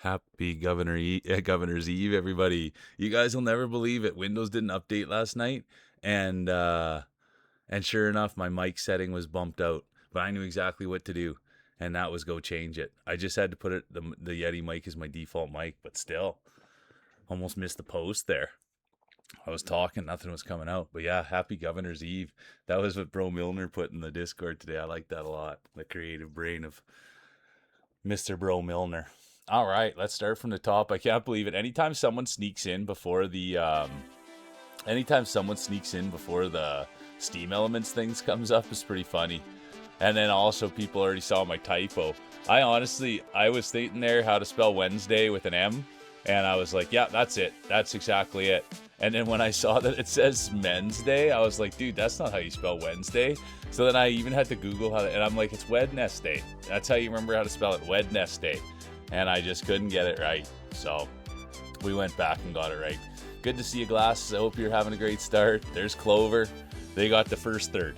Happy Governor's Eve, everybody. You guys will never believe it. Windows did an update last night, and sure enough, my mic setting was bumped out. But I knew exactly what to do, and that was go change it. I just had to put the Yeti mic as my default mic, but still, almost missed the post there. I was talking, nothing was coming out. But yeah, happy Governor's Eve. That was what Bro Milner put in the Discord today. I like that a lot. The creative brain of Mr. Bro Milner. All right, let's start from the top. I can't believe it. Anytime someone sneaks in before the Steam Elements things comes up is pretty funny. And then also people already saw my typo. I was stating there how to spell Wednesday with an M, and I was like, yeah, that's it. That's exactly it. And then when I saw that it says Men's Day, I was like, dude, that's not how you spell Wednesday. So then I even had to Google how to, and I'm like, it's Wednesday. That's how you remember how to spell it, Wednesday. And I just couldn't get it right. So we went back and got it right. Good to see you, Glasses. I hope you're having a great start. There's Clover. They got the first third.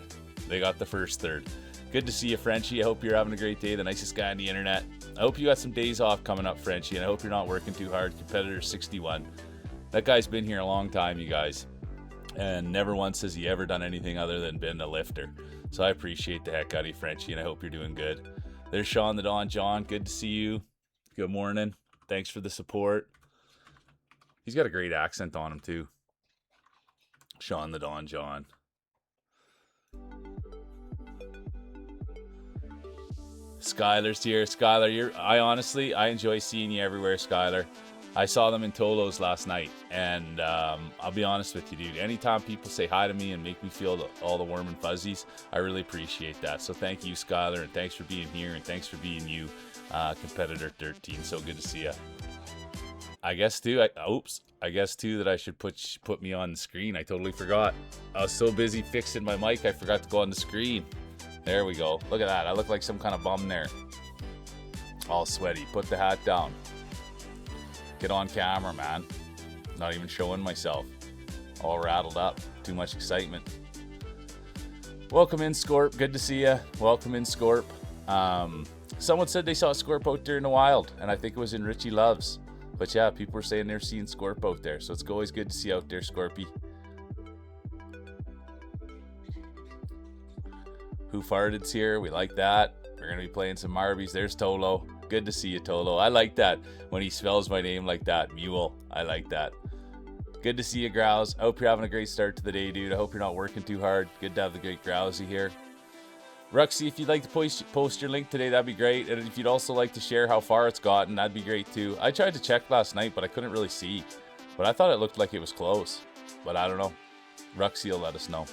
Good to see you, Frenchie. I hope you're having a great day. The nicest guy on the internet. I hope you got some days off coming up, Frenchie, and I hope you're not working too hard. Competitor 61. That guy's been here a long time, you guys. And never once has he ever done anything other than been a lifter. So I appreciate the heck out of you, Frenchie, and I hope you're doing good. There's Sean the Don John. Good to see you. Good morning. Thanks for the support. He's got a great accent on him, too. Sean the Don John. Skylar's here. Skylar, I enjoy seeing you everywhere, Skylar. I saw them in Tolos last night, and I'll be honest with you, dude. Anytime people say hi to me and make me feel all the warm and fuzzies, I really appreciate that. So thank you, Skylar, and thanks for being here, and thanks for being you, Competitor 13. So good to see you. I guess too that I should put me on the screen. I totally forgot. I was so busy fixing my mic, I forgot to go on the screen. There we go. Look at that. I look like some kind of bum there. All sweaty. Put the hat down. Get on camera, man. Not even showing myself. All rattled up. Too much excitement. Welcome in, Scorp. Good to see you. Welcome in, Scorp. Someone said they saw Scorp out there in the wild, and I think it was in Richie Loves. But yeah, people were saying they're seeing Scorp out there, so it's always good to see you out there, Scorpy. Who Farted's here? We like that. We're going to be playing some Marbies. There's Tolo. Good to see you, Tolo. I like that when he spells my name like that. Mule. I like that. Good to see you, Grouse. I hope you're having a great start to the day, dude. I hope you're not working too hard. Good to have the great Grousey here. Ruxy, if you'd like to post your link today, that'd be great. And if you'd also like to share how far it's gotten, that'd be great too. I tried to check last night, but I couldn't really see. But I thought it looked like it was close. But I don't know. Ruxy will let us know.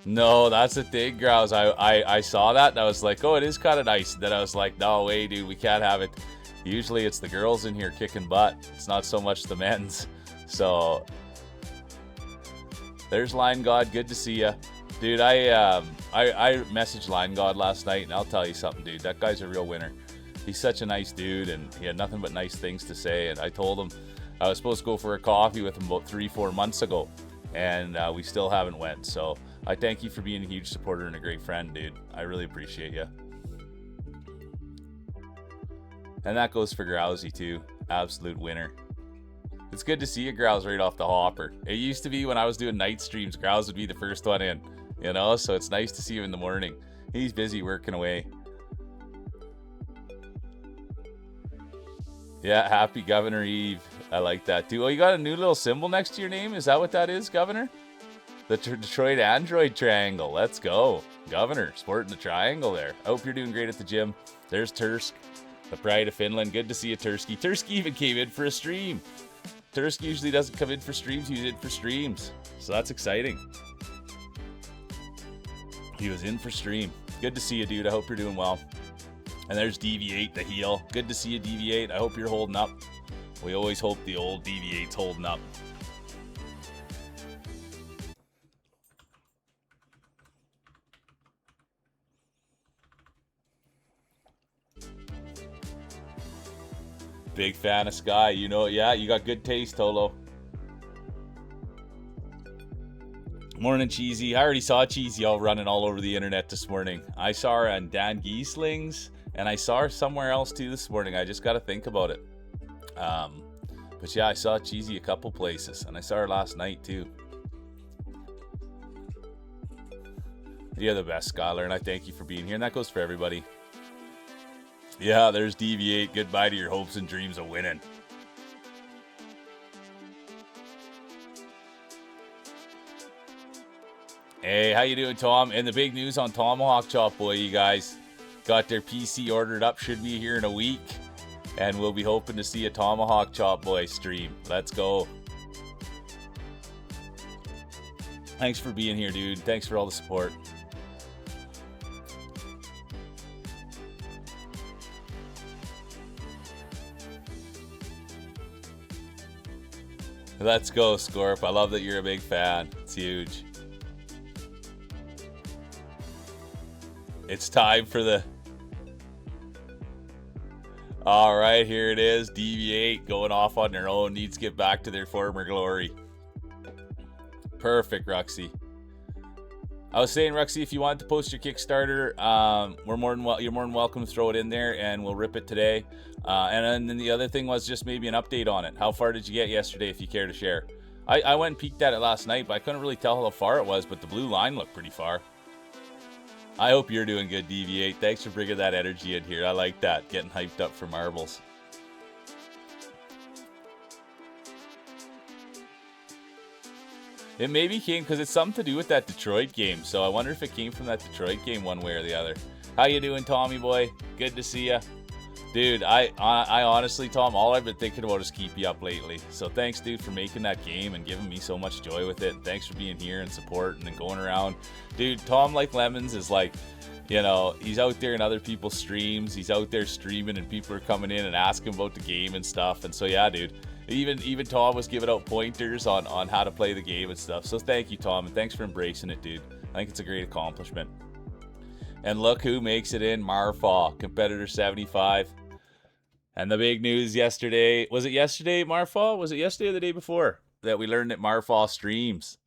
No, that's the thing, Grouse. I saw that and I was like, oh, it is kind of nice. And then I was like, no way, dude, we can't have it. Usually it's the girls in here kicking butt. It's not so much the men's. So there's Line God. Good to see you. Dude, I messaged Line God last night, and I'll tell you something, dude. That guy's a real winner. He's such a nice dude, and he had nothing but nice things to say. And I told him I was supposed to go for a coffee with him about 3-4 months ago, and we still haven't went. So I thank you for being a huge supporter and a great friend, dude. I really appreciate you. And that goes for Grousey, too. Absolute winner. It's good to see you, Grouse, right off the hopper. It used to be when I was doing night streams, Grouse would be the first one in. You know, so it's nice to see him in the morning. He's busy working away. Yeah, happy Governor Eve. I like that, too. Oh, you got a new little symbol next to your name? Is that what that is, Governor? The Detroit Android Triangle. Let's go. Governor, sporting the triangle there. I hope you're doing great at the gym. There's Tursk, the pride of Finland. Good to see you, Tursky. Tursky even came in for a stream. Tursk usually doesn't come in for streams. He's in for streams. So that's exciting. He was in for stream. Good to see you, dude. I hope you're doing well. And there's DV8, the heel. Good to see you, DV8. I hope you're holding up. We always hope the old DV8's holding up. Big fan of Sky. You know, yeah, you got good taste, Tolo. Morning, Cheesy. I already saw Cheesy all running all over the internet this morning. I saw her on Dan Giesling's And I saw her somewhere else too this morning. I just got to think about it. But yeah, I saw Cheesy a couple places, and I saw her last night too. You're the best, Skylar, and I thank you for being here. And that goes for everybody. Yeah, there's Deviate. Goodbye to your hopes and dreams of winning. Hey, how you doing, Tom? And the big news on Tomahawk Chop, boy, you guys got their PC ordered up. Should be here in a week. And we'll be hoping to see a Tomahawk Chop Boy stream. Let's go. Thanks for being here, dude. Thanks for all the support. Let's go, Scorp. I love that you're a big fan. It's huge. It's time for the... All right, here it is. Deviate going off on their own. Needs to get back to their former glory. Perfect, Ruxy. I was saying, Ruxy, if you wanted to post your Kickstarter, you're more than welcome to throw it in there, and we'll rip it today. And then the other thing was just maybe an update on it. How far did you get yesterday, if you care to share? I went and peeked at it last night, but I couldn't really tell how far it was, but the blue line looked pretty far. I hope you're doing good, Deviate. Thanks for bringing that energy in here. I like that, getting hyped up for marbles. It maybe came because it's something to do with that Detroit game, so I wonder if it came from that Detroit game one way or the other. How you doing, Tommy boy? Good to see ya. Dude, I honestly, Tom, all I've been thinking about is keep you up lately. So thanks, dude, for making that game and giving me so much joy with it. Thanks for being here and supporting and going around. Dude, Tom Like Lemons is like, you know, he's out there in other people's streams. He's out there streaming and people are coming in and asking about the game and stuff. And so, yeah, dude. Even Tom was giving out pointers on how to play the game and stuff. So thank you, Tom, and thanks for embracing it, dude. I think it's a great accomplishment. And look who makes it in, Marfa, competitor 75. And the big news yesterday, was it yesterday, Marfa? Was it yesterday or the day before that we learned that Marfa streams?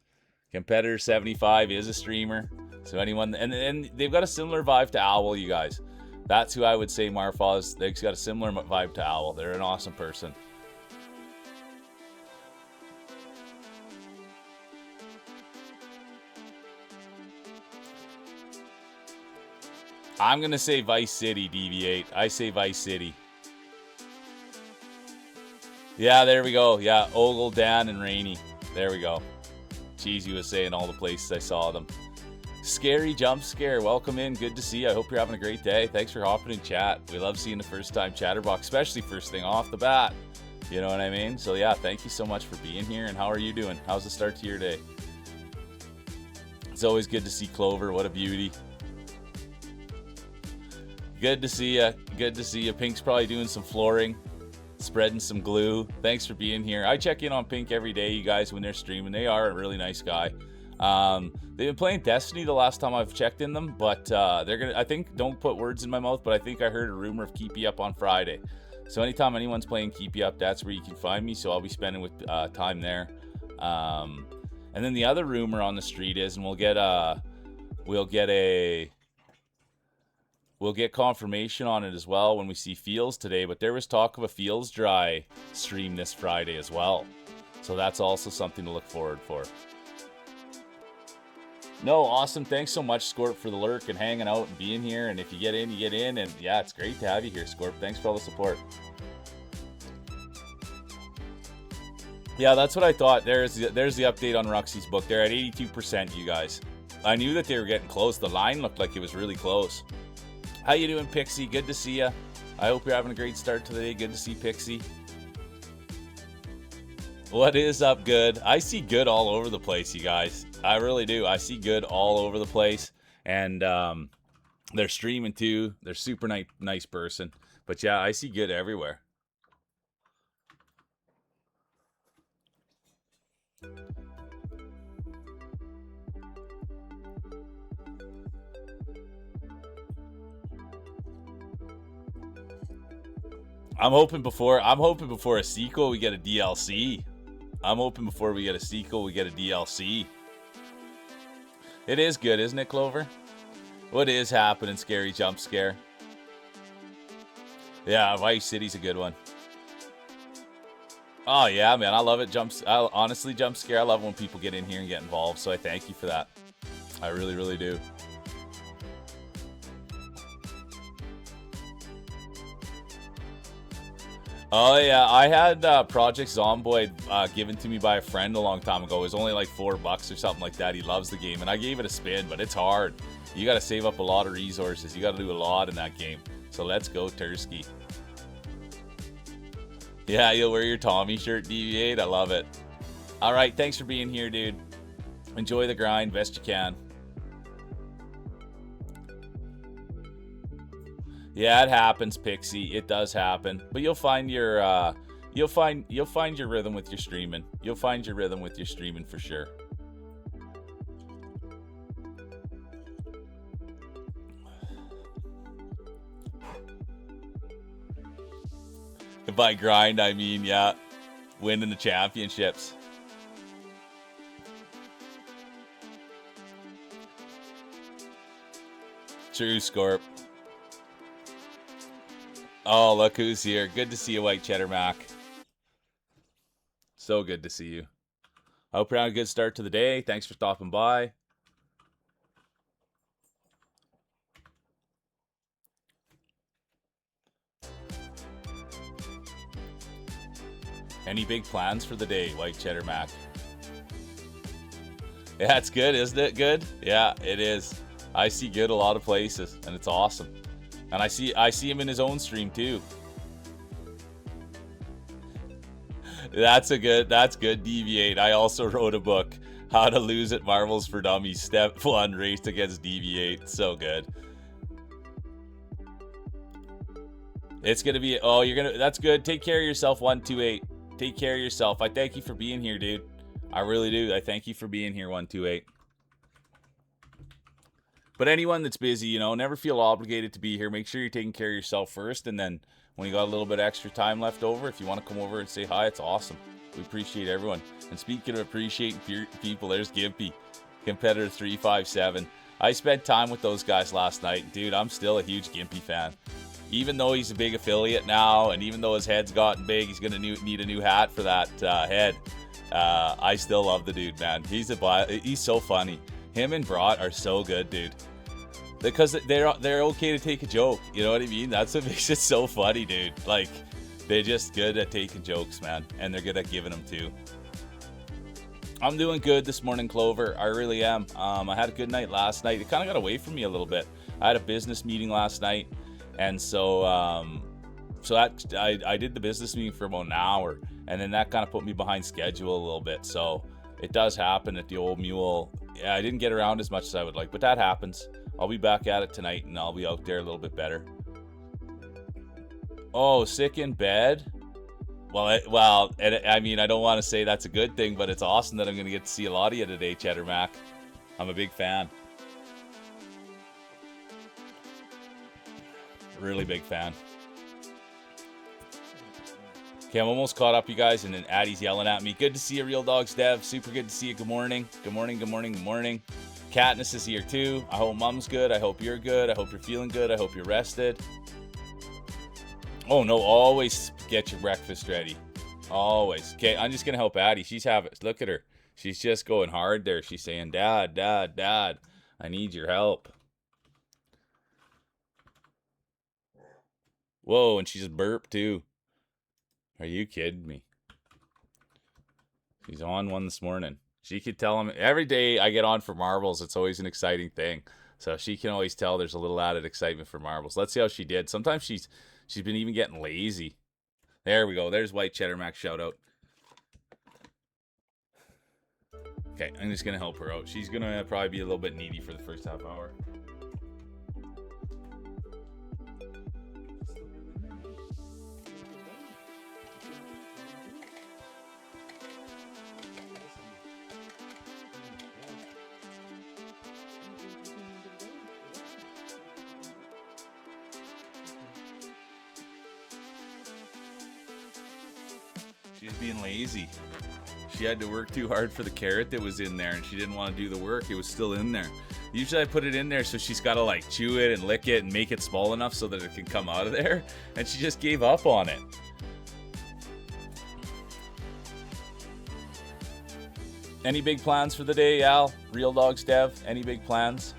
Competitor 75 is a streamer. So anyone, and they've got a similar vibe to Owl, you guys. That's who I would say Marfa is. They've got a similar vibe to Owl. They're an awesome person. I'm going to say Vice City, Deviate. I say Vice City. Yeah, there we go. Yeah, Ogle, Dan, and Rainey. There we go. Cheesy was saying all the places I saw them. Scary Jump Scare. Welcome in. Good to see you. I hope you're having a great day. Thanks for hopping in chat. We love seeing the first-time chatterbox, especially first thing off the bat. You know what I mean? So, yeah, thank you so much for being here. And how are you doing? How's the start to your day? It's always good to see Clover. What a beauty. Good to see you. Good to see you. Pink's probably doing some flooring, spreading some glue. Thanks for being here. I check in on Pink every day, you guys, when they're streaming. They are a really nice guy. They've been playing Destiny the last time I've checked in them, but they're gonna. I think, don't put words in my mouth, but I think I heard a rumor of Keep You Up on Friday. So anytime anyone's playing Keep You Up, that's where you can find me. So I'll be spending with time there. And then the other rumor on the street is, and we'll get confirmation on it as well when we see Fields today, but there was talk of a Fields Dry stream this Friday as well. So that's also something to look forward for. No, awesome. Thanks so much, Scorp, for the lurk and hanging out and being here. And if you get in, you get in. And yeah, it's great to have you here, Scorp. Thanks for all the support. Yeah, that's what I thought. There's the update on Ruxy's book. They're at 82%, you guys. I knew that they were getting close. The line looked like it was really close. How you doing, Pixie? Good to see you. I hope you're having a great start to the day. Good to see Pixie. What is up, Good? I see Good all over the place, you guys. I really do. I see Good all over the place. And they're streaming too. They're super nice person. But yeah, I see Good everywhere. I'm hoping before a sequel we get a DLC. I'm hoping before we get a sequel we get a DLC. It is good, isn't it, Clover? What is happening, Scary Jump Scare? Yeah, Vice City's a good one. Oh yeah, man, I love it. Honestly, jump scare. I love when people get in here and get involved. So I thank you for that. I really, really do. Oh yeah, I had Project Zomboid given to me by a friend a long time ago. It was only like $4 or something like that. He loves the game, and I gave it a spin, but it's hard. You got to save up a lot of resources. You got to do a lot in that game. So let's go, Tursky. Yeah, you'll wear your Tommy shirt, Deviate. I love it. All right, thanks for being here, dude. Enjoy the grind, best you can. Yeah, it happens, Pixie. It does happen, but you'll find your you'll find your rhythm with your streaming. You'll find your rhythm with your streaming for sure. By grind, I mean, yeah, winning the championships. True, Scorp. Oh, look who's here. Good to see you, White Cheddar Mac. So good to see you. I hope you're having a good start to the day. Thanks for stopping by. Any big plans for the day, White Cheddar Mac? Yeah, it's good, isn't it? Good? Yeah, it is. I see good a lot of places, and it's awesome. And I see him in his own stream too. That's good, Deviate. I also wrote a book, How to Lose at Marbles for Dummies, Step 1, Race Against Deviate. So good. It's gonna be, that's good. Take care of yourself, 128. Take care of yourself. I thank you for being here, dude. I really do. I thank you for being here, 128. But anyone that's busy, never feel obligated to be here. Make sure you're taking care of yourself first, and then when you got a little bit extra time left over, if you want to come over and say hi, it's awesome. We appreciate everyone. And speaking of appreciating people, there's Gimpy, Competitor 357. I spent time with those guys last night. Dude, I'm still a huge Gimpy fan. Even though he's a big affiliate now, and even though his head's gotten big, he's going to need a new hat for that head. I still love the dude, man. He's so funny. Him and Brat are so good, dude. Because they're okay to take a joke. You know what I mean? That's what makes it so funny, dude. Like, they're just good at taking jokes, man. And they're good at giving them too. I'm doing good this morning, Clover. I really am. I had a good night last night. It kind of got away from me a little bit. I had a business meeting last night. And so I did the business meeting for about an hour. And then that kind of put me behind schedule a little bit. So it does happen at the old mule. Yeah, I didn't get around as much as I would like, but that happens. I'll be back at it tonight, and I'll be out there a little bit better. Oh, sick in bed? Well, I mean, I don't want to say that's a good thing, but it's awesome that I'm going to get to see a lot of you today, Cheddar Mac. I'm a big fan. Really big fan. Okay, I'm almost caught up, you guys, and then Addie's yelling at me. Good to see you, Real Dogs Dev. Super good to see you. Good morning. Good morning, good morning, good morning. Katniss is here too. I hope mom's good. I hope you're good. I hope you're feeling good. I hope you're rested. Oh no, always get your breakfast ready. Always. Okay, I'm just gonna help Addie. She's having, look at her. She's just going hard there. She's saying, Dad, Dad, Dad, I need your help. Whoa, and she's burped too. Are you kidding me? She's on one this morning. She could tell him every day I get on for marbles. It's always an exciting thing. So she can always tell there's a little added excitement for marbles. Let's see how she did. Sometimes she's been even getting lazy. There we go. There's White Cheddar Mac shout out. Okay, I'm just gonna help her out. She's gonna probably be a little bit needy for the first half hour. She's being lazy. She had to work too hard for the carrot that was in there, and she didn't want to do the work. It was still in there. Usually I put it in there so she's got to like chew it and lick it and make it small enough so that it can come out of there, and she just gave up on it. Any big plans for the day, Al? Real Dogs Dev, any big plans?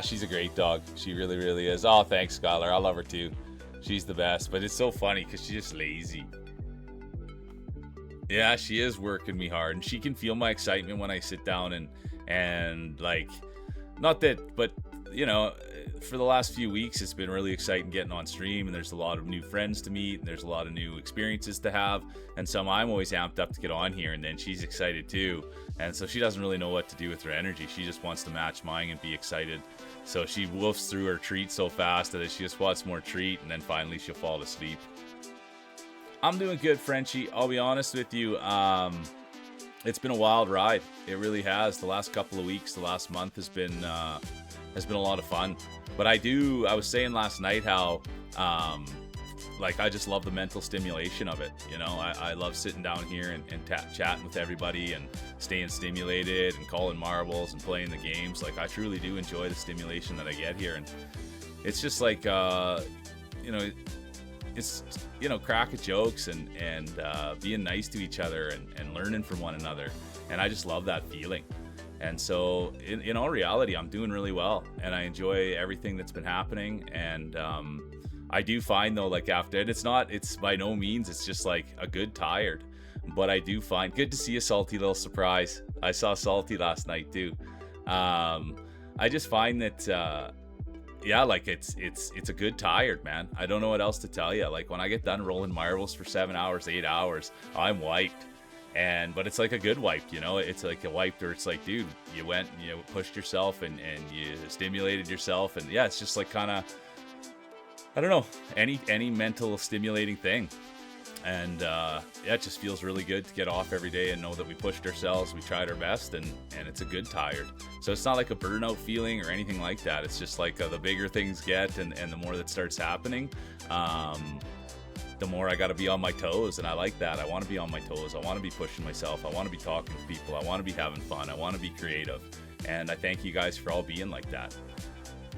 She's a great dog. She really, really is. Oh, thanks, Skylar. I love her too. She's the best. But it's so funny because she's just lazy. Yeah, she is working me hard. And she can feel my excitement when I sit down and like, not that, but, you know, for the last few weeks, it's been really exciting getting on stream. And there's a lot of new friends to meet. And there's a lot of new experiences to have. And so I'm always amped up to get on here. And then she's excited too. And so she doesn't really know what to do with her energy. She just wants to match mine and be excited. So she woofs through her treat so fast that she just wants more treat, and then finally she'll fall asleep. I'm doing good, Frenchie. I'll be honest with you. It's been a wild ride. It really has. The last couple of weeks, the last month has been a lot of fun. But I was saying last night how like I just love the mental stimulation of it. You know, I love sitting down here and chatting with everybody and staying stimulated and calling marbles and playing the games. Like I truly do enjoy the stimulation that I get here, and it's just like you know, it's, you know, cracking jokes and being nice to each other and learning from one another, and I just love that feeling. And so in all reality, I'm doing really well, and I enjoy everything that's been happening. And I do find though, like after it, it's by no means, it's just like a good tired, but I do find good to see a Salty little surprise. I saw Salty last night too. I just find that, yeah, like it's a good tired, man. I don't know what else to tell you. Like when I get done rolling marbles for 7 hours, 8 hours, I'm wiped. But it's like a good wipe, you know. It's like a wipe where it's like, dude, you went, you pushed yourself and you stimulated yourself, and yeah, it's just like kind of, I don't know, any mental stimulating thing. And yeah, it just feels really good to get off every day and know that we pushed ourselves, we tried our best, and it's a good tired. So it's not like a burnout feeling or anything like that. It's just like the bigger things get and the more that starts happening, the more I got to be on my toes. And I like that. I want to be on my toes. I want to be pushing myself. I want to be talking to people. I want to be having fun. I want to be creative. And I thank you guys for all being like that.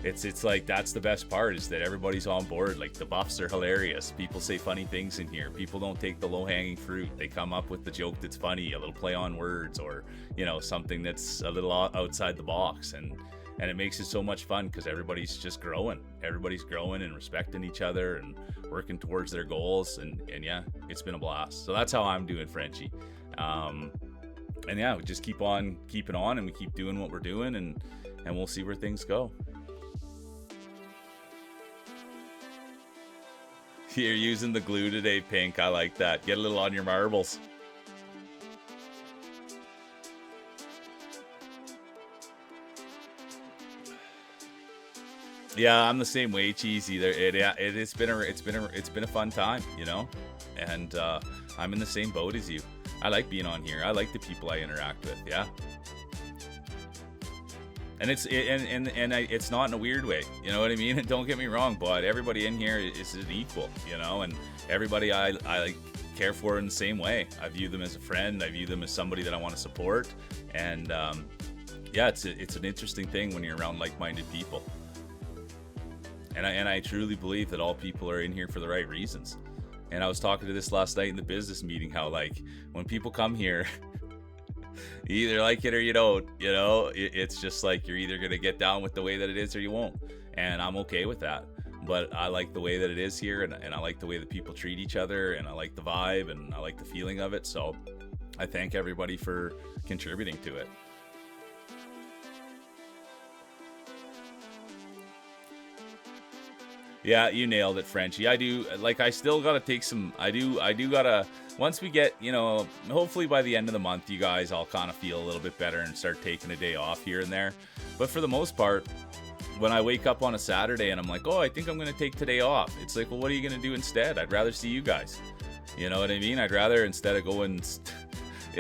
It's like, that's the best part, is that everybody's on board. Like the buffs are hilarious. People say funny things in here. People don't take the low-hanging fruit. They come up with the joke that's funny, a little play on words, or, you know, something that's a little outside the box. And it makes it so much fun because everybody's just growing. Everybody's growing and respecting each other and working towards their goals. And yeah, it's been a blast. So that's how I'm doing, Frenchie. And yeah, we just keep on keeping on, and we keep doing what we're doing, and we'll see where things go. You're using the glue today, Pink. I like that. Get a little on your marbles. Yeah, I'm the same way, Cheesy. It's been a fun time, you know, and I'm in the same boat as you. I like being on here. I like the people I interact with. Yeah. And it's not in a weird way, you know what I mean? And don't get me wrong, but everybody in here is an equal, you know, and everybody I like care for in the same way. I view them as a friend. I view them as somebody that I want to support. And yeah, it's an interesting thing when you're around like-minded people. And I truly believe that all people are in here for the right reasons. And I was talking to this last night in the business meeting, how like when people come here, you either like it or you don't, you know. It's just like you're either going to get down with the way that it is or you won't. And I'm okay with that. But I like the way that it is here, and I like the way that people treat each other, and I like the vibe, and I like the feeling of it. So I thank everybody for contributing to it. Yeah, you nailed it, Frenchie. I do, like, I still gotta take some, I do gotta, once we get, you know, hopefully by the end of the month, you guys all kind of feel a little bit better and start taking a day off here and there. But for the most part, when I wake up on a Saturday and I'm like, oh, I think I'm gonna take today off, it's like, well, what are you gonna do instead? I'd rather see you guys. You know what I mean? I'd rather, instead of going,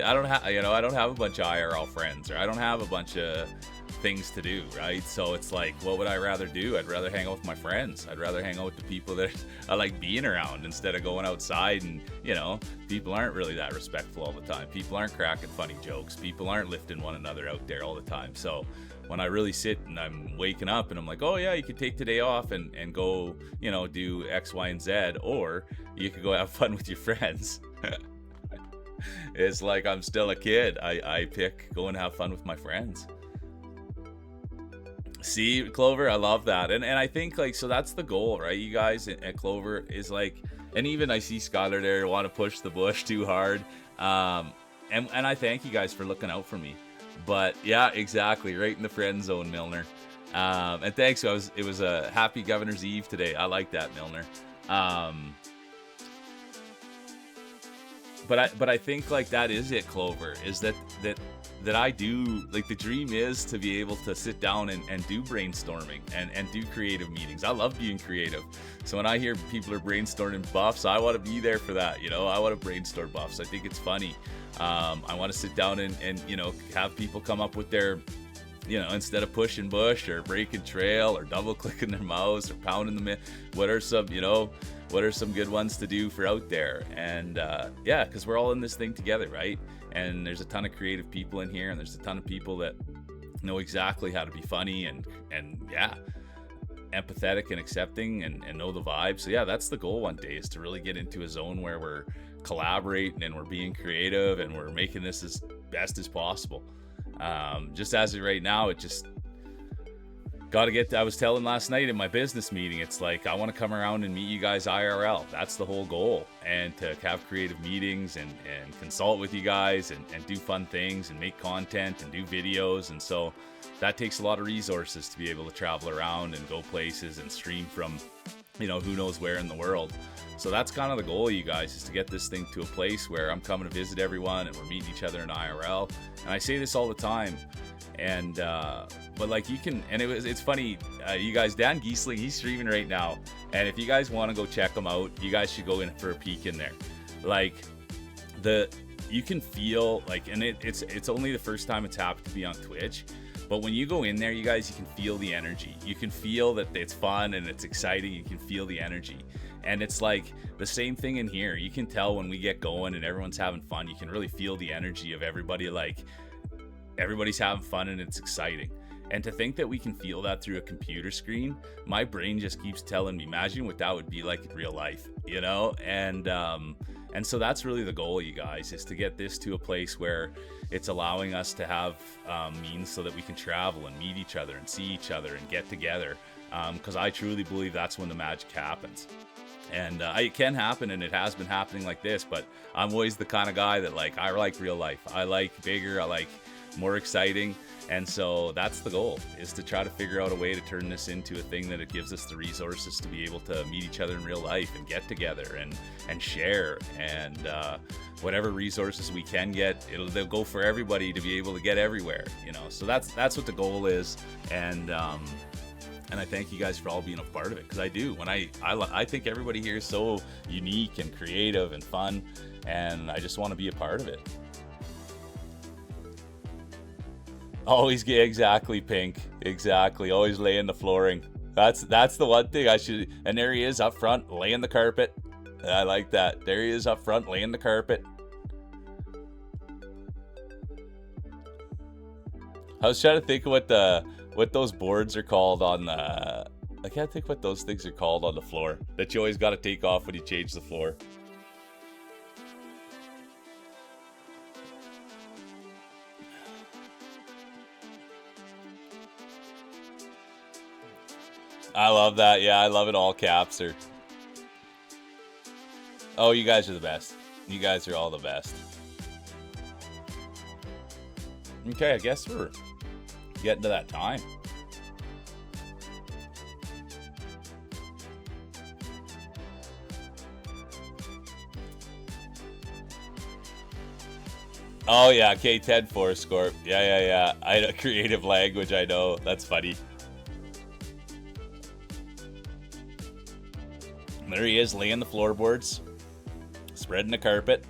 I don't have a bunch of IRL friends, or I don't have a bunch of things to do, right? So it's like, what would I rather do? I'd rather hang out with my friends. I'd rather hang out with the people that I like being around instead of going outside. And, you know, people aren't really that respectful all the time. People aren't cracking funny jokes. People aren't lifting one another out there all the time. So when I really sit and I'm waking up and I'm like, oh yeah, you could take today off and go, you know, do X, Y, and Z, or you could go have fun with your friends. It's like I'm still a kid. I pick go and have fun with my friends. See, Clover, I love that. And I think, like, so that's the goal, right? You guys at Clover is like, and even I see Skylar there want to push the bush too hard. And I thank you guys for looking out for me. But yeah, exactly. Right in the friend zone, Milner. And thanks. It was a happy Governor's Eve today. I like that, Milner. But I think, like, that is it, Clover, is that I do, like, the dream is to be able to sit down and do brainstorming and do creative meetings. I love being creative. So when I hear people are brainstorming buffs, I want to be there for that. You know, I want to brainstorm buffs. I think it's funny. I want to sit down and, you know, have people come up with their, you know, instead of pushing bush or breaking trail or double clicking their mouse or pounding them in, what are some good ones to do for out there? And yeah, because we're all in this thing together, right? And there's a ton of creative people in here, and there's a ton of people that know exactly how to be funny and yeah, empathetic and accepting and know the vibe. So yeah, that's the goal one day, is to really get into a zone where we're collaborating and we're being creative and we're making this as best as possible. Just as of right now, it just got to get, I was telling last night in my business meeting, it's like, I want to come around and meet you guys IRL. That's the whole goal. And to have creative meetings and consult with you guys and do fun things and make content and do videos. And so that takes a lot of resources to be able to travel around and go places and stream from, you know, who knows where in the world. So that's kind of the goal, you guys, is to get this thing to a place where I'm coming to visit everyone and we're meeting each other in IRL. And I say this all the time. And but like, you can, and it's funny, you guys, Dan Giesling, he's streaming right now, and if you guys want to go check him out, you guys should go in for a peek in there. Like, you can feel like, and it's only the first time it's happened to be on Twitch, but when you go in there, you guys, you can feel the energy. You can feel that it's fun and it's exciting. You can feel the energy. And it's like the same thing in here. You can tell when we get going and everyone's having fun, you can really feel the energy of everybody. Like, everybody's having fun and it's exciting. And to think that we can feel that through a computer screen, my brain just keeps telling me, imagine what that would be like in real life, you know? And so that's really the goal, you guys, is to get this to a place where it's allowing us to have means so that we can travel and meet each other and see each other and get together. Because I truly believe that's when the magic happens. And it can happen, and it has been happening like this, but I'm always the kind of guy that, like, I like real life. I like bigger, I like more exciting. And so that's the goal, is to try to figure out a way to turn this into a thing that it gives us the resources to be able to meet each other in real life and get together and share, and whatever resources we can get, they'll go for everybody to be able to get everywhere, you know. So that's what the goal is. And I thank you guys for all being a part of it, because I do. When I think everybody here is so unique and creative and fun, and I just want to be a part of it. Always get, exactly, Pink. Exactly. Always laying the flooring. That's the one thing I should. And there he is up front, laying the carpet. I like that. There he is up front, laying the carpet. I was trying to think of what those boards are called on the. I can't think what those things are called on the floor that you always got to take off when you change the floor. I love that. Yeah, I love it all caps. Oh, you guys are the best. You guys are all the best. Okay, I guess we're getting to that time. Oh yeah, K10 for Scorp. Yeah. I know creative language. I know. That's funny. There he is, laying the floorboards, spreading the carpet,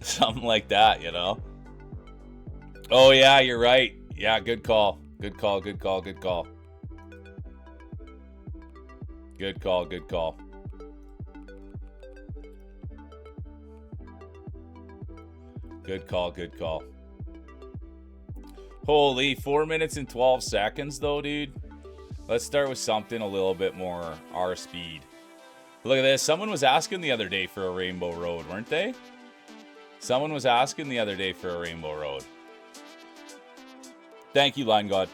something like that, you know. Oh yeah, you're right. Yeah, good call. Good call, good call, good call. Good call, good call. Good call, good call. Holy, 4 minutes and 12 seconds though, dude. Let's start with something a little bit more our speed. Look at this. Someone was asking the other day for a Rainbow Road, weren't they? Someone was asking the other day for a Rainbow Road. Thank you, Line God.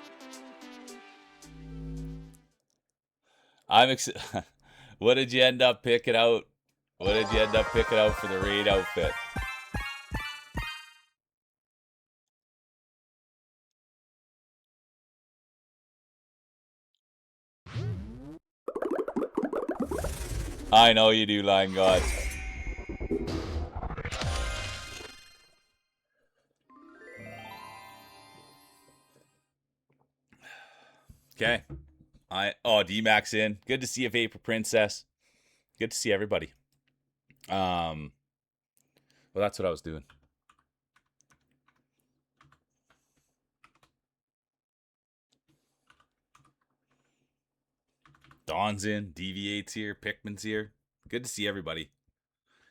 What did you end up picking out? What did you end up picking out for the raid outfit? I know you do, Line God. Okay. D-Max in. Good to see you, Vapor Princess. Good to see everybody. Well, that's what I was doing. Dawn's in, Deviate's here, Pikmin's here. Good to see everybody.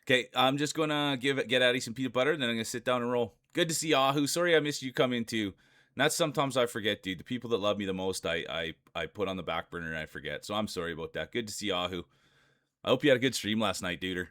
Okay, I'm just gonna get Addie some peanut butter, and then I'm gonna sit down and roll. Good to see Ahu. Sorry I missed you coming too. And that's sometimes I forget, dude. The people that love me the most, I put on the back burner and I forget. So I'm sorry about that. Good to see Ahu. I hope you had a good stream last night, duder.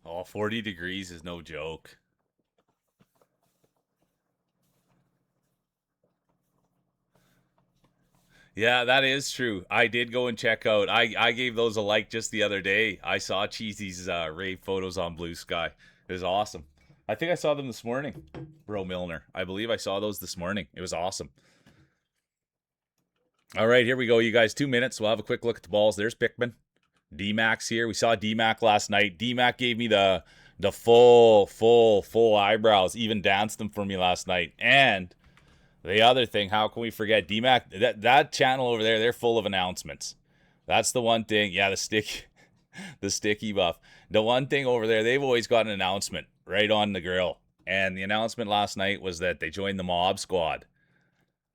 Oh, 40 degrees is no joke. Yeah, that is true. I did go and check out. I gave those a like just the other day. I saw Cheesy's rave photos on Blue Sky. It was awesome. I think I saw them this morning, Bro Milner. I believe I saw those this morning. It was awesome. All right, here we go, you guys. 2 minutes. We'll have a quick look at the balls. There's Pikmin. D-Max here. We saw D-Mac last night. D-Mac gave me the full eyebrows. Even danced them for me last night. And the other thing, how can we forget D-Mac? That channel over there, they're full of announcements. That's the one thing. Yeah, the sticky buff. The one thing over there, they've always got an announcement right on the grill. And the announcement last night was that they joined the Mob Squad.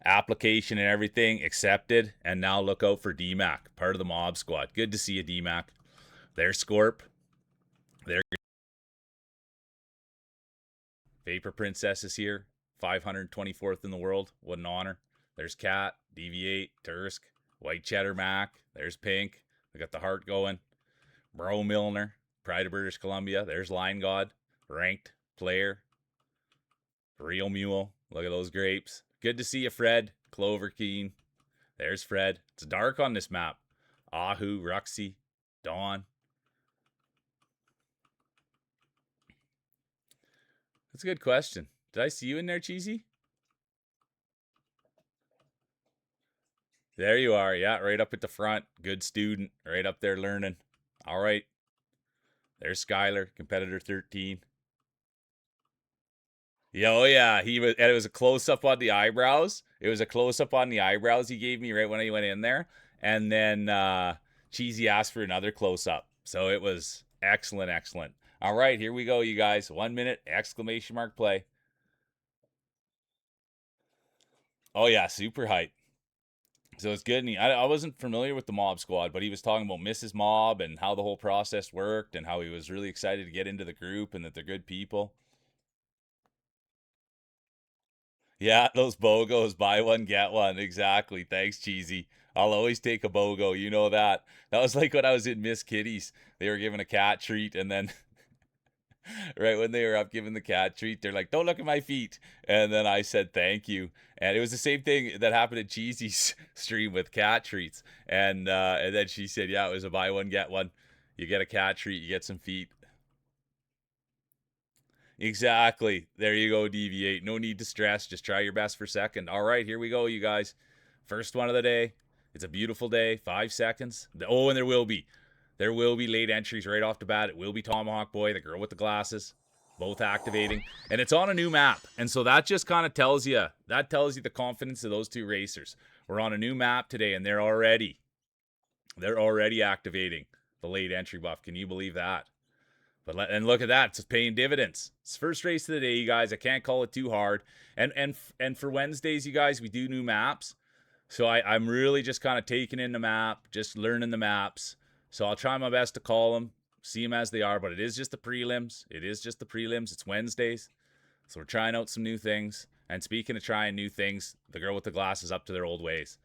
Application and everything accepted, and now look out for D-Mac, part of the Mob Squad. Good to see you, D-Mac. There's Scorp. There. Vapor Princess is here. 524th in the world. What an honor. There's Cat, Deviate, Tursk, White Cheddar Mac. There's Pink. We got the heart going. Bro Milner, Pride of British Columbia. There's Line God, ranked player. Real Mule. Look at those grapes. Good to see you, Fred. Clover Keen. There's Fred. It's dark on this map. Ahu, Ruxy, Dawn. That's a good question. Did I see you in there, Cheesy? There you are. Yeah, right up at the front. Good student. Right up there learning. All right. There's Skylar, competitor 13. Yeah, oh yeah, he was, and it was a close up on the eyebrows. It was a close up on the eyebrows he gave me right when I went in there, and then Cheesy asked for another close up. So it was excellent, excellent. All right, here we go, you guys. 1 minute, exclamation mark play. Oh, yeah, super hype. So it's good. And I wasn't familiar with the Mob Squad, but he was talking about Mrs. Mob and how the whole process worked and how he was really excited to get into the group and that they're good people. Yeah, those BOGOs, buy one, get one. Exactly. Thanks, Cheesy. I'll always take a BOGO. You know that. That was like when I was in Miss Kitty's. They were giving a cat treat, and then right when they were up giving the cat treat, they're like, "Don't look at my feet." And then I said, "Thank you." And it was the same thing that happened at Cheesy's stream with cat treats. And then she said, "Yeah, it was a buy one, get one. You get a cat treat, you get some feet." Exactly. There you go, deviate. No need to stress. Just try your best for second. All right, here we go, you guys. First one of the day. It's a beautiful day. 5 seconds. Oh, and there will be. There will be late entries right off the bat. It will be Tomahawk Boy, the girl with the glasses, both activating. And it's on a new map. And so that just kind of tells you, the confidence of those two racers. We're on a new map today, and they're already activating the late entry buff. Can you believe that? And look at that, it's paying dividends. It's first race of the day, you guys. I can't call it too hard. And for Wednesdays, you guys, we do new maps. So I'm really just kind of taking in the map, just learning the maps. So I'll try my best to call them, see them as they are. But it is just the prelims. It's Wednesdays. So we're trying out some new things. And speaking of trying new things, the girl with the glasses up to their old ways.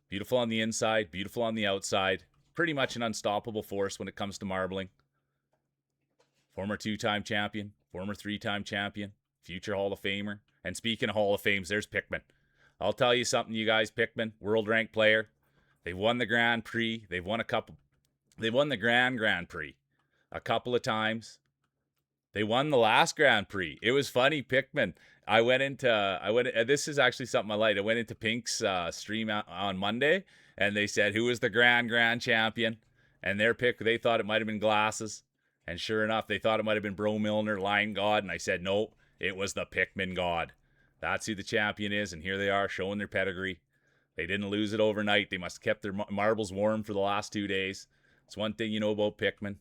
Beautiful on the inside, beautiful on the outside. Pretty much an unstoppable force when it comes to marbling. Former 2-time champion, former 3-time champion, future Hall of Famer. And speaking of Hall of Fames, there's Pickman. I'll tell you something, you guys. Pickman, world ranked player. They've won the Grand Prix. They've won the Grand Prix a couple of times. They won the last Grand Prix. It was funny, Pickman. This is actually something I liked. I went into Pink's stream on Monday, and they said, who was the Grand champion? And their pick, they thought it might have been Glasses. And sure enough, they thought it might have been Bro Milner, Lion God. And I said, nope, it was the Pickman God. That's who the champion is. And here they are showing their pedigree. They didn't lose it overnight. They must have kept their marbles warm for the last 2 days. It's one thing you know about Pickman.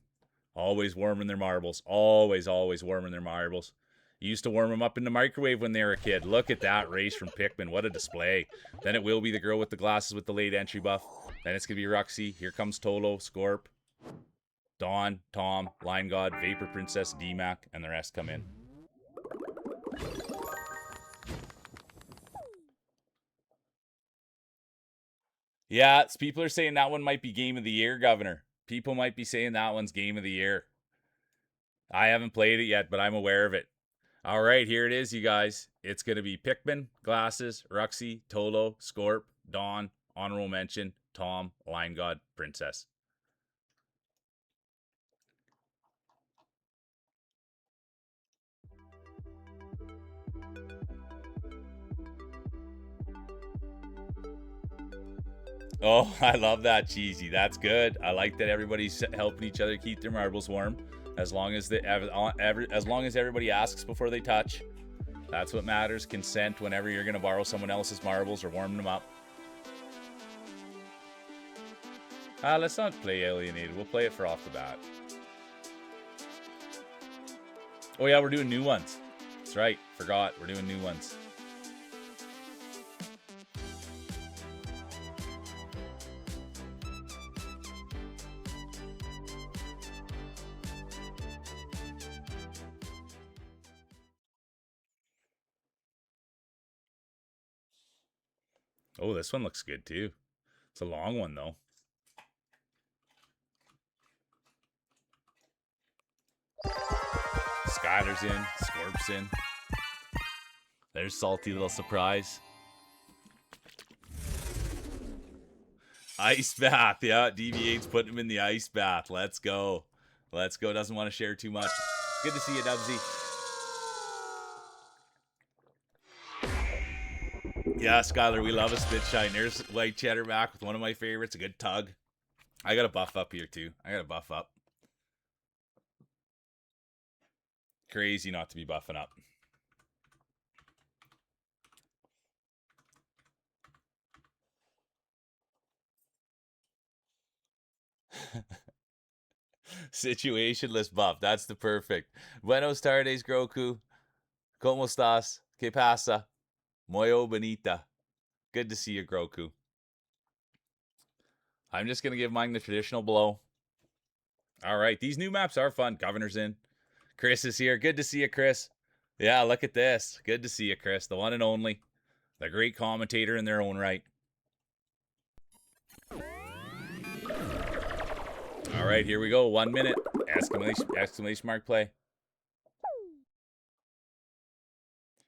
Always warming their marbles. Always warming their marbles. Used to warm them up in the microwave when they were a kid. Look at that race from Pickman. What a display. Then it will be the girl with the glasses with the late entry buff. Then it's going to be Ruxy. Here comes Tolo, Scorp, Dawn, Tom, Line God, Vapor Princess, D-Mac, and the rest come in. Yeah, people are saying that one might be Game of the Year, Governor. People might be saying that one's Game of the Year. I haven't played it yet, but I'm aware of it. All right, here it is, you guys. It's going to be Pickman, Glasses, Ruxy, Tolo, Scorp, Dawn, Honorable Mention, Tom, Line God, Princess. Oh, I love that, Cheesy. That's good. I like that everybody's helping each other keep their marbles warm. As long as everybody asks before they touch. That's what matters. Consent whenever you're going to borrow someone else's marbles or warm them up. Let's not play Alienated. We'll play it for off the bat. Oh yeah, we're doing new ones. That's right. Forgot. We're doing new ones. Oh, this one looks good too. It's a long one though. Skylar's in. Scorp's in. There's salty little surprise. Ice bath. Yeah, DV8's putting him in the ice bath. Let's go. Let's go. Doesn't want to share too much. Good to see you, Dubsy. Yeah, Skylar, we love a spit shine. There's white cheddar back with one of my favorites, a good tug. I got a buff up here too. I got a buff up. Crazy not to be buffing up. Situationless buff. That's the perfect. Buenos tardes, Groku. ¿Cómo estás? ¿Qué pasa? Muy bonita. Good to see you, Groku. I'm just going to give mine the traditional blow. All right. These new maps are fun. Governor's in. Chris is here. Good to see you, Chris. Yeah, look at this. Good to see you, Chris. The one and only. The great commentator in their own right. All right, here we go. 1 minute. Exclamation mark play.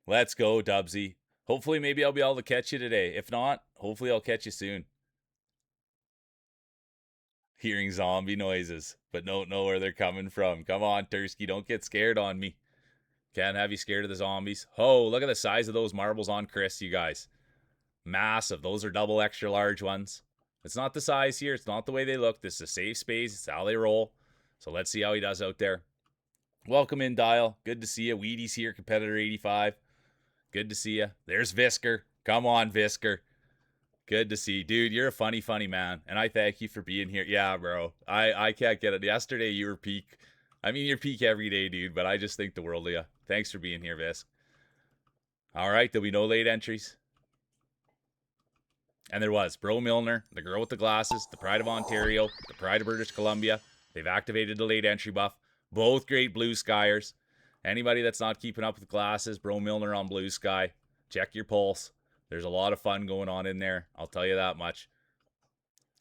Let's go, Dubsy. Hopefully, maybe I'll be able to catch you today. If not, hopefully I'll catch you soon. Hearing zombie noises, but don't know where they're coming from. Come on, Tursky, don't get scared on me. Can't have you scared of the zombies. Oh, look at the size of those marbles on Chris, you guys. Massive. Those are double extra large ones. It's not the size here. It's not the way they look. This is a safe space. It's how they roll. So let's see how he does out there. Welcome in, Dial. Good to see you. Wheaties here, competitor 85. Good to see you. There's Visker. Come on, Visker. Good to see you. Dude, you're a funny man. And I thank you for being here. Yeah, bro. I can't get it. Yesterday, you were peak. I mean, you're peak every day, dude, but I just think the world of you. Thanks for being here, Visk. All right, there'll be no late entries. And there was. Bro Milner, the girl with the glasses, the Pride of Ontario, the Pride of British Columbia. They've activated the late entry buff. Both great Blue Skyers. Anybody that's not keeping up with glasses, Bro Milner on Blue Sky, check your pulse. There's a lot of fun going on in there. I'll tell you that much.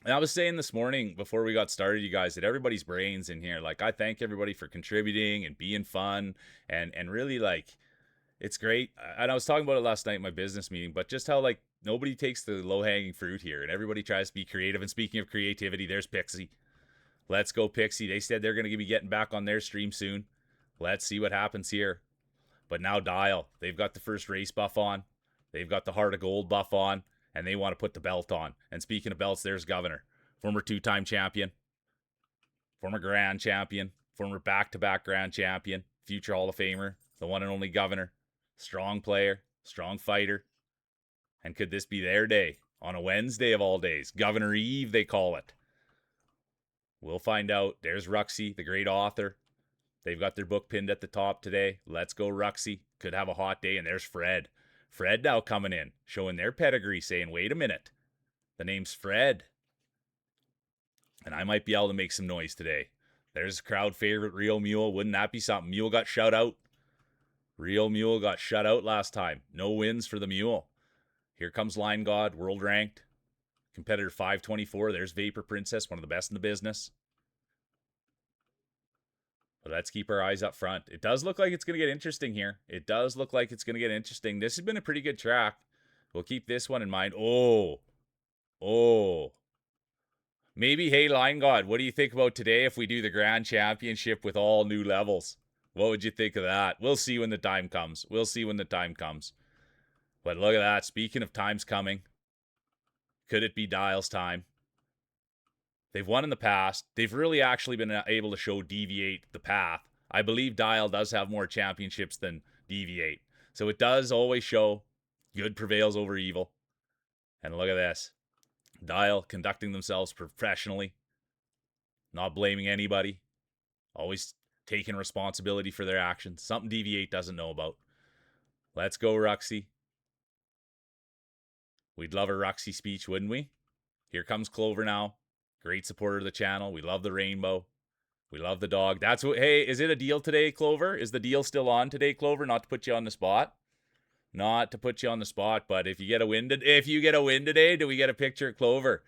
And I was saying this morning before we got started, you guys, that everybody's brains in here. Like, I thank everybody for contributing and being fun and really, like, it's great. And I was talking about it last night in my business meeting, but just how, like, nobody takes the low-hanging fruit here and everybody tries to be creative. And speaking of creativity, there's Pixie. Let's go, Pixie. They said they're going to be getting back on their stream soon. Let's see what happens here. But now Dial. They've got the first race buff on. They've got the Heart of Gold buff on. And they want to put the belt on. And speaking of belts, there's Governor. Former two-time champion. Former grand champion. Former back-to-back grand champion. Future Hall of Famer. The one and only Governor. Strong player. Strong fighter. And could this be their day? On a Wednesday of all days. Governor Eve, they call it. We'll find out. There's Ruxy, the great author. They've got their book pinned at the top today. Let's go, Ruxy. Could have a hot day. And there's Fred. Fred now coming in, showing their pedigree, saying, wait a minute. The name's Fred. And I might be able to make some noise today. There's crowd favorite, Real Mule. Wouldn't that be something? Mule got shut out. Real Mule got shut out last time. No wins for the Mule. Here comes Line God, world ranked. Competitor 524. There's Vapor Princess, one of the best in the business. But let's keep our eyes up front. It does look like it's going to get interesting here. It does look like it's going to get interesting. This has been a pretty good track. We'll keep this one in mind. Oh. Maybe, hey, Line God, what do you think about today if we do the Grand Championship with all new levels? What would you think of that? We'll see when the time comes. But look at that. Speaking of times coming, could it be Dial's time? They've won in the past. They've really actually been able to show Deviate the path. I believe Dial does have more championships than Deviate. So it does always show good prevails over evil. And look at this. Dial conducting themselves professionally. Not blaming anybody. Always taking responsibility for their actions. Something Deviate doesn't know about. Let's go, Ruxy. We'd love a Ruxy speech, wouldn't we? Here comes Clover now. Great supporter of the channel. We love the rainbow. We love the dog. That's what. Hey, is it a deal today, Clover? Is the deal still on today, Clover? Not to put you on the spot. Not to put you on the spot, but if you get a win today, do we get a picture of Clover?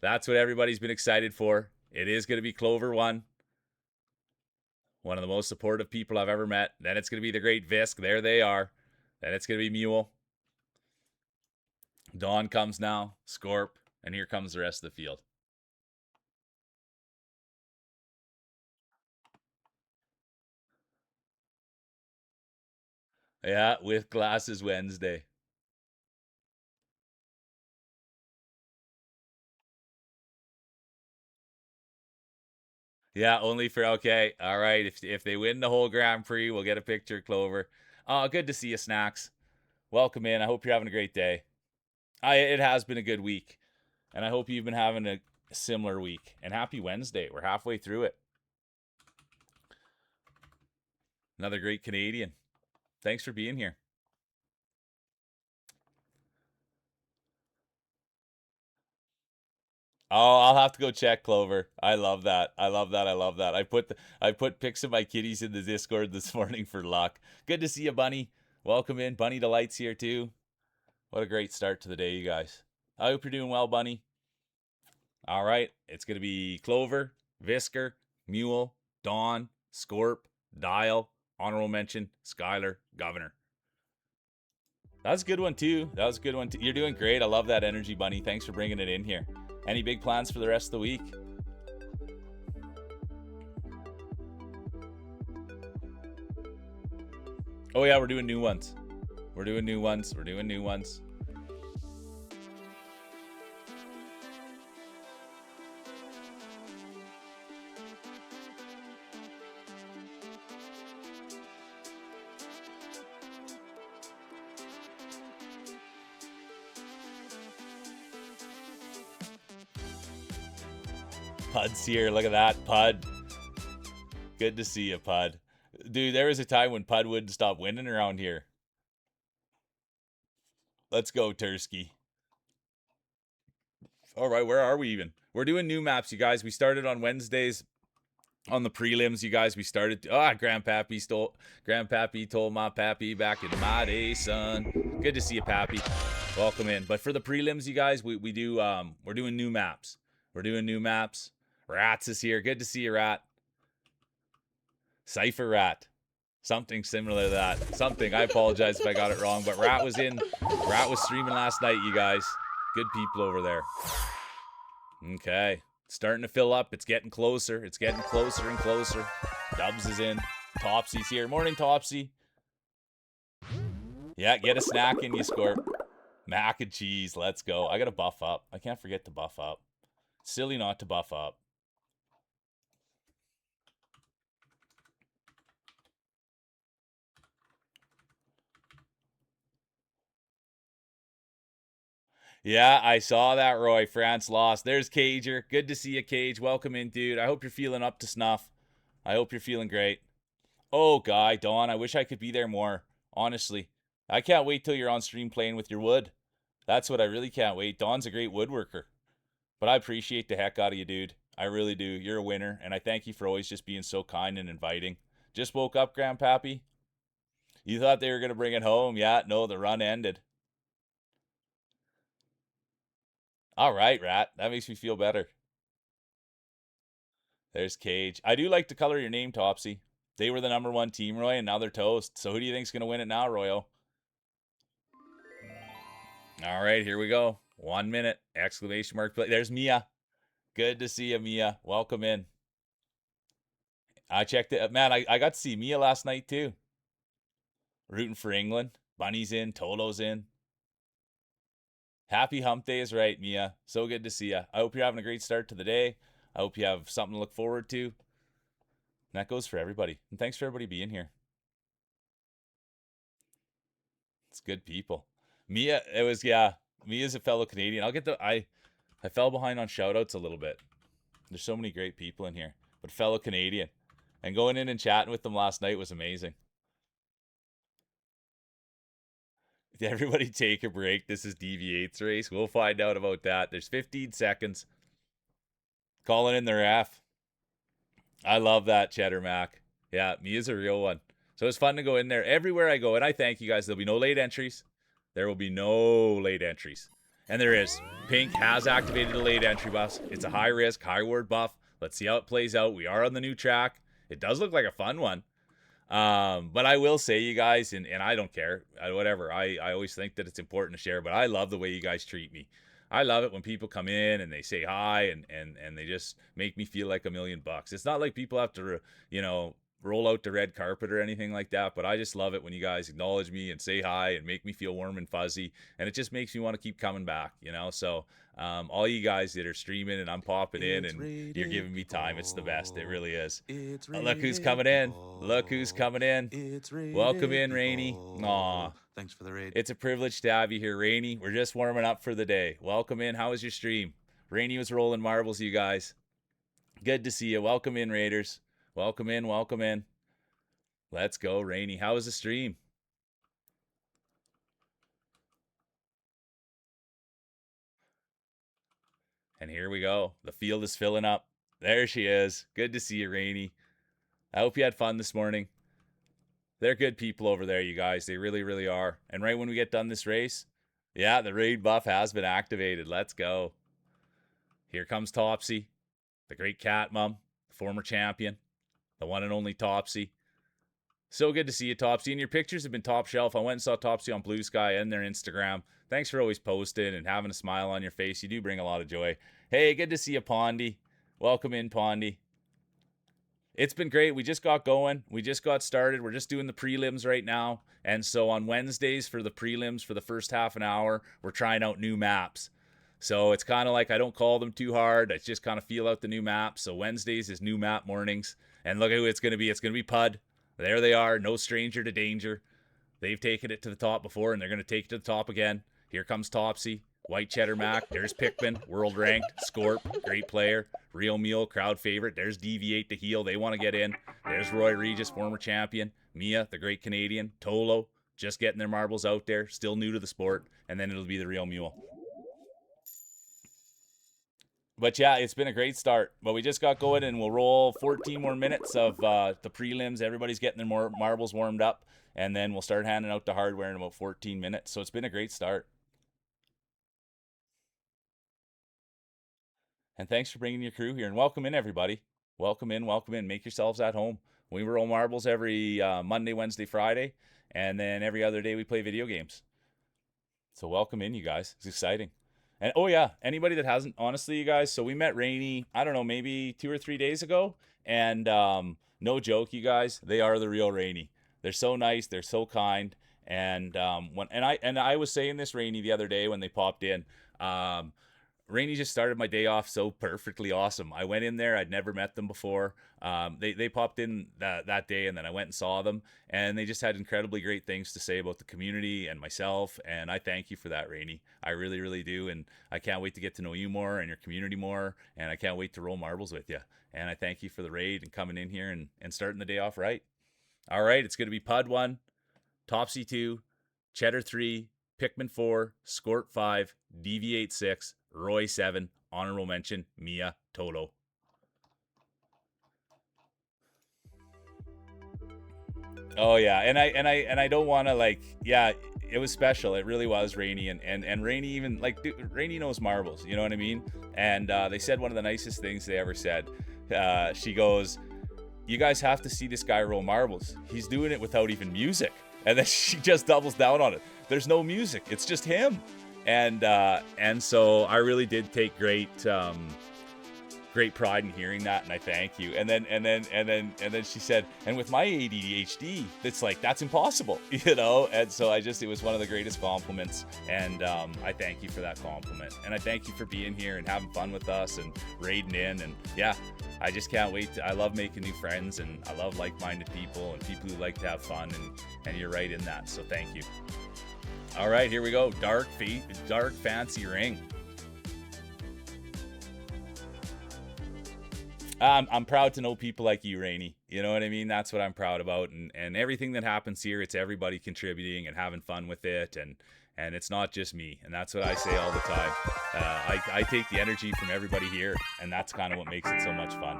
That's what everybody's been excited for. It is going to be Clover 1. One of the most supportive people I've ever met. Then it's going to be the great Visk. There they are. Then it's going to be Mule. Dawn comes now. Scorp. And here comes the rest of the field. Yeah, with glasses Wednesday. Yeah, only for okay. All right, if they win the whole Grand Prix, we'll get a picture, Clover. Good to see you, Snacks. Welcome in. I hope you're having a great day. It has been a good week, and I hope you've been having a similar week. And happy Wednesday. We're halfway through it. Another great Canadian. Thanks for being here. Oh, I'll have to go check Clover. I love that. I love that. I love that. I put pics of my kitties in the Discord this morning for luck. Good to see you, Bunny. Welcome in. Bunny Delight's here too. What a great start to the day, you guys. I hope you're doing well, Bunny. All right. It's going to be Clover, Visker, Mule, Dawn, Scorp, Dial, honorable mention, Skylar, Governor. That was a good one too. That was a good one too. You're doing great. I love that energy, Bunny. Thanks for bringing it in here. Any big plans for the rest of the week? Oh yeah, we're doing new ones. We're doing new ones. We're doing new ones. Pud's here. Look at that, Pud. Good to see you, Pud. Dude, there was a time when Pud wouldn't stop winning around here. Let's go, Tursky. All right, where are we even? We're doing new maps, you guys. We started on Wednesdays on the prelims, you guys. We started. Grandpappy told my pappy back in my day, son. Good to see you, Pappy. Welcome in. But for the prelims, you guys, we're doing new maps. We're doing new maps. Rats is here. Good to see you, Rat. Cypher Rat. Something similar to that. Something. I apologize if I got it wrong, but Rat was streaming last night, you guys. Good people over there. Okay. Starting to fill up. It's getting closer. It's getting closer and closer. Dubs is in. Topsy's here. Morning, Topsy. Yeah, get a snack in you, Scorp. Mac and cheese. Let's go. I got to buff up. I can't forget to buff up. Silly not to buff up. Yeah, I saw that, Roy. France lost. There's Cager. Good to see you, Cage. Welcome in, dude. I hope you're feeling up to snuff. I hope you're feeling great. Oh, Guy, Dawn, I wish I could be there more. Honestly. I can't wait till you're on stream playing with your wood. That's what I really can't wait. Dawn's a great woodworker. But I appreciate the heck out of you, dude. I really do. You're a winner, and I thank you for always just being so kind and inviting. Just woke up, Grandpappy? You thought they were going to bring it home? Yeah, no, the run ended. All right, Rat. That makes me feel better. There's Cage. I do like to color your name, Topsy. They were the number one team, Roy, and now they're toast. So who do you think's going to win it now, Royo? All right, here we go. 1 minute. Exclamation mark. There's Mia. Good to see you, Mia. Welcome in. I checked it. Man, I got to see Mia last night, too. Rooting for England. Bunny's in. Tolo's in. Happy hump day is right, Mia. So good to see you. I hope you're having a great start to the day. I hope you have something to look forward to. And that goes for everybody. And thanks for everybody being here. It's good people. Mia, Mia's a fellow Canadian. I fell behind on shoutouts a little bit. There's so many great people in here. But fellow Canadian. And going in and chatting with them last night was amazing. Did everybody take a break? This is DV8's race. We'll find out about that. There's 15 seconds. Calling in the ref. I love that, Cheddar Mac. Yeah, Mia's a real one. So it's fun to go in there everywhere I go. And I thank you guys. There'll be no late entries. There will be no late entries. And there is. Pink has activated a late entry buff. It's a high risk, high word buff. Let's see how it plays out. We are on the new track. It does look like a fun one. But I will say, you guys, and I don't care, whatever. I always think that it's important to share, but I love the way you guys treat me. I love it when people come in and they say hi and they just make me feel like $1,000,000. It's not like people have to, roll out the red carpet or anything like that, but I just love it when you guys acknowledge me and say hi and make me feel warm and fuzzy, and it just makes me want to keep coming back, so all you guys that are streaming and I'm popping in and you're giving me time, it's the best. It really is. Look who's coming in. Look who's coming in. Welcome in, Rainy. Aw, thanks for the raid. It's a privilege to have you here, Rainy. We're just warming up for the day. Welcome in. How was your stream? Rainy was rolling marbles, you guys. Good to see you. Welcome in, Raiders. Welcome in, welcome in. Let's go, Rainy. How was the stream? And here we go. The field is filling up. There she is. Good to see you, Rainy. I hope you had fun this morning. They're good people over there, you guys. They really, really are. And right when we get done this race, yeah, the raid buff has been activated. Let's go. Here comes Topsy, the great cat mom, former champion, the one and only Topsy. So good to see you, Topsy. And your pictures have been top shelf. I went and saw Topsy on Blue Sky and their Instagram. Thanks for always posting and having a smile on your face. You do bring a lot of joy. Hey, good to see you, Pondy. Welcome in, Pondy. It's been great. We just got going. We just got started. We're just doing the prelims right now. And so on Wednesdays for the prelims for the first half an hour, we're trying out new maps. So it's kind of like I don't call them too hard. I just kind of feel out the new maps. So Wednesdays is new map mornings. And look at who it's going to be. It's going to be Pud. There they are. No stranger to danger. They've taken it to the top before, and they're going to take it to the top again. Here comes Topsy. White Cheddar Mac. There's Pickman, world ranked. Scorp, great player. Real Mule, crowd favorite. There's Deviate the heel. They want to get in. There's Roy Regis, former champion. Mia, the great Canadian. Tolo, just getting their marbles out there. Still new to the sport. And then it'll be the Real Mule. But yeah, it's been a great start. But we just got going, and we'll roll 14 more minutes of the prelims. Everybody's getting their marbles warmed up. And then we'll start handing out the hardware in about 14 minutes. So it's been a great start. And thanks for bringing your crew here. And welcome in, everybody. Welcome in, welcome in. Make yourselves at home. We roll marbles every Monday, Wednesday, Friday. And then every other day we play video games. So welcome in, you guys. It's exciting. And oh, yeah, anybody that hasn't, honestly, you guys, so we met Rainy, I don't know, maybe 2 or 3 days ago. And no joke, you guys, they are the real Rainy. They're so nice. They're so kind. And I was saying this, Rainy, the other day when they popped in. Rainy just started my day off so perfectly awesome. I went in there. I'd never met them before. They popped in that day, and then I went and saw them, and they just had incredibly great things to say about the community and myself, and I thank you for that, Rainy. I really, really do, and I can't wait to get to know you more and your community more, and I can't wait to roll marbles with you. And I thank you for the raid and coming in here and starting the day off right. All right, it's going to be Pud 1, Topsy 2, Cheddar 3, Pickman 4, Scort 5, Deviate 6, Roy 7, honorable mention, Mia Toto. Oh yeah, and I don't want to like, yeah, it was special. It really was, Rainy, and Rainy even like Rainy knows marbles, you know what I mean? And they said one of the nicest things they ever said. She goes, "You guys have to see this guy roll marbles. He's doing it without even music." And then she just doubles down on it. There's no music. It's just him. And so I really did take great pride in hearing that, and I thank you. And then she said, and with my ADHD, it's like that's impossible, you know. And so it was one of the greatest compliments, and I thank you for that compliment, and I thank you for being here and having fun with us and raiding in, and yeah. I just can't wait. I love making new friends, and I love like-minded people and people who like to have fun, and you're right in that. So thank you. All right, here we go. Dark fancy ring. I'm proud to know people like you, Rainy. You know what I mean? That's what I'm proud about, and everything that happens here, it's everybody contributing and having fun with it, and it's not just me. And that's what I say all the time. I take the energy from everybody here, and that's kind of what makes it so much fun.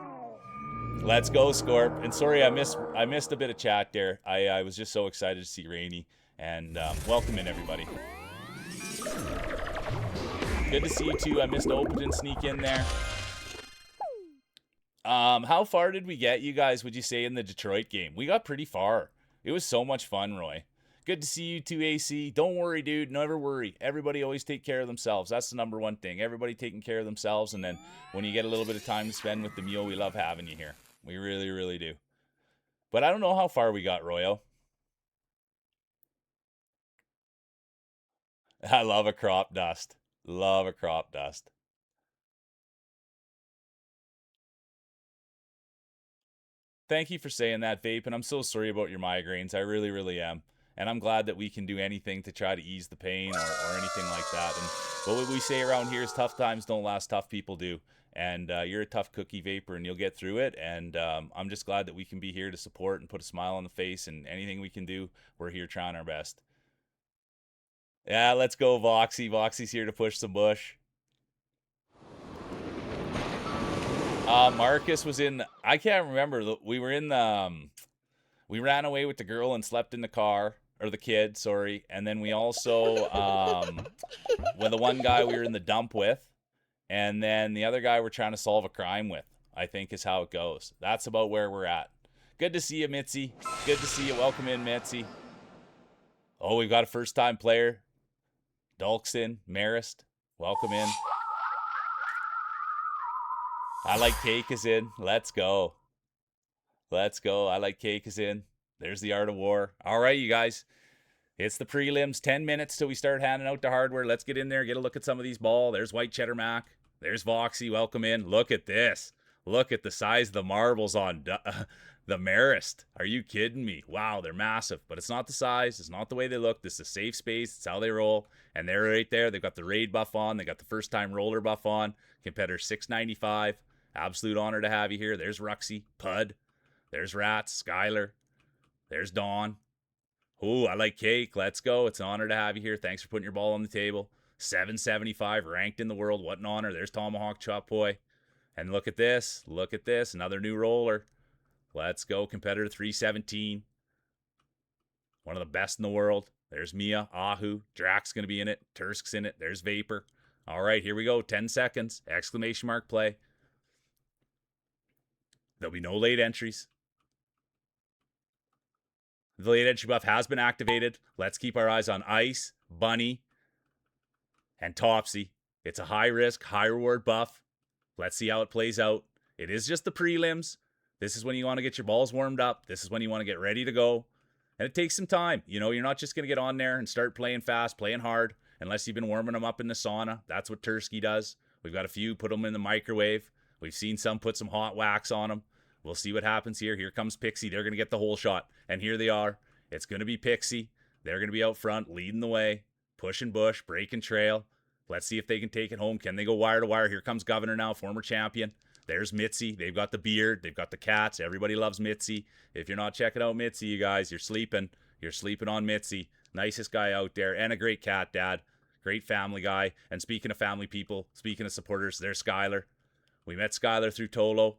Let's go, Scorp. And sorry, I missed a bit of chat there. I was just so excited to see Rainy, and welcome in, everybody. Good to see you too. I missed Open sneak in there. How far did we get, you guys, would you say, in the Detroit game? We got pretty far. It was so much fun, Roy. Good to see you too, AC. Don't worry, dude. Never worry. Everybody always take care of themselves. That's the number one thing. Everybody taking care of themselves, and then when you get a little bit of time to spend with the mule, we love having you here. We really, really do. But I don't know how far we got, Royo. I love a crop dust. Love a crop dust. Thank you for saying that, Vape, and I'm so sorry about your migraines. I really, really am. And I'm glad that we can do anything to try to ease the pain or anything like that. And what we say around here is tough times don't last, tough people do. And you're a tough cookie, Vapor, and you'll get through it. And I'm just glad that we can be here to support and put a smile on the face. And anything we can do, we're here trying our best. Yeah, let's go, Voxy. Voxy's here to push some bush. Marcus was in. I can't remember. We were in the. We ran away with the girl and slept in the car, or the kid, sorry. And then we also, with the one guy we were in the dump with, and then the other guy we're trying to solve a crime with, I think is how it goes. That's about where we're at. Good to see you, Mitzi. Good to see you. Welcome in, Mitzi. Oh, we've got a first-time player. Dulkson, Marist. Welcome in. I Like Cake is in. Let's go. Let's go. I Like Cake is in. There's the Art of War. All right, you guys. It's the prelims. 10 minutes till we start handing out the hardware. Let's get in there, get a look at some of these ball. There's White Cheddar Mac. There's Voxy. Welcome in. Look at this. Look at the size of the marbles on the Marist. Are you kidding me? Wow, they're massive. But it's not the size. It's not the way they look. This is a safe space. It's how they roll. And they're right there. They've got the raid buff on. They got the first-time roller buff on. Competitor 695. Absolute honor to have you here. There's Ruxy. Pud. There's Rats, Skylar. There's Dawn. Ooh, I Like Cake. Let's go. It's an honor to have you here. Thanks for putting your ball on the table. 775, ranked in the world. What an honor. There's Tomahawk Chop Boy. And look at this. Look at this. Another new roller. Let's go. Competitor 317. One of the best in the world. There's Mia, Ahu. Drax going to be in it. Tursk's in it. There's Vapor. All right, here we go. 10 seconds. Exclamation mark play. There'll be no late entries. The late entry buff has been activated. Let's keep our eyes on Ice, Bunny, and Topsy. It's a high risk, high reward buff. Let's see how it plays out. It is just the prelims. This is when you want to get your balls warmed up. This is when you want to get ready to go. And it takes some time. You know, you're not just going to get on there and start playing fast, playing hard, unless you've been warming them up in the sauna. That's what Tursky does. We've got a few put them in the microwave. We've seen some put some hot wax on them. We'll see what happens here. Here comes Pixie. They're going to get the whole shot. And here they are. It's going to be Pixie. They're going to be out front, leading the way, pushing bush, breaking trail. Let's see if they can take it home. Can they go wire to wire? Here comes Governor now, former champion. There's Mitzi. They've got the beard. They've got the cats. Everybody loves Mitzi. If you're not checking out Mitzi, you guys, you're sleeping. You're sleeping on Mitzi. Nicest guy out there and a great cat dad. Great family guy. And speaking of family people, speaking of supporters, there's Skylar. We met Skylar through Tolo.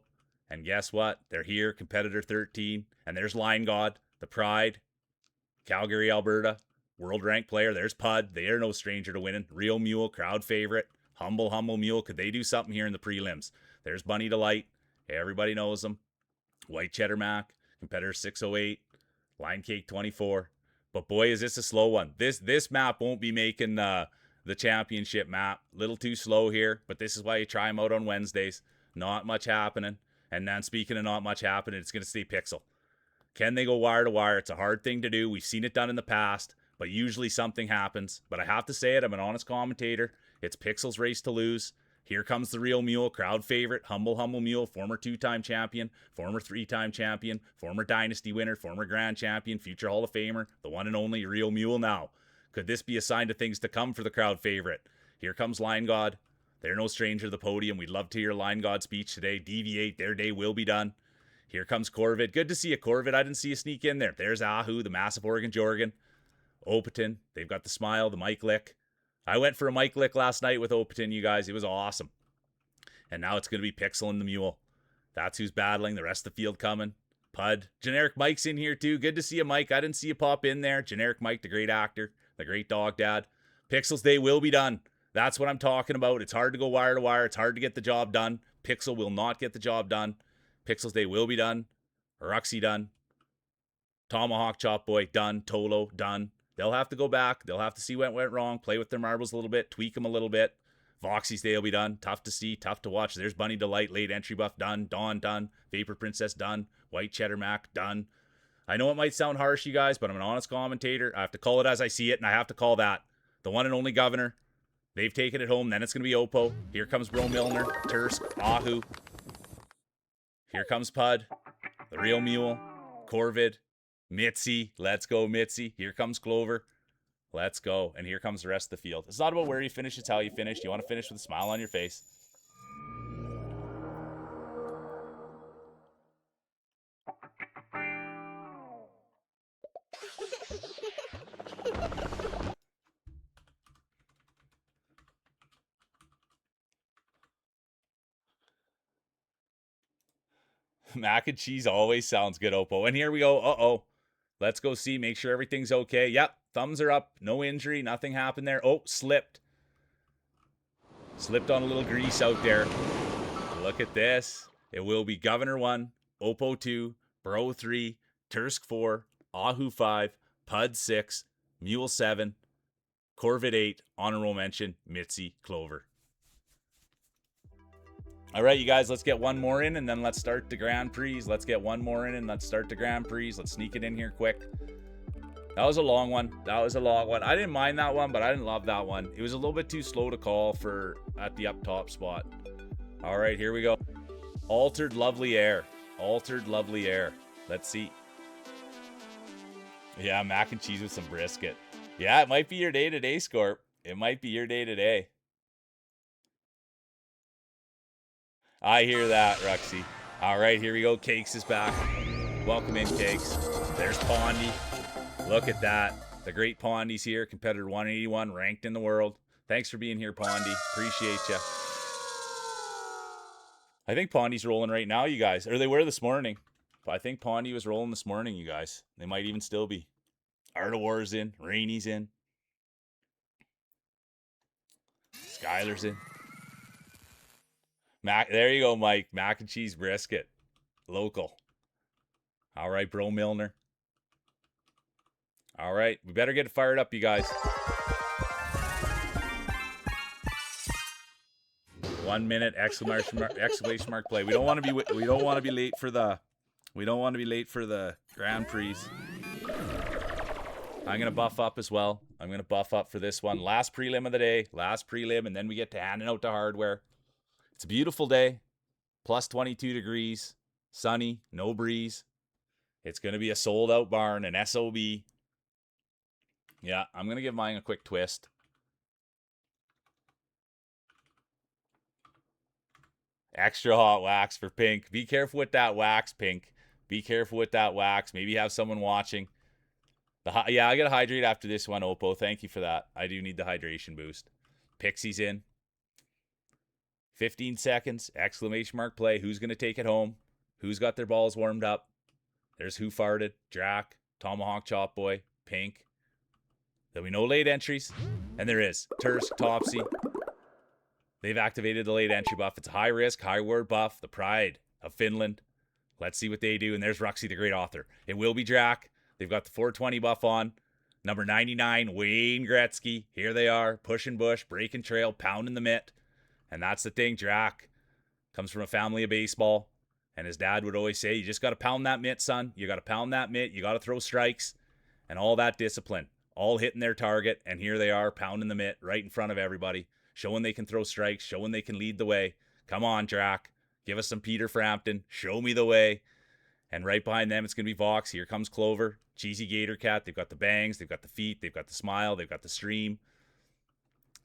And guess what? They're here, competitor 13. And there's Line God, the Pride, Calgary, Alberta, world ranked player. There's Pud. They are no stranger to winning. Real Mule, crowd favorite. Humble Mule. Could they do something here in the prelims? There's Bunny Delight. Everybody knows them. White Cheddar Mac, competitor 608, Line Cake 24. But boy, is this a slow one. This map won't be making the championship map. Little too slow here, but this is why you try them out on Wednesdays. Not much happening. And then speaking of not much happening, it's going to stay Pixel. Can they go wire to wire? It's a hard thing to do. We've seen it done in the past, but usually something happens. But I have to say it, I'm an honest commentator. It's Pixel's race to lose. Here comes the Real Mule, crowd favorite, Humble Mule, former 2-time champion, former 3-time champion, former Dynasty winner, former Grand Champion, future Hall of Famer, the one and only Real Mule now. Could this be a sign to things to come for the crowd favorite? Here comes Line God. They're no stranger to the podium. We'd love to hear Line God speech today. Deviate, their day will be done. Here comes Corvid. Good to see you, Corvid. I didn't see you sneak in there. There's Ahu, the massive Oregon Jorgen. Opaton. They've got the smile, the mic lick. I went for a mic lick last night with Opaton, you guys. It was awesome. And now it's going to be Pixel and the Mule. That's who's battling. The rest of the field coming. Pud. Generic Mike's in here too. Good to see you, Mike. I didn't see you pop in there. Generic Mike, the great actor, the great dog dad. Pixel's day will be done. That's what I'm talking about. It's hard to go wire to wire. It's hard to get the job done. Pixel will not get the job done. Pixel's day will be done. Ruxy done. Tomahawk Chop Boy done. Tolo done. They'll have to go back. They'll have to see what went wrong. Play with their marbles a little bit. Tweak them a little bit. Voxy's day will be done. Tough to see. Tough to watch. There's Bunny Delight. Late entry buff done. Dawn done. Vapor Princess done. White Cheddar Mac done. I know it might sound harsh, you guys, but I'm an honest commentator. I have to call it as I see it, and I have to call that. The one and only Governor. They've taken it home. Then it's going to be Oppo. Here comes Bro Milner, Tursk, Ahu. Here comes Pud, the Real Mule, Corvid, Mitzi. Let's go, Mitzi. Here comes Clover. Let's go. And here comes the rest of the field. It's not about where you finish. It's how you finish. You want to finish with a smile on your face. Mac and cheese always sounds good, Oppo. And here we go. Uh-oh. Let's go see. Make sure everything's okay. Yep. Thumbs are up. No injury. Nothing happened there. Oh, slipped. Slipped on a little grease out there. Look at this. It will be Governor 1, Oppo 2, Bro 3, Tursk 4, Ahu 5, Pud 6, Mule 7, Corvid 8, honorable mention, Mitzi Clover. All right, you guys, let's get one more in, and then let's start the Grand Prix. Let's get one more in, and let's start the Grand Prix. Let's sneak it in here quick. That was a long one. I didn't mind that one, but I didn't love that one. It was a little bit too slow to call for at the up top spot. All right, here we go. Altered Lovely Air. Altered Lovely Air. Let's see. Yeah, mac and cheese with some brisket. Yeah, it might be your day today, Scorp. It might be your day today. I hear that, Ruxy. All right, here we go. Cakes is back. Welcome in, Cakes. There's Pondy. Look at that. The great Pondy's here. Competitor 181, ranked in the world. Thanks for being here, Pondy. Appreciate you. I think Pondy's rolling right now, you guys. Or they were this morning. But I think Pondy was rolling this morning, you guys. They might even still be. Art of War's in. Rainy's in. Skylar's in. There you go, Mike. Mac and cheese brisket. Local. All right, Bro Milner. All right, we better get fired up, you guys. 1 minute exclamation mark play. We don't want to be late for the Grand Prix. I'm gonna buff up as well. I'm gonna buff up for this one. Last prelim of the day. Last prelim, and then we get to handing out the hardware. It's a beautiful day. Plus 22 degrees. Sunny. No breeze. It's gonna be a sold out barn, an SOB. Yeah, I'm gonna give mine a quick twist. Extra hot wax for Pink. Be careful with that wax, Pink. Be careful with that wax. Maybe have someone watching. Yeah, I gotta hydrate after this one, Oppo. Thank you for that. I do need the hydration boost. Pixie's in. 15 seconds. Exclamation mark play. Who's gonna take it home? Who's got their balls warmed up? There's Who Farted, Drac, Tomahawk Chop Boy, Pink. There'll be no late entries. And there is. Tursk, Topsy. They've activated the late entry buff. It's a high risk, high word buff. The pride of Finland. Let's see what they do. And there's Ruxy, the great author. It will be Drac. They've got the 420 buff on. Number 99, Wayne Gretzky. Here they are, pushing bush, breaking trail, pounding the mitt. And that's the thing, Drac comes from a family of baseball. And his dad would always say, you just got to pound that mitt, son. You got to pound that mitt. You got to throw strikes. And all that discipline. All hitting their target. And here they are, pounding the mitt right in front of everybody. Showing they can throw strikes. Showing they can lead the way. Come on, Drac. Give us some Peter Frampton. Show me the way. And right behind them, it's going to be Vox. Here comes Clover. Cheesy Gator Cat. They've got the bangs. They've got the feet. They've got the smile. They've got the stream.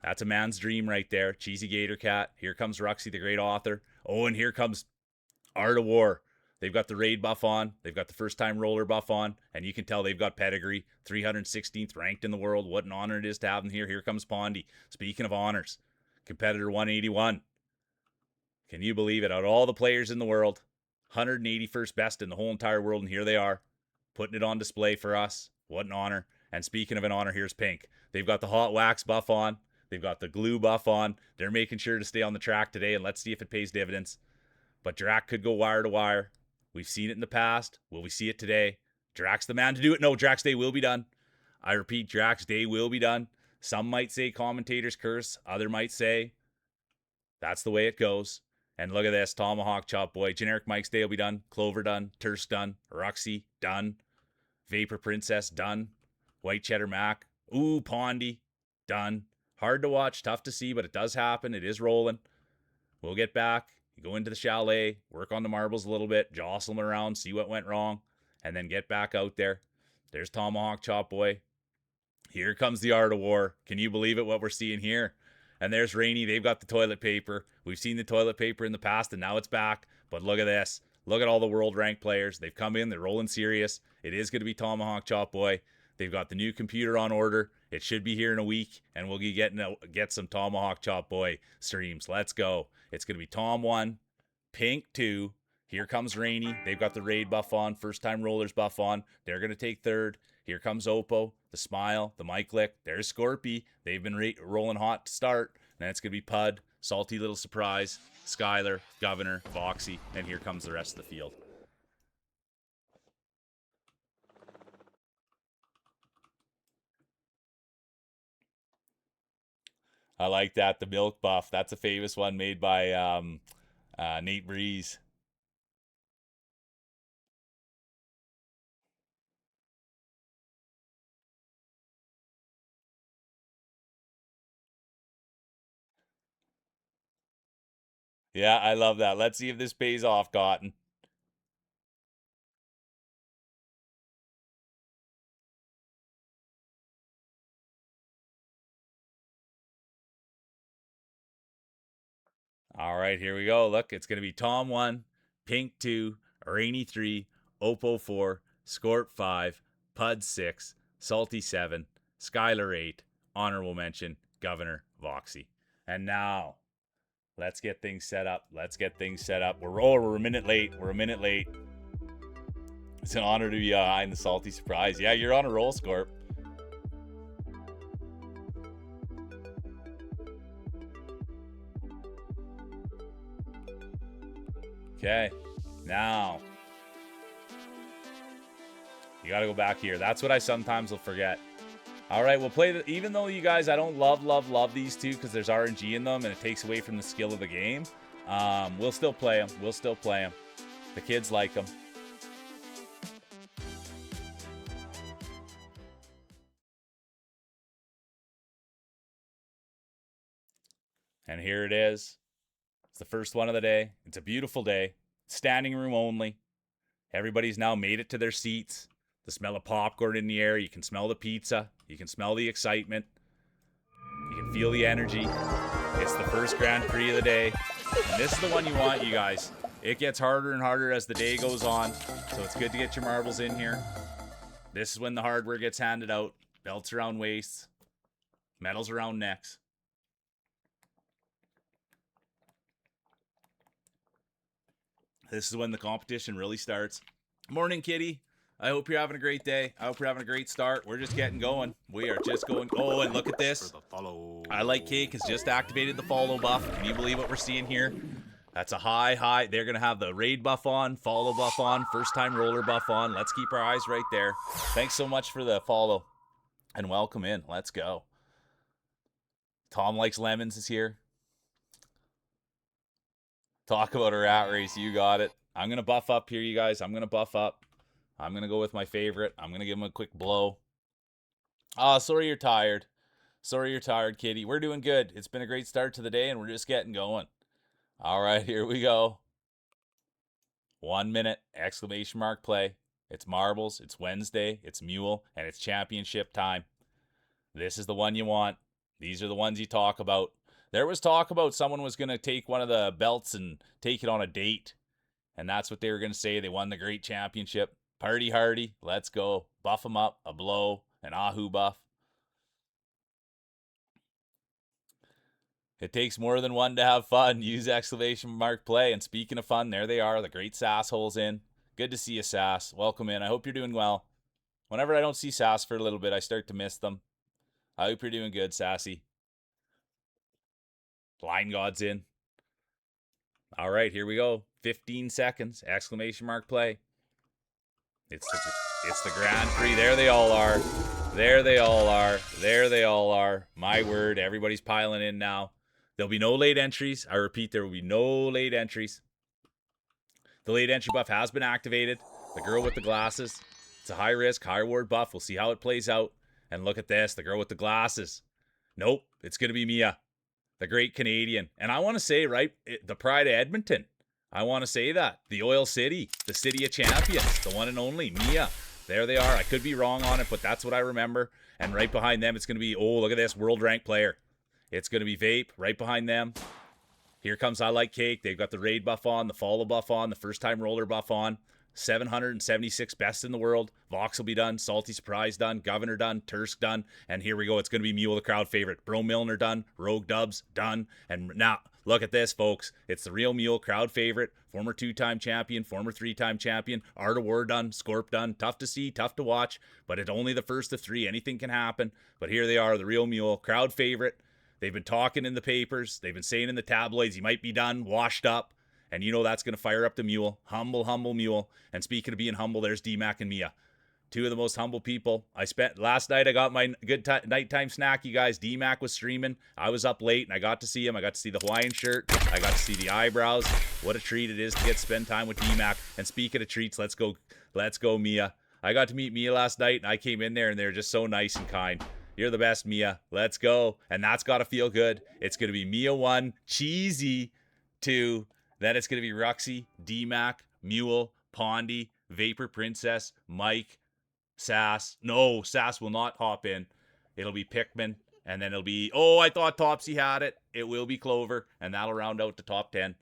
That's a man's dream right there. Cheesy Gator Cat. Here comes Ruxy, the great author. Oh, and here comes Art of War. They've got the raid buff on. They've got the first-time roller buff on. And you can tell they've got pedigree. 316th ranked in the world. What an honor it is to have them here. Here comes Pondy. Speaking of honors. Competitor 181. Can you believe it? Out of all the players in the world, 181st best in the whole entire world, and here they are, putting it on display for us. What an honor. And speaking of an honor, here's Pink. They've got the hot wax buff on. They've got the glue buff on. They're making sure to stay on the track today, and let's see if it pays dividends. But Drac could go wire to wire. We've seen it in the past. Will we see it today? Drac's the man to do it. No, Drac's day will be done. I repeat, Drac's day will be done. Some might say commentator's curse. Other might say that's the way it goes. And look at this. Tomahawk Chop Boy. Generic Mike's day will be done. Clover done. Tursk done. Ruxy done. Vapor Princess done. White Cheddar Mac. Ooh, Pondy done. Hard to watch. Tough to see, but it does happen. It is rolling. We'll get back. You go into the chalet. Work on the marbles a little bit. Jostle them around. See what went wrong. And then get back out there. There's Tomahawk Chop Boy. Here comes the Art of War. Can you believe it, what we're seeing here? And there's Rainy. They've got the toilet paper. We've seen the toilet paper in the past, and now it's back. But look at this. Look at all the world-ranked players. They've come in. They're rolling serious. It is going to be Tomahawk Chop Boy. They've got the new computer on order. It should be here in a week, and we'll get some Tomahawk Chop Boy streams. Let's go. It's going to be Tom 1, Pink 2. Here comes Rainy. They've got the raid buff on, first time rollers buff on. They're going to take third. Here comes Oppo, the Smile, the Mike Lick. There's Scorpy. They've been rolling hot to start. And then it's going to be Pud, Salty Little Surprise, Skylar, Governor, Foxy, and here comes the rest of the field. I like that. The milk buff. That's a famous one made by Nate Breeze. Yeah, I love that. Let's see if this pays off, Cotton. All right, here we go. Look, it's going to be Tom 1, Pink 2, Rainy 3, Oppo 4, Scorp 5, Pud 6, Salty 7, Skylar 8, honorable mention, Governor Voxy. And now, let's get things set up. We're a minute late. It's an honor to be behind the Salty Surprise. Yeah, you're on a roll, Scorp. Okay, now you got to go back here. That's what I sometimes will forget. All right, we'll play even though you guys, I don't love these two because there's RNG in them and it takes away from the skill of the game. We'll still play them. The kids like them. And here it is. It's the first one of the day. It's a beautiful day. Standing room only. Everybody's now made it to their seats. The smell of popcorn in the air. You can smell the pizza. You can smell the excitement. You can feel the energy. It's the first Grand Prix of the day. And this is the one you want, you guys. It gets harder and harder as the day goes on. So it's good to get your marbles in here. This is when the hardware gets handed out. Belts around waists. Medals around necks. This is when the competition really starts. Morning, Kitty. I hope you're having a great day. I hope you're having a great start. We're just getting going. We are just going. Oh, and look at this. I Like Cake has just activated the follow buff. Can you believe what we're seeing here? That's a high. They're going to have the raid buff on, follow buff on, first time roller buff on. Let's keep our eyes right there. Thanks so much for the follow and welcome in. Let's go. Tom Likes Lemons is here. Talk about a rat race. You got it. I'm going to buff up here, you guys. I'm going to buff up. I'm going to go with my favorite. I'm going to give him a quick blow. Oh, sorry you're tired. Sorry you're tired, Kitty. We're doing good. It's been a great start to the day, and we're just getting going. All right, here we go. 1 minute, exclamation mark play. It's marbles, it's Wednesday, it's mule, and it's championship time. This is the one you want. These are the ones you talk about. There was talk about someone was going to take one of the belts and take it on a date. And that's what they were going to say. They won the great championship. Party hardy. Let's go. Buff them up. A blow. An Ahu buff. It takes more than one to have fun. Use exclamation mark play. And speaking of fun, there they are. The great Sass holes in. Good to see you, Sass. Welcome in. I hope you're doing well. Whenever I don't see Sass for a little bit, I start to miss them. I hope you're doing good, Sassy. Line God's in. All right, here we go. 15 seconds. Exclamation mark play. It's the Grand Prix. There they all are. There they all are. There they all are. My word, everybody's piling in now. There'll be no late entries. I repeat, there will be no late entries. The late entry buff has been activated. The girl with the glasses. It's a high risk, high reward buff. We'll see how it plays out. And look at this. The girl with the glasses. Nope. It's going to be Mia. The great Canadian. And I want to say, right, the pride of Edmonton. I want to say that. The Oil City. The City of Champions. The one and only Mia. There they are. I could be wrong on it, but that's what I remember. And right behind them, it's going to be, oh, look at this, world ranked player. It's going to be Vape right behind them. Here comes I Like Cake. They've got the raid buff on, the follow buff on, the first time roller buff on. 776 best in the world. Vox will be done. Salty Surprise done. Governor done. Tursk done. And here we go. It's going to be Mule, the crowd favorite. Bro Milner done. Rogue Dubs done. And now Look at this, folks. It's the real mule, crowd favorite, former 2-time champion, former 3-time champion. Art of War done, Scorp done. Tough to see, tough to watch, but it's only the first of 3. Anything can happen. But here they are, the real mule, crowd favorite. They've been talking in the papers. They've been saying in the tabloids he might be done, washed up. And you know that's going to fire up the mule. Humble, humble mule. And speaking of being humble, there's D-Mac and Mia. 2 of the most humble people. Last night I got my good nighttime snack, you guys. D-Mac was streaming. I was up late and I got to see him. I got to see the Hawaiian shirt. I got to see the eyebrows. What a treat it is to get to spend time with D-Mac. And speaking of treats, let's go Mia. I got to meet Mia last night and I came in there and they were just so nice and kind. You're the best, Mia. Let's go. And that's got to feel good. It's going to be Mia 1, Cheesy 2. Then it's going to be Ruxy, D-Mac, Mule, Pondy, Vapor Princess, Mike, Sass. No, Sass will not hop in. It'll be Pikmin. And then it'll be, oh, I thought Topsy had it. It will be Clover. And that'll round out the top 10.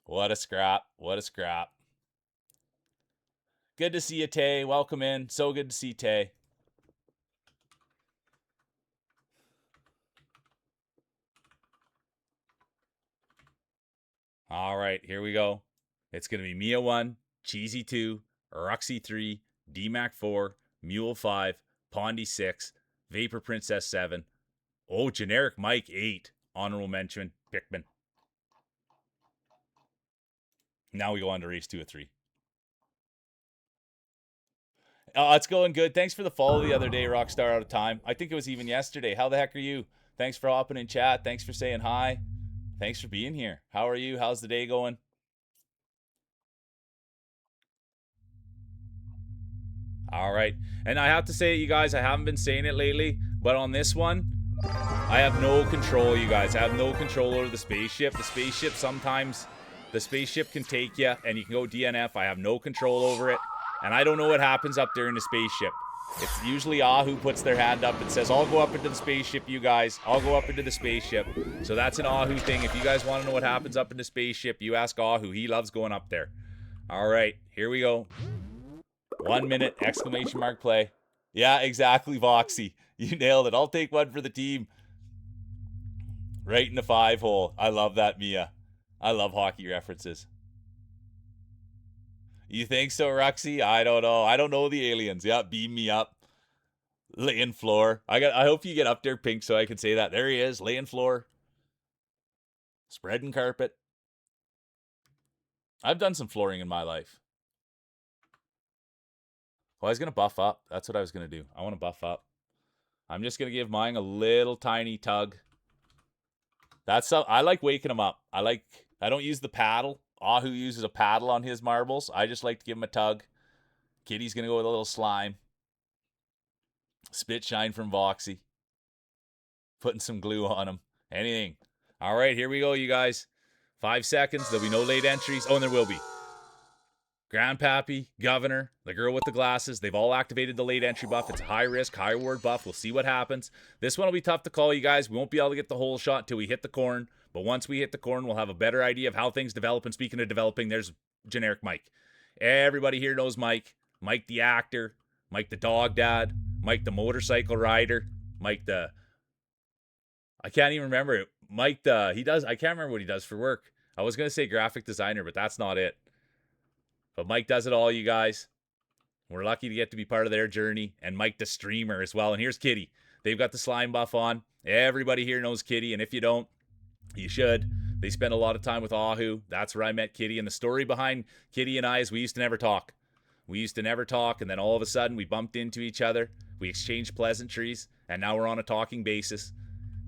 What a scrap. What a scrap. Good to see you, Tay. Welcome in. So good to see Tay. All right, here we go. It's going to be Mia 1, Cheesy 2, Ruxy 3, D-Mac 4, Mule 5, Pondy 6, Vapor Princess 7. Oh, Generic Mike 8. Honorable mention, Pikmin. Now we go on to race 2 of 3. It's going good. Thanks for the follow the other day, Rockstar Out of Time. I think it was even yesterday. How the heck are you? Thanks for hopping in chat. Thanks for saying hi. Thanks for being here. How are you? How's the day going? All right. And I have to say, you guys, I haven't been saying it lately, but on this one, I have no control, you guys. I have no control over the spaceship. The spaceship sometimes, the spaceship can take you and you can go DNF. I have no control over it. And I don't know what happens up there in the spaceship. It's usually who puts their hand up and says, I'll go up into the spaceship, you guys. I'll go up into the spaceship. So that's an Ahu thing. If you guys want to know what happens up in the spaceship, you ask Ahu. He loves going up there. All right, here we go. 1 minute, exclamation mark play. Yeah, exactly, Voxy. You nailed it. I'll take one for the team. Right in the 5 hole. I love that, Mia. I love hockey references. You think so, Ruxy? I don't know. I don't know the aliens. Yeah, beam me up. Laying floor. I hope you get up there, Pink, so I can say that. There he is, laying floor. Spreading carpet. I've done some flooring in my life. Well, I was going to buff up. That's what I was going to do. I want to buff up. I'm just going to give mine a little tiny tug. I like waking him up. I don't use the paddle. Ahu uses a paddle on his marbles. I just like to give him a tug. Kitty's going to go with a little slime. Spit shine from Voxy. Putting some glue on him. Anything. All right, here we go, you guys. 5 seconds. There'll be no late entries. Oh, and there will be. Grandpappy, Governor, the girl with the glasses, they've all activated the late entry buff. It's a high risk, high reward buff. We'll see what happens. This one will be tough to call, you guys. We won't be able to get the whole shot until we hit the corn. But once we hit the corn, we'll have a better idea of how things develop. And speaking of developing, there's Generic Mike. Everybody here knows Mike. Mike the actor. Mike the dog dad. Mike the motorcycle rider. Mike the... I can't even remember it. Mike the... I can't remember what he does for work. I was going to say graphic designer, but that's not it. But Mike does it all, you guys. We're lucky to get to be part of their journey. And Mike the streamer as well. And here's Kitty. They've got the slime buff on. Everybody here knows Kitty. And if you don't, you should. They spend a lot of time with Ahu. That's where I met Kitty. And the story behind Kitty and I is we used to never talk. We used to never talk. And then all of a sudden we bumped into each other. We exchanged pleasantries. And now we're on a talking basis.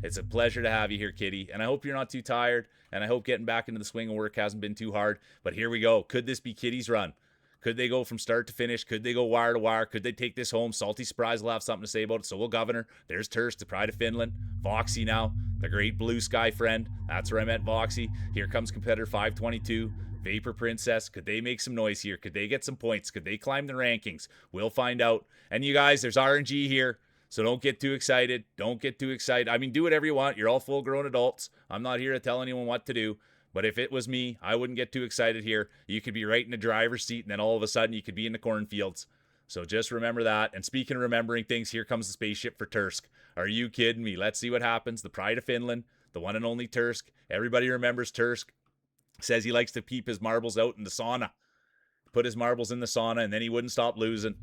It's a pleasure to have you here, Kitty. And I hope you're not too tired. And I hope getting back into the swing of work hasn't been too hard. But here we go. Could this be Kitty's run? Could they go from start to finish? Could they go wire to wire? Could they take this home? Salty Surprise will have something to say about it. So will Governor. There's Terst, the pride of Finland. Voxy now, the great blue sky friend. That's where I met Voxy. Here comes competitor 522. Vapor Princess. Could they make some noise here? Could they get some points? Could they climb the rankings? We'll find out. And you guys, there's RNG here. So don't get too excited. Don't get too excited. I mean, do whatever you want. You're all full-grown adults. I'm not here to tell anyone what to do. But if it was me, I wouldn't get too excited here. You could be right in the driver's seat, and then all of a sudden you could be in the cornfields. So just remember that. And speaking of remembering things, here comes the spaceship for Tursk. Are you kidding me? Let's see what happens. The pride of Finland, the one and only Tursk. Everybody remembers Tursk. Says he likes to keep his marbles out in the sauna. Put his marbles in the sauna, and then he wouldn't stop losing.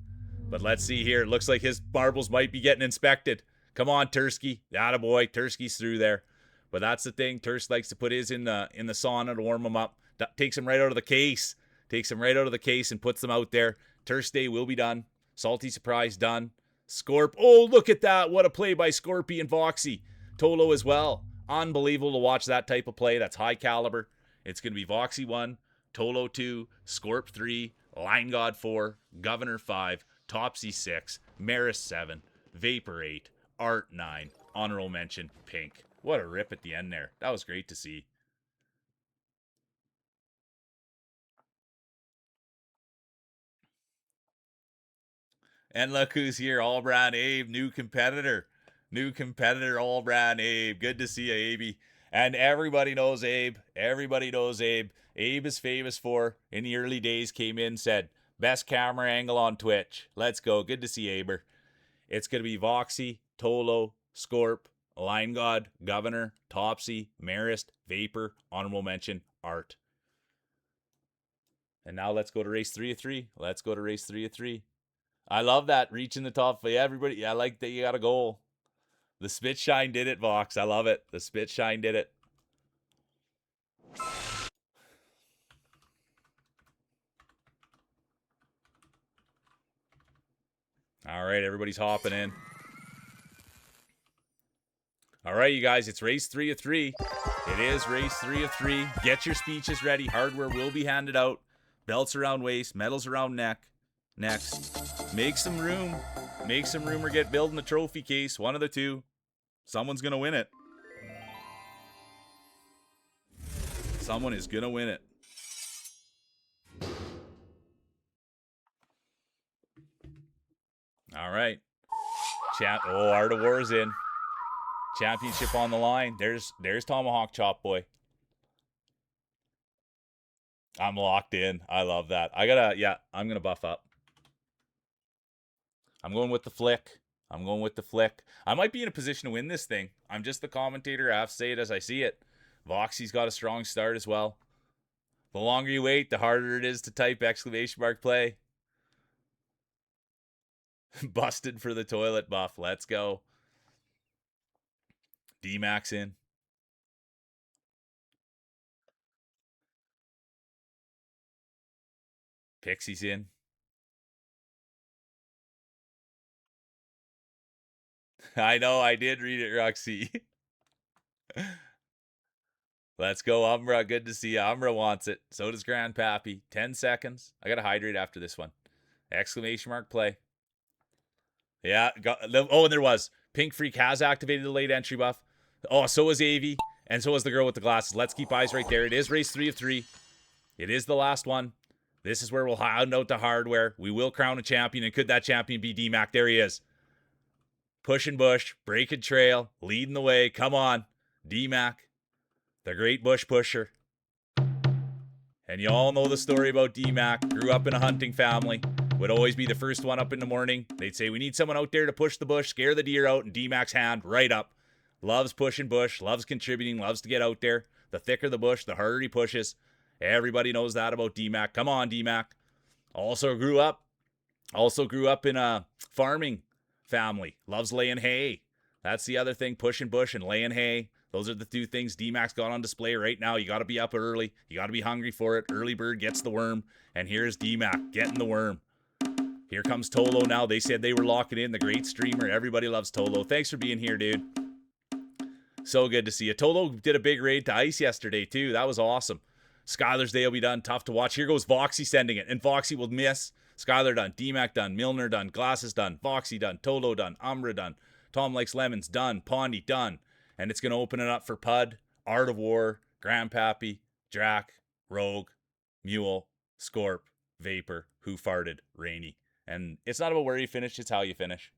But let's see here. It looks like his marbles might be getting inspected. Come on, Tursky. Attaboy. Tursky's through there. But that's the thing. Tursk likes to put his in the sauna to warm him up. That takes him right out of the case. Takes him right out of the case and puts them out there. Tursk Day will be done. Salty Surprise done. Scorp. Oh, look at that. What a play by Scorpy and Voxy. Tolo as well. Unbelievable to watch that type of play. That's high caliber. It's going to be Voxy 1, Tolo 2, Scorp 3, Line God 4, Governor 5, Topsy 6, Maris 7, Vapor 8, Art 9, honorable mention, Pink. What a rip at the end there. That was great to see. And look who's here, All Brown Abe, new competitor. New competitor, All Brown Abe. Good to see you, Abe. And everybody knows Abe. Everybody knows Abe. Abe is famous for, in the early days, came in, said, best camera angle on Twitch. Let's go. Good to see Aber. It's going to be Voxy, Tolo, Scorp, Line God, Governor, Topsy, Marist, Vapor, honorable mention, Art. And now let's go to race 3 of 3. Let's go to race 3 of 3. I love that. Reaching the top. Yeah, everybody, I like that you got a goal. The spit shine did it, Vox. I love it. The spit shine did it. All right, everybody's hopping in. All right, you guys, it's race 3 of 3. It is race 3 of 3. Get your speeches ready. Hardware will be handed out. Belts around waist, medals around neck. Next, make some room. Make some room or get billed in the trophy case. One of the two. Someone's going to win it. Someone is going to win it. All right. Art of War is in. Championship on the line. There's Tomahawk Chop Boy. I'm locked in. I love that. I'm going to buff up. I'm going with the flick. I might be in a position to win this thing. I'm just the commentator. I have to say it as I see it. Voxy's got a strong start as well. The longer you wait, the harder it is to type exclamation mark play. Busted for the toilet buff. Let's go. D-Max in. Pixie's in. I know, I did read it, Roxy. Let's go, Umbra. Good to see you. Umbra wants it. So does Grandpappy. 10 seconds. I got to hydrate after this one. Exclamation mark play. Yeah. And there was. Pink Freak has activated the late entry buff. Oh, so is Avi. And so is the girl with the glasses. Let's keep eyes right there. It is race 3 of 3. It is the last one. This is where we'll hound out the hardware. We will crown a champion. And could that champion be D-Mac? There he is. Pushing bush, breaking trail, leading the way. Come on, D-Mac, the great bush pusher. And you all know the story about D-Mac. Grew up in a hunting family. Would always be the first one up in the morning. They'd say, we need someone out there to push the bush, scare the deer out, and D-Mac's hand right up. Loves pushing bush, loves contributing, loves to get out there. The thicker the bush, the harder he pushes. Everybody knows that about D-Mac. Come on, D-Mac. Also grew up in a farming family. Loves laying hay. That's the other thing, pushing bush and laying hay. Those are the two things D-Mac's got on display right now. You got to be up early. You got to be hungry for it. Early bird gets the worm. And here's D-Mac getting the worm. Here comes Tolo now. They said they were locking in. The great streamer. Everybody loves Tolo. Thanks for being here, dude. So good to see you. Tolo did a big raid to ice yesterday, too. That was awesome. Skylar's Day will be done. Tough to watch. Here goes Voxy sending it. And Voxy will miss. Skylar done. D-Mac done. Milner done. Glasses done. Voxy done. Tolo done. Umbra done. Tom Likes Lemons done. Pondy done. And it's going to open it up for Pud, Art of War, Grandpappy, Drac, Rogue, Mule, Scorp, Vapor, Who Farted, Rainy. And it's not about where you finish, it's how you finish.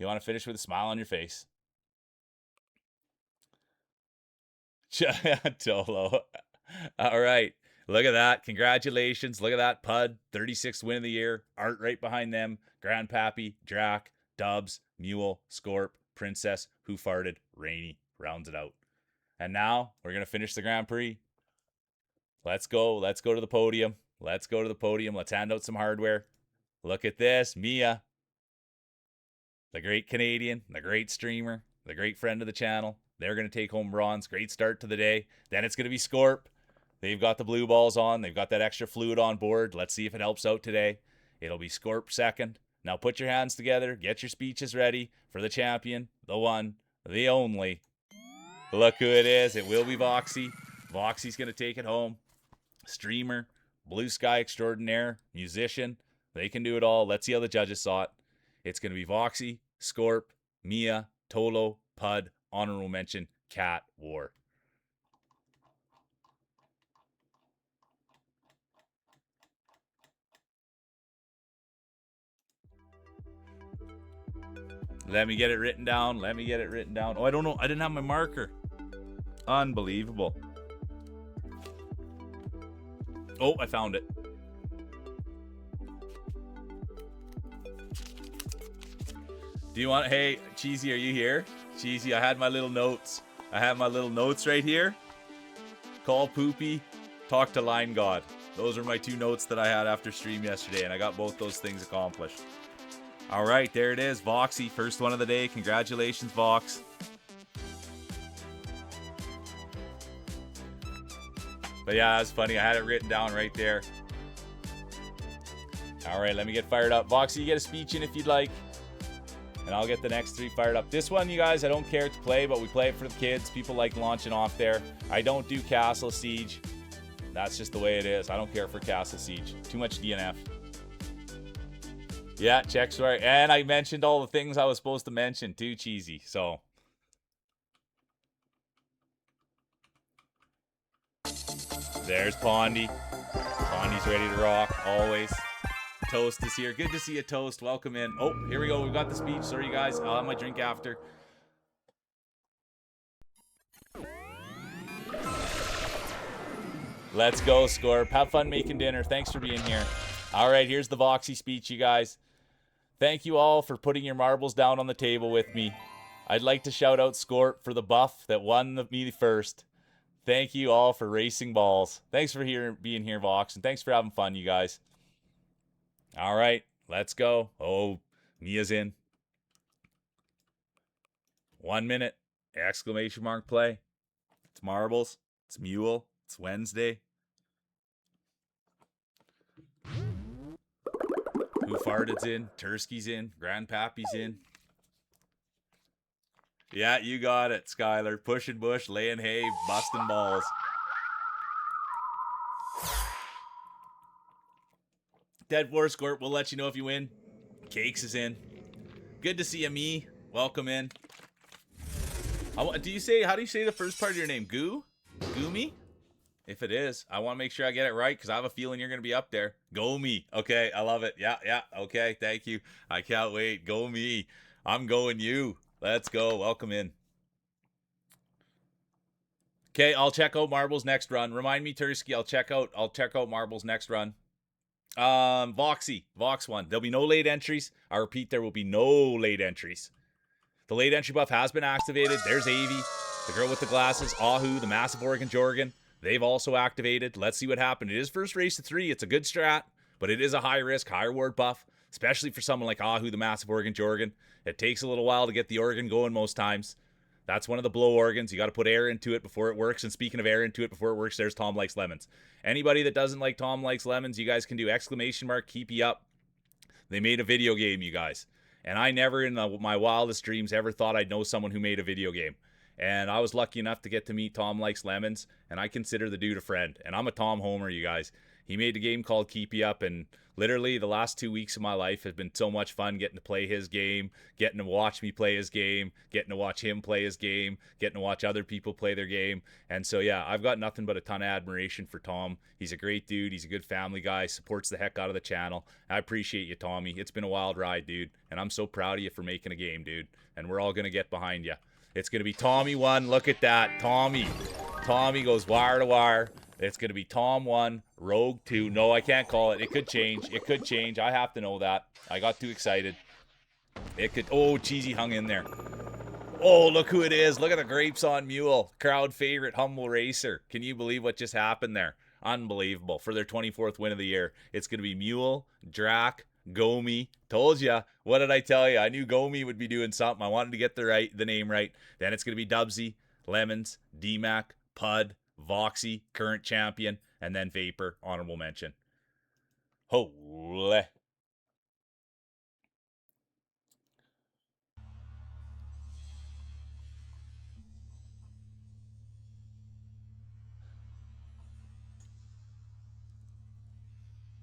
You want to finish with a smile on your face. Tolo. All right. Look at that. Congratulations. Look at that. Pud, 36th win of the year. Art right behind them. Grandpappy, Drac, Dubs, Mule, Scorp, Princess, Who Farted, Rainy. Rounds it out. And now we're going to finish the Grand Prix. Let's go. Let's go to the podium. Let's go to the podium. Let's hand out some hardware. Look at this. Mia, the great Canadian, the great streamer, the great friend of the channel. They're going to take home bronze. Great start to the day. Then it's going to be Scorp. They've got the blue balls on. They've got that extra fluid on board. Let's see if it helps out today. It'll be Scorp second. Now put your hands together. Get your speeches ready for the champion, the one, the only. Look who it is. It will be Voxy. Voxy's going to take it home. Streamer, blue sky extraordinaire, musician. They can do it all. Let's see how the judges saw it. It's going to be Voxy, Scorp, Mia, Tolo, Pud, honorable mention, Cat, War. Let me get it written down. Let me get it written down. Oh, I don't know. I didn't have my marker. Unbelievable. Oh, I found it. Do you want... Hey, Cheesy, are you here? Cheesy, I had my little notes. I have my little notes right here. Call Poopy. Talk to Line God. Those are my 2 notes that I had after stream yesterday, and I got both those things accomplished. All right, there it is. Voxy, first one of the day. Congratulations, Vox. But yeah, that's funny. I had it written down right there. All right, let me get fired up. Voxy, you get a speech in if you'd like. And I'll get the next 3 fired up. This one, you guys, I don't care to play, but we play it for the kids. People like launching off there. I don't do Castle Siege. That's just the way it is. I don't care for Castle Siege. Too much DNF. Yeah, check's right. And I mentioned all the things I was supposed to mention too, Cheesy. So. There's Pondy. Pondy's ready to rock, always. Toast is here. Good to see you, Toast. Welcome in. Oh, here we go. We've got the speech. Sorry, you guys. I'll have my drink after. Let's go, Scorp. Have fun making dinner. Thanks for being here. All right, here's the Voxy speech, you guys. Thank you all for putting your marbles down on the table with me. I'd like to shout out Scorp for the buff that won me first. Thank you all for racing balls. Thanks for being here, Vox, and thanks for having fun, you guys. All right, let's go. Oh, Mia's in. 1 minute. Exclamation mark play. It's marbles. It's Mule. It's Wednesday. Who Farted's in. Tursky's in. Grandpappy's in. Yeah, you got it, Skylar. Pushing bush, laying hay, busting balls. Dead Force Corp, we'll let you know if you win. Cakes is in. Good to see you, me. Welcome in. How do you say the first part of your name? Goo? Goomy? If it is, I want to make sure I get it right because I have a feeling you're going to be up there. Go me. Okay, I love it. Yeah. Okay, thank you. I can't wait. Go me. I'm going you. Let's go. Welcome in. Okay, I'll check out Marbles next run. Remind me, Tursky. I'll check out Marbles next run. Voxy. Vox won. There'll be no late entries. I repeat, there will be no late entries. The late entry buff has been activated. There's Avi, the girl with the glasses, Ahu, the massive Oregon Jorgen. They've also activated. Let's see what happened. It is first race to 3. It's a good strat, but it is a high risk, high reward buff, especially for someone like Ahu, the massive Oregon Jorgen. It takes a little while to get the organ going most times. That's one of the blow organs. You got to put air into it before it works. And speaking of air into it before it works, there's Tom Likes Lemons. Anybody that doesn't like Tom Likes Lemons, you guys can do exclamation mark, keep you up. They made a video game, you guys. And I never in my wildest dreams ever thought I'd know someone who made a video game. And I was lucky enough to get to meet Tom Likes Lemons, and I consider the dude a friend. And I'm a Tom homer, you guys. He made a game called Keep You Up, and literally the last 2 weeks of my life has been so much fun getting to play his game, getting to watch me play his game, getting to watch him play his game, getting to watch other people play their game. And so, yeah, I've got nothing but a ton of admiration for Tom. He's a great dude. He's a good family guy, supports the heck out of the channel. I appreciate you, Tommy. It's been a wild ride, dude, and I'm so proud of you for making a game, dude. And we're all going to get behind you. It's going to be Tommy 1. Look at that. Tommy goes wire to wire. It's going to be Tom 1, Rogue 2. No, I can't call it. It could change. It could change. I have to know that. I got too excited. It could. Oh, Cheesy hung in there. Oh, look who it is. Look at the grapes on Mule. Crowd favorite, Humble Racer. Can you believe what just happened there? Unbelievable. For their 24th win of the year. It's going to be Mule, Drac, Gomi. Told ya. What did I tell you? I knew Gomi would be doing something. I wanted to get the name right. Then it's going to be Dubsy, Lemons, D-Mac, Pud, Voxy, current champion, and then Vapor, honorable mention. Holy.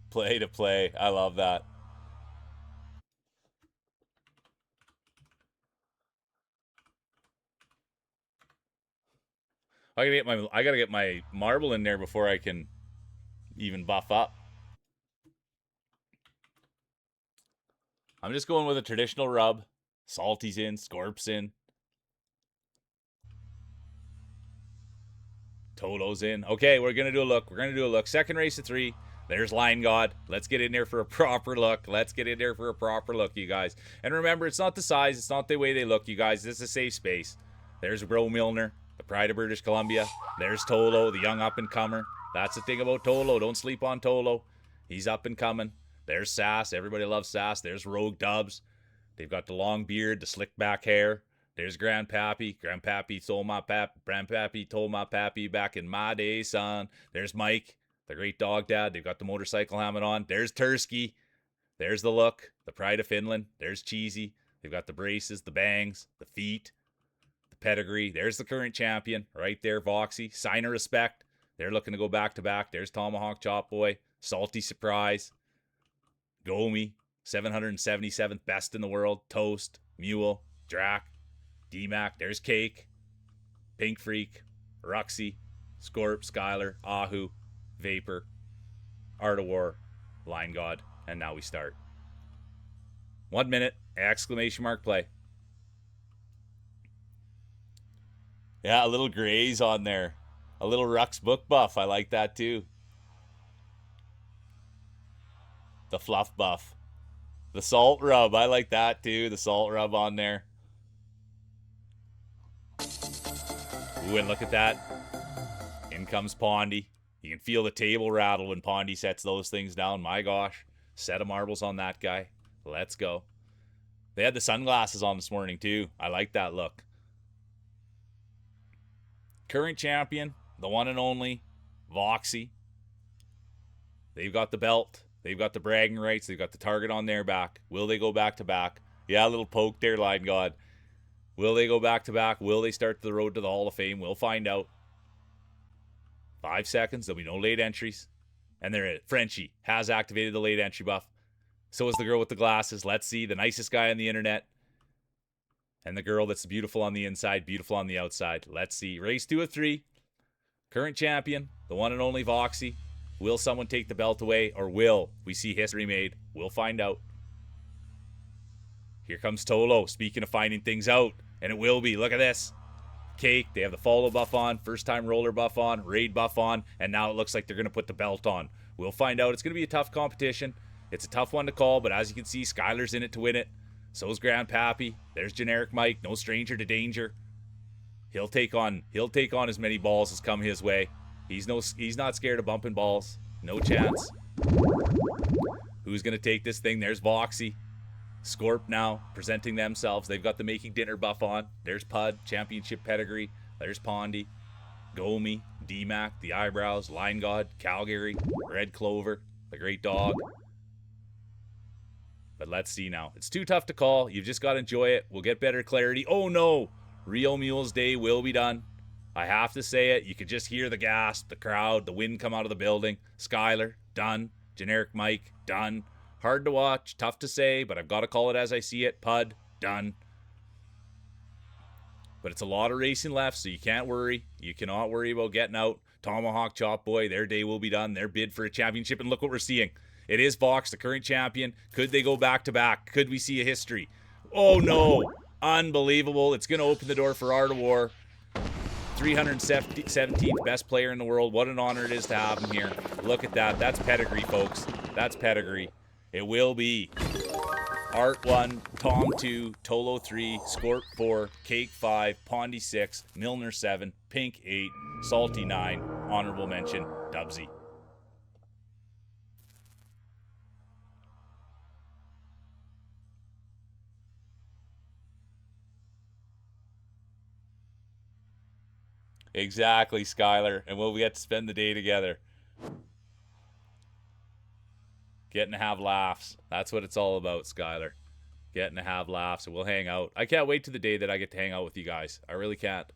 Play to play. I love that. I gotta get my marble in there before I can even buff up. I'm just going with a traditional rub. Salty's in, Scorp's in. Toto's in. Okay, we're gonna do a look. Second race of 3. There's Line God. Let's get in there for a proper look. You guys. And remember, it's not the size, it's not the way they look, you guys. This is a safe space. There's Bro Milner, the pride of British Columbia. There's Tolo, the young up-and-comer. That's the thing about Tolo. Don't sleep on Tolo. He's up and coming. There's Sass. Everybody loves Sass. There's Rogue Dubs. They've got the long beard, the slick back hair. There's Grandpappy. Grandpappy told my pappy back in my day, son. There's Mike, the great dog dad. They've got the motorcycle helmet on. There's Tursky. There's the look, the pride of Finland. There's Cheesy. They've got the braces, the bangs, the feet, the pedigree. There's the current champion right there, Voxy. Sign of respect. They're looking to go back to back. There's Tomahawk Chop Boy. Salty Surprise. Gomi. 777th best in the world. Toast. Mule. Drac. D-Mac. There's Cake. Pink Freak. Ruxy. Scorp. Skylar. Ahu. Vapor. Art of War. Line God. And now we start. 1 minute. Exclamation mark play. Yeah, a little grays on there. A little Rux book buff. I like that too. The fluff buff. The salt rub. I like that too. The salt rub on there. Ooh, and look at that. In comes Pondy. You can feel the table rattle when Pondy sets those things down. My gosh. Set of marbles on that guy. Let's go. They had the sunglasses on this morning too. I like that look. Current champion, the one and only, Voxy. They've got the belt. They've got the bragging rights. They've got the target on their back. Will they go back to back? Yeah, a little poke there, Line God. Will they go back to back? Will they start the road to the Hall of Fame? We'll find out. 5 seconds. There'll be no late entries. And there it. Frenchie has activated the late entry buff. So is the girl with the glasses. Let's see. The nicest guy on the internet. And the girl that's beautiful on the inside, beautiful on the outside. Let's see. Race 2 of 3. Current champion, the one and only Voxy. Will someone take the belt away, or will we see history made? We'll find out. Here comes Tolo, speaking of finding things out. And it will be. Look at this. Cake, they have the follow buff on, first time roller buff on, raid buff on, and now it looks like they're going to put the belt on. We'll find out. It's going to be a tough competition. It's a tough one to call, but as you can see, Skylar's in it to win it. So's Grandpappy. There's Generic Mike, no stranger to danger. He'll take on as many balls as come his way. He's not scared of bumping balls. No chance. Who's going to take this thing? There's Voxy. Scorp now presenting themselves. They've got the making dinner buff on. There's Pud, championship pedigree. There's Pondy. Gomi, D-Mac, the eyebrows, Line God, Calgary, Red Clover, the great dog. But let's see now. It's too tough to call. You've just got to enjoy it. We'll get better clarity. Oh no! Real Mules Day will be done. I have to say it. You could just hear the gasp, the crowd, the wind come out of the building. Skylar, done. Generic Mike, done. Hard to watch, tough to say, but I've got to call it as I see it. Pud, done. But it's a lot of racing left, so you can't worry. You cannot worry about getting out. Tomahawk Chop Boy, their day will be done. Their bid for a championship, and look what we're seeing. It is Vox, the current champion. Could they go back to back? Could we see a history? Oh no! Unbelievable. It's going to open the door for Art of War. 317th best player in the world. What an honor it is to have him here. Look at that. That's pedigree, folks. That's pedigree. It will be Art 1, Tom 2, Tolo 3, Scorp 4, Cake 5, Pondy 6, Milner 7, Pink 8, Salty 9, honorable mention, Dubsy. Exactly, Skylar. And we'll get to spend the day together. Getting to have laughs. That's what it's all about, Skylar. Getting to have laughs, and we'll hang out. I can't wait to the day that I get to hang out with you guys. I really can't.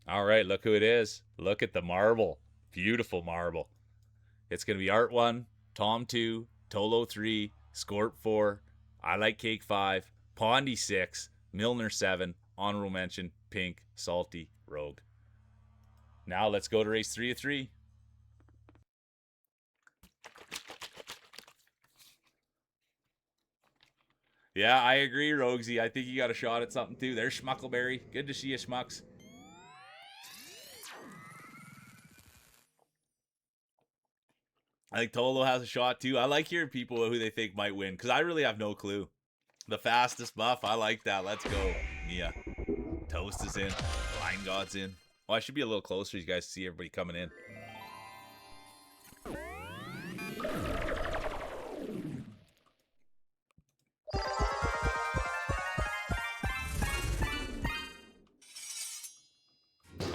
All right, look who it is. Look at the marble. Beautiful marble. It's going to be Art 1, Tom 2, Tolo 3, Scorp 4, I Like Cake 5, Pondy 6, Milner 7, honorable mention, Pink, Salty, Rogue. Now let's go to race 3 of 3. Yeah, I agree, Roguesy. I think you got a shot at something too. There's Schmuckleberry. Good to see you, Schmucks. I think Tolo has a shot too. I like hearing people who they think might win because I really have no clue. The fastest buff. I like that. Let's go. Mia. Toast is in. Line God's in. Well, I should be a little closer so you guys see everybody coming in.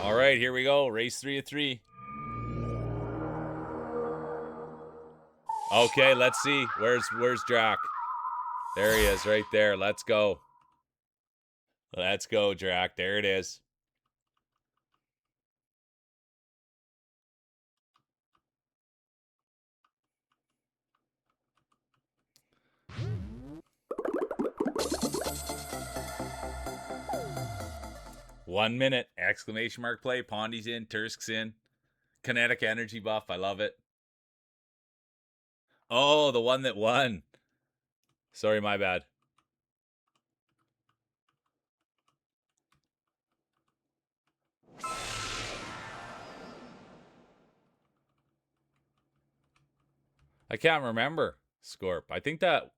All right, here we go. Race 3 of 3. Okay, let's see. Where's Drac? There he is, right there. Let's go. Let's go, Drac. There it is. One minute. Exclamation mark play. Pondy's in. Tursk's in. Kinetic energy buff. I love it. Oh, the one that won. Sorry, my bad. I can't remember, Scorp. I think that...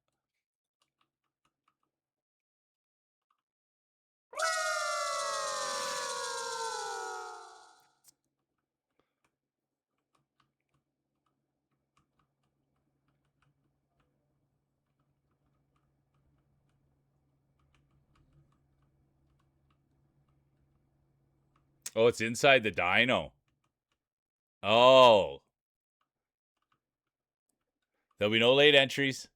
Oh, it's inside the dyno. Oh. There'll be no late entries.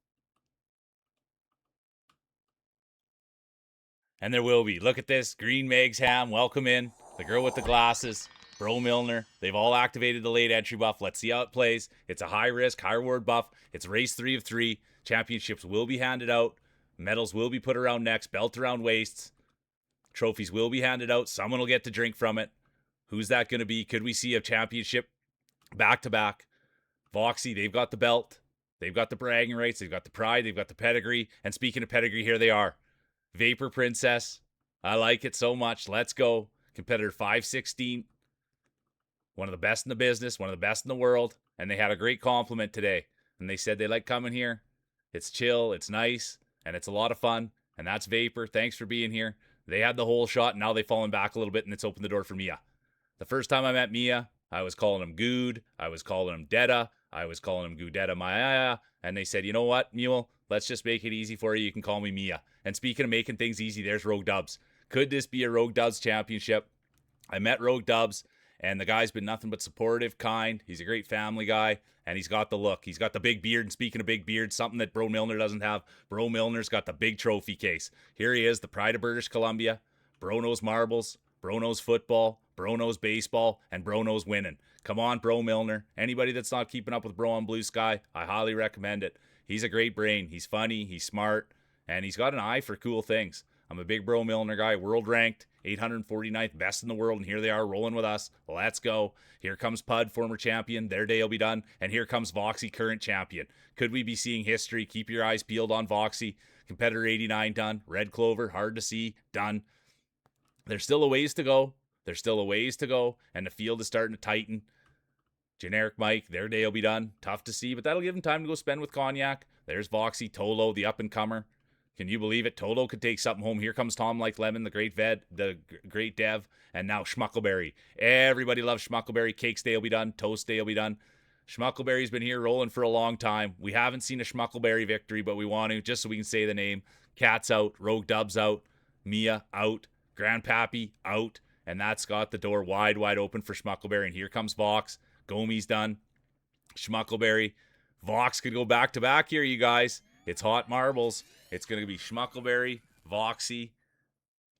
And there will be. Look at this. Green Meg's Ham. Welcome in. The girl with the glasses. Bro Milner. They've all activated the late entry buff. Let's see how it plays. It's a high risk, high reward buff. It's race 3 of 3. Championships will be handed out. Medals will be put around necks, belt around waists. Trophies will be handed out. Someone will get to drink from it. Who's that going to be? Could we see a championship back-to-back? Voxy, they've got the belt. They've got the bragging rights. They've got the pride. They've got the pedigree. And speaking of pedigree, here they are. Vapor Princess. I like it so much. Let's go. Competitor 516. One of the best in the business. One of the best in the world. And they had a great compliment today. And they said they like coming here. It's chill. It's nice. And it's a lot of fun. And that's Vapor. Thanks for being here. They had the whole shot. And now they've fallen back a little bit. And it's opened the door for Mia. The first time I met Mia, I was calling him Good. I was calling him Detta. I was calling him Gudetta Maya. And they said, you know what, Mule? Let's just make it easy for you. You can call me Mia. And speaking of making things easy, there's Rogue Dubs. Could this be a Rogue Dubs championship? I met Rogue Dubs, and the guy's been nothing but supportive, kind. He's a great family guy, and he's got the look. He's got the big beard, and speaking of big beard, something that Bro Milner doesn't have, Bro Milner's got the big trophy case. Here he is, the pride of British Columbia. Bro knows marbles, Bro knows football, Bro knows baseball, and Bro knows winning. Come on, Bro Milner. Anybody that's not keeping up with Bro on Blue Sky, I highly recommend it. He's a great brain. He's funny, he's smart, and he's got an eye for cool things. I'm a big Bro Milner guy, world ranked, 849th best in the world, and here they are rolling with us. Let's go. Here comes Pud, former champion. Their day will be done. And here comes Voxy, current champion. Could we be seeing history? Keep your eyes peeled on Voxy. Competitor 89 done. Red Clover, hard to see, done. There's still a ways to go. There's still a ways to go, and the field is starting to tighten. Generic Mike, their day will be done. Tough to see, but that'll give them time to go spend with Cognac. There's Voxy, Tolo, the up-and-comer. Can you believe it? Tolo could take something home. Here comes Tom Like Lemon, the great great dev, and now Schmuckleberry. Everybody loves Schmuckleberry. Cakes day will be done. Toast day will be done. Schmuckleberry's been here rolling for a long time. We haven't seen a Schmuckleberry victory, but we want to, just so we can say the name. Cat's out. Rogue Dub's out. Mia out. Grandpappy out. And that's got the door wide open for Schmuckleberry. And here comes Vox. Gomi's done. Schmuckleberry. Vox could go back to back here, you guys. It's hot marbles. It's going to be Schmuckleberry, Voxy,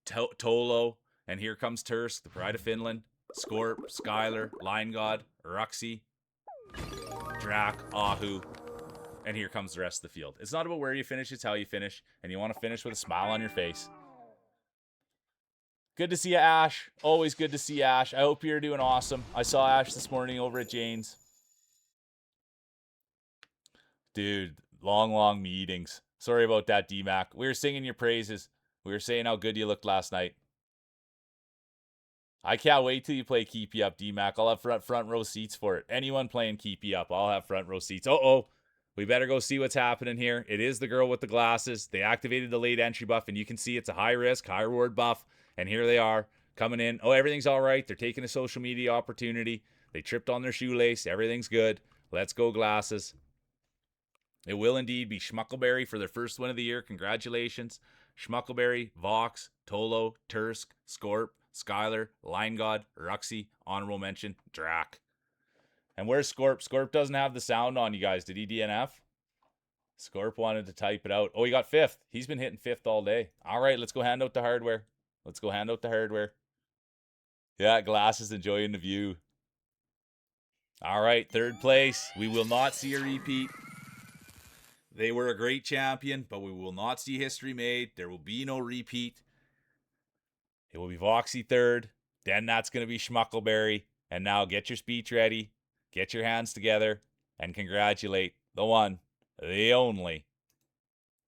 Tolo, and here comes Tursk, the Pride of Finland, Scorp, Skylar, Line God, Ruxy, Drac, Ahu, and here comes the rest of the field. It's not about where you finish, it's how you finish, and you want to finish with a smile on your face. Good to see you, Ash. Always good to see Ash. I hope you're doing awesome. I saw Ash this morning over at Jane's. Dude, long meetings. Sorry about that, D-Mac. We were singing your praises. We were saying how good you looked last night. I can't wait till you play Keep You Up, D-Mac. I'll have front row seats for it. Anyone playing Keep You Up, I'll have front row seats. Uh-oh. We better go see what's happening here. It is the girl with the glasses. They activated the late entry buff, and you can see it's a high risk, high reward buff. And here they are coming in. Oh, everything's all right. They're taking a social media opportunity. They tripped on their shoelace. Everything's good. Let's go, glasses. It will indeed be Schmuckleberry for their first win of the year. Congratulations. Schmuckleberry, Vox, Tolo, Tursk, Scorp, Skylar, Line God, Ruxy, honorable mention, Drac. And where's Scorp? Scorp doesn't have the sound on, you guys. Did he DNF? Scorp wanted to type it out. Oh, he got 5th. He's been hitting 5th all day. All right, let's go hand out the hardware. Let's go hand out the hardware. Yeah, glasses enjoying the view. All right, 3rd place. We will not see a repeat. They were a great champion, but we will not see history made. There will be no repeat. It will be Voxy 3rd. Then that's going to be Schmuckleberry. And now get your speech ready. Get your hands together. And congratulate the one, the only,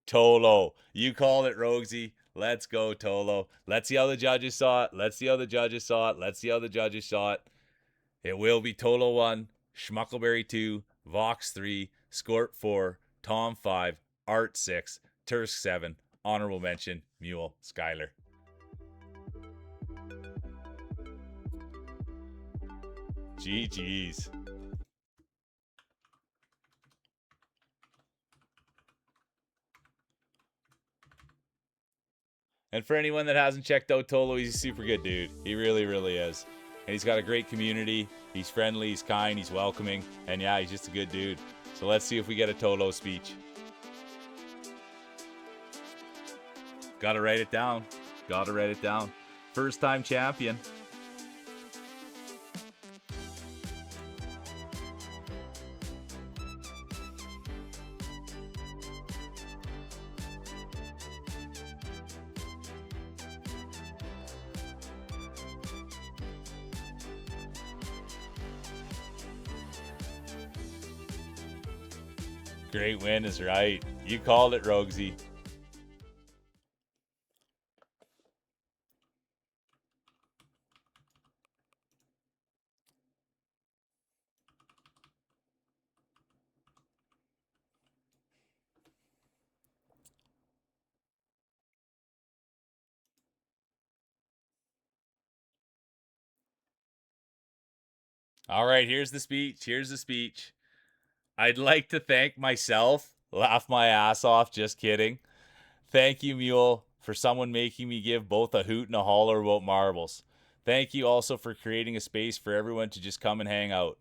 Tolo. You called it, Rogsy. Let's go, Tolo. Let's see how the judges saw it. Let's see how the judges saw it. Let's see how the judges saw it. It will be Tolo 1, Schmuckleberry 2, Vox 3, Scorp 4, Tom 5, Art 6, Tursk 7, honorable mention, Mule, Skylar. GG's. And for anyone that hasn't checked out Tolo, he's a super good dude. He really, really is. And he's got a great community. He's friendly, he's kind, he's welcoming. And yeah, he's just a good dude. So let's see if we get a Tolo speech. Gotta write it down. Gotta write it down. First time champion. Great win is right. You called it, Rogsy. All right, here's the speech. Here's the speech. I'd like to thank myself. Laugh my ass off. Just kidding. Thank you, Mule, for someone making me give both a hoot and a holler about marbles. Thank you also for creating a space for everyone to just come and hang out.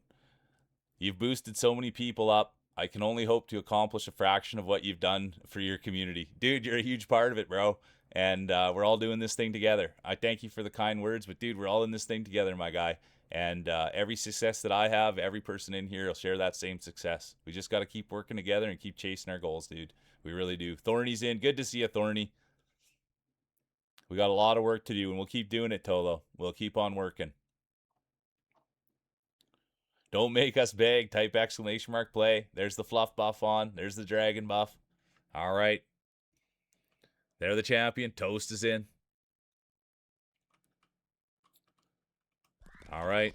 You've boosted so many people up. I can only hope to accomplish a fraction of what you've done for your community. Dude, you're a huge part of it, bro. And we're all doing this thing together. I thank you for the kind words, but dude, we're all in this thing together, my guy. And every success that I have, every person in here will share that same success. We just got to keep working together and keep chasing our goals, dude. We really do. Thorny's in. Good to see you, Thorny. We got a lot of work to do, and we'll keep doing it, Tolo. We'll keep on working. Don't make us beg. Type exclamation mark play. There's the fluff buff on. There's the dragon buff. All right. They're the champion. Toast is in. All right.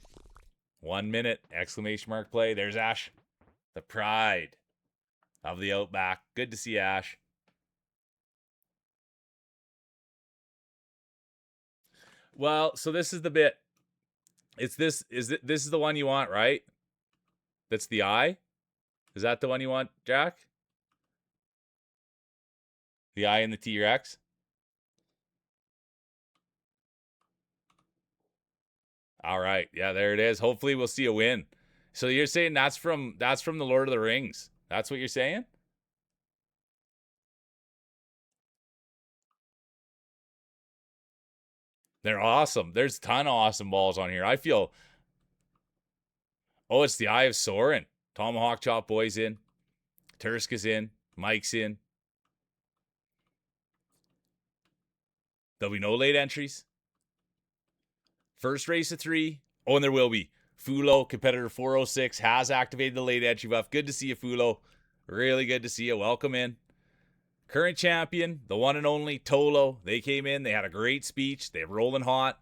1 minute. Exclamation mark play. There's Ash. The pride of the Outback. Good to see Ash. Well, so this is the bit. It's this this is the one you want, right? That's the eye? Is that the one you want, Jack? The eye and the T-Rex? All right. Yeah, there it is. Hopefully we'll see a win. So you're saying that's from the Lord of the Rings. That's what you're saying? They're awesome. There's a ton of awesome balls on here. I feel it's the Eye of Sauron. Tomahawk Chop Boy's in. Tursk is in. Mike's in. There'll be no late entries. First race of 3. Oh, and there will be. Fulo, competitor 406, has activated the late entry buff. Good to see you, Fulo. Really good to see you. Welcome in. Current champion, the one and only Tolo. They came in. They had a great speech. They're rolling hot.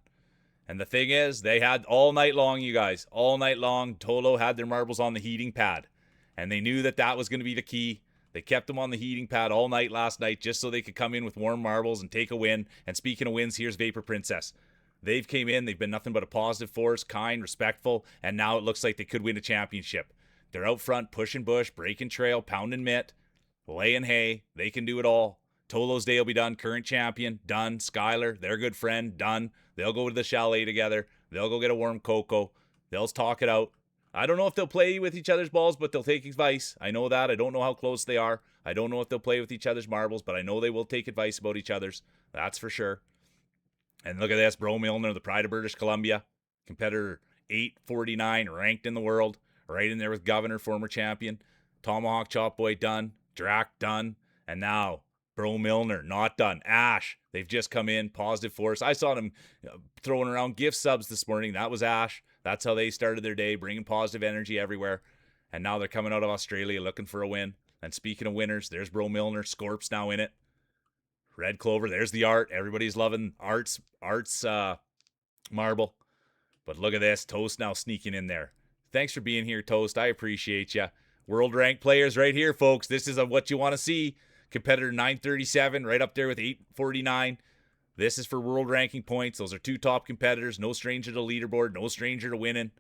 And the thing is, they had all night long, you guys. All night long, Tolo had their marbles on the heating pad. And they knew that that was going to be the key. They kept them on the heating pad all night last night just so they could come in with warm marbles and take a win. And speaking of wins, here's Vapor Princess. They've came in. They've been nothing but a positive force, kind, respectful. And now it looks like they could win a championship. They're out front, pushing bush, breaking trail, pounding mitt, laying hay. They can do it all. Tolo's day will be done. Current champion, done. Skylar, their good friend, done. They'll go to the chalet together. They'll go get a warm cocoa. They'll talk it out. I don't know if they'll play with each other's balls, but they'll take advice. I know that. I don't know how close they are. I don't know if they'll play with each other's marbles, but I know they will take advice about each other's. That's for sure. And look at this. Bro Milner, the pride of British Columbia. Competitor 849, ranked in the world. Right in there with Governor, former champion. Tomahawk Chop Boy, done. Drac, done. And now Bro Milner, not done. Ash, they've just come in. Positive force. I saw them throwing around gift subs this morning. That was Ash. That's how they started their day, bringing positive energy everywhere. And now they're coming out of Australia looking for a win. And speaking of winners, there's Bro Milner. Scorp's now in it. Red Clover, there's the art. Everybody's loving Art's marble. But look at this. Toast now sneaking in there. Thanks for being here, Toast. I appreciate you. World ranked players right here, folks. This is what you want to see. Competitor 937 right up there with 849. This is for world ranking points. Those are 2 top competitors. No stranger to leaderboard. No stranger to winning.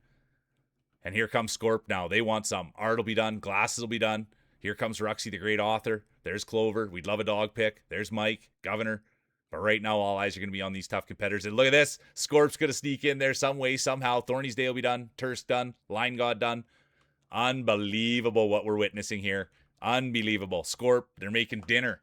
And here comes Scorp now. They want some. Art will be done. Glasses will be done. Here comes Ruxy, the great author. There's Clover. We'd love a dog pick. There's Mike, Governor. But right now, all eyes are going to be on these tough competitors. And look at this. Scorp's going to sneak in there some way, somehow. Thorny's Day will be done. Tursk done. Line God done. Unbelievable what we're witnessing here. Unbelievable. Scorp, they're making dinner.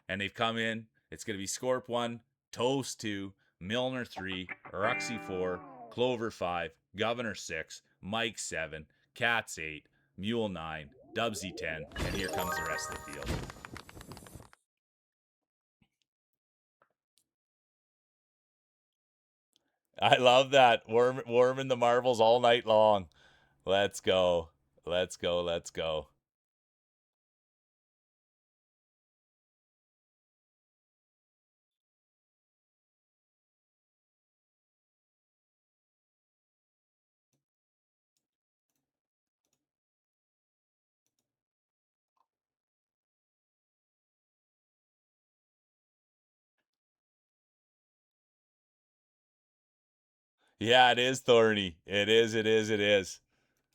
And they've come in. It's going to be Scorp 1, Toast 2, Milner 3, Ruxy 4, Clover 5, Governor 6, Mike 7, Cats 8, Mule 9, Dubsy 10, and here comes the rest of the field. I love that. Warming the marbles all night long. Let's go. Let's go. Let's go. Yeah, it is Thorny. It is, it is, it is.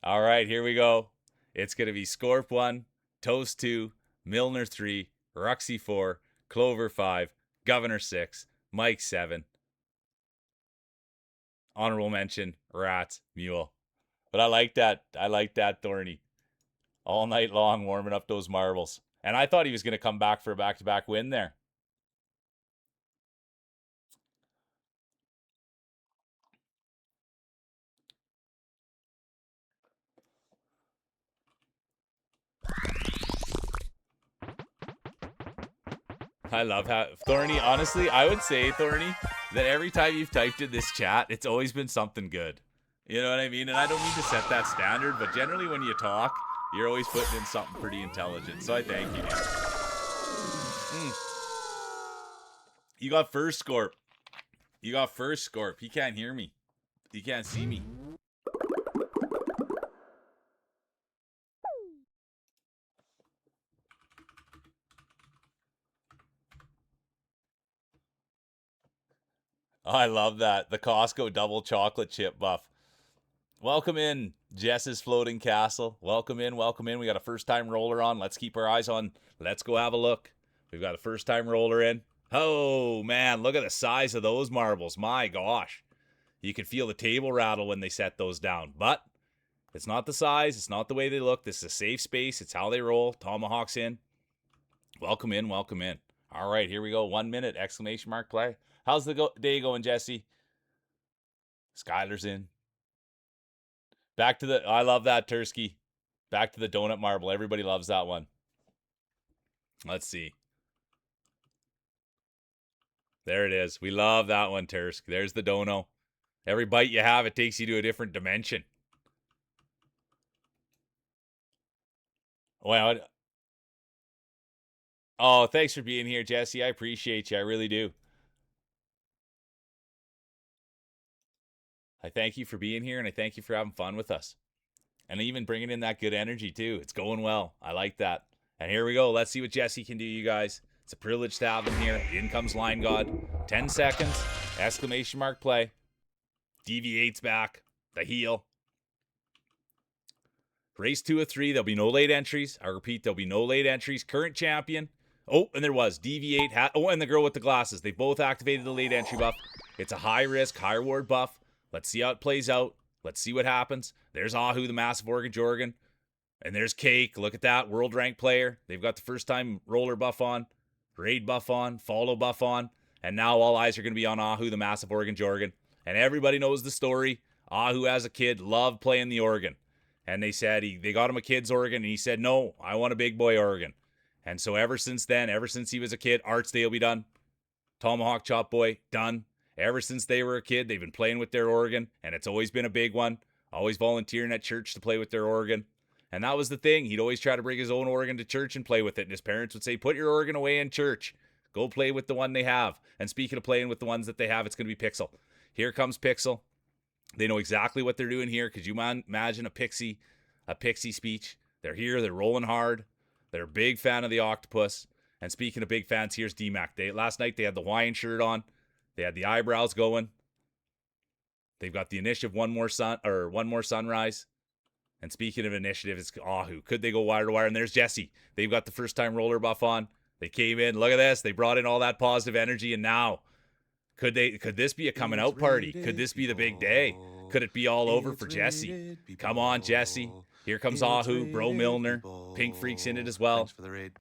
All right, here we go. It's going to be Scorp 1, Toast 2, Milner 3, Ruxy 4, Clover 5, Governor 6, Mike 7. Honorable mention, Rats, Mule. But I like that. I like that, Thorny. All night long warming up those marbles. And I thought he was going to come back for a back-to-back win there. I love how Thorny, honestly, I would say, Thorny, that every time you've typed in this chat, it's always been something good. You know what I mean? And I don't mean to set that standard, but generally when you talk, you're always putting in something pretty intelligent. So I thank you, dude. You got first, Scorp. You got first, Scorp. He can't hear me. He can't see me. Oh, I love that. The Costco double chocolate chip buff. Welcome in, Jess's Floating Castle. Welcome in, welcome in. We got a first-time roller on. Let's keep our eyes on. Let's go have a look. We've got a first-time roller in. Oh, man, look at the size of those marbles. My gosh. You can feel the table rattle when they set those down. But it's not the size. It's not the way they look. This is a safe space. It's how they roll. Tomahawk's in. Welcome in, welcome in. All right, here we go. 1 minute, exclamation mark play. How's the day going, Jesse? Skylar's in. Back to the, I love that, Tursky. Back to the donut marble. Everybody loves that one. Let's see. There it is. We love that one, Tursk. There's the dono. Every bite you have, it takes you to a different dimension. Wow. Oh, thanks for being here, Jesse. I appreciate you. I really do. I thank you for being here, and I thank you for having fun with us. And even bringing in that good energy, too. It's going well. I like that. And here we go. Let's see what Jesse can do, you guys. It's a privilege to have him here. In comes Line God. 10 seconds. Exclamation mark play. Deviates back. The heel. Race 2 of 3. There'll be no late entries. I repeat, there'll be no late entries. Current champion. Oh, and there was. Deviate. Oh, and the girl with the glasses. They both activated the late entry buff. It's a high risk, high reward buff. Let's see how it plays out. Let's see what happens. There's Ahu, the massive Oregon Jorgen. And there's Cake. Look at that. World rank player. They've got the first time roller buff on. Raid buff on. Follow buff on. And now all eyes are going to be on Ahu, the massive Oregon Jorgen. And everybody knows the story. Ahu, as a kid, loved playing the Oregon. And they said they got him a kid's Oregon. And he said, no, I want a big boy Oregon. And so ever since then, ever since he was a kid, Arts Day will be done. Tomahawk Chop Boy, done. Ever since they were a kid, they've been playing with their Oregon, and it's always been a big one. Always volunteering at church to play with their Oregon. And that was the thing. He'd always try to bring his own Oregon to church and play with it. And his parents would say, put your Oregon away in church. Go play with the one they have. And speaking of playing with the ones that they have, it's going to be Pixel. Here comes Pixel. They know exactly what they're doing here. Could you imagine a Pixie speech? They're here. They're rolling hard. They're a big fan of the octopus. And speaking of big fans, here's DMAC. Last night they had the Hawaiian shirt on. They had the eyebrows going. They've got the initiative one more sunrise. And speaking of initiative, it's Ahu. Could they go wire to wire? And there's Jesse. They've got the first time roller buff on. They came in. Look at this. They brought in all that positive energy, and now could this be a coming out party? Could this be the big day? Could it be all over for Jesse? Come on, Jesse. Here comes Ahu, Bro Milner. Pink Freak's in it as well. Thanks for the raid.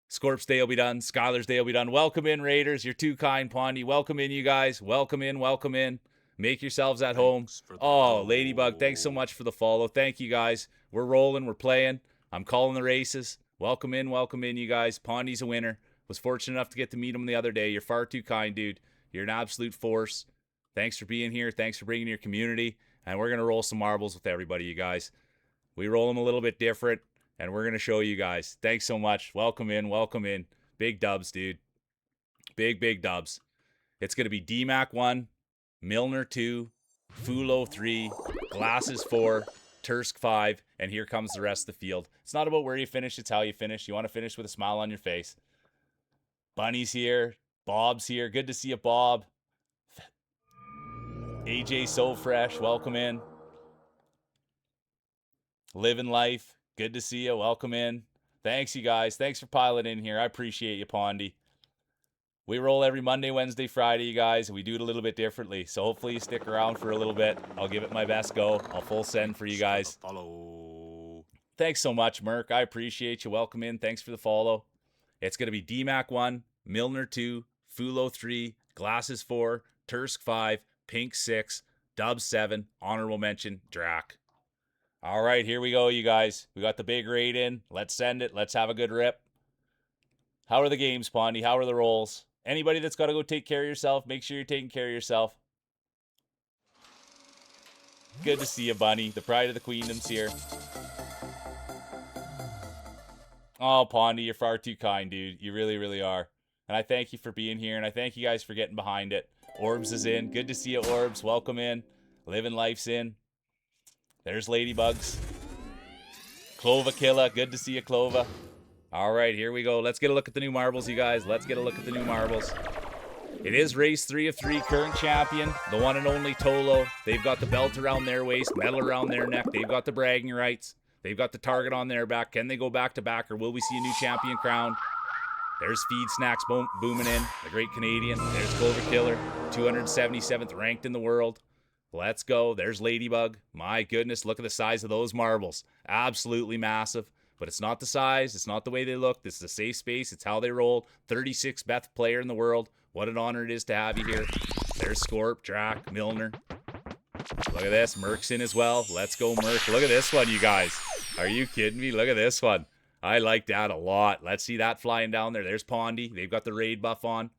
Scorp's Day will be done. Skylar's Day will be done. Welcome in, Raiders. You're too kind, Pondy. Welcome in, you guys. Welcome in, welcome in. Make yourselves at home. Oh, Ladybug, thanks so much for the follow. Thank you, guys. We're rolling. We're playing. I'm calling the races. Welcome in, you guys. Pondy's a winner. Was fortunate enough to get to meet him the other day. You're far too kind, dude. You're an absolute force. Thanks for being here. Thanks for bringing your community. And we're going to roll some marbles with everybody, you guys. We roll them a little bit different. And we're going to show you guys. Thanks so much. Welcome in. Welcome in. Big dubs, dude. Big dubs. It's going to be DMAC 1, Milner 2, Fulo 3, Glasses 4, Tursk 5, and here comes the rest of the field. It's not about where you finish. It's how you finish. You want to finish with a smile on your face. Bunny's here. Bob's here. Good to see you, Bob. AJ So Fresh. Welcome in. Living life. Good to see you. Welcome in. Thanks, you guys. Thanks for piling in here. I appreciate you, Pondy. We roll every Monday, Wednesday, Friday, you guys. We do it a little bit differently. So hopefully you stick around for a little bit. I'll give it my best go. I'll full send for you guys. Follow. Thanks so much, Merc. I appreciate you. Welcome in. Thanks for the follow. It's going to be DMAC 1, Milner 2, Fulo 3, Glasses 4, Tursk 5, Pink 6, Dub 7, honorable mention, Drac. All right, here we go, you guys. We got the big raid in. Let's send it. Let's have a good rip. How are the games, Pondy? How are the rolls? Anybody that's got to go take care of yourself, make sure you're taking care of yourself. Good to see you, Bunny. The pride of the queendom's here. Oh, Pondy, you're far too kind, dude. You really, really are. And I thank you for being here, and I thank you guys for getting behind it. Orbs is in. Good to see you, Orbs. Welcome in. Living Life's in. There's Ladybugs. Clova Killa. Good to see you, Clova. All right, here we go. Let's get a look at the new marbles, you guys. Let's get a look at the new marbles. It is race 3 of 3, current champion, the one and only Tolo. They've got the belt around their waist, medal around their neck. They've got the bragging rights. They've got the target on their back. Can they go back to back, or will we see a new champion crowned? There's Feed Snacks booming in, the great Canadian. There's Clover Killer, 277th ranked in the world. Let's go. There's Ladybug. My goodness, look at the size of those marbles. Absolutely massive. But it's not the size. It's not the way they look. This is a safe space. It's how they roll. 36th best player in the world. What an honor it is to have you here. There's Scorp, Drac, Milner. Look at this. Merc's in as well. Let's go, Merc. Look at this one, you guys. Are you kidding me? Look at this one. I like that a lot. Let's see that flying down there. There's Pondy. They've got the raid buff on.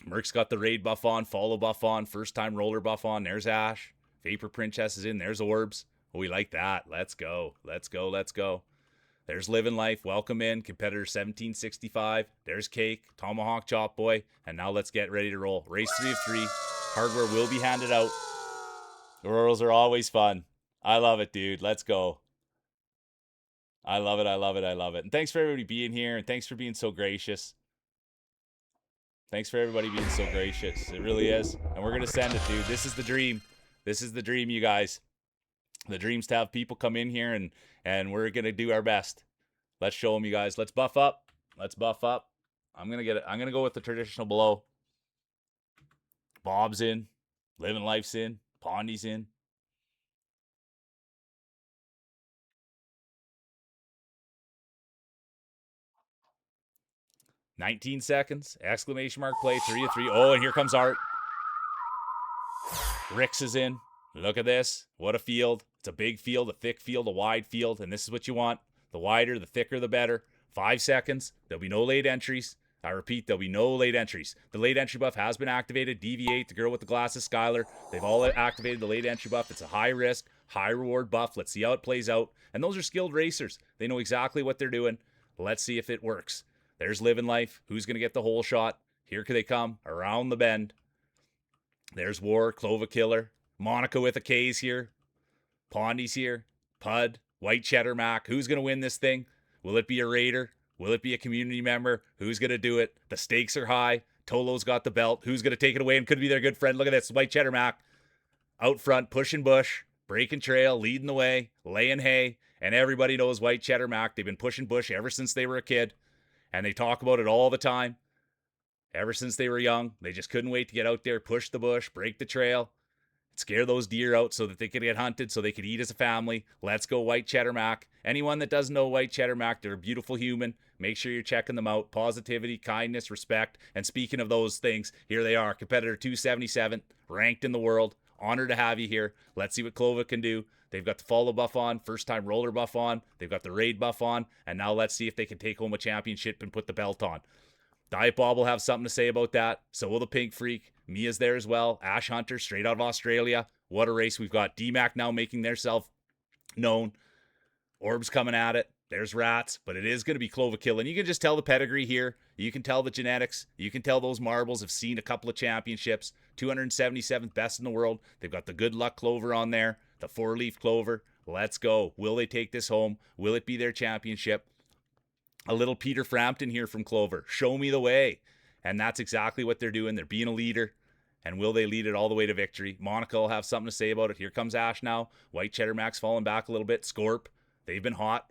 Merc's got the raid buff on, follow buff on, first time roller buff on. There's Ash. Vapor Princess is in. There's Orbs. Oh, we like that. Let's go. Let's go. Let's go. There's Living Life. Welcome in. Competitor 1765. There's Cake. Tomahawk Chop Boy. And now let's get ready to roll. Race 3 of 3. Hardware will be handed out. The Royals are always fun. I love it, dude. Let's go. I love it. I love it. I love it. And thanks for everybody being here. And thanks for being so gracious. Thanks for everybody being so gracious. It really is. And we're going to send it, dude. This is the dream. This is the dream, you guys. The dream's to have people come in here, and we're going to do our best. Let's show them, you guys. Let's buff up. Let's buff up. I'm going to go with the traditional below. Bob's in. Living Life's in. Pondy's in. $19 seconds. Exclamation mark play. 3 of 3. Oh, and here comes Art. Rix is in. Look at this. What a field. It's a big field, a thick field, a wide field, and this is what you want. The wider, the thicker, the better. 5 seconds. There'll be no late entries. I repeat, there'll be no late entries. The late entry buff has been activated. Deviate, the girl with the glasses, Skylar. They've all activated the late entry buff. It's a high risk, high reward buff. Let's see how it plays out. And those are skilled racers. They know exactly what they're doing. Let's see if it works. There's Living Life. Who's going to get the whole shot? Here they come, around the bend. There's War, Clova Killer. Monica with a K's here. Pondy's here. Pud, White Cheddar Mac. Who's going to win this thing? Will it be a Raider? Will it be a community member? Who's going to do it? The stakes are high. Tolo's got the belt. Who's going to take it away and could be their good friend? Look at this. White Cheddar Mac out front, pushing bush, breaking trail, leading the way, laying hay. And everybody knows White Cheddar Mac. They've been pushing bush ever since they were a kid. And they talk about it all the time. Ever since they were young, they just couldn't wait to get out there, push the bush, break the trail, scare those deer out so that they could get hunted, so they could eat as a family. Let's go, White Cheddar Mac. Anyone that doesn't know White Cheddar Mac, they're a beautiful human. Make sure you're checking them out. Positivity, kindness, respect. And speaking of those things, here they are. Competitor 277, ranked in the world. Honored to have you here. Let's see what Clova can do. They've got the follow buff on, first time roller buff on. They've got the raid buff on. And now let's see if they can take home a championship and put the belt on. Diet Bob will have something to say about that. So will the Pink Freak. Mia's there as well. Ash Hunter, straight out of Australia. What a race we've got. D-Mac now making theirself known. Orbs coming at it. There's Rats, but it is going to be Clova Kill. And you can just tell the pedigree here. You can tell the genetics. You can tell those marbles have seen a couple of championships. 277th best in the world. They've got the Good Luck Clover on there. The 4-leaf Clover. Let's go. Will they take this home? Will it be their championship? A little Peter Frampton here from Clover. Show me the way. And that's exactly what they're doing. They're being a leader. And will they lead it all the way to victory? Monica will have something to say about it. Here comes Ash now. White Cheddar Mac's falling back a little bit. Scorp. They've been hot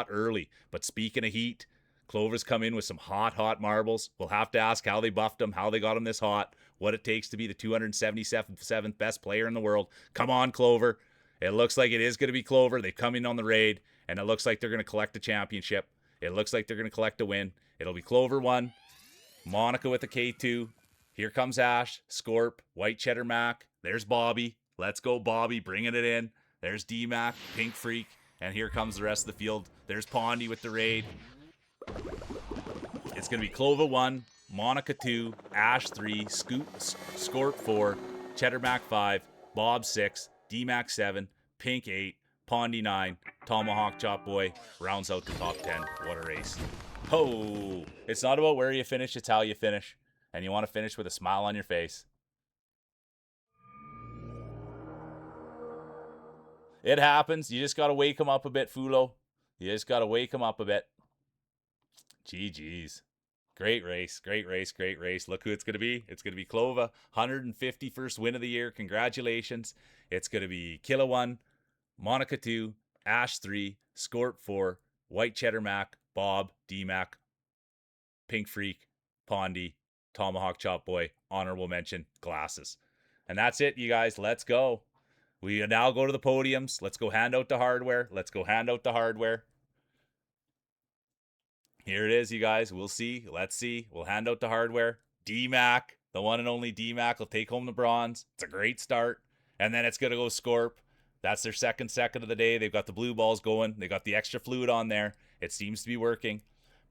early. But speaking of heat, Clover's come in with some hot marbles. We'll have to ask how they buffed them, how they got them this hot, what it takes to be the 277th best player in the world. Come on, Clover. It looks like it is going to be Clover. They've come in on the raid, and it looks like they're going to collect a championship. It looks like they're going to collect a win. It'll be Clover 1, Monica with a K2. Here comes Ash, Scorp, White Cheddar Mac. There's Bobby. Let's go, Bobby, bringing it in. There's D-Mac, Pink Freak. And here comes the rest of the field. There's Pondy with the raid. It's going to be Clova 1, Monica 2, Ash 3, Scorp 4, Cheddar Mac 5, Bob 6, D-Mac 7, Pink 8, Pondy 9, Tomahawk Chop Boy rounds out the top 10. What a race. Oh, it's not about where you finish, it's how you finish. And you want to finish with a smile on your face. It happens. You just got to wake him up a bit, Fulo. You just got to wake him up a bit. GG's. Great race, great race, great race. Look who it's going to be. It's going to be Clova, 151st win of the year. Congratulations. It's going to be Killa 1, Monica 2, Ash 3, Scorp 4, White Cheddar Mac, Bob, D-Mac, Pink Freak, Pondy, Tomahawk Chop Boy, honorable mention, Glasses. And that's it, you guys. Let's go. We now go to the podiums. Let's go hand out the hardware. Let's go hand out the hardware. Here it is, you guys. We'll see. Let's see. We'll hand out the hardware. D-Mac, the one and only D-Mac, will take home the bronze. It's a great start. And then it's going to go Scorp. That's their second of the day. They've got the blue balls going. They got the extra fluid on there. It seems to be working.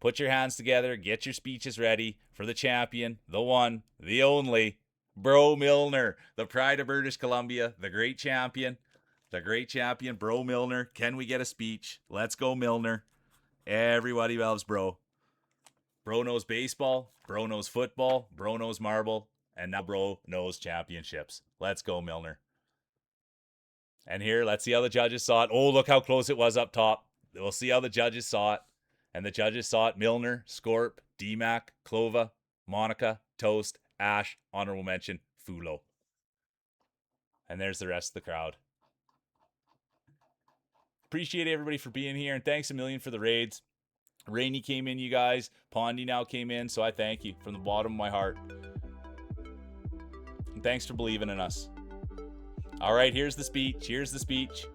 Put your hands together. Get your speeches ready for the champion, the one, the only, Bro Milner, the pride of British Columbia, the great champion, Bro Milner. Can we get a speech? Let's go, Milner. Everybody loves Bro. Bro knows baseball. Bro knows football. Bro knows marble. And now Bro knows championships. Let's go, Milner. And here, let's see how the judges saw it. Oh, look how close it was up top. We'll see how the judges saw it. And the judges saw it. Milner, Scorp, D-Mac, Clova, Monica, Toast, Ash, honorable mention, Fulo. And there's the rest of the crowd. Appreciate everybody for being here, and thanks a million for the raids. Rainey came in, you guys. Pondy now came in, so I thank you from the bottom of my heart. And thanks for believing in us. All right, here's the speech. Here's the speech.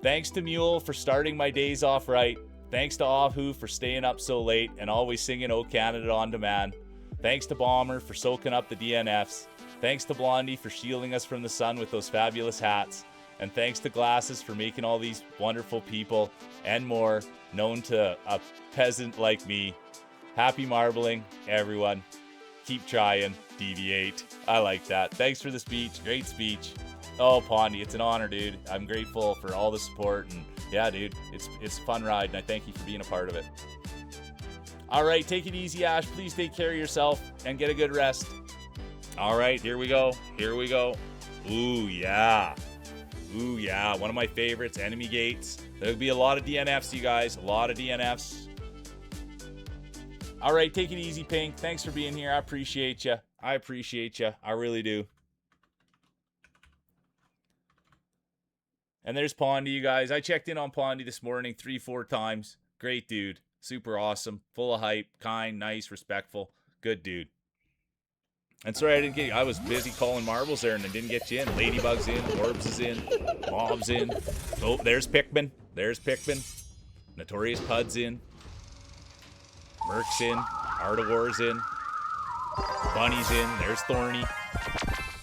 Thanks to Mule for starting my days off right. Thanks to Ahu for staying up so late and always singing "Oh Canada" on demand. Thanks to Bomber for soaking up the DNFs. Thanks to Blondie for shielding us from the sun with those fabulous hats. And thanks to Glasses for making all these wonderful people and more known to a peasant like me. Happy marbling, everyone. Keep trying. Deviate. I like that. Thanks for the speech. Great speech. Oh, Pondy, it's an honor, dude. I'm grateful for all the support. And yeah, dude, it's a fun ride, and I thank you for being a part of it. All right, take it easy, Ash. Please take care of yourself and get a good rest. All right, here we go. Here we go. Ooh, yeah. Ooh, yeah, one of my favorites, Enemy Gates. There'll be a lot of DNFs, you guys. A lot of DNFs. All right, take it easy, Pink. Thanks for being here. I appreciate you. I appreciate you. I really do. And there's Pondy, you guys. I checked in on Pondy this morning 3-4 times. Great dude. Super awesome. Full of hype. Kind, nice, respectful. Good dude. And sorry I didn't get you. I was busy calling marbles there and I didn't get you in. Ladybug's in. Orbs is in. Bob's in. Oh, there's Pikmin. There's Pikmin. Notorious Pud's in. Merc's in. Art of War's in. Bunny's in. There's Thorny.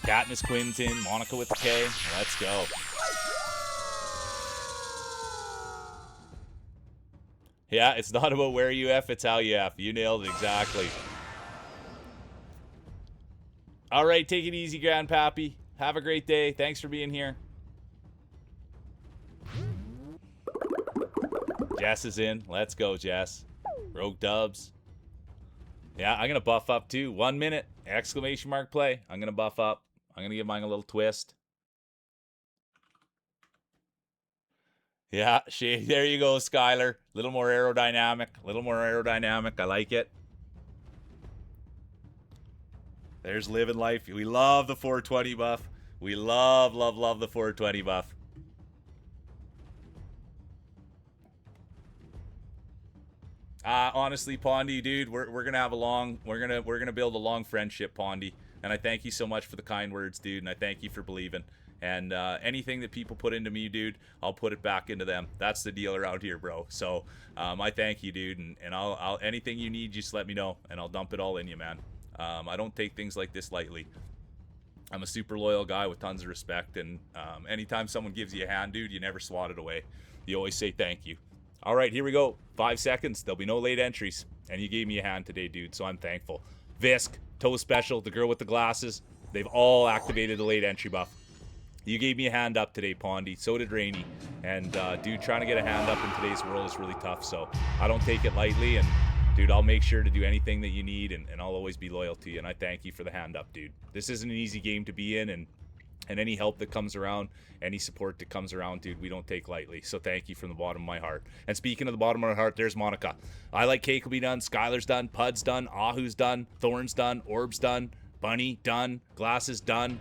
Katniss Quinn's in. Monica with the K. Let's go. Yeah, it's not about where you F, it's how you F. You nailed it exactly. All right, take it easy, Grandpappy. Have a great day. Thanks for being here. Jess is in. Let's go, Jess. Rogue Dubs. Yeah, I'm going to buff up too. 1 minute. Exclamation mark play. I'm going to buff up. I'm going to give mine a little twist. Yeah, there you go, Skylar. A little more aerodynamic. A little more aerodynamic. I like it. There's living life. We love the 420 buff. We love the 420 buff. Honestly, Pondy, dude, we're gonna have a long, we're gonna build a long friendship, Pondy. And I thank you so much for the kind words, dude. And I thank you for believing. And anything that people put into me, dude, I'll put it back into them. That's the deal around here, bro. So I thank you, dude. And I'll anything you need, just let me know, and I'll dump it all in you, man. I don't take things like this lightly. I'm a super loyal guy with tons of respect, and anytime someone gives you a hand, dude, you never swat it away. You always say thank you. All right, here we go. 5 seconds. There'll be no late entries, and you gave me a hand today, dude, so I'm thankful. Visk, Toe Special, the girl with the glasses, they've all activated the late entry buff. You gave me a hand up today, Pondy. So did Rainey. And, dude, trying to get a hand up in today's world is really tough, so I don't take it lightly, and dude, I'll make sure to do anything that you need, and I'll always be loyal to you, and I thank you for the hand up, dude. This isn't an easy game to be in, and And any help that comes around, any support that comes around, dude, we don't take lightly. So thank you from the bottom of my heart. And speaking of the bottom of my heart, there's Monica. I Like Cake will be done. Skylar's done. Pud's done. Ahu's done. Thorn's done. Orb's done. Bunny done. Glasses done.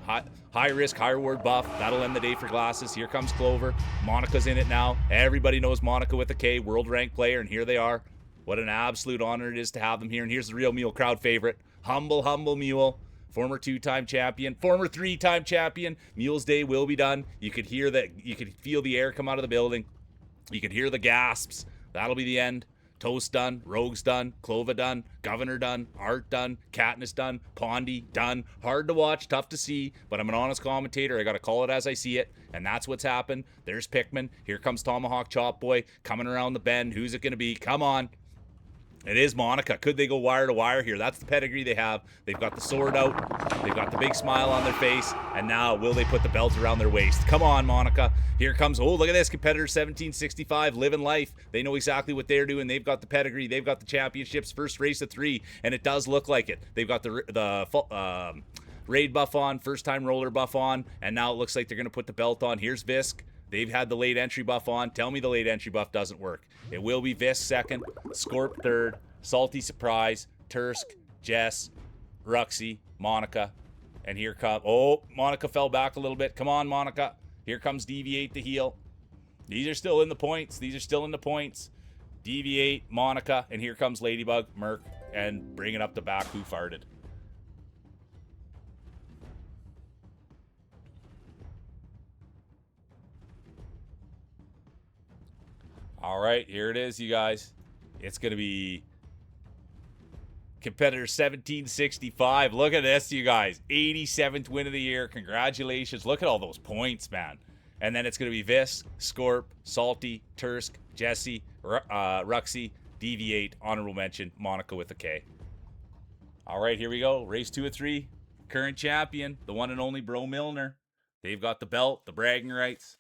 High risk, high reward buff. That'll end the day for Glasses. Here comes Clover. Monica's in it now. Everybody knows Monica with a K, world ranked player, and here they are. What an absolute honor it is to have them here. And here's the real Mule crowd favorite. Humble Mule. Former 2-time champion, former 3-time champion. Mule's Day will be done. You could hear that. You could feel the air come out of the building. You could hear the gasps. That'll be the end. Toast done. Rogue's done. Clova done. Governor done. Art done. Katniss done. Pondy done. Hard to watch, tough to see, but I'm an honest commentator. I got to call it as I see it, and that's what's happened. There's Pikmin. Here comes Tomahawk Chop Boy coming around the bend. Who's it going to be? Come on. It is Monica. Could they go wire to wire here? That's the pedigree they have. They've got the sword out. They've got the big smile on their face. And now, will they put the belt around their waist? Come on, Monica. Here comes, oh, look at this. Competitor 1765, living life. They know exactly what they're doing. They've got the pedigree. They've got the championships. First race of 3, and it does look like it. They've got the raid buff on, first-time roller buff on, and now it looks like they're going to put the belt on. Here's Visk. They've had the late entry buff on. Tell me the late entry buff doesn't work. It will be Visk second, Scorp third, Salty Surprise, Tursk, Jess, Ruxy, Monica. And here comes... Oh, Monica fell back a little bit. Come on, Monica. Here comes Deviate the heel. These are still in the points. Deviate, Monica. And here comes Ladybug, Merc, and bringing up the back. Who farted? All right, here it is, you guys. It's going to be competitor 1765. Look at this, you guys. 87th win of the year. Congratulations. Look at all those points, man. And then it's going to be Visk, Scorp, Salty, Tursk, Jesse, Ruxy, Deviate, honorable mention, Monica with a K. All right, here we go. Race 2 of 3. Current champion, the one and only Bro Milner. They've got the belt, the bragging rights.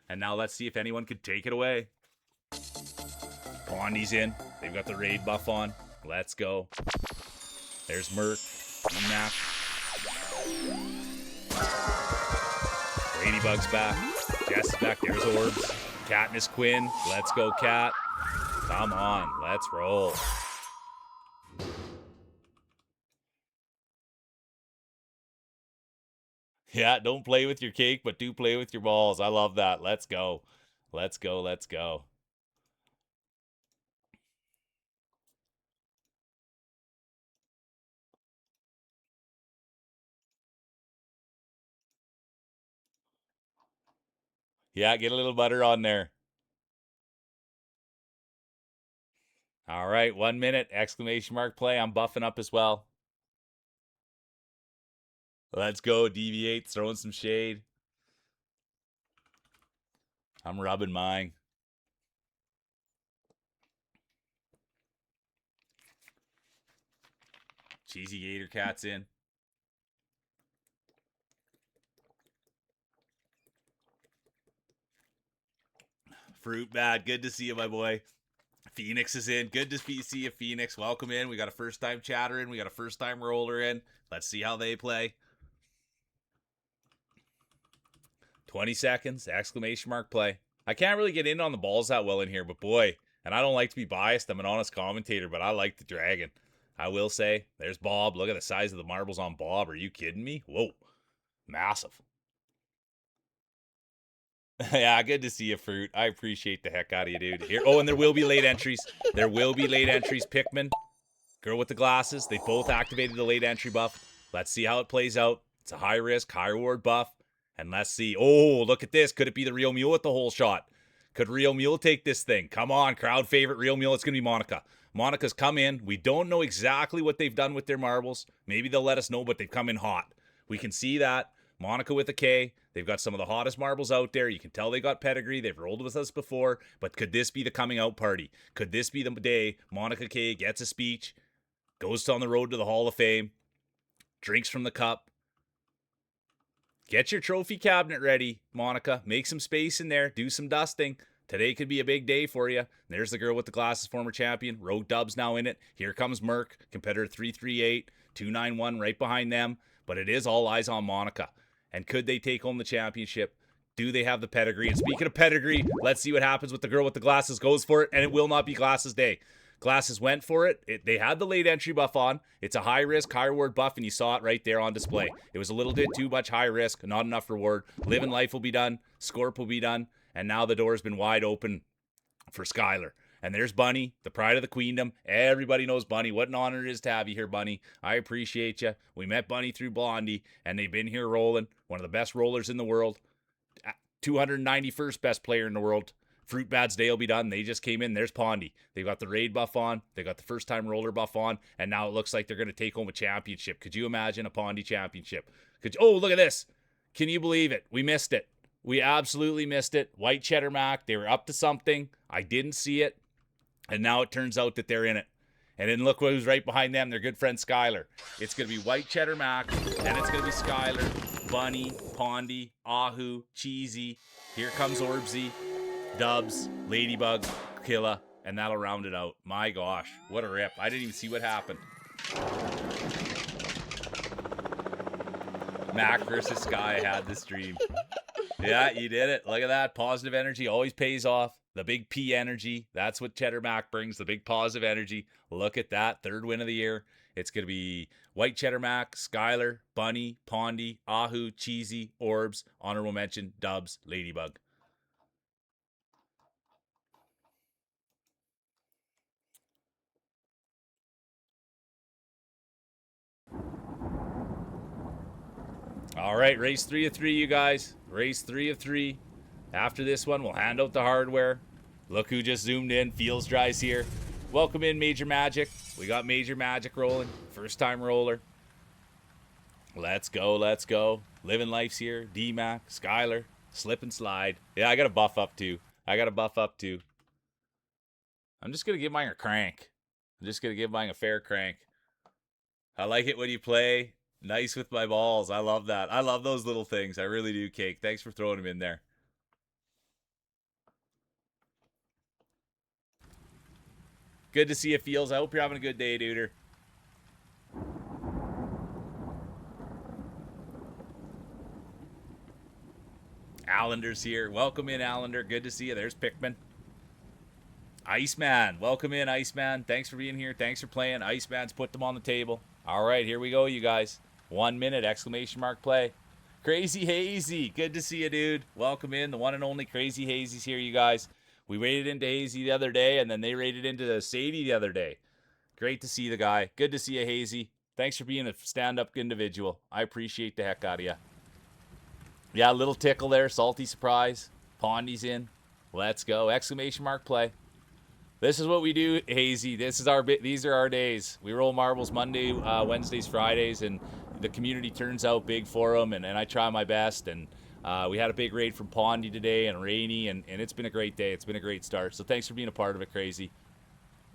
And now let's see if anyone could take it away. Pondy's in. They've got the raid buff on. Let's go. There's Merc. Emac. Ladybug's back. Jess is back. There's Orbs. Katniss Quinn. Let's go, Cat. Come on. Let's roll. Yeah, don't play with your cake, but do play with your balls. I love that. Let's go. Let's go. Let's go. Yeah, get a little butter on there. All right, 1 minute, exclamation mark play. I'm buffing up as well. Let's go, Deviate, throwing some shade. I'm rubbing mine. Cheesy Gator Cat's in. Fruit Bad, good to see you, my boy. Phoenix is in. Good to see you, Phoenix. Welcome in. We got a first-time chatter in. We got a first-time roller in. Let's see how they play. 20 seconds, exclamation mark play. I can't really get in on the balls that well in here, but boy, and I don't like to be biased. I'm an honest commentator, but I like the dragon. I will say, there's Bob. Look at the size of the marbles on Bob. Are you kidding me? Whoa, massive. Yeah, good to see you, Fruit. I appreciate the heck out of you, dude. Here, oh, and there will be late entries. There will be late entries. Pikmin, girl with the glasses. They both activated the late entry buff. Let's see how it plays out. It's a high risk, high reward buff. And let's see. Oh, look at this. Could it be the Real Mule with the whole shot? Could Real Mule take this thing? Come on, crowd favorite Real Mule. It's going to be Monica. Monica's come in. We don't know exactly what they've done with their marbles. Maybe they'll let us know, but they've come in hot. We can see that. Monica with a K. They've got some of the hottest marbles out there. You can tell they got pedigree. They've rolled with us before. But could this be the coming out party? Could this be the day Monica K gets a speech, goes on the road to the Hall of Fame, drinks from the cup? Get your trophy cabinet ready, Monica. Make some space in there. Do some dusting. Today could be a big day for you. There's the girl with the glasses, former champion. Rogue Dub's now in it. Here comes Merc, competitor 338, 291 right behind them. But it is all eyes on Monica. And could they take home the championship? Do they have the pedigree? And speaking of pedigree, let's see what happens with the girl with the glasses. Goes for it, and it will not be Glasses Day. Glasses went for it. They had the late entry buff on. It's a high risk, high reward buff, and you saw it right there on display. It was a little bit too much high risk, not enough reward. Living Life will be done. Scorp will be done. And now the door has been wide open for Skylar. And there's Bunny, the pride of the queendom. Everybody knows Bunny. What an honor it is to have you here, Bunny. I appreciate you. We met Bunny through Blondie, and they've been here rolling. One of the best rollers in the world. 291st best player in the world. Fruit Bats Day will be done. They just came in. There's Pondy. They've got the raid buff on. They got the first time roller buff on. And now it looks like they're going to take home a championship. Could you imagine a Pondy championship? Oh, look at this. Can you believe it? We missed it. We absolutely missed it. White Cheddar Mac. They were up to something. I didn't see it. And now it turns out that they're in it. And then look who's right behind them. Their good friend Skylar. It's going to be White Cheddar Mac. Then it's going to be Skylar, Bunny, Pondy, Ahu, Cheesy. Here comes Orbsy. Dubs, Ladybug, Killa, and that'll round it out. My gosh, what a rip. I didn't even see what happened. Mac versus Sky had this dream. Yeah, you did it. Look at that. Positive energy always pays off. The big P energy. That's what Cheddar Mac brings, the big positive energy. Look at that. Third win of the year. It's going to be White Cheddar Mac, Skylar, Bunny, Pondy, Ahu, Cheesy, Orbs, honorable mention, Dubs, Ladybug. All right, race 3 of 3, you guys. Race 3 of 3. After this one, we'll hand out the hardware. Look who just zoomed in. Feels Dry's here. Welcome in, Major Magic. We got Major Magic rolling. First time roller. Let's go, let's go. Living Life's here. D-Mac, Skylar, Slip and Slide. Yeah, I got to buff up too. I'm just going to give mine a crank. A fair crank. I like it when you play. Nice with my balls. I love that. I love those little things. I really do, Cake. Thanks for throwing them in there. Good to see you, Feels. I hope you're having a good day, duder. Allender's here. Welcome in, Allender. Good to see you. There's Pikmin. Iceman. Welcome in, Iceman. Thanks for being here. Thanks for playing. Iceman's put them on the table. All right, here we go, you guys. 1 minute, exclamation mark play. Crazy Hazy. Good to see you, dude. Welcome in. The one and only Crazy Hazy's here, you guys. We raided into Hazy the other day, and then they raided into Sadie the other day. Great to see the guy. Good to see you, Hazy. Thanks for being a stand-up individual. I appreciate the heck out of you. Yeah, a little tickle there. Salty surprise. Pondy's in. Let's go. Exclamation mark play. This is what we do, Hazy. These are our days. We roll marbles Monday, Wednesdays, Fridays, and the community turns out big for them, and I try my best. And we had a big raid from Pondy today and Rainy, and it's been a great day. It's been a great start. So thanks for being a part of it, Crazy.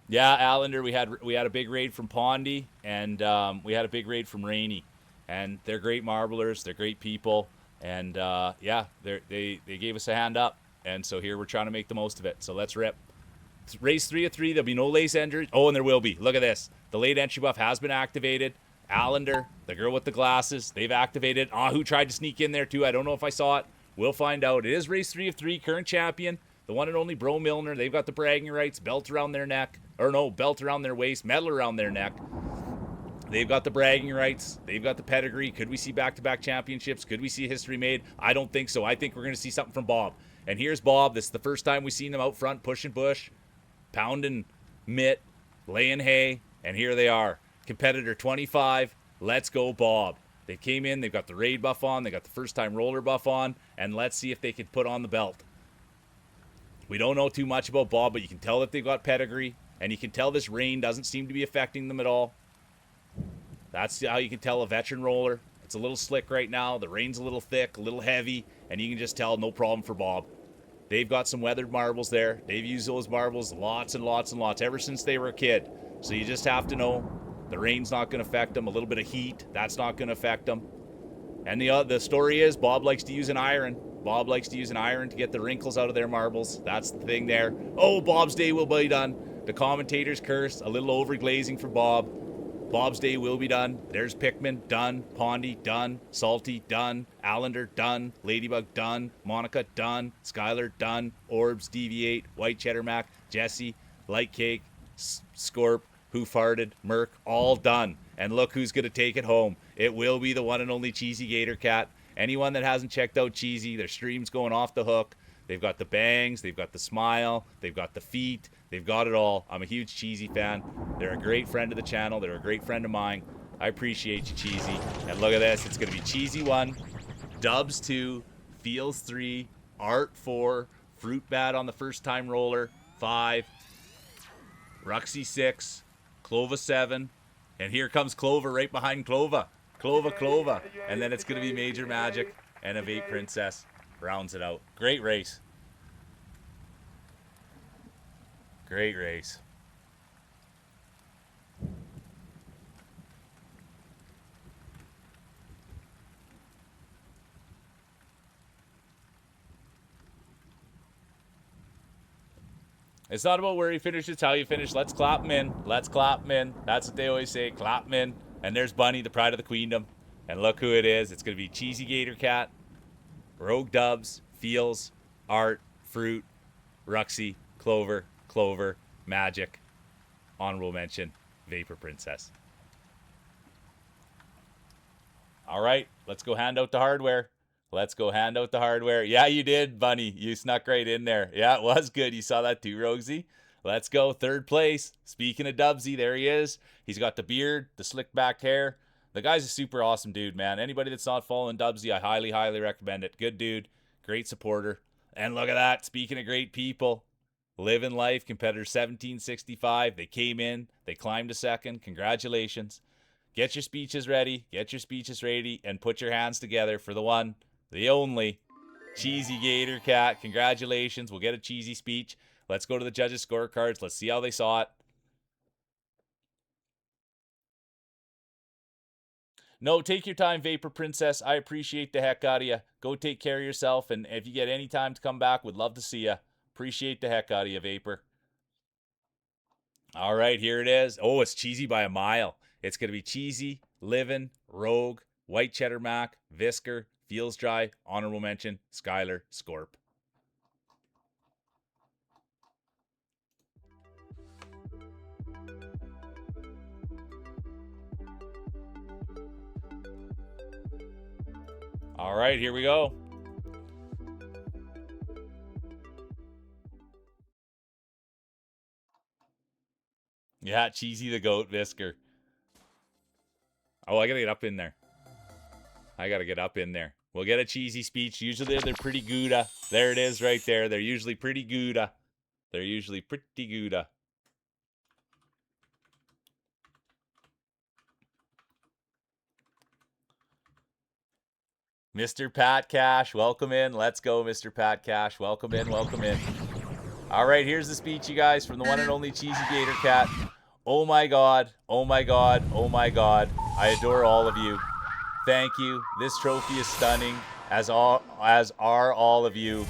Yeah, Allender, we had a big raid from Pondy, and we had a big raid from Rainy. And they're great marblers. They're great people. And, yeah, they gave us a hand up. And so here we're trying to make the most of it. So let's rip. Race 3 of 3. There'll be no lace entry. Oh, and there will be. Look at this. The late entry buff has been activated. Allender, the girl with the glasses, they've activated. Ahu tried to sneak in there too. I don't know if I saw it. We'll find out. It is race 3 of 3. Current champion, the one and only Bro Milner. They've got the bragging rights. Belt around their neck. Or no, belt around their waist. Medal around their neck. They've got the bragging rights. They've got the pedigree. Could we see back-to-back championships? Could we see history made? I don't think so. I think we're going to see something from Bob. And here's Bob. This is the first time we've seen him out front pushing bush, pounding mitt, laying hay, and here they are. Competitor 25. Let's go, Bob. They came in. They've got the raid buff on. They got the first-time roller buff on. And let's see if they can put on the belt. We don't know too much about Bob, but you can tell that they've got pedigree. And you can tell this rain doesn't seem to be affecting them at all. That's how you can tell a veteran roller. It's a little slick right now. The rain's a little thick, a little heavy, and you can just tell no problem for Bob. They've got some weathered marbles there. They've used those marbles lots and lots and lots ever since they were a kid. So you just have to know the rain's not going to affect them. A little bit of heat, that's not going to affect them. And the story is Bob likes to use an iron. Bob likes to use an iron to get the wrinkles out of their marbles. That's the thing there. Oh, Bob's day will be done. The commentator's curse. A little overglazing for Bob. Bob's Day will be done. There's Pickman, done. Pondy, done. Salty, done. Allender, done. Ladybug, done. Monica, done. Skylar, done. Orbs, Deviate, White Cheddar Mac, Jesse, Light Cake, Scorp, Who Farted, Merc, all done. And look who's going to take it home. It will be the one and only Cheesy Gator Cat. Anyone that hasn't checked out Cheesy, their stream's going off the hook. They've got the bangs, they've got the smile, they've got the feet, they've got it all. I'm a huge Cheesy fan. They're a great friend of the channel. They're a great friend of mine. I appreciate you, Cheesy. And look at this. It's going to be Cheesy 1, Dubs 2, Feels 3, Art 4, Fruit Bat on the first time roller 5, Ruxy 6, Clova 7, and here comes Clover right behind Clova. Clova. And then it's going to be Major Magic and a Vape Princess. Rounds it out. Great race. Great race. It's not about where you finish, it's how you finish. Let's clap them in. Let's clap them in. That's what they always say. Clap them in. And there's Bunny, the pride of the queendom. And look who it is. It's going to be Cheesy Gator Cat, Rogue Dubs, Feels, Art, Fruit, Ruxy, Clover, Magic, honorable mention, Vapor Princess. All right, let's go hand out the hardware. Yeah, you did, Bunny. You snuck right in there. Yeah, it was good. You saw that too, Rogsy. Let's go. Third place. Speaking of Dubsy, there he is. He's got the beard, the slick back hair. The guy's a super awesome dude, man. Anybody that's not following Dubsy, I highly, highly recommend it. Good dude. Great supporter. And look at that. Speaking of great people, living life, competitor 1765. They came in. They climbed a second. Congratulations. Get your speeches ready. And put your hands together for the one, the only, Cheesy Gator Cat. Congratulations. We'll get a cheesy speech. Let's go to the judges' scorecards. Let's see how they saw it. No, take your time, Vapor Princess. I appreciate the heck out of you. Go take care of yourself, and if you get any time to come back, would love to see you. Appreciate the heck out of you, Vapor. All right, here it is. Oh, it's Cheesy by a mile. It's going to be Cheesy, Livin', Rogue, White Cheddar Mac, Visker, Feels Dry, honorable mention, Skylar, Scorp. All right, here we go. Yeah, Cheesy the Goat, Visker. Oh, I got to get up in there. We'll get a cheesy speech. Usually they're pretty Gouda. There it is right there. They're usually pretty Gouda. Mr. Pat Cash, welcome in. Let's go, Mr. Pat Cash. Welcome in. All right, here's the speech, you guys, from the one and only Cheesy Gator Cat. Oh my God. I adore all of you. Thank you. This trophy is stunning, as are all of you.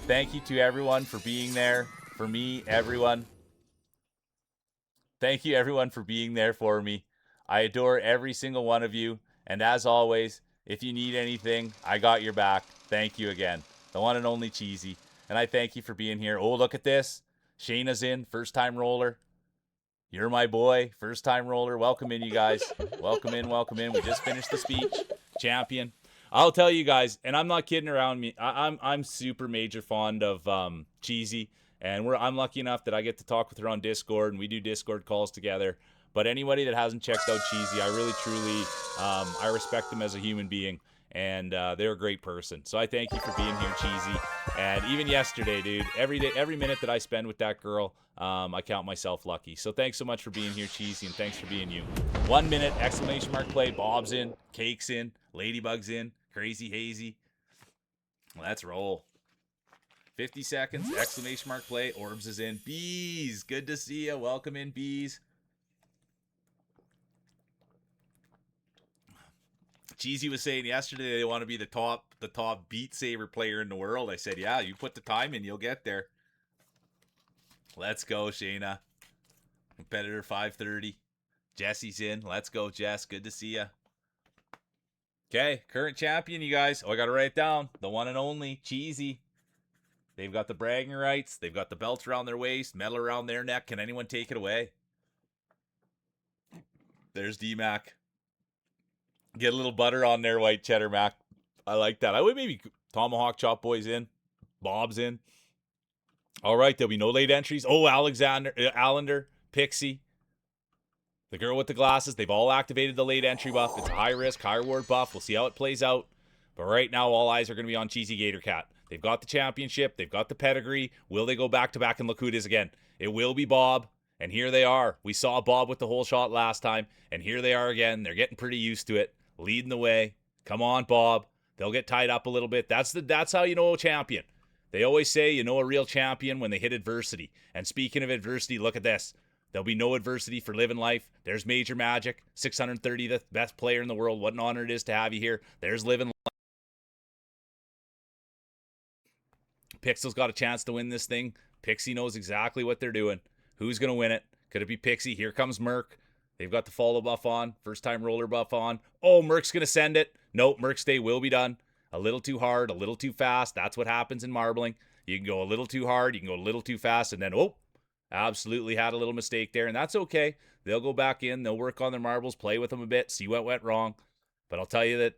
Thank you to everyone for being there. For me, everyone. Thank you, everyone, for being there for me. I adore every single one of you. And as always, if you need anything, I got your back. Thank you again. The one and only Cheesy. And I thank you for being here. Oh, look at this. Shayna's in. First time roller. You're my boy. First time roller. Welcome in, you guys. Welcome in. We just finished the speech. Champion. I'll tell you guys, and I'm not kidding around. I'm super major fond of Cheesy, and I'm lucky enough that I get to talk with her on Discord, and we do Discord calls together. But anybody that hasn't checked out Cheesy, I really truly I respect them as a human being, and they're a great person. So I thank you for being here, Cheesy. And even yesterday, dude, every day, every minute that I spend with that girl, I count myself lucky. So thanks so much for being here, Cheesy, and thanks for being you. 1 minute, exclamation mark play. Bob's in, Cake's in, Ladybug's in, Crazy Hazy. Let's roll. 50 seconds, exclamation mark play. Orbs is in. Bees, good to see you. Welcome in, Bees. Cheesy was saying yesterday they want to be the top Beat Saber player in the world. I said, yeah, you put the time in, you'll get there. Let's go, Shayna. Competitor 530. Jesse's in. Let's go, Jess. Good to see you. Okay, current champion, you guys. Oh, I got to write it down. The one and only, Cheesy. They've got the bragging rights. They've got the belts around their waist, medal around their neck. Can anyone take it away? There's D-Mac. Get a little butter on there, white cheddar, Mac. I like that. I would maybe Tomahawk Chop Boys in. Bob's in. All right, there'll be no late entries. Oh, Allender, Pixie. The girl with the glasses, they've all activated the late entry buff. It's a high risk, high reward buff. We'll see how it plays out. But right now, all eyes are going to be on Cheesy Gator Cat. They've got the championship. They've got the pedigree. Will they go back-to-back and look who it is again? It will be Bob. And here they are. We saw Bob with the whole shot last time. And here they are again. They're getting pretty used to it. Leading the way. Come on, Bob. They'll get tied up a little bit. That's how you know a champion. They always say you know a real champion when they hit adversity. And speaking of adversity, look at this. There'll be no adversity for living life. There's Major Magic, 630th best player in the world. What an honor it is to have you here. There's living life. Pixel's got a chance to win this thing. Pixie knows exactly what they're doing. Who's going to win it? Could it be Pixie? Here comes Merc. They've got the follow buff on. First time roller buff on. Oh, Merc's going to send it. Nope, Merc's day will be done. A little too hard, a little too fast. That's what happens in marbling. You can go a little too hard. You can go a little too fast. And then, oh, absolutely had a little mistake there. And that's okay. They'll go back in. They'll work on their marbles, play with them a bit, see what went wrong. But I'll tell you that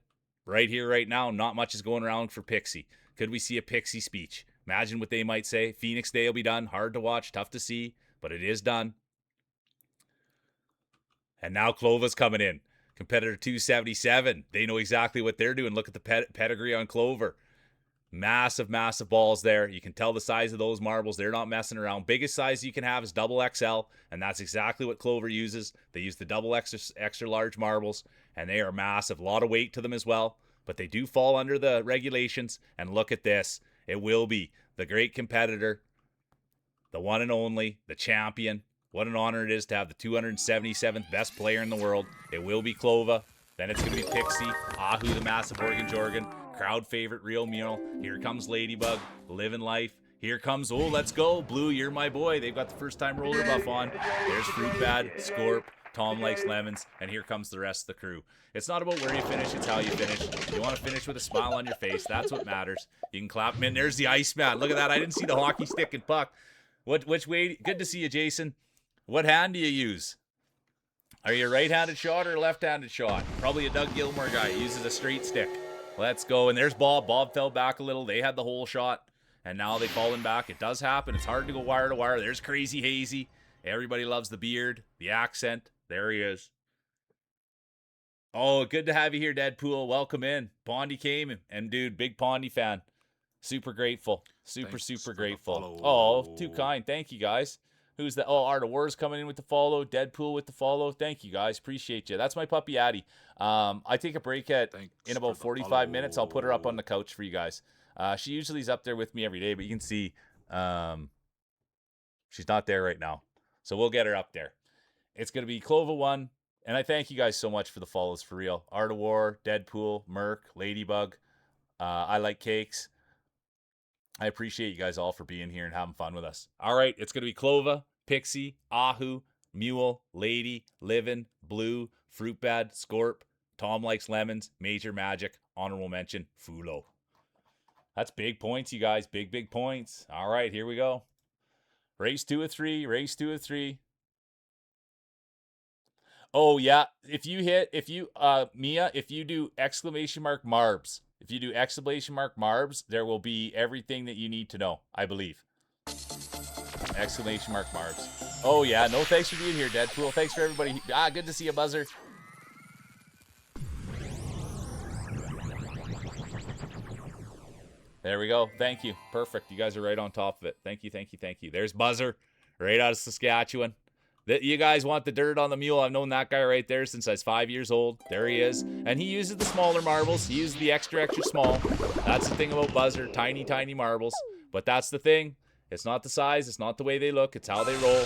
right here, right now, not much is going around for Pixie. Could we see a Pixie speech? Imagine what they might say. Phoenix Day will be done. Hard to watch, tough to see, but it is done. And now Clova's coming in. Competitor 277. They know exactly what they're doing. Look at the pedigree on Clover. Massive, massive balls there. You can tell the size of those marbles. They're not messing around. Biggest size you can have is double XL, and that's exactly what Clover uses. They use the double extra large marbles, and they are massive. A lot of weight to them as well, but they do fall under the regulations. And look at this. It will be the great competitor, the one and only, the champion. What an honor it is to have the 277th best player in the world. It will be Clova. Then it's going to be Pixie, Ahu, the massive Organ Jorgan, crowd favorite Real Mule. Here comes Ladybug, living life. Here comes, oh, let's go, Blue, you're my boy. They've got the first time roller buff on. There's Fruit Bad, Scorp, Tom likes lemons, and here comes the rest of the crew. It's not about where you finish, it's how you finish. You want to finish with a smile on your face. That's what matters. You can clap them in. There's the Iceman. Look at that. I didn't see the hockey stick and puck. Which way? Good to see you, Jason. What hand do you use? Are you a right-handed shot or a left-handed shot? Probably a Doug Gilmore guy. He uses a straight stick. Let's go. And there's Bob. Bob fell back a little. They had the whole shot, and now they've fallen back. It does happen. It's hard to go wire to wire. There's Crazy Hazy. Everybody loves the beard, the accent. There he is. Oh, good to have you here, Deadpool. Welcome in. Pondy came, and dude, big Pondy fan. Super grateful. Super grateful. Oh, too kind. Thank you, guys. Who's that? Oh, Art of War's coming in with the follow. Deadpool with the follow. Thank you, guys. Appreciate you. That's my puppy, Addie. I take a break in about 45 minutes. I'll put her up on the couch for you guys. She usually is up there with me every day, but you can see she's not there right now. So we'll get her up there. It's going to be Clova 1. And I thank you guys so much for the follows, for real. Art of War, Deadpool, Merc, Ladybug. I like cakes. I appreciate you guys all for being here and having fun with us. All right, it's going to be Clova, Pixie, Ahu, Mule, Lady, Livin', Blue, Fruit Bad, Scorp, Tom likes lemons, Major Magic, honorable mention, Fulo. That's big points, you guys. Big points. All right, here we go. Race 2 of 3. Race 2 of 3. Oh, yeah. Mia, if you do exclamation mark Marbs, if you do exclamation mark Marbs, there will be everything that you need to know, I believe. Exclamation mark Marbs. Oh, yeah. No, thanks for being here, Deadpool. Thanks for everybody. Good to see you, Buzzer. There we go. Thank you. Perfect. You guys are right on top of it. Thank you. There's Buzzer, right out of Saskatchewan. You guys want the dirt on the mule. I've known that guy right there since I was 5 years old. There he is. And he uses the smaller marbles. He uses the extra small. That's the thing about Buzzer. Tiny marbles. But that's the thing. It's not the size. It's not the way they look. It's how they roll.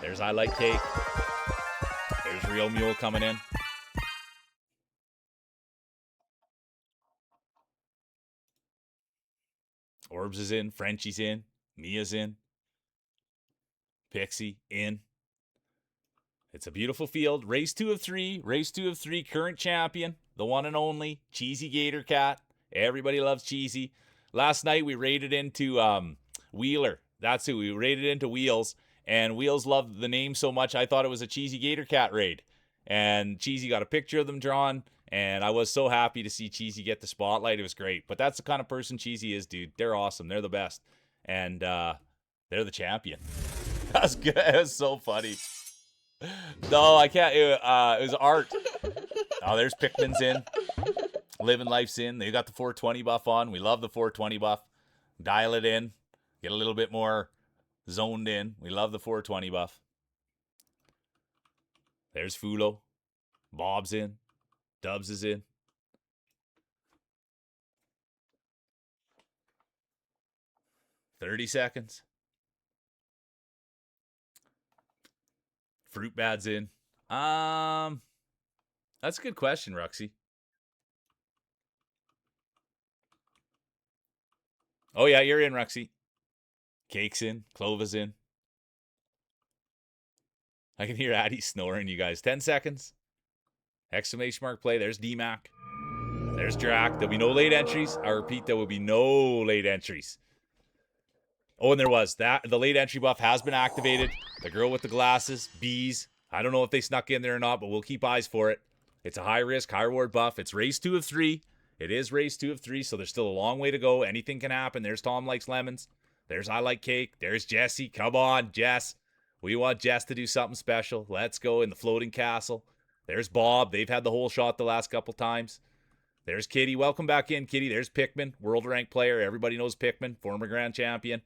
There's I Like Cake. There's Real Mule coming in. Orbs is in. Frenchie's in. Mia's in. Pixie in. It's a beautiful field. Race 2 of 3. Race 2 of 3. Current champion. The one and only Cheesy Gator Cat. Everybody loves Cheesy. Last night we raided into Wheeler. That's who. We raided into Wheels. And Wheels loved the name so much, I thought it was a Cheesy Gator Cat raid. And Cheesy got a picture of them drawn. And I was so happy to see Cheesy get the spotlight. It was great. But that's the kind of person Cheesy is, dude. They're awesome. They're the best. And they're the champion. That's good. It was so funny. No, I can't. It was art. Oh, there's Pikmin's in. Living Life's in. They got the 420 buff on. We love the 420 buff. Dial it in. Get a little bit more zoned in. We love the 420 buff. There's Fulo. Bob's in. Dubs is in. $30. Fruit Bad's in. That's a good question, Ruxy. Oh yeah, you're in, Ruxy. Cake's in. Clova's in. I can hear Addy snoring, you guys. 10 seconds. Exclamation mark play. There's D-Mac. There's Drac. There'll be no late entries. I repeat, there will be no late entries. Oh, and there was. The late entry buff has been activated. The girl with the glasses. Bees. I don't know if they snuck in there or not, but we'll keep eyes for it. It's a high risk, high reward buff. It's race 2 of 3. It is race 2 of 3, so there's still a long way to go. Anything can happen. There's Tom Likes Lemons. There's I Like Cake. There's Jesse. Come on, Jess. We want Jess to do something special. Let's go in the floating castle. There's Bob. They've had the whole shot the last couple times. There's Kitty. Welcome back in, Kitty. There's Pikmin, world ranked player. Everybody knows Pikmin, former grand champion.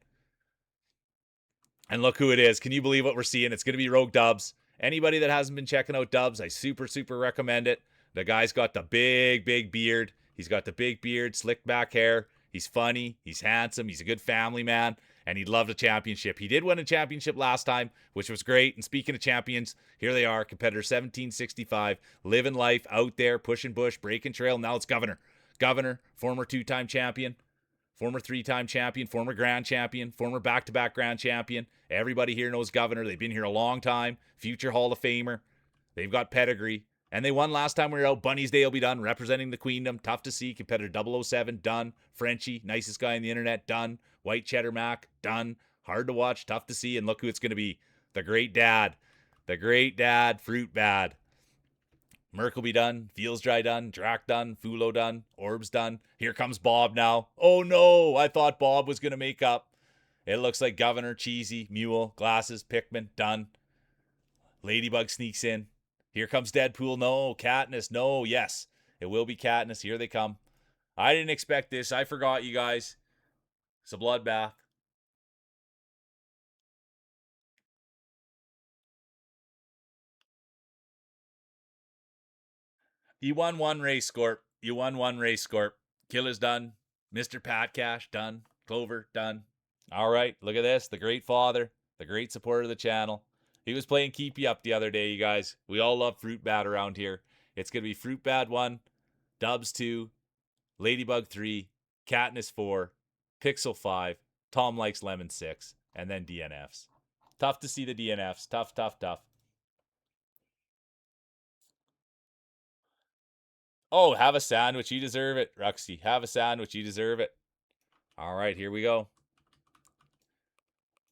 And look who it is. Can you believe what we're seeing? It's going to be Rogue Dubs. Anybody that hasn't been checking out Dubs, I super recommend it. The guy's got the big beard. He's got the big beard, slick back hair. He's funny. He's handsome. He's a good family man. And he'd love a championship. He did win a championship last time, which was great. And speaking of champions, here they are. Competitor 1765, living life out there, pushing bush, breaking trail. Now it's Governor. Governor, former 2-time champion, former 3-time champion, former grand champion, former back-to-back grand champion. Everybody here knows Governor. They've been here a long time. Future Hall of Famer. They've got pedigree. And they won last time we were out. Bunny's Day will be done. Representing the Queendom. Tough to see. Competitor 007, done. Frenchie, nicest guy on the internet, done. White Cheddar Mac, done. Hard to watch. Tough to see. And look who it's going to be. The Great Dad. The Great Dad, Fruit Bad. Merc will be done. Feels Dry done. Drac done. Fulo done. Orbs done. Here comes Bob now. Oh no, I thought Bob was going to make up. It looks like Governor, Cheesy, Mule, Glasses, Pikmin, done. Ladybug sneaks in. Here comes Deadpool. No. Katniss. No. Yes. It will be Katniss. Here they come. I didn't expect this. I forgot, you guys. It's a bloodbath. You won one race, Scorp. You won one race, Scorp. Killer's done. Mr. Pat Cash, done. Clover, done. All right. Look at this. The great father. The great supporter of the channel. He was playing Keepy Up the other day, you guys. We all love Fruit Bad around here. It's going to be Fruit Bad 1, Dubs 2, Ladybug 3, Katniss 4, Pixel 5, Tom Likes Lemon 6, and then DNFs. Tough to see the DNFs. Tough. Oh, have a sandwich. You deserve it, Ruxy. Have a sandwich. You deserve it. All right, here we go.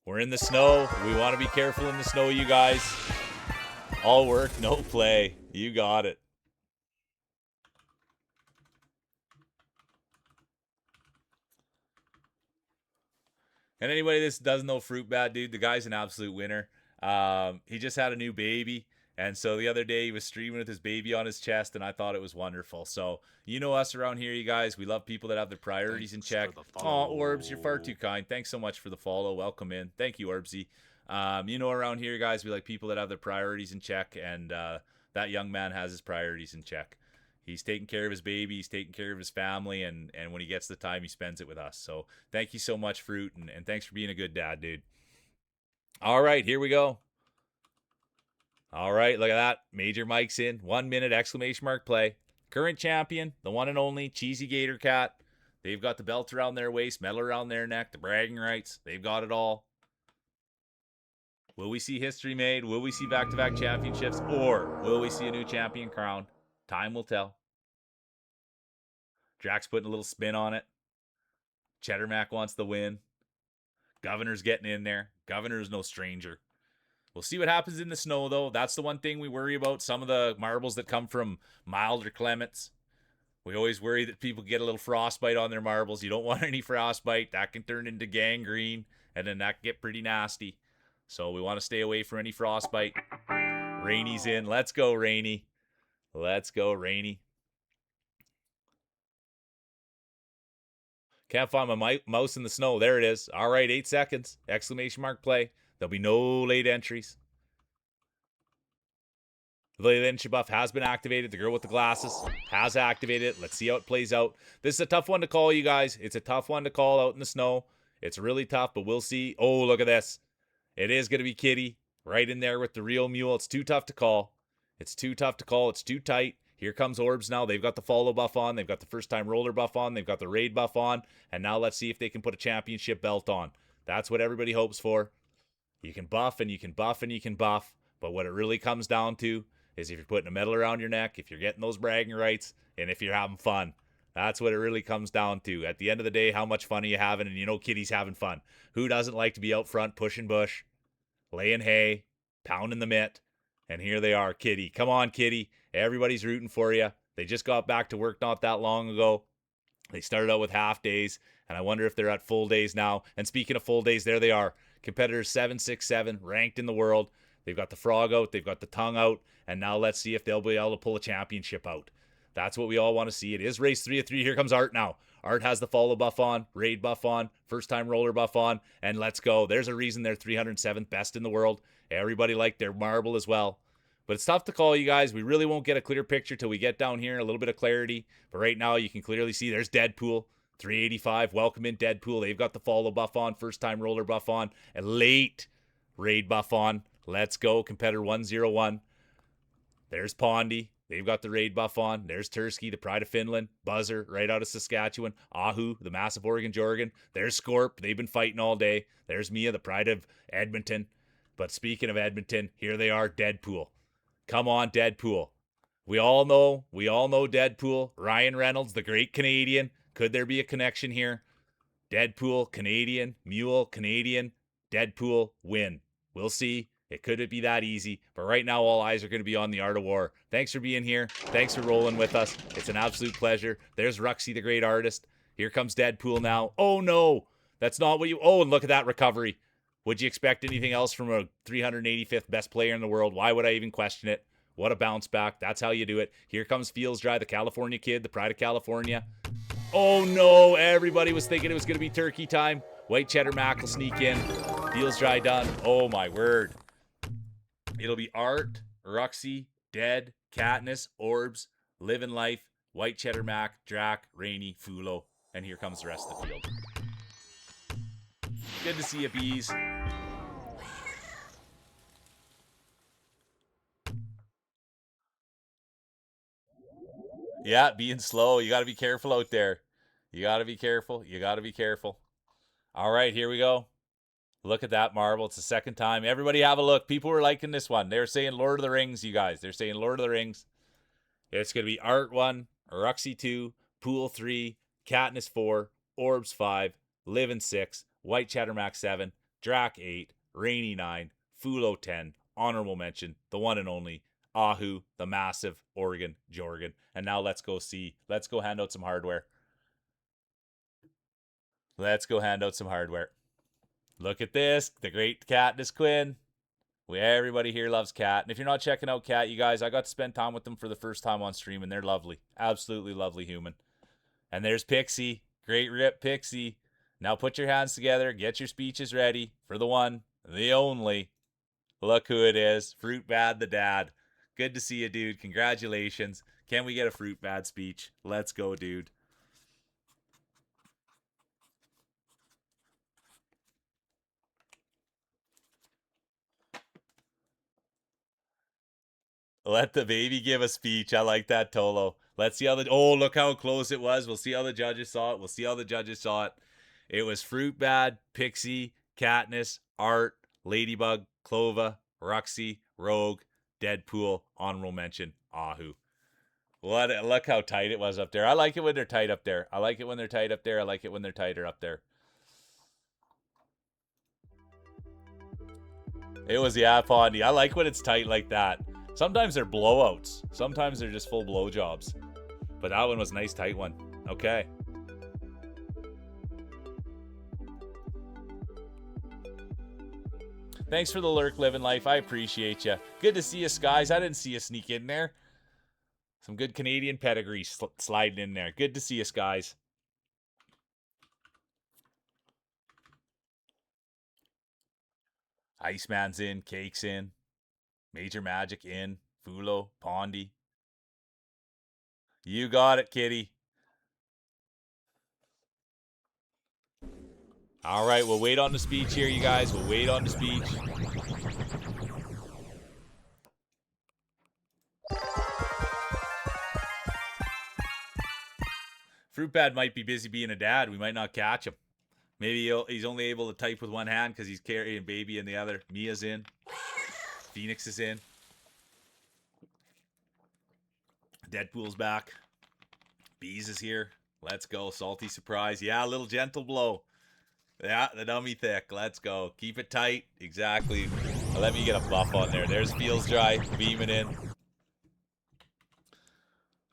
We're in the snow. We want to be careful in the snow, you guys. All work, no play. You got it. And anybody that doesn't know Fruit Bad, dude, the guy's an absolute winner. He just had a new baby. And so the other day he was streaming with his baby on his chest, and I thought it was wonderful. So you know us around here, you guys. We love people that have their priorities in check. Oh, Orbs, you're far too kind. Thanks so much for the follow. Welcome in. Thank you, Orbsy. You know around here, guys, we like people that have their priorities in check, and that young man has his priorities in check. He's taking care of his baby. He's taking care of his family, and when he gets the time, he spends it with us. So thank you so much, Fruit, and thanks for being a good dad, dude. All right, here we go. All right, look at that. Major Mike's in. 1 minute, exclamation mark play. Current champion, the one and only Cheesy Gator Cat. They've got the belt around their waist, medal around their neck, the bragging rights. They've got it all. Will we see history made? Will we see back-to-back championships? Or will we see a new champion crowned? Time will tell. Drax putting a little spin on it. Cheddar Mac wants the win. Governor's getting in there. Governor's no stranger. We'll see what happens in the snow, though. That's the one thing we worry about. Some of the marbles that come from milder climates. We always worry that people get a little frostbite on their marbles. You don't want any frostbite. That can turn into gangrene, and then that can get pretty nasty. So we want to stay away from any frostbite. Rainy's in. Let's go, Rainy. Let's go, Rainy. Can't find my mouse in the snow. There it is. All right, 8 seconds. Exclamation mark play. There'll be no late entries. The late entry buff has been activated. The girl with the glasses has activated it. Let's see how it plays out. This is a tough one to call, you guys. It's a tough one to call out in the snow. It's really tough, but we'll see. Oh, look at this. It is going to be Kitty right in there with the real mule. It's too tough to call. It's too tough to call. It's too tight. Here comes Orbs now. They've got the follow buff on. They've got the first-time roller buff on. They've got the raid buff on. And now let's see if they can put a championship belt on. That's what everybody hopes for. You can buff and you can buff and you can buff. But what it really comes down to is if you're putting a medal around your neck, if you're getting those bragging rights, and if you're having fun. That's what it really comes down to. At the end of the day, how much fun are you having? And you know Kitty's having fun. Who doesn't like to be out front pushing bush, laying hay, pounding the mitt? And here they are, Kitty. Come on, Kitty. Everybody's rooting for you. They just got back to work not that long ago. They started out with half days, and I wonder if they're at full days now. And speaking of full days, there they are. Competitors 767, ranked in the world. They've got the frog out. They've got the tongue out. And now let's see if they'll be able to pull a championship out. That's what we all want to see. It is race 3 of 3. Here comes Art now. Art has the follow buff on, raid buff on, first-time roller buff on, and let's go. There's a reason they're 307th best in the world. Everybody liked their marble as well. But it's tough to call, you guys. We really won't get a clear picture till we get down here, a little bit of clarity. But right now, you can clearly see there's Deadpool. 385. Welcome in, Deadpool. They've got the follow buff on, first-time roller buff on, and late raid buff on. Let's go, competitor 101. There's Pondy. They've got the raid buff on. There's Tursky, the pride of Finland. Buzzer, right out of Saskatchewan. Ahu, the massive Oregon Jorgen. There's Scorp. They've been fighting all day. There's Mia, the pride of Edmonton. But speaking of Edmonton, here they are, Deadpool. Come on, Deadpool. We all know Deadpool. Ryan Reynolds, the great Canadian. Could there be a connection here? Deadpool, Canadian. Mule, Canadian. Deadpool, win. We'll see. It could be that easy, but right now all eyes are going to be on the Art of War. Thanks for being here. Thanks for rolling with us. It's an absolute pleasure. There's Ruxy, the great artist. Here comes Deadpool now. Oh, no. That's not what you... Oh, and look at that recovery. Would you expect anything else from a 385th best player in the world? Why would I even question it? What a bounce back. That's how you do it. Here comes Feels Dry, the California kid, the pride of California. Oh, no. Everybody was thinking it was going to be turkey time. White Cheddar Mac will sneak in. Feels Dry done. Oh, my word. It'll be Art, Ruxy, Dead, Katniss, Orbs, Living Life, White Cheddar Mac, Drac, Rainy, Fulo, and here comes the rest of the field. Good to see you, bees. Yeah, being slow. You got to be careful out there. You got to be careful. You got to be careful. All right, here we go. Look at that marble. It's the second time. Everybody have a look. People were liking this one. They're saying Lord of the Rings, you guys. They're saying Lord of the Rings. It's going to be Art 1, Ruxy 2, Pool 3, Katniss 4, Orbs 5, Livin' 6, White Cheddar Max 7, Drac 8, Rainy 9, Fulo 10, honorable mention, the one and only, Ahu, the massive Oregon Jorgen. And now let's go hand out some hardware. Let's go hand out some hardware. Look at this, the great Katniss Quinn. Everybody here loves Kat. And if you're not checking out Kat, you guys, I got to spend time with them for the first time on stream, and they're lovely. Absolutely lovely human. And there's Pixie. Great rip, Pixie. Now put your hands together. Get your speeches ready for the one, the only. Look who it is. Fruit Bad the dad. Good to see you, dude. Congratulations. Can we get a Fruit Bad speech? Let's go, dude. Let the baby give a speech. I like that, Tolo. Let's see how the... Oh, look how close it was. We'll see how the judges saw it. It was Fruit Bad, Pixie, Katniss, Art, Ladybug, Clova, Ruxy, Rogue, Deadpool, honorable mention, Ahu. Look how tight it was up there. I like it when they're tight up there. I like it when they're tight up there. I like it when they're tighter up there. It was, yeah, Pondy. I like when it's tight like that. Sometimes they're blowouts. Sometimes they're just full blowjobs. But that one was a nice tight one. Okay. Thanks for the lurk, living life. I appreciate you. Good to see you, Skies. I didn't see you sneak in there. Some good Canadian pedigree sliding in there. Good to see you, Skies. Iceman's in. Cake's in. Major Magic in. Fulo. Pondy. You got it, kitty. All right, we'll wait on the speech here, you guys. We'll wait on the speech. Fruitbad might be busy being a dad. We might not catch him. Maybe he's only able to type with one hand because he's carrying baby in the other. Mia's in. Phoenix is in. Deadpool's back. Bees is here. Let's go. Salty surprise. Yeah, a little gentle blow. Yeah, the dummy thick. Let's go. Keep it tight. Exactly. Let me get a buff on there. There's Feels Dry. Beaming in.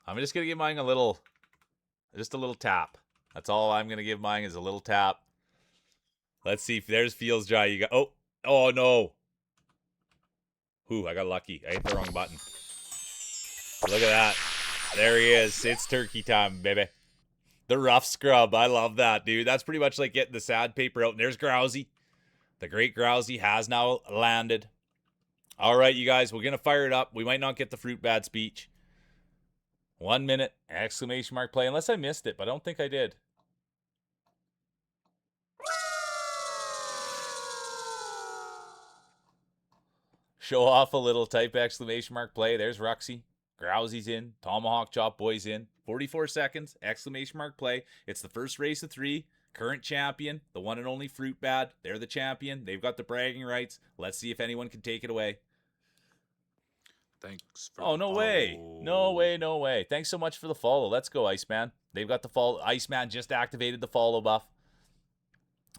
I'm just going to give mine just a little tap. That's all I'm going to give mine is a little tap. Let's see if there's Feels Dry. You got, oh no. Ooh, I got lucky. I hit the wrong button. Look at that. There he is. It's turkey time, baby. The rough scrub. I love that, dude. That's pretty much like getting the sad paper out. And there's Grousey. The great Grousey has now landed. All right, you guys. We're going to fire it up. We might not get the fruit bad speech. 1 minute. Exclamation mark play. Unless I missed it, but I don't think I did. Show off a little, type exclamation mark play. There's Ruxy. Grousey's in. Tomahawk Chop Boy's in. 44 seconds. Exclamation mark play. It's the first race of 3. Current champion. The one and only Fruit Bad. They're the champion. They've got the bragging rights. Let's see if anyone can take it away. Thanks for no way. No way, no way. Thanks so much for the follow. Let's go, Iceman. They've got the follow. Iceman just activated the follow buff.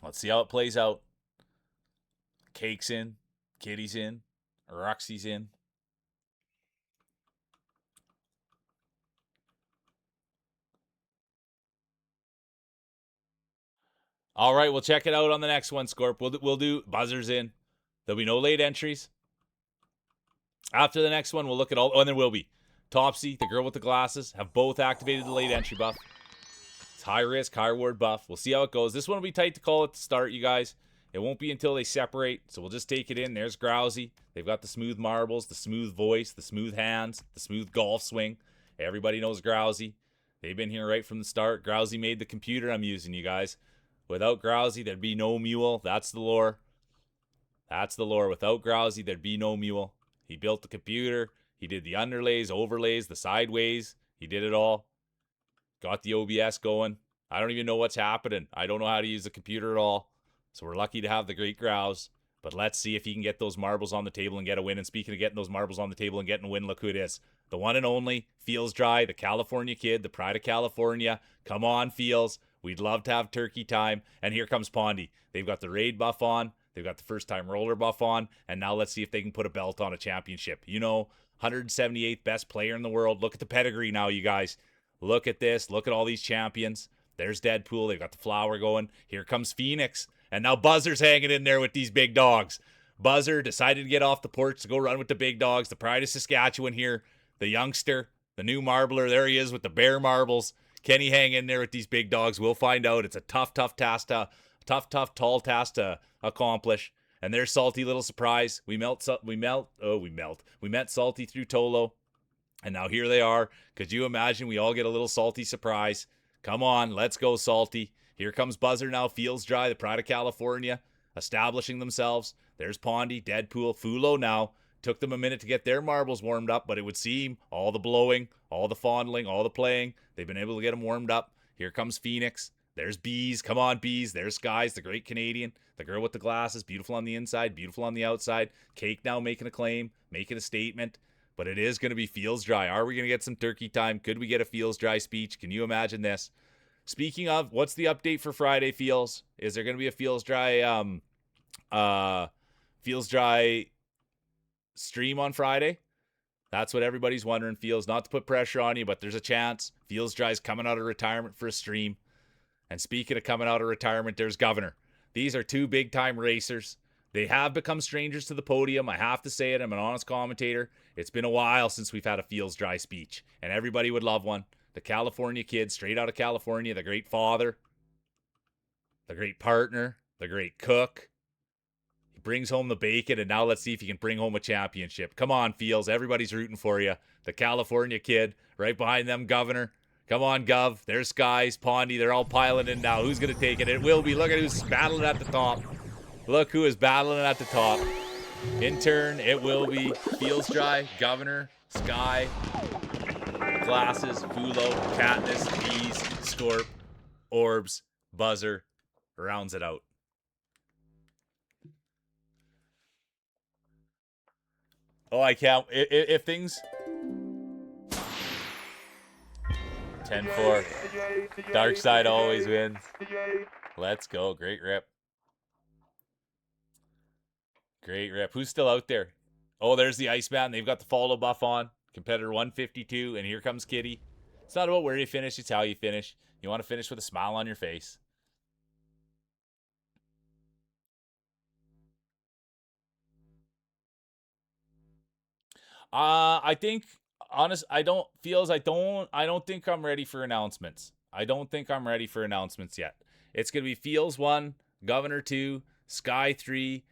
Let's see how it plays out. Cake's in. Kitty's in. Roxy's in. All right, we'll check it out on the next one, Scorp. We'll do buzzers in. There'll be no late entries. After the next one, we'll look at all. Oh, and there will be. Topsy, the girl with the glasses, have both activated the late entry buff. It's high risk, high reward buff. We'll see how it goes. This one will be tight to call at the start, you guys. It won't be until they separate, so we'll just take it in. There's Grousey. They've got the smooth marbles, the smooth voice, the smooth hands, the smooth golf swing. Everybody knows Grousey. They've been here right from the start. Grousey made the computer I'm using, you guys. Without Grousey, there'd be no mule. That's the lore. That's the lore. Without Grousey, there'd be no mule. He built the computer. He did the underlays, overlays, the sideways. He did it all. Got the OBS going. I don't even know what's happening. I don't know how to use the computer at all. So we're lucky to have the great Grouse. But let's see if he can get those marbles on the table and get a win. And speaking of getting those marbles on the table and getting a win, look who it is. The one and only Feels Dry, the California kid, the pride of California. Come on, Feels. We'd love to have turkey time. And here comes Pondy. They've got the raid buff on. They've got the first time roller buff on. And now let's see if they can put a belt on a championship. You know, 178th best player in the world. Look at the pedigree now, you guys. Look at this. Look at all these champions. There's Deadpool. They've got the flower going. Here comes Phoenix. And now Buzzer's hanging in there with these big dogs. Buzzer decided to get off the porch to go run with the big dogs. The pride of Saskatchewan here. The youngster. The new marbler. There he is with the bear marbles. Can he hang in there with these big dogs? We'll find out. It's a tough tall task to accomplish. And there's Salty, little surprise. We met Salty through Tolo. And now here they are. Could you imagine we all get a little Salty surprise? Come on, let's go, Salty. Here comes Buzzer now. Feels Dry, the pride of California, establishing themselves. There's Pondy, Deadpool, Fulo now. Took them a minute to get their marbles warmed up, but it would seem all the blowing, all the fondling, all the playing, they've been able to get them warmed up. Here comes Phoenix. There's Bees. Come on, Bees. There's Skies, the great Canadian. The girl with the glasses. Beautiful on the inside, beautiful on the outside. Cake now making a claim, making a statement. But it is going to be Feels Dry. Are we going to get some turkey time? Could we get a Feels Dry speech? Can you imagine this? Speaking of, what's the update for Friday, Feels? Is there going to be a Feels Dry stream on Friday? That's what everybody's wondering, Feels. Not to put pressure on you, but there's a chance. Feels Dry's coming out of retirement for a stream. And speaking of coming out of retirement, there's Governor. These are two big-time racers. They have become strangers to the podium. I have to say it. I'm an honest commentator. It's been a while since we've had a Feels Dry speech, and everybody would love one. The California kid, straight out of California, the great father, the great partner, the great cook. He brings home the bacon, and now let's see if he can bring home a championship. Come on, Feels. Everybody's rooting for you. The California kid, right behind them, Governor. Come on, Gov. There's Skies, Pondy. They're all piling in now. Who's going to take it? It will be. Look at who's battling at the top. Look who is battling at the top. In turn, it will be Feels Dry, Governor, Sky, Glasses, Fulo, Katniss, Bees, Scorp, Orbs, Buzzer. Rounds it out. Oh, I can't. If things... 10-4. Dark side always wins. Let's go. Great rip. Great rip. Who's still out there? Oh, there's the Iceman. They've got the follow buff on. Competitor 152. And here comes Kitty. It's not about where you finish. It's how you finish. You want to finish with a smile on your face. I think... I don't think I'm ready for announcements. I don't think I'm ready for announcements yet. It's going to be Feels 1, Governor 2, Sky 3,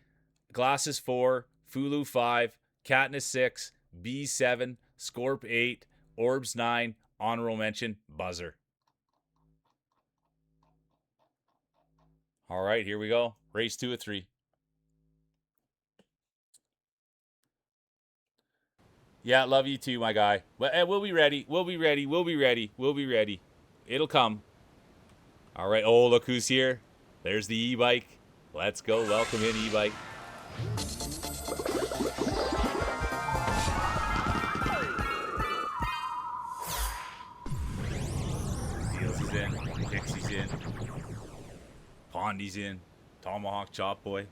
Glasses 4, Fulu 5, Katniss 6, B 7, Scorp 8, Orbs 9, honorable mention, Buzzer. All right, here we go. Race 2 of 3. Yeah, love you too, my guy. But we'll be ready. We'll be ready. We'll be ready. We'll be ready. It'll come. All right. Oh, look who's here. There's the e-bike. Let's go. Welcome in, e-bike. Steels is in. Dixie's in. Pondy's in. Tomahawk Chop Boy.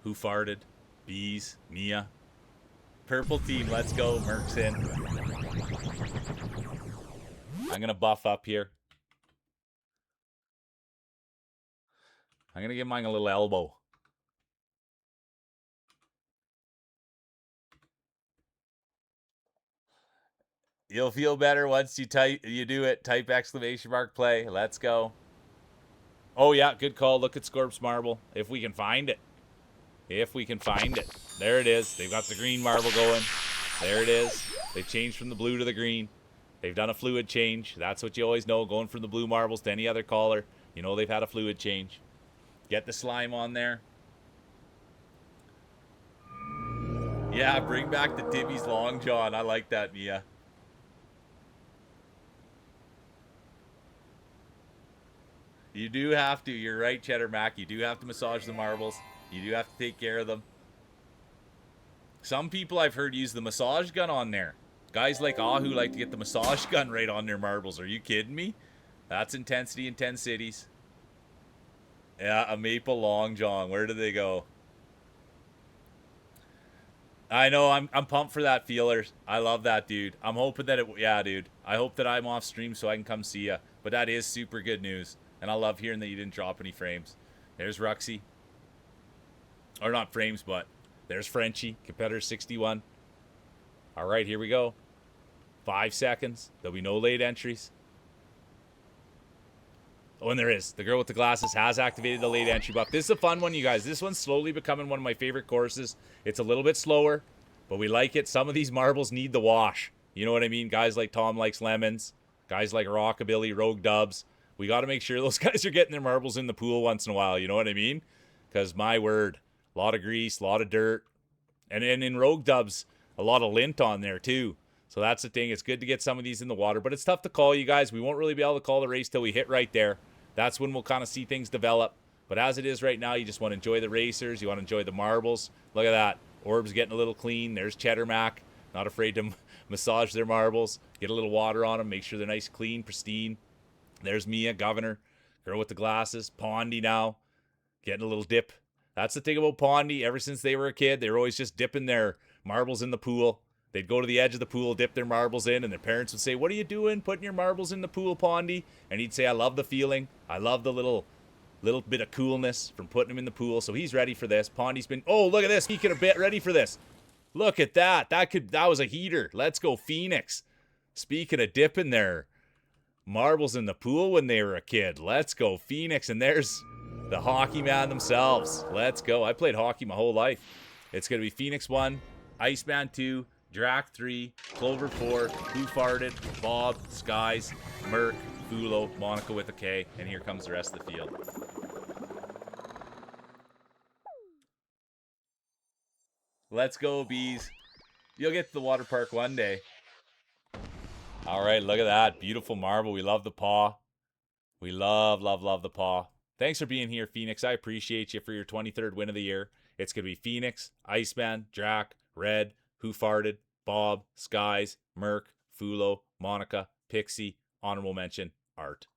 Who farted? Bees, Mia. Purple team, let's go. Merc's in. I'm going to buff up here. I'm going to give mine a little elbow. You'll feel better once you do it. Type exclamation mark play. Let's go. Oh, yeah, good call. Look at Scorp's marble. If we can find it. If we can find it. There it is. They've got the green marble going. There it is. They've changed from the blue to the green. They've done a fluid change. That's what you always know. Going from the blue marbles to any other color. You know they've had a fluid change. Get the slime on there. Yeah, bring back the Timmy's Long John. I like that, Mia. You do have to. You're right, Cheddar Mac. You do have to massage the marbles. You do have to take care of them. Some people I've heard use the massage gun on there. Guys like Ahu like to get the massage gun right on their marbles. Are you kidding me? That's intensity in 10 cities. Yeah, a maple long john. Where do they go? I know. I'm pumped for that, Feelers. I love that, dude. I'm hoping that yeah, dude. I hope that I'm off stream so I can come see ya. But that is super good news. And I love hearing that you didn't drop any frames. There's Ruxy. Or not frames, but there's Frenchie, competitor 61. All right, here we go. 5 seconds. There'll be no late entries. Oh, and there is. The girl with the glasses has activated the late entry buff. This is a fun one, you guys. This one's slowly becoming one of my favorite courses. It's a little bit slower, but we like it. Some of these marbles need the wash. You know what I mean? Guys like Tom Likes Lemons. Guys like Rockabilly, Rogue Dubs. We got to make sure those guys are getting their marbles in the pool once in a while. You know what I mean? Because my word, a lot of grease, a lot of dirt. And in Rogue Dubs, a lot of lint on there too. So that's the thing. It's good to get some of these in the water, but it's tough to call, you guys. We won't really be able to call the race till we hit right there. That's when we'll kind of see things develop. But as it is right now, you just want to enjoy the racers. You want to enjoy the marbles. Look at that. Orb's getting a little clean. There's Cheddar Mac. Not afraid to massage their marbles. Get a little water on them. Make sure they're nice, clean, pristine. There's Mia, Governor. Girl with the glasses. Pondy now. Getting a little dip. That's the thing about Pondy. Ever since they were a kid, they were always just dipping their marbles in the pool. They'd go to the edge of the pool, dip their marbles in, and their parents would say, "What are you doing, putting your marbles in the pool, Pondy?" And he'd say, "I love the feeling. I love the little bit of coolness from putting him in the pool." So he's ready for this. Pondy's been, oh, look at this. He could have been ready for this. Look at that. That was a heater. Let's go, Phoenix. Speaking of dipping their marbles in the pool when they were a kid. Let's go, Phoenix. And there's the hockey man themselves. Let's go. I played hockey my whole life. It's going to be Phoenix 1, Iceman 2, Drac 3, Clover 4, Who Farted, Bob, Skies, Merc, Fulo, Monica with a K, and here comes the rest of the field. Let's go, bees. You'll get to the water park one day. All right, look at that. Beautiful marble. We love the paw. We love, love, love the paw. Thanks for being here, Phoenix. I appreciate you for your 23rd win of the year. It's going to be Phoenix, Iceman, Drac, Red, Who Farted, Bob, Skies, Merc, Fulo, Monica, Pixie, honorable mention, Art.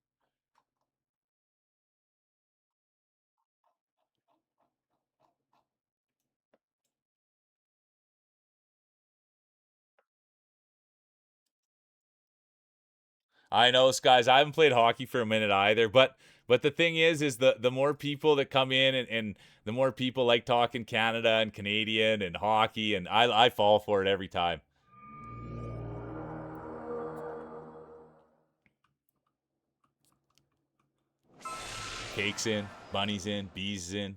I know, Skies. I haven't played hockey for a minute either, but the thing is the more people that come in and the more people like talking Canada and Canadian and hockey, and I fall for it every time. Cake's in, Bunny's in, Bees in.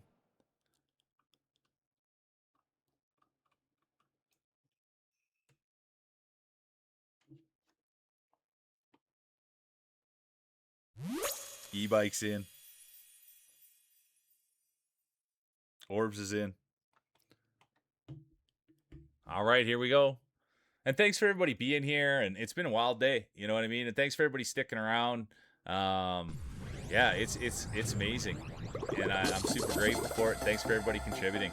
E-Bike's in. Orbs is in. All right, here we go. And thanks for everybody being here. And it's been a wild day. You know what I mean? And thanks for everybody sticking around. Yeah, it's amazing. And I'm super grateful for it. Thanks for everybody contributing.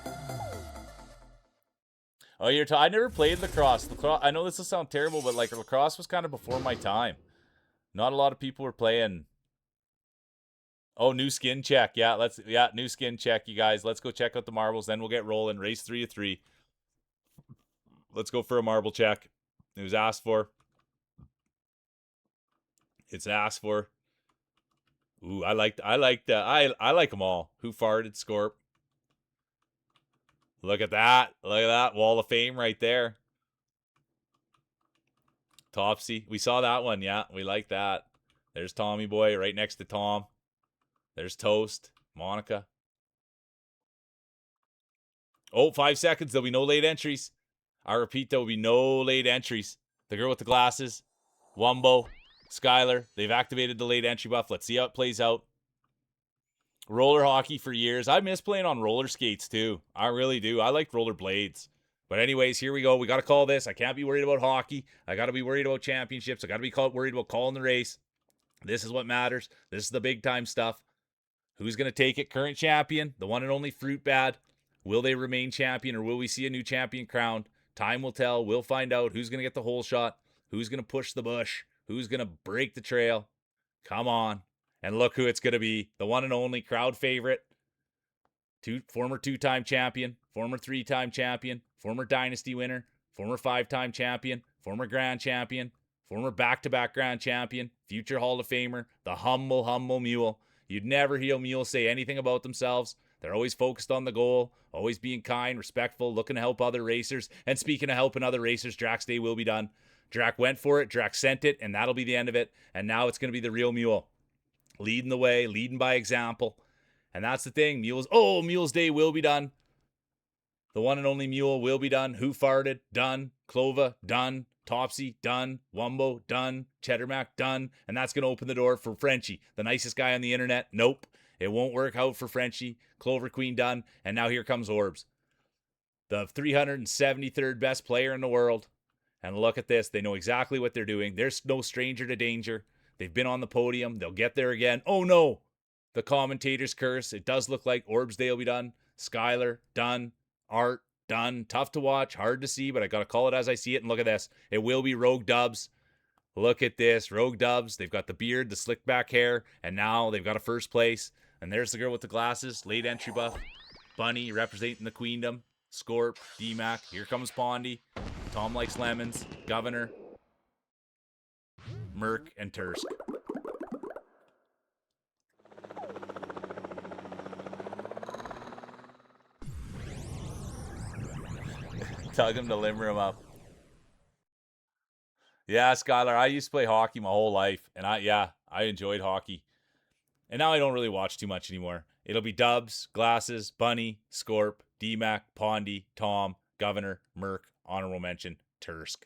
Oh, I never played lacrosse. I know this will sound terrible, but like lacrosse was kind of before my time. Not a lot of people were playing. Oh, new skin check. Yeah, new skin check, you guys. Let's go check out the marbles. Then we'll get rolling. Race 3 of 3. Let's go for a marble check. It was asked for. It's asked for. Ooh, I like them all. Who Farted, Scorp. Look at that. Look at that. Wall of Fame right there. Topsy. We saw that one, yeah. We like that. There's Tommy Boy right next to Tom. There's Toast. Monica. Oh, 5 seconds. There'll be no late entries. I repeat, there will be no late entries. The girl with the glasses. Wumbo. Skylar. They've activated the late entry buff. Let's see how it plays out. Roller hockey for years. I miss playing on roller skates too. I really do. I like roller blades. But anyways, here we go. We got to call this. I can't be worried about hockey. I got to be worried about championships. I got to be worried about calling the race. This is what matters. This is the big time stuff. Who's going to take it? Current champion, the one and only Fruit Bad. Will they remain champion or will we see a new champion crowned? Time will tell. We'll find out who's going to get the hole shot. Who's going to push the bush? Who's going to break the trail? Come on. And look who it's going to be. The one and only crowd favorite. Former 2-time champion. Former 3-time champion. Former Dynasty winner. Former 5-time champion. Former Grand Champion. Former back-to-back Grand Champion. Future Hall of Famer. The humble, humble mule. You'd never hear mules say anything about themselves. They're always focused on the goal, always being kind, respectful, looking to help other racers. And speaking of helping other racers, Drac's day will be done. Drac went for it, Drac sent it, and that'll be the end of it. And now it's going to be the real mule. Leading the way, leading by example. And that's the thing. Mule's day will be done. The one and only mule will be done. Who Farted? Done. Clova? Done. Topsy? Done. Wumbo? Done. Cheddar Mac? Done. And that's going to open the door for Frenchie, the nicest guy on the internet. Nope. It won't work out for Frenchie. Clover Queen done. And now here comes Orbs. The 373rd best player in the world. And look at this. They know exactly what they're doing. There's no stranger to danger. They've been on the podium. They'll get there again. Oh, no. The commentator's curse. It does look like Orbsday will be done. Skylar, done. Art, done. Tough to watch. Hard to see, but I got to call it as I see it. And look at this. It will be Rogue Dubs. Look at this. Rogue Dubs. They've got the beard, the slick back hair, and now they've got a first place. And there's the girl with the glasses. Late entry buff. Bunny representing the queendom. Scorp, D-Mac. Here comes Pondy. Tom likes lemons. Governor. Merc, and Tursk. Tug him to limber him up. Yeah, Skylar, I used to play hockey my whole life, and I enjoyed hockey. And now I don't really watch too much anymore. It'll be Dubs, Glasses, Bunny, Scorp, D-Mac, Pondy, Tom, Governor, Merc, honorable mention, Tursk.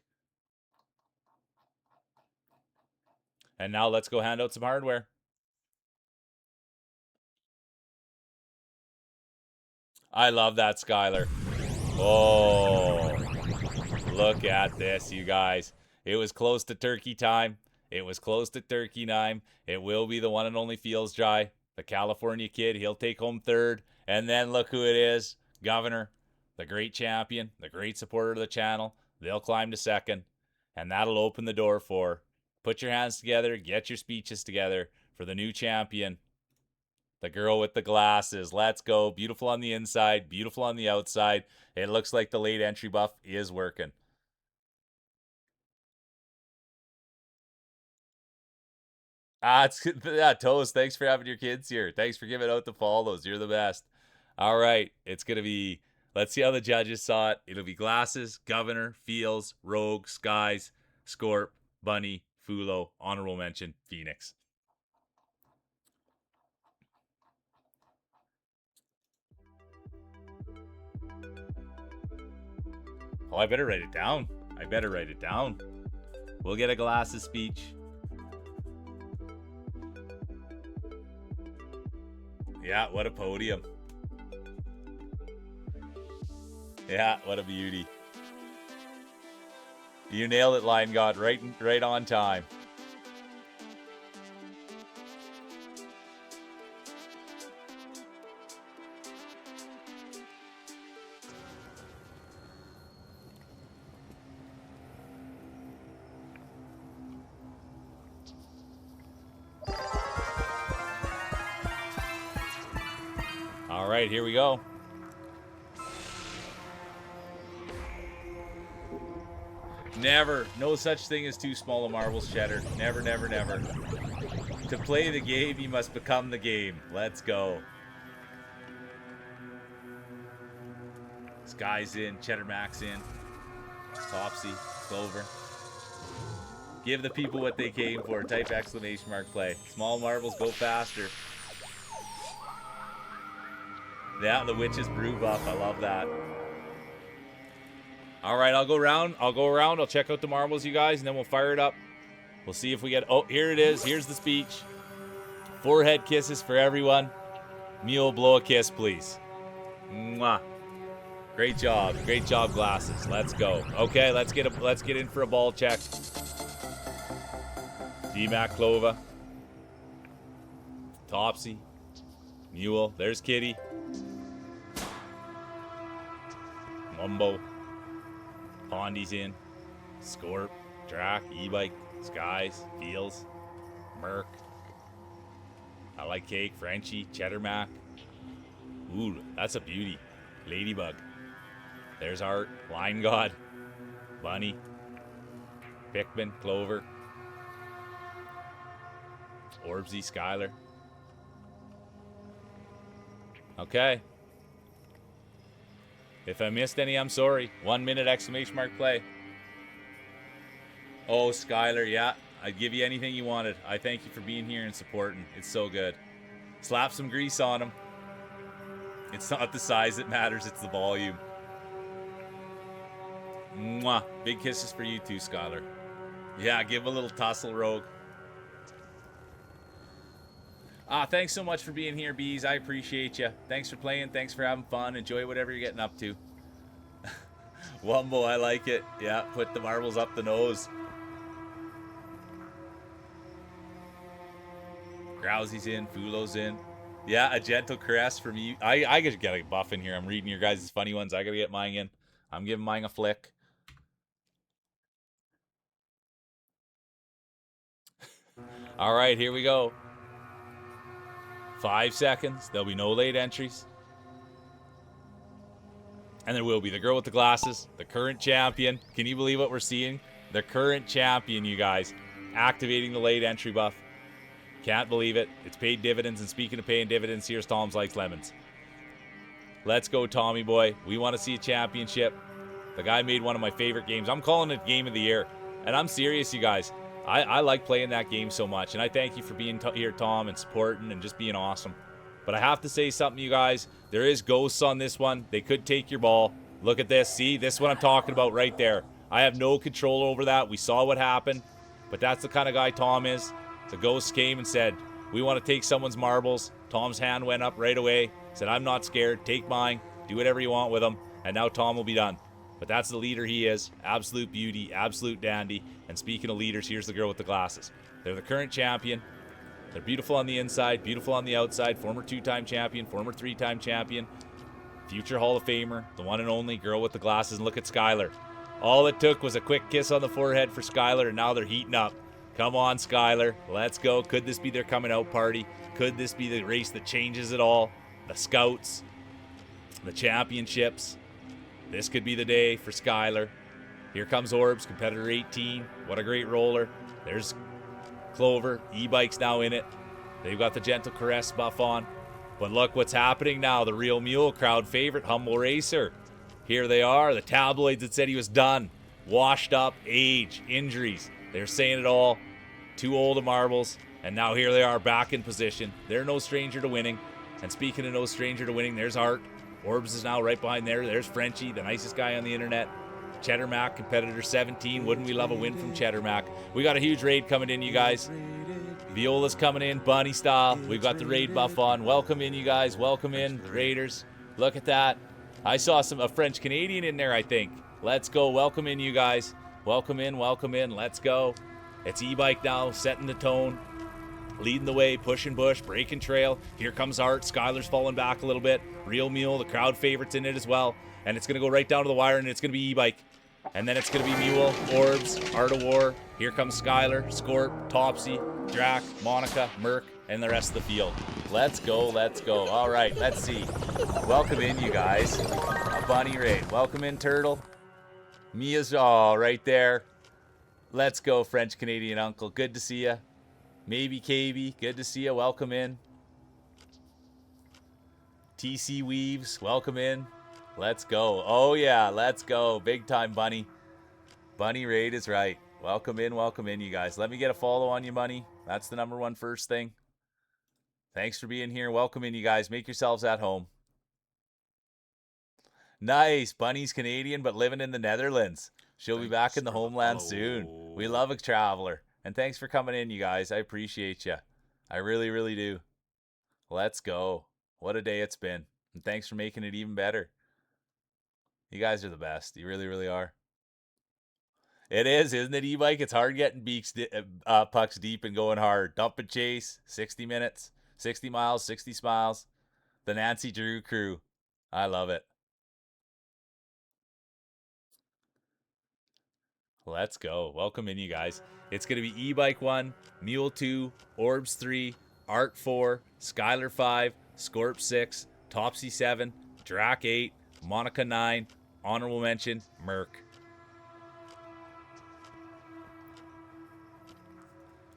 And now let's go hand out some hardware. I love that, Skylar. Oh, look at this, you guys. It was close to turkey time. It was close to turkey time. It will be the one and only Feels Dry, the California kid. He'll take home third. And then look who it is. Governor, the great champion, the great supporter of the channel. They'll climb to second. And that'll open the door for, put your hands together, get your speeches together for the new champion. The girl with the glasses. Let's go. Beautiful on the inside, beautiful on the outside. It looks like the late entry buff is working. Toast. Thanks for having your kids here. Thanks for giving out the follows. You're the best. All right. It's going to be, let's see how the judges saw it. It'll be Glasses, Governor, Feels, Rogue, Skies, Scorp, Bunny, Fulo, honorable mention, Phoenix. Oh, I better write it down. We'll get a Glasses speech. Yeah, what a podium. Yeah, what a beauty. You nailed it, Lion God, right on time. All right, here we go. Never. No such thing as too small a marbles, Cheddar. Never, never, never. To play the game, you must become the game. Let's go. Sky's in. Cheddar Max in. Topsy. Clover. Give the people what they came for. Type exclamation mark play. Small marbles go faster. Yeah, the Witch's Brew buff. I love that. All right, I'll go around. I'll check out the marbles, you guys, and then we'll fire it up. We'll see if we get... Oh, here it is. Here's the speech. Forehead kisses for everyone. Mule, blow a kiss, please. Mwah. Great job. Great job, Glasses. Let's go. Okay, let's get in for a ball check. D-Mac, Clova. Topsy. Mule. There's Kitty. Mumbo. Pondy's in. Scorp. Drac. E-Bike. Skies. Feels. Merc. I like Cake. Frenchie. Cheddar Mac. Ooh, that's a beauty. Ladybug. There's Art. Line God. Bunny. Pikmin. Clover. Orbsy. Skylar. Okay. If I missed any, I'm sorry. 1 minute exclamation mark play. Oh, Skylar, yeah. I'd give you anything you wanted. I thank you for being here and supporting. It's so good. Slap some grease on them. It's not the size that matters, it's the volume. Mwah. Big kisses for you too, Skylar. Yeah, give a little tussle, Rogue. Thanks so much for being here, Bees. I appreciate you. Thanks for playing. Thanks for having fun. Enjoy whatever you're getting up to. Wumbo, I like it. Yeah, put the marbles up the nose. Grousy's in, Fulo's in. Yeah, a gentle caress for me. I gotta get a buff in here. I'm reading your guys' funny ones. I gotta get mine in. I'm giving mine a flick. All right, here we go. 5 seconds. There'll be no late entries. And there will be the girl with the glasses, the current champion. Can you believe what we're seeing? The current champion, you guys, activating the late entry buff. Can't believe it. It's paid dividends. And speaking of paying dividends, here's Tom's Likes Lemons. Let's go, Tommy boy. We want to see a championship. The guy made one of my favorite games. I'm calling it Game of the Year. And I'm serious, you guys. I like playing that game so much. And I thank you for being here, Tom, and supporting and just being awesome. But I have to say something, you guys. There is ghosts on this one. They could take your ball. Look at this. See, this is what I'm talking about right there. I have no control over that. We saw what happened. But that's the kind of guy Tom is. The ghost came and said, we want to take someone's marbles. Tom's hand went up right away. Said, I'm not scared. Take mine. Do whatever you want with them. And now Tom will be done. But that's the leader he is. Absolute beauty. Absolute dandy. And speaking of leaders, here's the girl with the glasses. They're the current champion. They're beautiful on the inside, beautiful on the outside. Former 2-time champion, former 3-time champion. Future Hall of Famer. The one and only girl with the glasses. And look at Skylar. All it took was a quick kiss on the forehead for Skylar. And now they're heating up. Come on, Skylar. Let's go. Could this be their coming out party? Could this be the race that changes it all? The scouts. The championships. This could be the day for Skylar. Here comes Orbs, competitor 18. What a great roller. There's Clover. E-Bike's now in it. They've got the gentle caress buff on. But look what's happening now. The Real Mule, crowd favorite, Humble Racer. Here they are. The tabloids that said he was done. Washed up, age, injuries. They're saying it all. Too old of marbles. And now here they are back in position. They're no stranger to winning. And speaking of no stranger to winning, there's Art. Orbs is now right behind there. There's Frenchie, the nicest guy on the internet. Cheddar Mac, competitor 17. Wouldn't we love a win from Cheddar Mac? We got a huge raid coming in, you guys. Viola's coming in, bunny style. We've got the raid buff on. Welcome in, you guys. Welcome in, Raiders. Look at that. I saw a French Canadian in there, I think. Let's go. Welcome in, you guys. Welcome in, welcome in. Let's go. It's E-Bike now, setting the tone. Leading the way, pushing bush, breaking trail. Here comes Art. Skylar's falling back a little bit. Real Mule, the crowd favorites in it as well. And it's going to go right down to the wire, and it's going to be E-Bike. And then it's going to be Mule, Orbs, Art of War. Here comes Skylar, Scorp, Topsy, Drac, Monica, Merc, and the rest of the field. Let's go, let's go. All right, let's see. Welcome in, you guys. A bunny raid. Welcome in, Turtle. Mia's, oh, right there. Let's go, French Canadian uncle. Good to see you. Maybe KB, good to see you. Welcome in. TC Weaves, welcome in. Let's go. Oh, yeah, let's go. Big time, Bunny. Bunny raid is right. Welcome in, you guys. Let me get a follow on you, Bunny. That's the number one first thing. Thanks for being here. Welcome in, you guys. Make yourselves at home. Nice. Bunny's Canadian, but living in the Netherlands. She'll be back in the homeland soon. We love a traveler. And thanks for coming in, you guys. I appreciate you. I really, really do. Let's go. What a day it's been. And thanks for making it even better. You guys are the best. You really, really are. It is, isn't it, E-Bike? It's hard getting pucks deep and going hard. Dump and chase, 60 minutes, 60 miles, 60 smiles. The Nancy Drew crew. I love it. Let's go. Welcome in, you guys. It's going to be E-Bike 1, Mule 2, Orbs 3, Art 4, Skylar 5, Scorp 6, Topsy 7, Drac 8, Monica 9, honorable mention, Merc.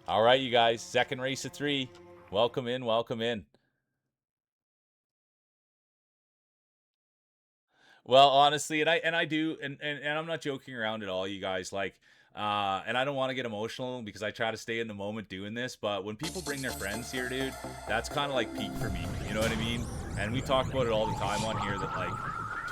All right, you guys. Second race of 3. Welcome in, welcome in. Well, honestly, and I do, and I'm not joking around at all, you guys. Like, and I don't want to get emotional because I try to stay in the moment doing this. But when people bring their friends here, dude, that's kind of like peak for me. You know what I mean? And we talk about it all the time on here that like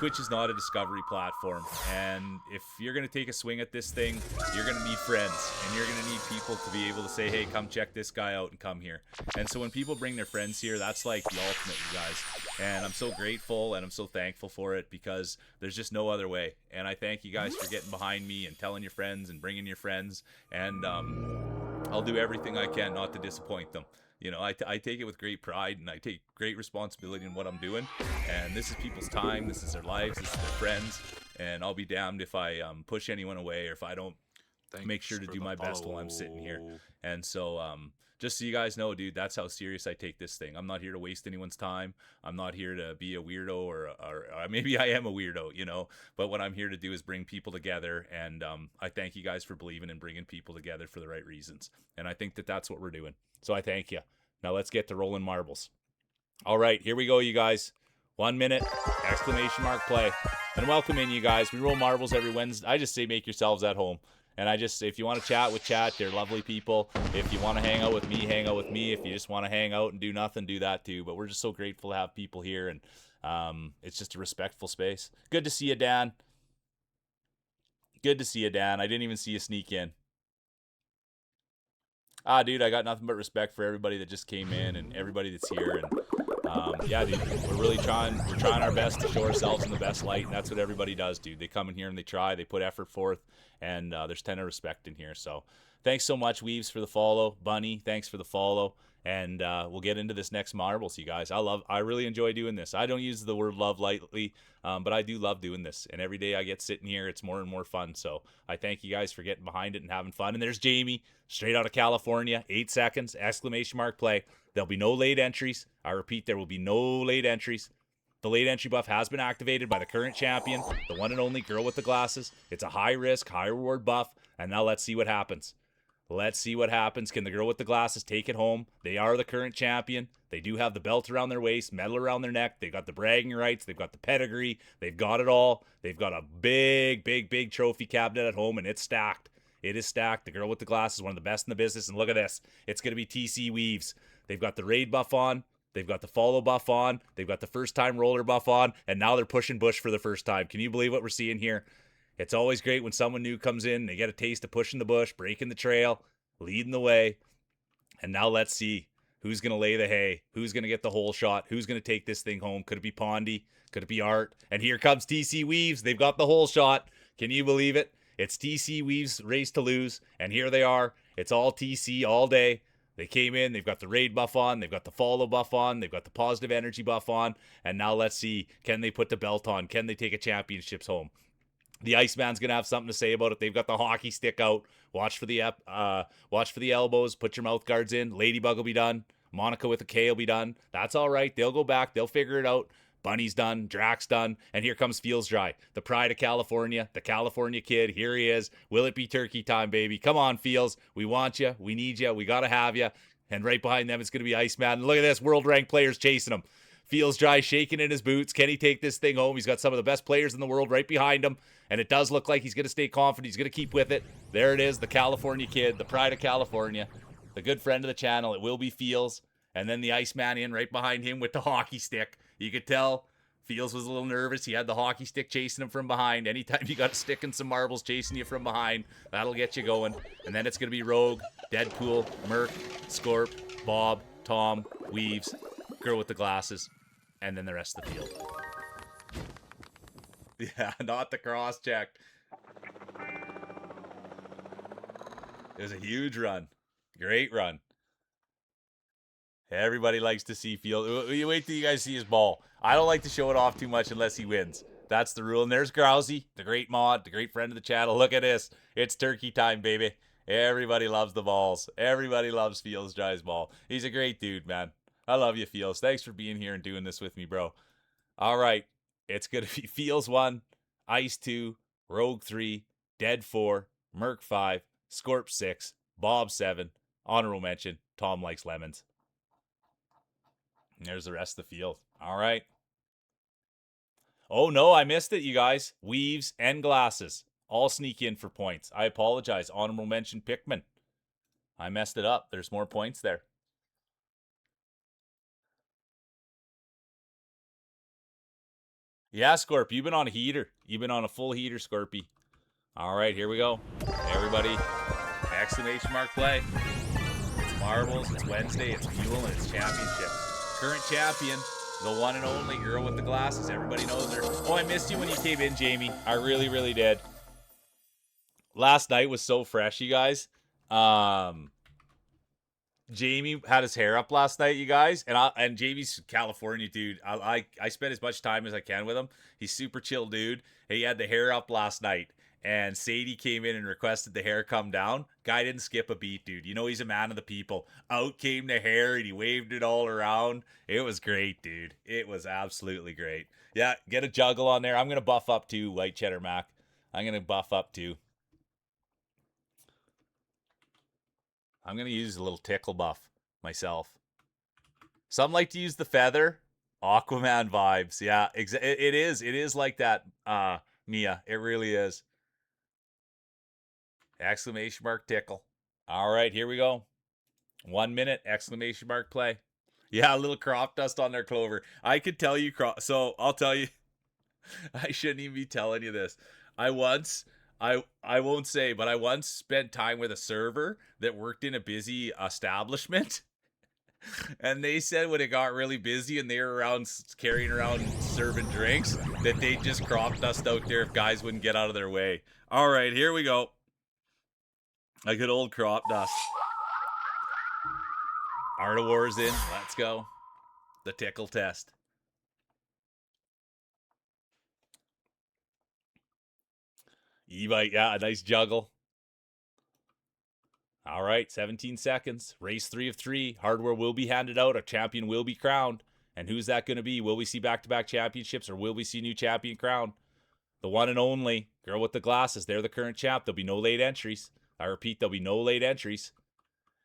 Twitch is not a discovery platform, and if you're going to take a swing at this thing, you're going to need friends, and you're going to need people to be able to say, hey, come check this guy out and come here. And so when people bring their friends here, that's like the ultimate, you guys. And I'm so grateful and I'm so thankful for it, because there's just no other way. And I thank you guys for getting behind me and telling your friends and bringing your friends, and I'll do everything I can not to disappoint them. You know, I take it with great pride, and I take great responsibility in what I'm doing. And this is people's time, this is their lives, this is their friends, and I'll be damned if I push anyone away, or if I don't make sure to do my best while I'm sitting here. And so just so you guys know, dude, that's how serious I take this thing. I'm not here to waste anyone's time. I'm not here to be a weirdo, or maybe I am a weirdo, you know. But what I'm here to do is bring people together, and I thank you guys for believing and bringing people together for the right reasons. And I think that that's what we're doing. So I thank you. Now let's get to rolling marbles. All right, here we go, you guys. 1 minute, exclamation mark, play. And welcome in, you guys. We roll marbles every Wednesday. I just say make yourselves at home. And I just say, if you want to chat with chat, they're lovely people. If you want to hang out with me, hang out with me. If you just want to hang out and do nothing, do that too. But we're just so grateful to have people here, and it's just a respectful space. Good to see you, Dan. Good to see you, Dan. I didn't even see you sneak in. Dude, I got nothing but respect for everybody that just came in and everybody that's here. And yeah, dude, we're trying our best to show ourselves in the best light, and that's what everybody does, dude. They come in here and they try, they put effort forth, and there's a ton of respect in here. So thanks so much, Weaves, for the follow. Bunny, thanks for the follow. And we'll get into this next marbles, you guys. I really enjoy doing this. I don't use the word love lightly, but I do love doing this. And every day I get sitting here, it's more and more fun. So I thank you guys for getting behind it and having fun. And there's Jamie, straight out of California, 8 seconds, exclamation mark, play. There'll be no late entries. I repeat, there will be no late entries. The late entry buff has been activated by the current champion, the one and only girl with the glasses. It's a high risk, high reward buff. And now let's see what happens. Let's see what happens. Can the girl with the glasses take it home? They are the current champion. They do have the belt around their waist, medal around their neck. They've got the bragging rights. They've got the pedigree. They've got it all. They've got a big, big, big trophy cabinet at home, and it's stacked. It is stacked. The girl with the glasses is one of the best in the business, and look at this. It's going to be TC Weaves. They've got the raid buff on. They've got the follow buff on. They've got the first-time roller buff on, and now they're pushing Bush for the first time. Can you believe what we're seeing here? It's always great when someone new comes in. They get a taste of pushing the bush, breaking the trail, leading the way. And now let's see who's going to lay the hay, who's going to get the whole shot, who's going to take this thing home. Could it be Pondy? Could it be Art? And here comes TC Weaves. They've got the whole shot. Can you believe it? It's TC Weaves' race to lose, and here they are. It's all TC all day. They came in, they've got the raid buff on, they've got the follow buff on, they've got the positive energy buff on, and now let's see, can they put the belt on? Can they take a championships home? The Iceman's gonna have something to say about it. They've got the hockey stick out. Watch for the elbows. Put your mouth guards in. Ladybug will be done. Monica with a K will be done. That's all right. They'll go back. They'll figure it out. Bunny's done. Drax done. And here comes Feels Dry, the pride of California, the California kid. Here he is. Will it be turkey time, baby? Come on, Feels. We want you. We need you. We gotta have you. And right behind them, it's gonna be Iceman. And look at this, world ranked players chasing him. Feels Dry shaking in his boots. Can he take this thing home? He's got some of the best players in the world right behind him. And it does look like he's going to stay confident. He's going to keep with it. There it is, the California kid, the pride of California, the good friend of the channel. It will be Feels. And then the Iceman in right behind him with the hockey stick. You could tell Feels was a little nervous. He had the hockey stick chasing him from behind. Anytime you got a stick and some marbles chasing you from behind, that'll get you going. And then it's going to be Rogue, Deadpool, Merc, Scorp, Bob, Tom, Weaves, girl with the glasses, and then the rest of the field. Yeah, not the cross check. It was a huge run. Great run. Everybody likes to see Field. You wait till you guys see his ball. I don't like to show it off too much unless he wins. That's the rule. And there's Grousey, the great mod, the great friend of the channel. Look at this. It's turkey time, baby. Everybody loves the balls. Everybody loves Fields Dry's ball. He's a great dude, man. I love you, Fields. Thanks for being here and doing this with me, bro. All right. It's going to be Fields 1, Ice 2, Rogue 3, Dead 4, Merc 5, Scorp 6, Bob 7, honorable mention, Tom likes lemons. And there's the rest of the field. All right. Oh, no, I missed it, you guys. Weaves and Glasses all sneak in for points. I apologize. Honorable mention, Pikmin. I messed it up. There's more points there. Yeah, Scorp, you've been on a heater. You've been on a full heater, Scorpy. All right, here we go. Everybody, exclamation mark play. It's marbles, it's Wednesday, it's fuel, and it's championship. Current champion, the one and only girl with the glasses. Everybody knows her. Oh, I missed you when you came in, Jamie. I really, really did. Last night was so fresh, you guys. Jamie had his hair up last night, you guys, and Jamie's California dude. I spent as much time as I can with him. He's super chill dude. He had the hair up last night, and Sadie came in and requested the hair come down. Guy didn't skip a beat, dude. You know he's a man of the people. Out came the hair, and he waved it all around. It was great, dude. It was absolutely great. Yeah, get a juggle on there. I'm gonna buff up too, white cheddar mac. I'm gonna buff up too. I'm going to use a little tickle buff myself. Some like to use the feather. Aquaman vibes. Yeah, it is. It is like that, Mia. It really is. Exclamation mark tickle. All right, here we go. 1 minute, exclamation mark play. Yeah, a little crop dust on their Clover. I could tell you, so I'll tell you. I shouldn't even be telling you this. I won't say, but I once spent time with a server that worked in a busy establishment. And they said when it got really busy and they were around carrying around serving drinks, that they just crop dust out there if guys wouldn't get out of their way. All right, here we go. A good old crop dust. Art of War's in. Let's go. The tickle test. E-bite, yeah, a nice juggle. All right, 17 seconds. Race 3 of 3. Hardware will be handed out. A champion will be crowned. And who's that going to be? Will we see back-to-back championships or will we see new champion crowned? The one and only girl with the glasses. They're the current champ. There'll be no late entries. I repeat, there'll be no late entries.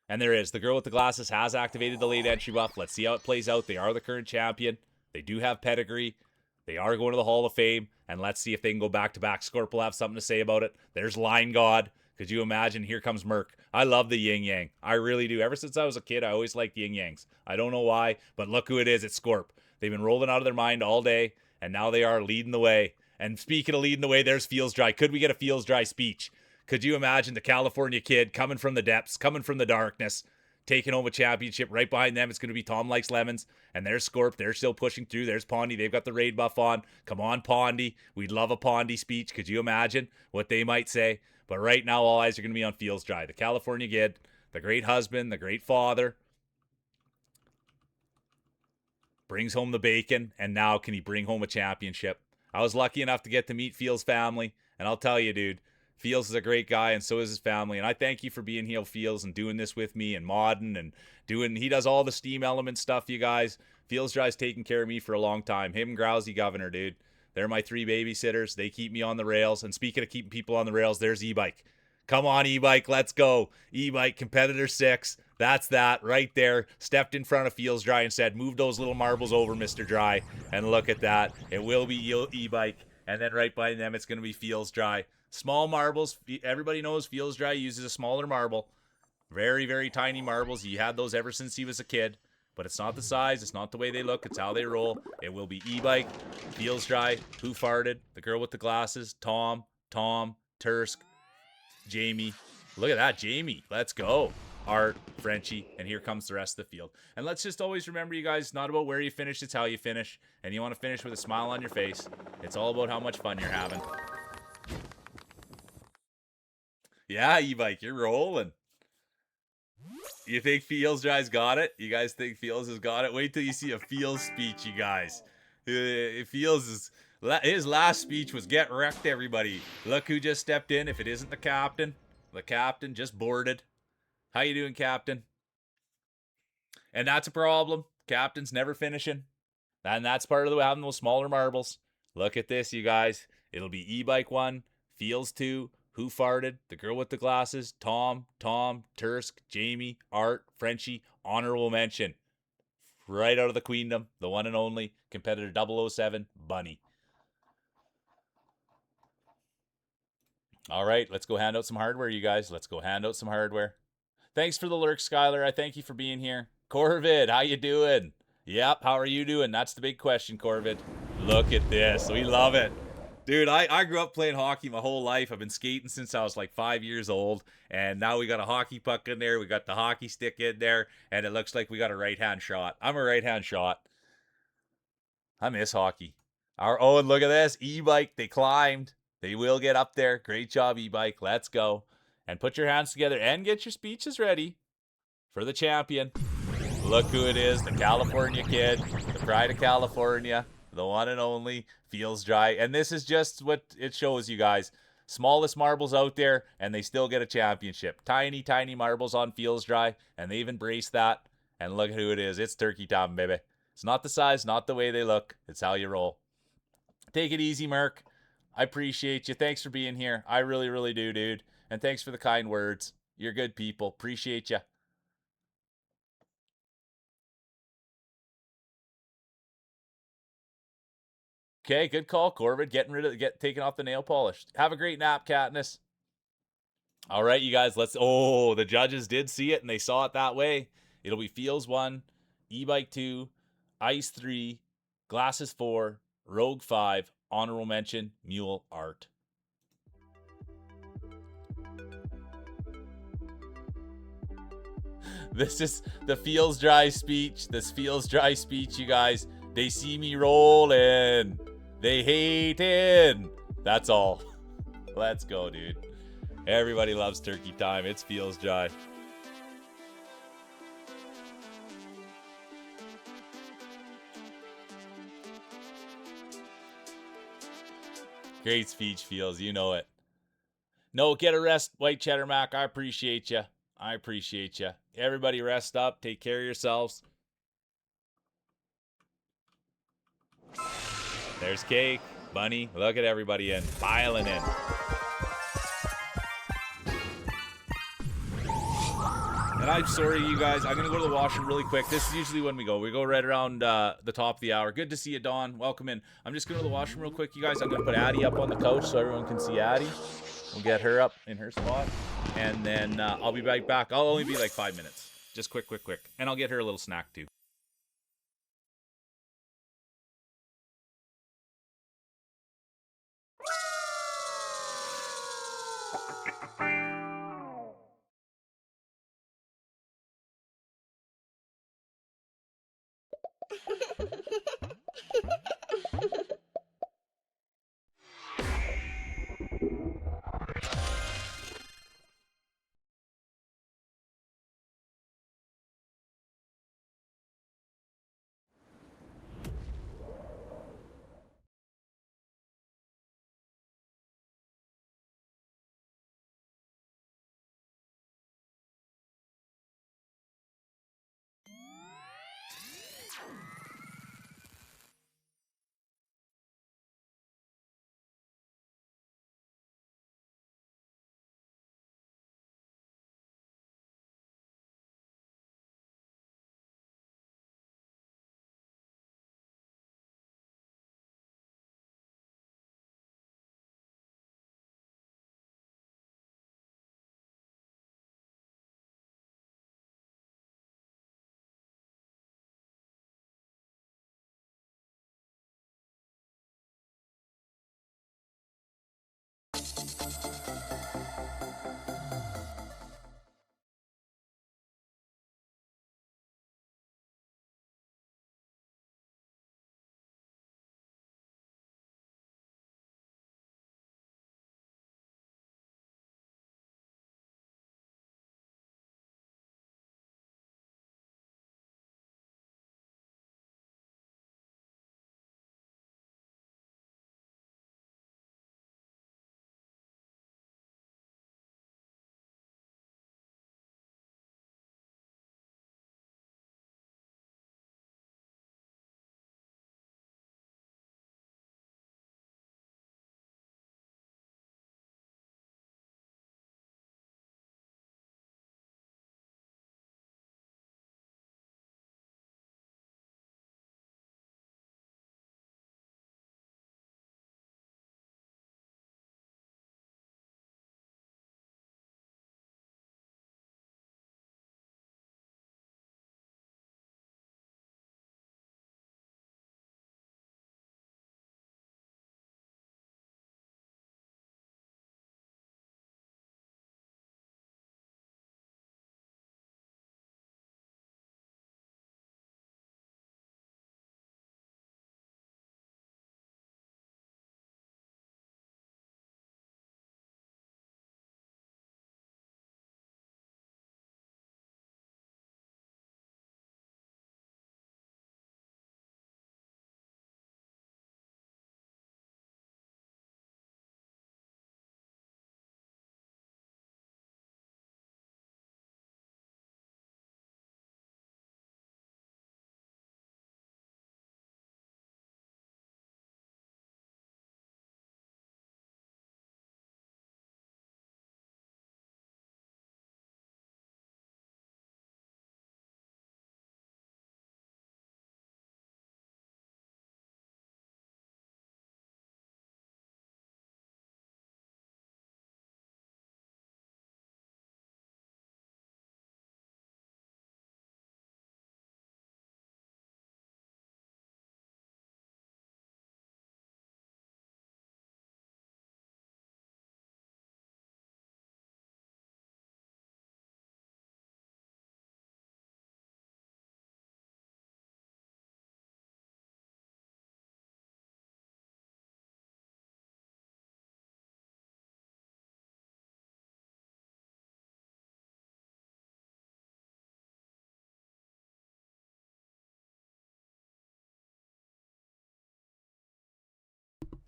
And there is. The girl with the glasses has activated the late entry buff. Let's see how it plays out. They are the current champion. They do have pedigree. They are going to the Hall of Fame. And let's see if they can go back-to-back. Scorp will have something to say about it. There's Line God. Could you imagine? Here comes Merc. I love the yin yang. I really do. Ever since I was a kid, I always liked yin yangs. I don't know why, but look who it is. It's Scorp. They've been rolling out of their mind all day, and now they are leading the way. And speaking of leading the way, there's Feels Dry. Could we get a Feels Dry speech? Could you imagine the California kid coming from the depths, coming from the darkness, taking home a championship? Right behind them, it's going to be Tom Likes Lemons, and there's Scorp. They're still pushing through. There's Pondy. They've got the raid buff on. Come on, Pondy. We'd love a Pondy speech. Could you imagine what they might say? But right now, all eyes are going to be on Feels Dry. The California kid, the great husband, the great father, brings home the bacon, and now can he bring home a championship? I was lucky enough to get to meet Feels' family, and I'll tell you, dude, Feels is a great guy, and so is his family, and I thank you for being here, Feels, and doing this with me, and modding, and he does all the Steam Element stuff, you guys. Feels Dry's taken care of me for a long time. Him and Grousey Governor, dude. They're my 3 babysitters. They keep me on the rails. And speaking of keeping people on the rails, there's E-Bike. Come on, E-Bike. Let's go. E-Bike, competitor 6. That's that right there. Stepped in front of Feels Dry and said, move those little marbles over, Mr. Dry. And look at that. It will be E-Bike. And then right behind them, it's going to be Feels Dry. Small marbles. Everybody knows Feels Dry uses a smaller marble. Very, very tiny marbles. He had those ever since he was a kid. But it's not the size, it's not the way they look, it's how they roll. It will be E-Bike, Feels Dry, Who Farted, the girl with the glasses, Tom, Tursk, Jamie. Look at that, Jamie. Let's go. Art, Frenchie, and here comes the rest of the field. And let's just always remember, you guys, it's not about where you finish, it's how you finish. And you want to finish with a smile on your face. It's all about how much fun you're having. Yeah, E-Bike, you're rolling. You think Feels Dry's got it? You guys think Feels has got it? Wait till you see a Feels speech, you guys. His last speech was get wrecked, everybody. Look who just stepped in. If it isn't the captain just boarded. How you doing, Captain? And that's a problem. Captain's never finishing. And that's part of the having those smaller marbles. Look at this, you guys. It'll be E-Bike 1, Feels 2, Who Farted, the girl with the glasses, Tom, Tursk, Jamie, Art, Frenchie, honorable mention. Right out of the queendom, the one and only, competitor 007, Bunny. All right, let's go hand out some hardware, you guys. Let's go hand out some hardware. Thanks for the lurk, Skylar. I thank you for being here. Corvid, how you doing? Yep, how are you doing? That's the big question, Corvid. Look at this. We love it. Dude, I grew up playing hockey my whole life. I've been skating since I was like 5 years old. And now we got a hockey puck in there. We got the hockey stick in there. And it looks like we got a right-hand shot. I'm a right-hand shot. I miss hockey. Oh, and look at this. E-bike. They climbed. They will get up there. Great job, e-bike. Let's go. And put your hands together and get your speeches ready for the champion. Look who it is, the California kid, the pride of California, the one and only, Feels Dry. And this is just what it shows you guys. Smallest marbles out there, and they still get a championship. Tiny, tiny marbles on Feels Dry, and they've embraced that. And look at who it is. It's Turkey Time, baby. It's not the size, not the way they look. It's how you roll. Take it easy, Merc. I appreciate you. Thanks for being here. I really, really do, dude. And thanks for the kind words. You're good people. Appreciate you. Okay, good call, Corbin. Taking off the nail polish. Have a great nap, Katniss. All right, you guys, the judges did see it and they saw it that way. It'll be Feels 1, E-Bike 2, Ice 3, Glasses 4, Rogue 5, honorable mention, Mule Art. This is the Feels Dry speech. This Feels Dry speech, you guys. They see me rolling. They hating. That's all. Let's go, dude. Everybody loves Turkey Time. It Feels Dry. Great speech, Feels. You know it. No, get a rest, White Cheddar Mac. I appreciate you. I appreciate you. Everybody rest up. Take care of yourselves. There's Cake, Bunny. Look at everybody in. Piling in. And I'm sorry, you guys. I'm going to go to the washroom really quick. This is usually when we go. We go right around the top of the hour. Good to see you, Dawn. Welcome in. I'm just going to the washroom real quick, you guys. I'm going to put Addie up on the couch so everyone can see Addie. We'll get her up in her spot. And then I'll be right back. I'll only be like 5 minutes. Just quick. And I'll get her a little snack, too.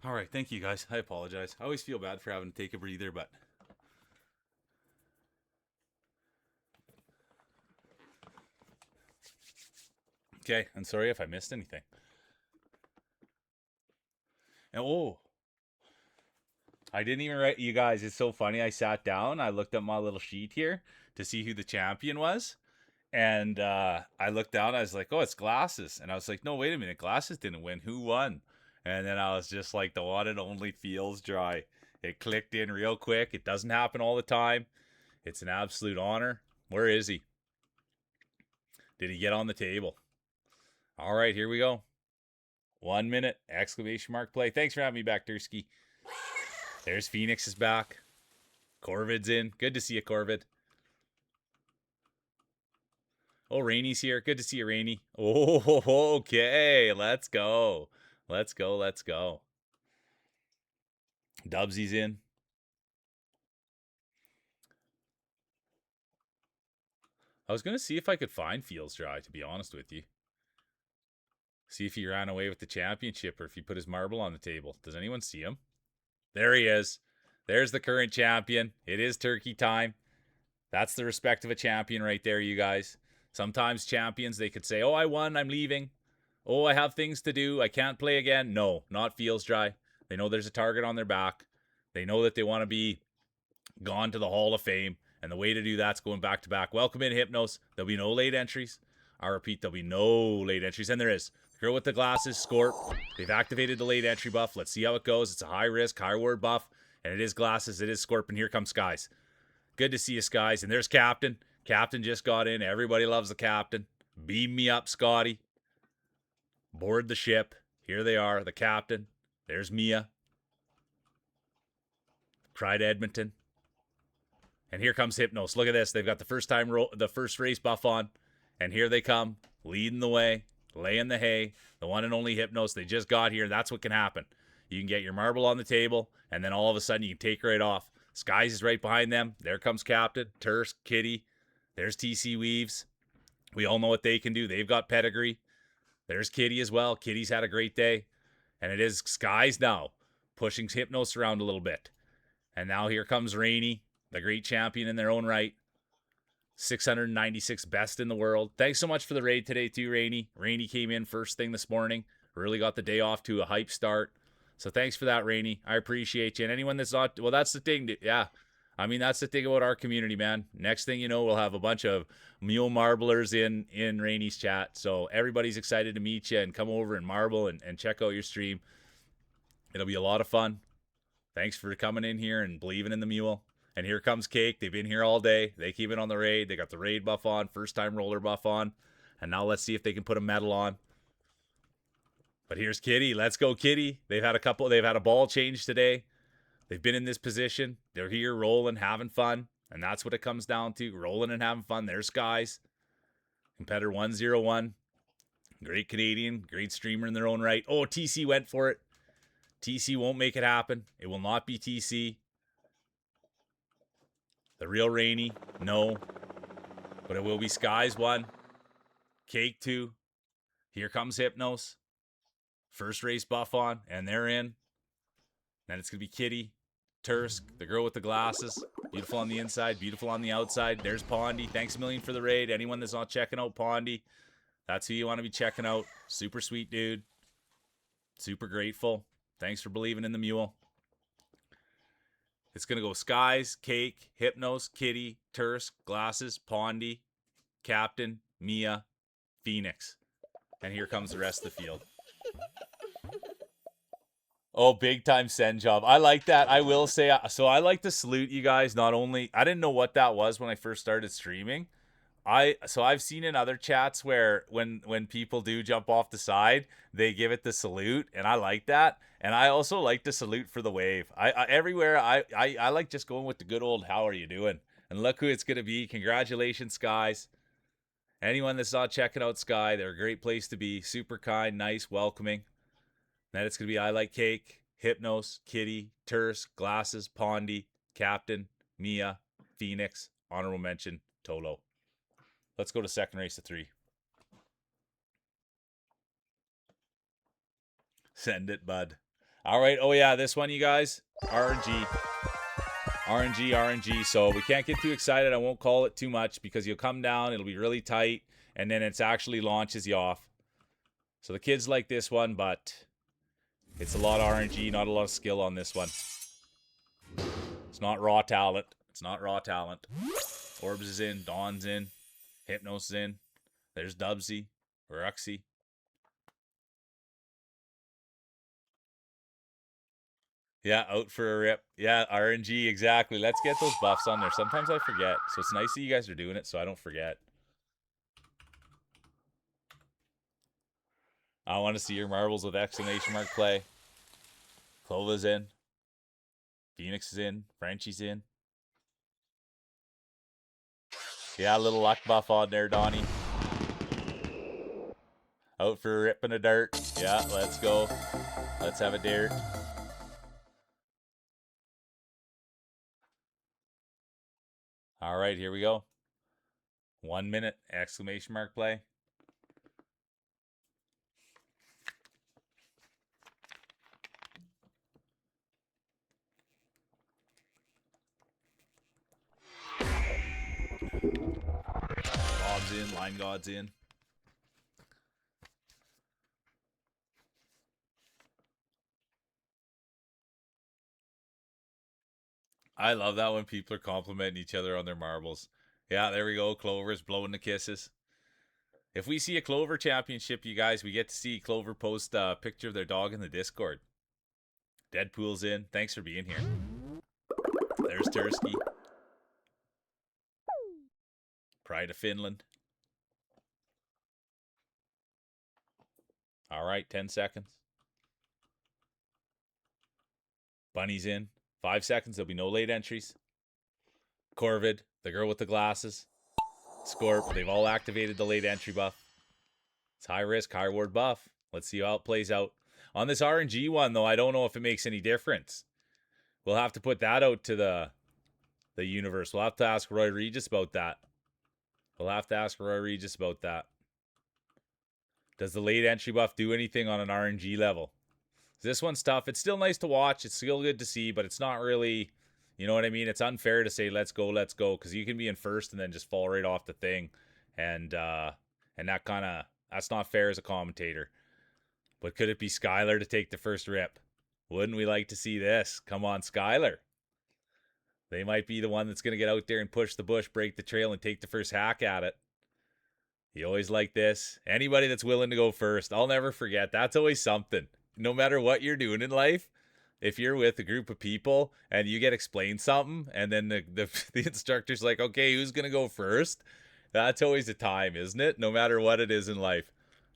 All right, thank you guys. I apologize. I always feel bad for having to take a breather, but okay. I'm sorry if I missed anything. And oh, I didn't even write you guys. It's so funny. I sat down. I looked at my little sheet here to see who the champion was, and I looked down. I was like, "Oh, it's Glasses," and I was like, "No, wait a minute. Glasses didn't win. Who won?" And then I was just like, "The one and only Feels Dry." It clicked in real quick. It doesn't happen all the time. It's an absolute honor. Where is he? Did he get on the table? All right, here we go. 1 minute! Exclamation mark play. Thanks for having me back, Dursky. There's Phoenix is back. Corvid's in. Good to see you, Corvid. Oh, Rainy's here. Good to see you, Rainy. Oh, okay. Let's go. Let's go. Let's go. Dubsy's in. I was going to see if I could find Feels Dry, to be honest with you. See if he ran away with the championship or if he put his marble on the table. Does anyone see him? There he is. There's the current champion. It is turkey time. That's the respect of a champion right there, you guys. Sometimes champions, they could say, oh, I won, I'm leaving. Oh, I have things to do, I can't play again. No, not Feels Dry. They know there's a target on their back. They know that they want to be gone to the Hall of Fame. And the way to do that's going back to back. Welcome in, Hypnos. There'll be no late entries. I repeat, there'll be no late entries. And there is. The girl with the glasses, Scorp. They've activated the late entry buff. Let's see how it goes. It's a high risk, high reward buff. And it is Glasses. It is Scorp. And here comes Skies. Good to see you, Skies. And there's Captain. Captain just got in. Everybody loves the Captain. Beam me up, Scotty. Board the ship. Here they are, the Captain. There's Mia. Pride Edmonton. And here comes Hypnos. Look at this. They've got the first race buff on. And here they come, leading the way, laying the hay. The one and only Hypnos. They just got here. That's what can happen. You can get your marble on the table, and then all of a sudden you can take right off. Skies is right behind them. There comes Captain, Tursk, Kitty. There's TC Weaves. We all know what they can do. They've got pedigree. There's Kitty as well. Kitty's had a great day. And it is Skies now, pushing Hypnos around a little bit. And now here comes Rainy, the great champion in their own right. 696 best in the world. Thanks so much for the raid today too, Rainy. Rainy came in first thing this morning. Really got the day off to a hype start. So thanks for that, Rainy. I appreciate you. And anyone that's not, well, that's the thing. Yeah. I mean, that's the thing about our community, man. Next thing you know, we'll have a bunch of mule marblers in Rainy's chat. So everybody's excited to meet you and come over and marble and check out your stream. It'll be a lot of fun. Thanks for coming in here and believing in the mule. And here comes Cake. They've been here all day. They came in on the raid. They got the raid buff on, first time roller buff on. And now let's see if they can put a medal on. But here's Kitty. Let's go, Kitty. They've had a ball change today. They've been in this position. They're here rolling, having fun. And that's what it comes down to. Rolling and having fun. There's Skies. Competitor 101. Great Canadian. Great streamer in their own right. Oh, TC went for it. TC won't make it happen. It will not be TC. The real Rainy, no. But it will be Skies 1. Cake 2. Here comes Hypnos. First race buff on, and they're in. Then it's going to be Kitty, Tursk, the girl with the glasses. Beautiful on the inside, beautiful on the outside. There's Pondy. Thanks a million for the raid. Anyone that's not checking out Pondy, that's who you want to be checking out. Super sweet dude. Super grateful. Thanks for believing in the mule. It's going to go Skies, Cake, Hypnos, Kitty, Tursk, Glasses, Pondy, Captain, Mia, Phoenix. And here comes the rest of the field. Oh, big time send job. I like that. I will say, so I like to salute you guys. Not only, I didn't know what that was when I first started streaming. I've seen in other chats where when people do jump off the side, they give it the salute, and I like that. And I also like to salute for the wave. I like just going with the good old how are you doing? And look who it's gonna be. Congratulations, Skies. Anyone that's not checking out Sky, they're a great place to be. Super kind, nice, welcoming. Then it's gonna be I like Cake, Hypnos, Kitty, Tursk, Glasses, Pondy, Captain, Mia, Phoenix, honorable mention, Tolo. Let's go to second race of 3. Send it, bud. All right. Oh yeah, this one, you guys. RNG. RNG, RNG. So we can't get too excited. I won't call it too much because you'll come down, it'll be really tight, and then it's actually launches you off. So the kids like this one, but it's a lot of RNG, not a lot of skill on this one. It's not raw talent. It's not raw talent. Orbs is in, Dawn's in, Hypnos is in. There's Dubsy, Ruxy. Yeah, out for a rip. Yeah, RNG, exactly. Let's get those buffs on there. Sometimes I forget. So it's nice that you guys are doing it so I don't forget. I want to see your marbles with exclamation mark play. Clova's in. Phoenix is in. Frenchie's in. Yeah, a little luck buff on there, Donnie. Out for a rip in the dirt. Yeah, let's go. Let's have a dare. All right, here we go. 1 minute exclamation mark play. Bob's in. Line God's in. I love that when people are complimenting each other on their marbles. Yeah, there we go. Clover's blowing the kisses. If we see a Clover championship, you guys, we get to see Clover post a picture of their dog in the Discord. Deadpool's in. Thanks for being here. There's Tursky. Pride of Finland. All right, 10 seconds. Bunny's in. 5 seconds. There'll be no late entries. Corvid, the girl with the glasses. Scorp, they've all activated the late entry buff. It's high risk, high reward buff. Let's see how it plays out. On this RNG one, though, I don't know if it makes any difference. We'll have to put that out to the universe. We'll have to ask Roy Regis about that. Does the late entry buff do anything on an RNG level? This one's tough. It's still nice to watch. It's still good to see, but it's not really, you know what I mean? It's unfair to say let's go, because you can be in first and then just fall right off the thing, and that's not fair as a commentator. But could it be Skylar to take the first rip? Wouldn't we like to see this? Come on, Skylar. They might be the one that's going to get out there and push the bush, break the trail, and take the first hack at it. You always like this. Anybody that's willing to go first, I'll never forget. That's always something. No matter what you're doing in life, if you're with a group of people and you get explained something, and then the instructor's like, okay, who's going to go first? That's always a time, isn't it? No matter what it is in life.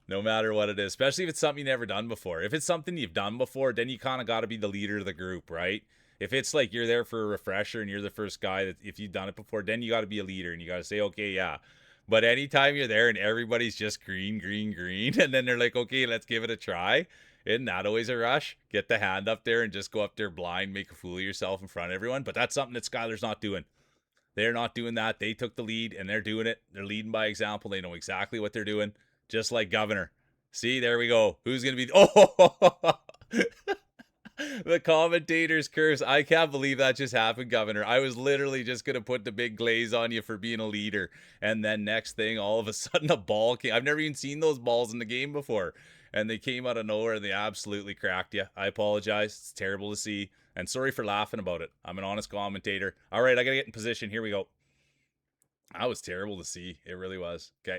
No matter what it is, especially if it's something you've never done before. If it's something you've done before, then you kind of got to be the leader of the group, right? If it's like you're there for a refresher and you're the first guy, that if you've done it before, then you got to be a leader and you got to say, okay, yeah. But anytime you're there and everybody's just green, green, green, and then they're like, okay, let's give it a try, isn't that always a rush? Get the hand up there and just go up there blind, make a fool of yourself in front of everyone. But that's something that Skylar's not doing. They're not doing that. They took the lead and they're doing it. They're leading by example. They know exactly what they're doing, just like Governor. See, there we go. Who's going to be... Oh! The commentator's curse. I can't believe that just happened, Governor. I was literally just going to put the big glaze on you for being a leader. And then next thing, all of a sudden a ball came. I've never even seen those balls in the game before. And they came out of nowhere and they absolutely cracked you. I apologize. It's terrible to see. And sorry for laughing about it. I'm an honest commentator. All right, I got to get in position. Here we go. That was terrible to see. It really was. Okay.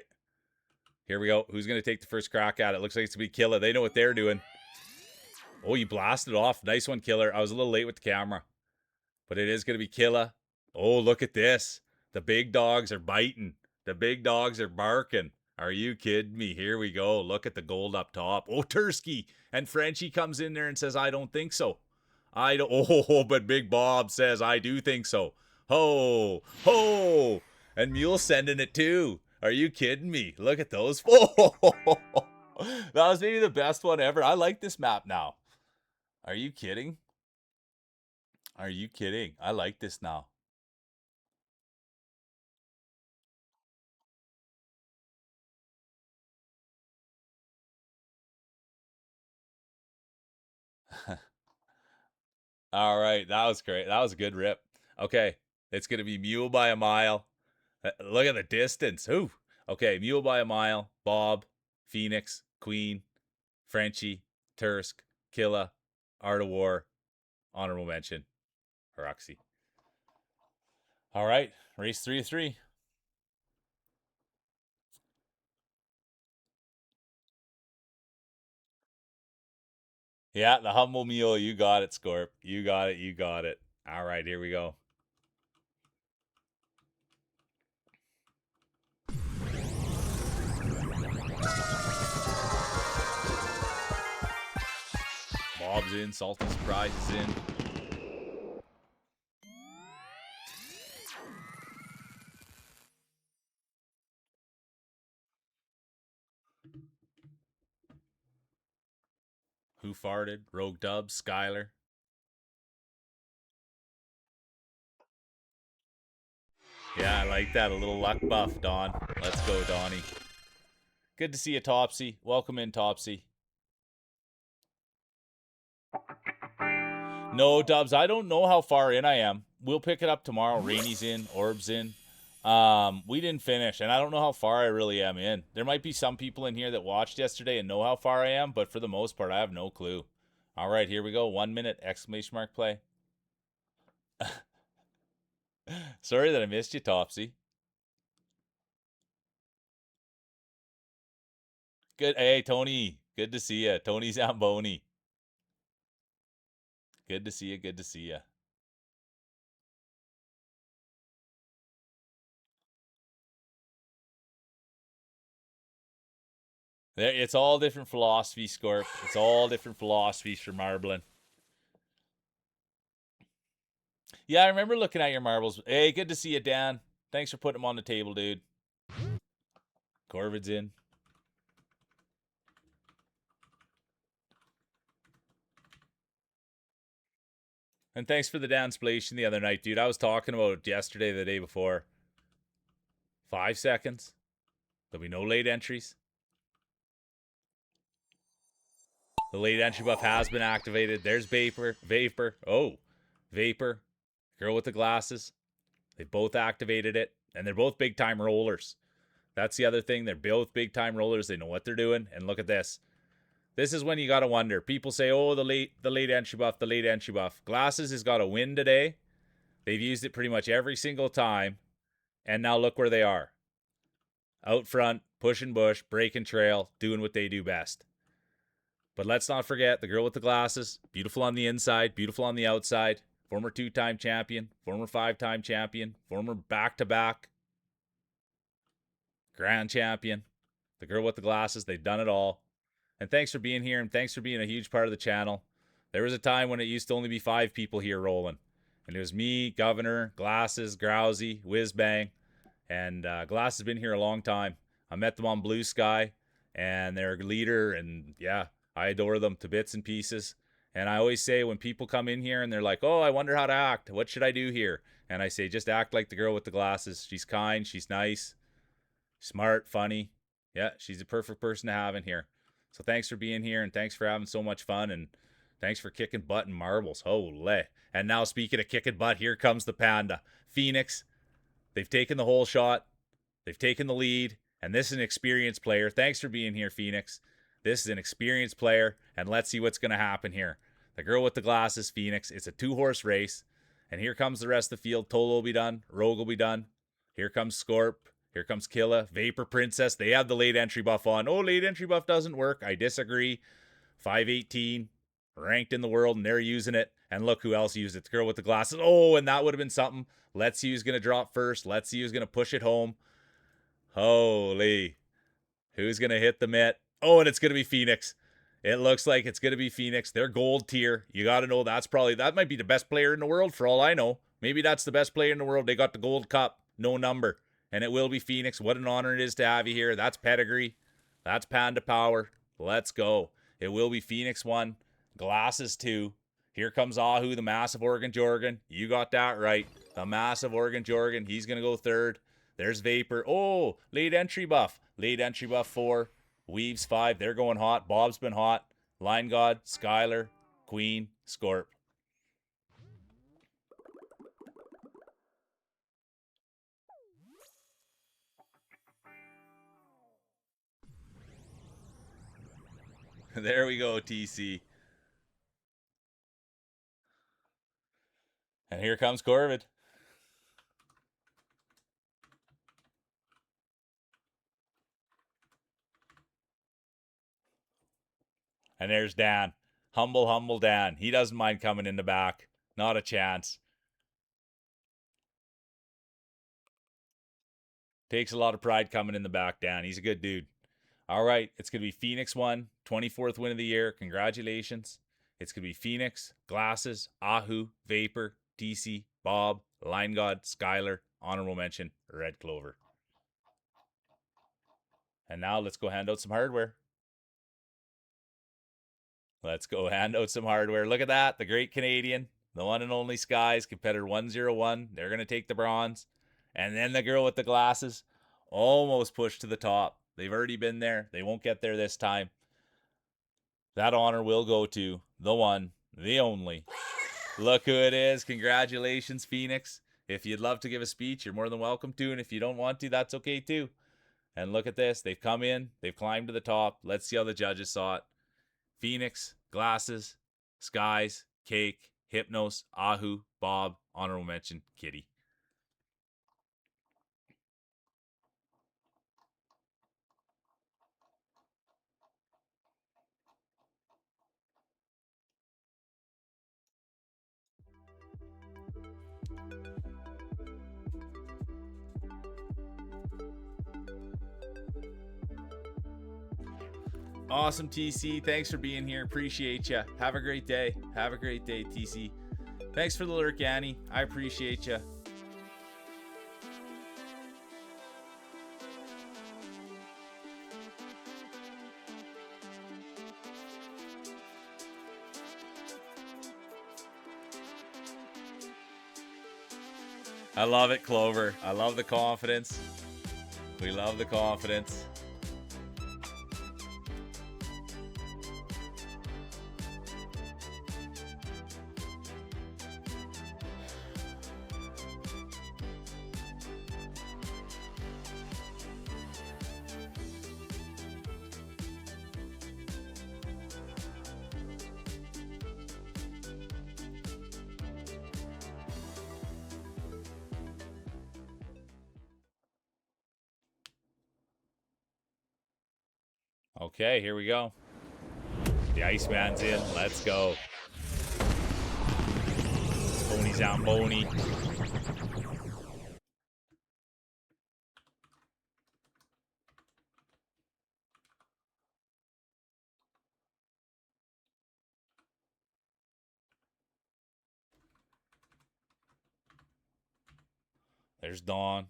Here we go. Who's going to take the first crack at it? Looks like it's going to be Killa. They know what they're doing. Oh, you blasted off. Nice one, Killer. I was a little late with the camera. But it is going to be Killa. Oh, look at this. The big dogs are biting. The big dogs are barking. Are you kidding me? Here we go. Look at the gold up top. Oh, Tursky. And Frenchie comes in there and says, I don't think so. I don't. Oh, but Big Bob says, I do think so. Ho, ho. And Mule's sending it too. Are you kidding me? Look at those. Oh, that was maybe the best one ever. I like this map now. Are you kidding? Are you kidding? I like this now. All right, that was great. That was a good rip. Okay, it's gonna be Mule by a mile. Look at the distance. Ooh. Okay, Mule by a mile. Bob, Phoenix, Queen, Frenchie, Tursk, Killa, Art of War, honorable mention, Roxy. All right, race 3 of 3. Yeah, the humble mule. You got it, Scorp. You got it. You got it. All right, here we go. Bob's in. Salty Surprise is in. Who farted? Rogue Dubs. Skyler. Yeah, I like that. A little luck buff, Don. Let's go, Donnie. Good to see you, Topsy. Welcome in, Topsy. No, Dubs, I don't know how far in I am. We'll pick it up tomorrow. Rainy's in, Orb's in. We didn't finish, and I don't know how far I really am in. There might be some people in here that watched yesterday and know how far I am, but for the most part, I have no clue. All right, here we go. 1 minute, exclamation mark play. Sorry that I missed you, Topsy. Good. Hey, Tony. Good to see you. Tony Zamboni. Good to see you. Good to see you. It's all different philosophy, Scorp. It's all different philosophies for marbling. Yeah, I remember looking at your marbles. Hey, good to see you, Dan. Thanks for putting them on the table, dude. Corvid's in. And thanks for the dansplanation the other night, dude. I was talking about it yesterday, the day before. 5 seconds. There'll be no late entries. The late entry buff has been activated. There's Vapor. Vapor. Oh, Vapor. Girl with the glasses. They both activated it. And they're both big time rollers. That's the other thing. They're both big time rollers. They know what they're doing. And look at this. This is when you gotta wonder. People say, "Oh, the late entry buff, the late entry buff." Glasses has got a win today. They've used it pretty much every single time, and now look where they are. Out front, pushing bush, breaking trail, doing what they do best. But let's not forget the girl with the glasses. Beautiful on the inside, beautiful on the outside. Former 2-time champion, former 5-time champion, former back-to-back grand champion. The girl with the glasses, they've done it all. And thanks for being here, and thanks for being a huge part of the channel. There was a time when it used to only be 5 people here rolling. And it was me, Governor, Glasses, Grousey, Whizbang. And Glass has been here a long time. I met them on Blue Sky, and they're a leader, and yeah, I adore them to bits and pieces. And I always say when people come in here and they're like, "Oh, I wonder how to act. What should I do here?" And I say, just act like the girl with the glasses. She's kind, she's nice, smart, funny. Yeah, she's the perfect person to have in here. So thanks for being here, and thanks for having so much fun, and thanks for kicking butt and marbles. Holy. And now speaking of kicking butt, here comes the Panda. Phoenix. They've taken the whole shot. They've taken the lead. And this is an experienced player. Thanks for being here, Phoenix. This is an experienced player. And let's see what's going to happen here. The girl with the glasses, Phoenix. It's a 2-horse race. And here comes the rest of the field. Tolo will be done. Rogue will be done. Here comes Scorp. Here comes Killa. Vapor Princess. They have the late entry buff on. Oh, late entry buff doesn't work. I disagree. 518. Ranked in the world, and they're using it. And look who else used it. The girl with the glasses. Oh, and that would have been something. Let's see who's going to drop first. Let's see who's going to push it home. Holy. Who's going to hit the mitt? Oh, and it's going to be Phoenix. It looks like it's going to be Phoenix. They're gold tier. You got to know that might be the best player in the world for all I know. Maybe that's the best player in the world. They got the gold cup. No number. And it will be Phoenix. What an honor it is to have you here. That's pedigree. That's Panda power. Let's go. It will be Phoenix 1. Glasses 2. Here comes Ahu, the massive Oregon Jorgen. You got that right. The massive Oregon Jorgen. He's going to go 3rd. There's Vapor. Oh, late entry buff. Late entry buff 4. Weaves 5. They're going hot. Bob's been hot. Line God, Skyler, Queen, Scorp. There we go, TC. And here comes Corvid. And there's Dan. Humble, humble Dan. He doesn't mind coming in the back. Not a chance. Takes a lot of pride coming in the back, Dan. He's a good dude. All right, it's going to be Phoenix 1, 24th win of the year. Congratulations. It's going to be Phoenix, Glasses, Ahu, Vapor, TC, Bob, Line God, Skylar, honorable mention, Red Clover. And now let's go hand out some hardware. Let's go hand out some hardware. Look at that. The great Canadian, the one and only Skies, competitor 101. They're going to take the bronze. And then the girl with the glasses almost pushed to the top. They've already been there. They won't get there this time. That honor will go to the one, the only. Look who it is. Congratulations, Phoenix. If you'd love to give a speech, you're more than welcome to. And if you don't want to, that's okay too. And look at this. They've come in. They've climbed to the top. Let's see how the judges saw it. Phoenix, Glasses, Skies, Cake, Hypnos, Ahu, Bob, honorable mention, Kitty. Awesome, TC. Thanks for being here. Appreciate you. Have a great day. Have a great day, TC. Thanks for the lurk, Annie. I appreciate you. I love it, Clover. I love the confidence. We love the confidence. Okay, here we go. The Iceman's in. Let's go. Boney Zamboni. There's Dawn.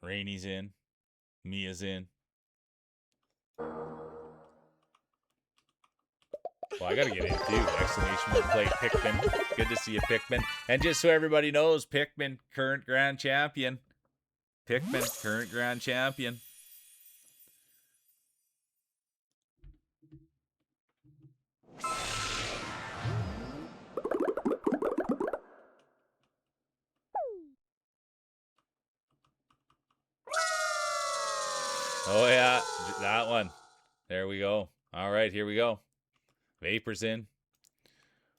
Rainy's in. Mia's in. Well, I gotta get in too. Exclamation mark play Pikmin. Good to see you, Pikmin. And just so everybody knows, Pikmin, current grand champion. Pikmin, current grand champion. Oh yeah, that one. There we go. All right, here we go. Vapor's in.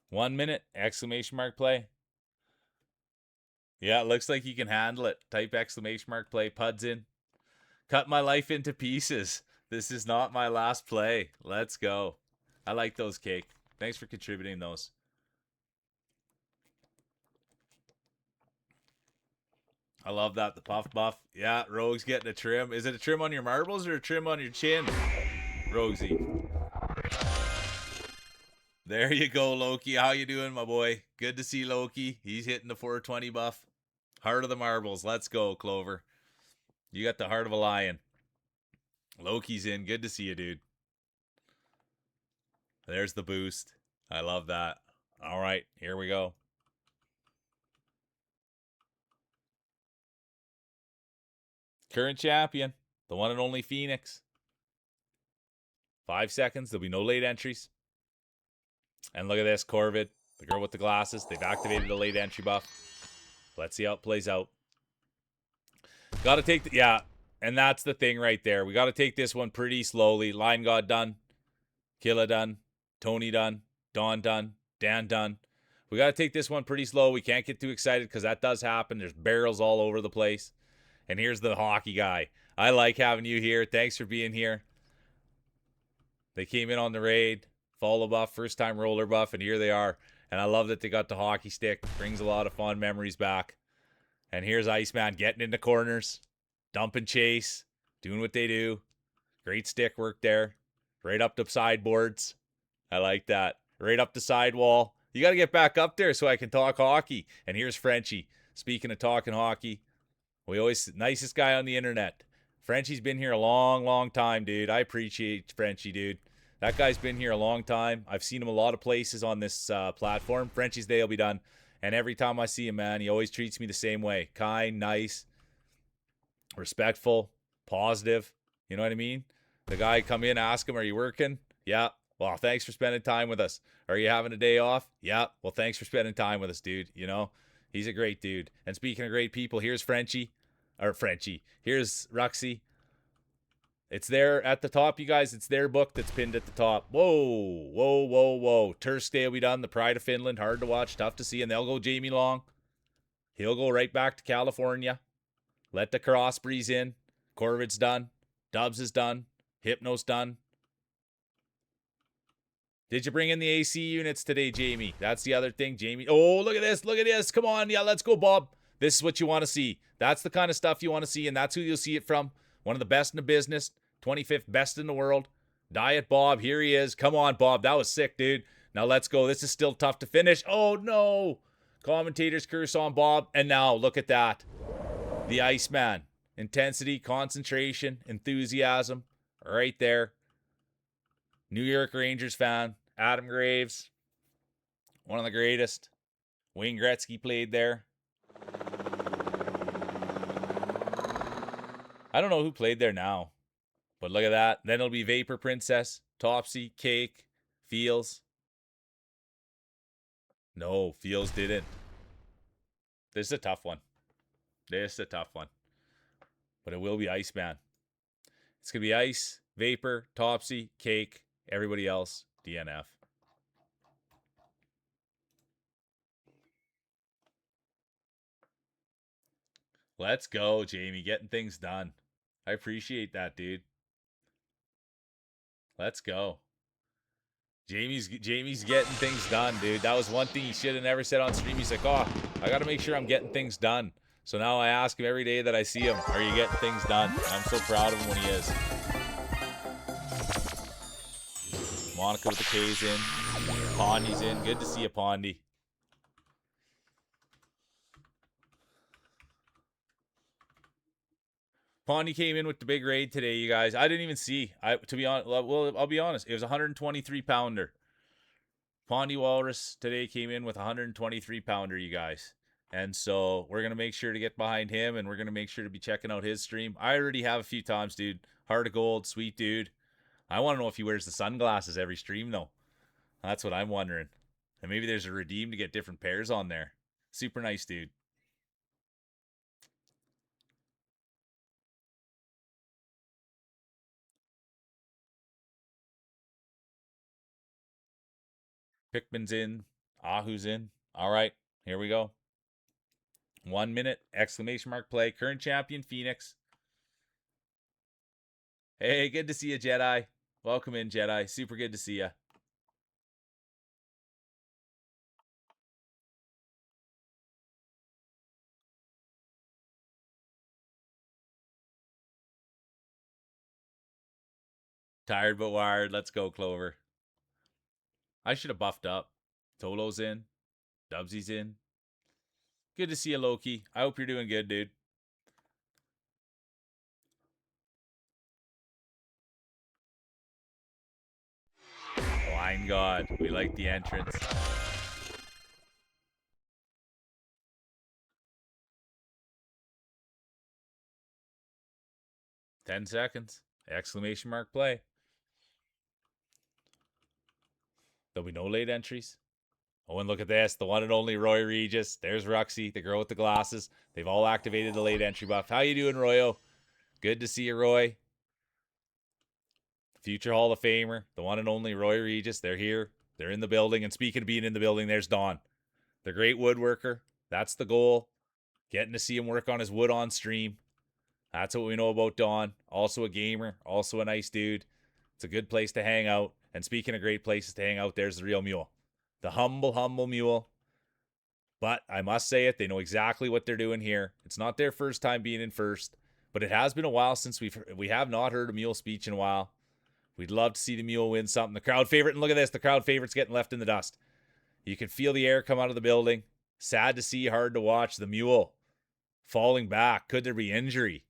1 minute, exclamation mark play. Yeah, it looks like you can handle it. Type exclamation mark play. Pud's in. Cut my life into pieces. This is not my last play. Let's go. I like those, Cake. Thanks for contributing those. I love that. The puff buff. Yeah, Rogue's getting a trim. Is it a trim on your marbles or a trim on your chin? Roguesy. There you go, Loki. How you doing, my boy? Good to see Loki. He's hitting the 420 buff. Heart of the marbles. Let's go, Clover. You got the heart of a lion. Loki's in. Good to see you, dude. There's the boost. I love that. All right, here we go. Current champion, the one and only Phoenix. 5 seconds. There'll be no late entries. And look at this, Corvid. The girl with the glasses. They've activated the late entry buff. Let's see how it plays out. Got to take the... Yeah, and that's the thing right there. We got to take this one pretty slowly. Line God done. Killa done. Tony done. Don done. Dan done. We got to take this one pretty slow. We can't get too excited because that does happen. There's barrels all over the place. And here's the hockey guy. I like having you here. Thanks for being here. They came in on the raid. Follow buff, first time roller buff, and here they are. And I love that they got the hockey stick. Brings a lot of fun memories back. And here's Iceman getting into corners. Dumping chase. Doing what they do. Great stick work there. Right up the sideboards. I like that. Right up the sidewall. You got to get back up there so I can talk hockey. And here's Frenchie. Speaking of talking hockey, nicest guy on the internet. Frenchie's been here a long, long time, dude. I appreciate Frenchie, dude. That guy's been here a long time. I've seen him a lot of places on this platform. Frenchie's day will be done. And every time I see him, man, he always treats me the same way. Kind, nice, respectful, positive. You know what I mean? The guy come in, ask him, are you working? Yeah. Well, thanks for spending time with us. Are you having a day off? Yeah. Well, thanks for spending time with us, dude. You know, he's a great dude. And speaking of great people, here's Frenchie. Here's Ruxy. It's there at the top, you guys. It's their book that's pinned at the top. Whoa, whoa, whoa, whoa. Tursk Day will be done. The Pride of Finland. Hard to watch, tough to see. And they'll go Jamie Long. He'll go right back to California. Let the Crossbreeze in. Corvid's done. Dubs is done. Hypno's done. Did you bring in the AC units today, Jamie? That's the other thing, Jamie. Oh, look at this. Look at this. Come on. Yeah, let's go, Bob. This is what you want to see. That's the kind of stuff you want to see, and that's who you'll see it from. One of the best in the business. 25th best in the world. Diet Bob. Here he is. Come on, Bob. That was sick, dude. Now let's go. This is still tough to finish. Oh, no. Commentator's curse on Bob. And now, look at that. The Iceman. Intensity, concentration, enthusiasm. Right there. New York Rangers fan. Adam Graves. One of the greatest. Wayne Gretzky played there. I don't know who played there now. But look at that. Then it'll be Vapor Princess, Topsy, Cake, Feels. No, Feels didn't. This is a tough one. But it will be Iceman. It's going to be Ice, Vapor, Topsy, Cake, everybody else, DNF. Let's go, Jamie. Getting things done. I appreciate that, dude. Let's go. Jamie's getting things done, dude. That was one thing he should have never said on stream. He's like, oh, I got to make sure I'm getting things done. So now I ask him every day that I see him, are you getting things done? And I'm so proud of him when he is. Monica with the K's in. Pondy's in. Good to see you, Pondy. Pondy came in with the big raid today, you guys. I didn't even see. To be honest, well, I'll be honest. It was a 123 pounder. Pondy Walrus today came in with a 123 pounder, you guys. And so we're going to make sure to get behind him, and we're going to make sure to be checking out his stream. I already have a few times, dude. Heart of gold, sweet dude. I want to know if he wears the sunglasses every stream, though. That's what I'm wondering. And maybe there's a redeem to get different pairs on there. Super nice, dude. Pickman's in. Ahu's in. All right, here we go. 1 minute, exclamation mark play. Current champion, Phoenix. Hey, good to see you, Jedi. Welcome in, Jedi. Super good to see you. Tired but wired. Let's go, Clover. I should have buffed up. Tolo's in. Dubsy's in. Good to see you, Loki. I hope you're doing good, dude. Blind God. We like the entrance. $10 seconds. Exclamation mark play. There'll be no late entries. Oh, and look at this. The one and only Roy Regis. There's Ruxy, the girl with the glasses. They've all activated the late entry buff. How you doing, Royo? Good to see you, Roy. Future Hall of Famer, the one and only Roy Regis. They're here. They're in the building. And speaking of being in the building, there's Don, the great woodworker. That's the goal. Getting to see him work on his wood on stream. That's what we know about Don. Also a gamer. Also a nice dude. It's a good place to hang out. And speaking of great places to hang out, there's the real mule. The humble, humble mule. But I must say it, they know exactly what they're doing here. It's not their first time being in first, but it has been a while since we have not heard a mule speech in a while. We'd love to see the mule win something. The crowd favorite, and look at this, the crowd favorite's getting left in the dust. You can feel the air come out of the building. Sad to see, hard to watch. The mule falling back. Could there be injury?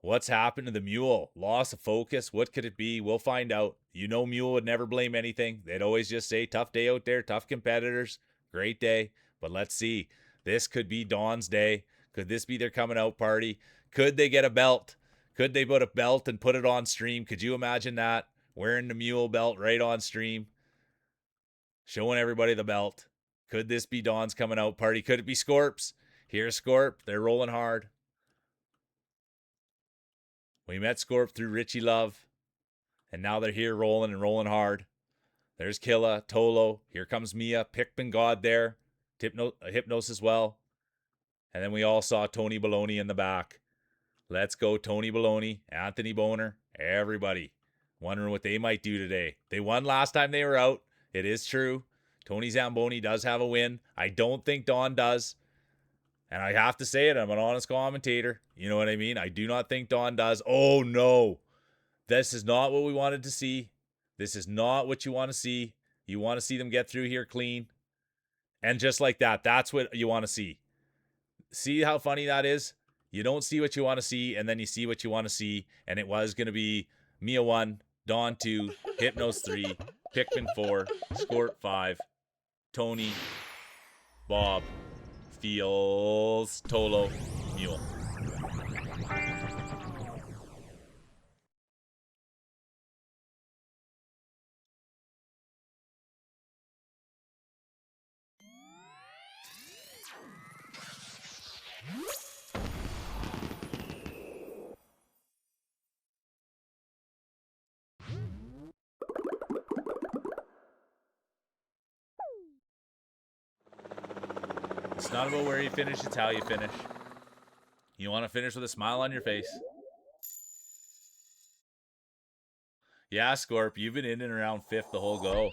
What's happened to the mule? Loss of focus? What could it be? We'll find out. You know Mule would never blame anything. They'd always just say, tough day out there, tough competitors, great day. But let's see. This could be Dawn's day. Could this be their coming out party? Could they get a belt? Could they put a belt and put it on stream? Could you imagine that? Wearing the Mule belt right on stream. Showing everybody the belt. Could this be Dawn's coming out party? Could it be Scorps? Here's Scorp. They're rolling hard. We met Scorp through Richie Love, and now they're here rolling and rolling hard. There's Killa, Tolo. Here comes Mia, Pikmin God there. Hypnos as well. And then we all saw Tony Baloney in the back. Let's go, Tony Baloney, Anthony Boner, everybody. Wondering what they might do today. They won last time they were out. It is true. Tony Zamboni does have a win. I don't think Don does. And I have to say it, I'm an honest commentator. You know what I mean? I do not think Don does. Oh, no. This is not what we wanted to see. This is not what you want to see. You want to see them get through here clean. And just like that, that's what you want to see. See how funny that is? You don't see what you want to see, and then you see what you want to see. And it was going to be Mia 1, Dawn 2, Hypnos 3, Pikmin 4, Squirt 5, Tony, Bob, Feels, Tolo, Mule. It's not about where you finish, it's how you finish. You want to finish with a smile on your face. Yeah, Scorp, you've been in and around 5th the whole go.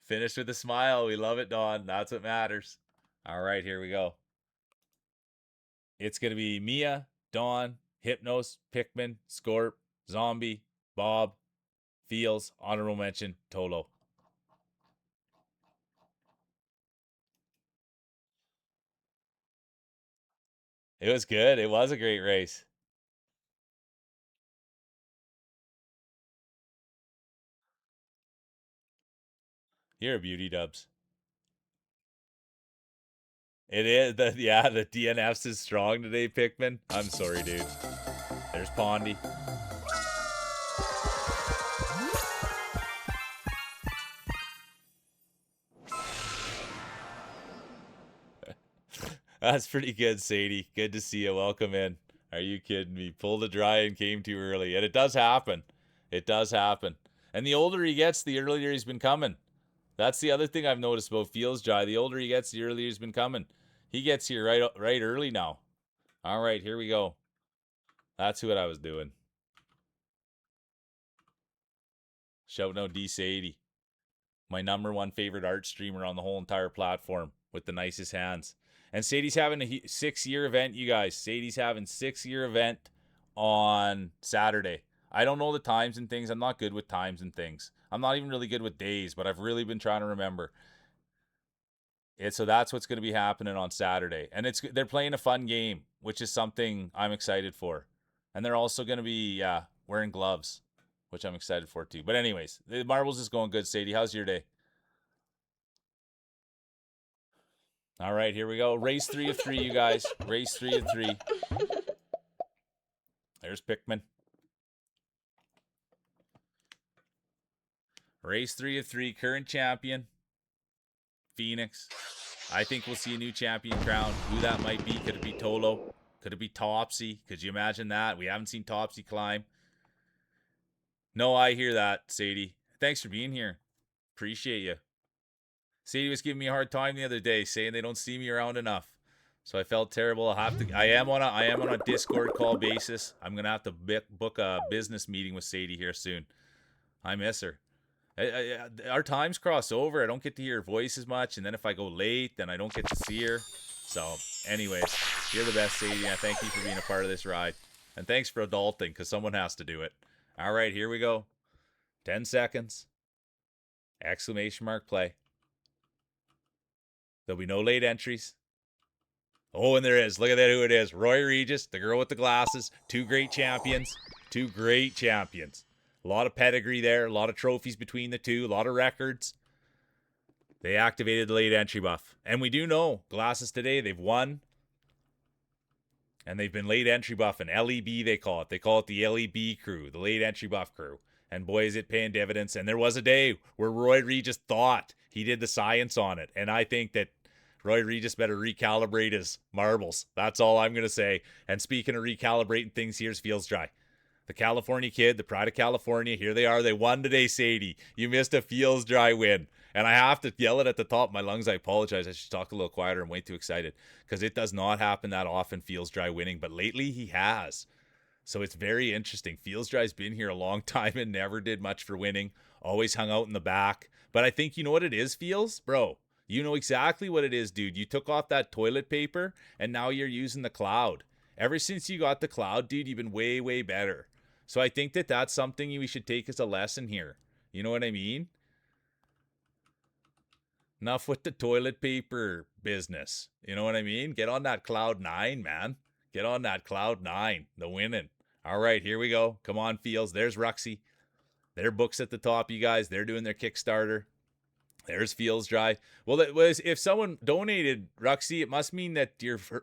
Finish with a smile. We love it, Dawn. That's what matters. All right, here we go. It's going to be Mia, Dawn, Hypnos, Pikmin, Scorp, Zombie, Bob, Feels, honorable mention, Tolo. It was good. It was a great race. You're a beauty, Dubs. It is. The DNFs is strong today, Pikmin. I'm sorry, dude. There's Pondy. That's pretty good, Sadie. Good to see you. Welcome in. Are you kidding me? Pulled a dry and came too early. And it does happen. It does happen. And the older he gets, the earlier he's been coming. That's the other thing I've noticed about Fields Dry. The older he gets, the earlier he's been coming. He gets here right early now. All right, here we go. That's what I was doing. Shouting out DC80. My number one favorite art streamer on the whole entire platform with the nicest hands. And Sadie's having a 6-year event, you guys. Sadie's having 6-year event on Saturday. I don't know the times and things. I'm not good with times and things. I'm not even really good with days, but I've really been trying to remember. So that's what's going to be happening on Saturday. And they're playing a fun game, which is something I'm excited for. And they're also going to be wearing gloves, which I'm excited for too. But anyways, the marbles is going good, Sadie. How's your day? All right, here we go. Race 3 of 3, you guys. Race 3 of 3. There's Pikmin. Race 3 of 3, current champion, Phoenix. I think we'll see a new champion crowned. Who that might be? Could it be Tolo? Could it be Topsy? Could you imagine that? We haven't seen Topsy climb. No, I hear that, Sadie. Thanks for being here. Appreciate you. Sadie was giving me a hard time the other day, saying they don't see me around enough. So I felt terrible. I am on a Discord call basis. I'm gonna have to book a business meeting with Sadie here soon. I miss her. Our times cross over. I don't get to hear her voice as much, and then if I go late, then I don't get to see her. So, anyways, you're the best, Sadie. And thank you for being a part of this ride, and thanks for adulting, because someone has to do it. All right, here we go. 10 seconds. Exclamation mark play. There'll be no late entries. Oh, and there is. Look at that, who it is. Roy Regis, the girl with the glasses. Two great champions. Two great champions. A lot of pedigree there. A lot of trophies between the two. A lot of records. They activated the late entry buff. And we do know, glasses today, they've won. And they've been late entry buffing. LEB, they call it. They call it the LEB crew, the late entry buff crew. And boy, is it paying dividends. And there was a day where Roy Regis thought he did the science on it. And I think that Roy Regis better recalibrate his marbles. That's all I'm going to say. And speaking of recalibrating things, here's Feels Dry. The California kid, the pride of California. Here they are. They won today, Sadie. You missed a Feels Dry win. And I have to yell it at the top of my lungs. I apologize. I should talk a little quieter. I'm way too excited. Because it does not happen that often, Feels Dry winning. But lately he has. So it's very interesting. Feels Dry's been here a long time and never did much for winning. Always hung out in the back. But I think you know what it is, Feels? Bro, you know exactly what it is, dude. You took off that toilet paper and now you're using the cloud. Ever since you got the cloud, dude, you've been way, way better. So I think that that's something we should take as a lesson here. You know what I mean? Enough with the toilet paper business. You know what I mean? Get on that cloud 9, man. Get on that cloud 9. The winning. All right, here we go. Come on, Feels. There's Ruxy. Their books at the top, you guys. They're doing their Kickstarter. There's Feels Dry. Well, it was if someone donated Ruxy, it must mean that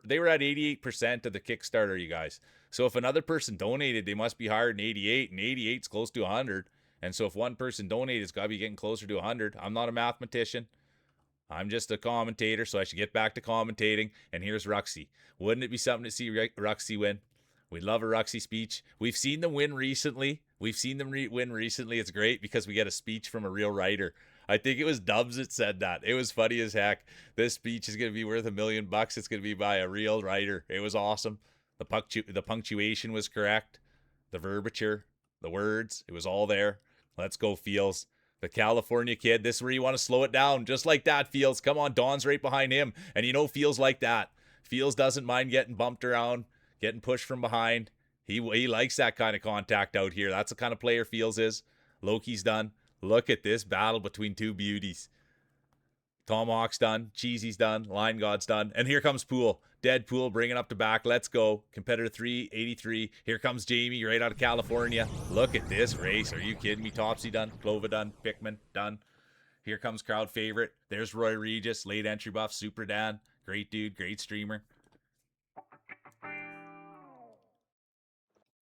they were at 88% of the Kickstarter, you guys. So if another person donated, they must be higher than 88, and 88's close to 100. And so if one person donated, it's got to be getting closer to 100. I'm not a mathematician. I'm just a commentator, so I should get back to commentating. And here's Ruxy. Wouldn't it be something to see Ruxy win? We love a Ruxy speech. We've seen them win recently. Win recently. It's great because we get a speech from a real writer. I think it was Dubs that said that. It was funny as heck. This speech is going to be worth $1 million. It's going to be by a real writer. It was awesome. The punctuation was correct. The verbiage, the words, it was all there. Let's go, Feels. The California kid. This is where you want to slow it down. Just like that, Feels. Come on, Don's right behind him. And you know Feels like that. Feels doesn't mind getting bumped around, getting pushed from behind. He likes that kind of contact out here. That's the kind of player Feels is. Loki's done. Look at this battle between two beauties. Tomahawk's done. Cheesy's done. Line God's done. And here comes Pool. Deadpool bringing up to back. Let's go. Competitor 383. Here comes Jamie right out of California. Look at this race. Are you kidding me? Topsy done. Clova done. Pickman done. Here comes crowd favorite. There's Roy Regis. Late entry buff. Super Dan. Great dude. Great streamer.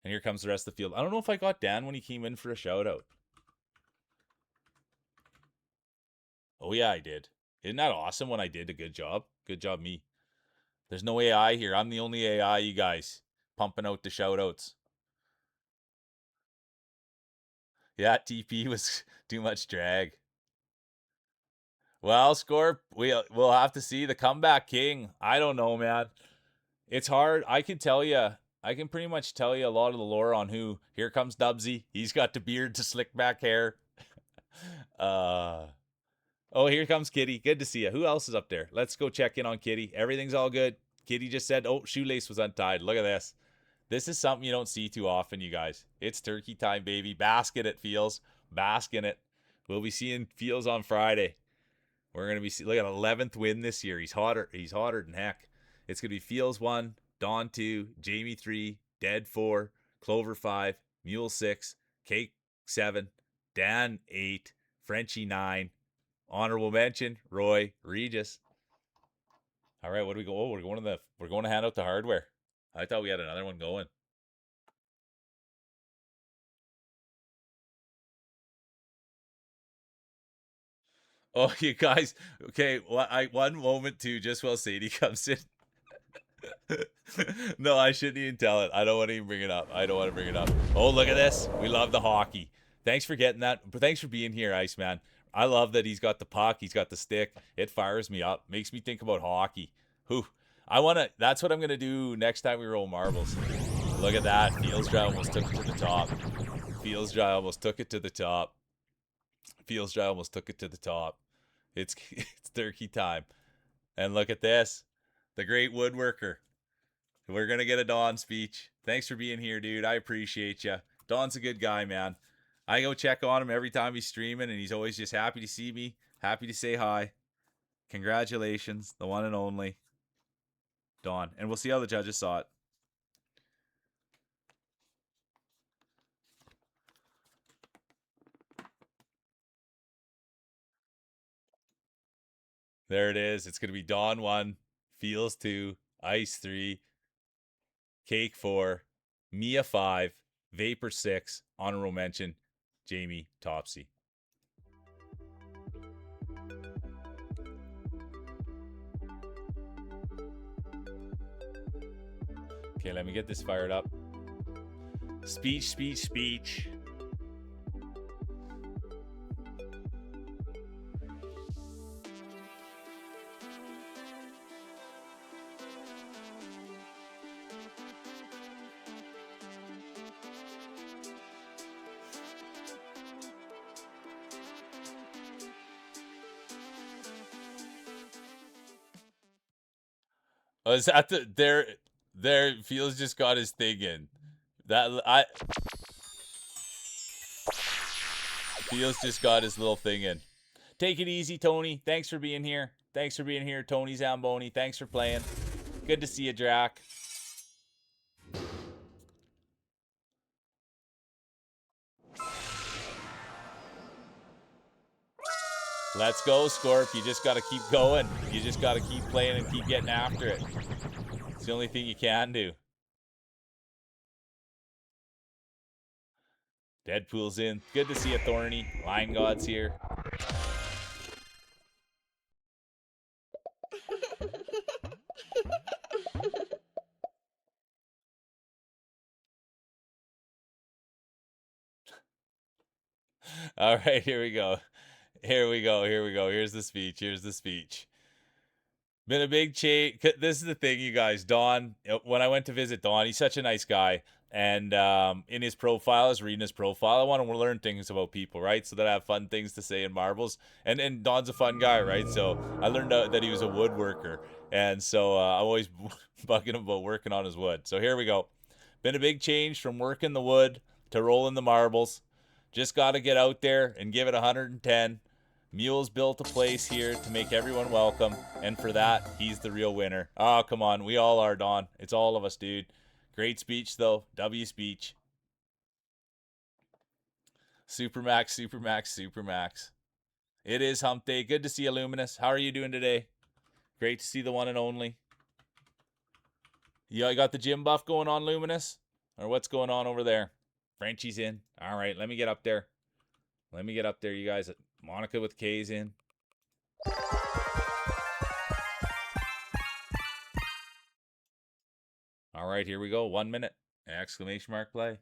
And here comes the rest of the field. I don't know if I got Dan when he came in for a shout out. Oh, yeah, I did. Isn't that awesome when I did a good job? Good job, me. There's no AI here. I'm the only AI, you guys. Pumping out the shout outs. Yeah, TP was too much drag. Well, Scorp, we'll have to see the comeback king. I don't know, man. It's hard. I can pretty much tell you a lot of the lore on who. Here comes Dubsy. He's got the beard to slick back hair. Oh, here comes Kitty. Good to see you. Who else is up there? Let's go check in on Kitty. Everything's all good. Kitty just said, oh, shoelace was untied. Look at this. This is something you don't see too often, you guys. It's turkey time, baby. Bask in it, Feels. Bask in it. We'll be seeing Feels on Friday. We're going to be, look at 11th win this year. He's hotter than heck. It's going to be Feels 1, Dawn 2, Jamie 3, Dead 4, Clover 5, Mule 6, Cake 7, Dan 8, Frenchie 9, honorable mention, Roy Regis. All right, what do we go? Oh, we're going to hand out the hardware. I thought we had another one going. Oh, you guys. Okay, one moment too, just while Sadie comes in. No, I shouldn't even tell it. I don't want to even bring it up. I don't want to bring it up. Oh, look at this. We love the hockey. Thanks for getting that. But thanks for being here, Iceman. I love that he's got the puck. He's got the stick. It fires me up. Makes me think about hockey. Whew. That's what I'm going to do next time we roll marbles. Look at that. Fields Dry almost took it to the top. Fields Dry almost took it to the top. Fields Dry almost took it to the top. It's turkey time. And look at this. The great woodworker. We're going to get a Don speech. Thanks for being here, dude. I appreciate you. Don's a good guy, man. I go check on him every time he's streaming, and he's always just happy to see me, happy to say hi. Congratulations, the one and only Don. And we'll see how the judges saw it. There it is. It's going to be Don 1, Feels 2, Ice 3, Cake 4, Mia 5, Vapor 6, honorable mention, Jamie Topsy. Okay, let me get this fired up. Speech, speech, speech. Oh, is that there Fields just got his thing in. Fields just got his little thing in. Take it easy, Tony. Thanks for being here. Thanks for being here, Tony Zamboni. Thanks for playing. Good to see you, Drac. Let's go, Scorp. You just got to keep going. You just got to keep playing and keep getting after it. It's the only thing you can do. Deadpool's in. Good to see you, Thorny. Line God's here. All right, here we go. Here we go. Here we go. Here's the speech. Here's the speech. Been a big change. This is the thing, you guys. Don, when I went to visit Don, he's such a nice guy. And in his profile, I was reading his profile. I want to learn things about people, right? So that I have fun things to say in marbles. And Don's a fun guy, right? So I learned that he was a woodworker. And so I'm always bugging him about working on his wood. So here we go. Been a big change from working the wood to rolling the marbles. Just got to get out there and give it 110. Mule's built a place here to make everyone welcome, and for that, he's the real winner. Oh, come on. We all are, Don. It's all of us, dude. Great speech, though. W speech. Supermax, Supermax, Supermax. It is hump day. Good to see you, Luminous. How are you doing today? Great to see the one and only. You got the gym buff going on, Luminous? Or what's going on over there? Frenchie's in. All right, let me get up there. Let me get up there, you guys. Monica with K's in. All right, here we go. 1 minute. Exclamation mark play.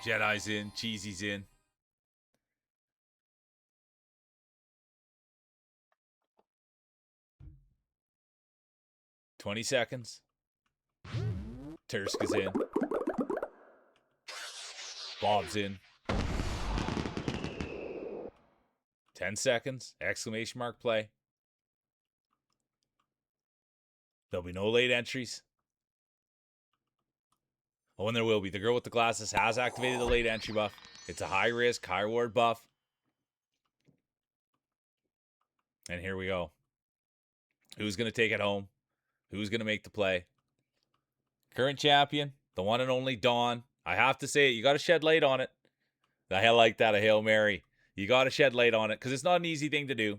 Jedi's in. Cheesy's in. $20 seconds. Turska's in. Bob's in. 10 seconds. Exclamation mark play. There'll be no late entries. Oh, and there will be. The girl with the glasses has activated the late entry buff. It's a high risk, high reward buff. And here we go. Who's going to take it home? Who's going to make the play? Current champion, the one and only Dawn. I have to say it. You got to shed light on it. The hell like that, a Hail Mary. You got to shed light on it because it's not an easy thing to do.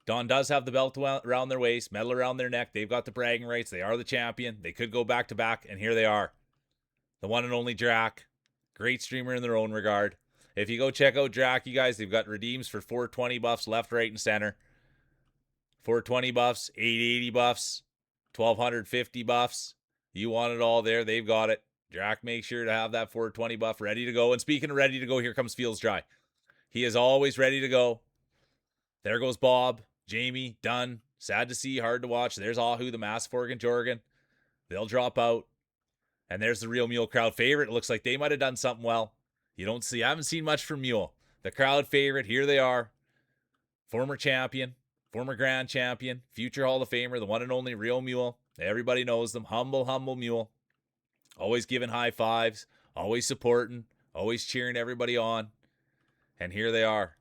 Dawn does have the belt around their waist, medal around their neck. They've got the bragging rights. They are the champion. They could go back to back, and here they are. The one and only Drac. Great streamer in their own regard. If you go check out Drac, you guys, they've got redeems for 420 buffs left, right, and center. 420 buffs, 880 buffs, 1250 buffs. You want it all there, they've got it. Drac, make sure to have that 420 buff ready to go. And speaking of ready to go, here comes Fields Dry. He is always ready to go. There goes Bob, Jamie, done. Sad to see, hard to watch. There's Ahu, the Mass Forgan Jorgen. They'll drop out. And there's the Real Mule crowd favorite. It looks like they might have done something well. I haven't seen much from Mule. The crowd favorite, here they are. Former champion, former grand champion, future Hall of Famer, the one and only Real Mule. Everybody knows them. Humble, humble Mule. Always giving high fives, always supporting, always cheering everybody on. And here they are,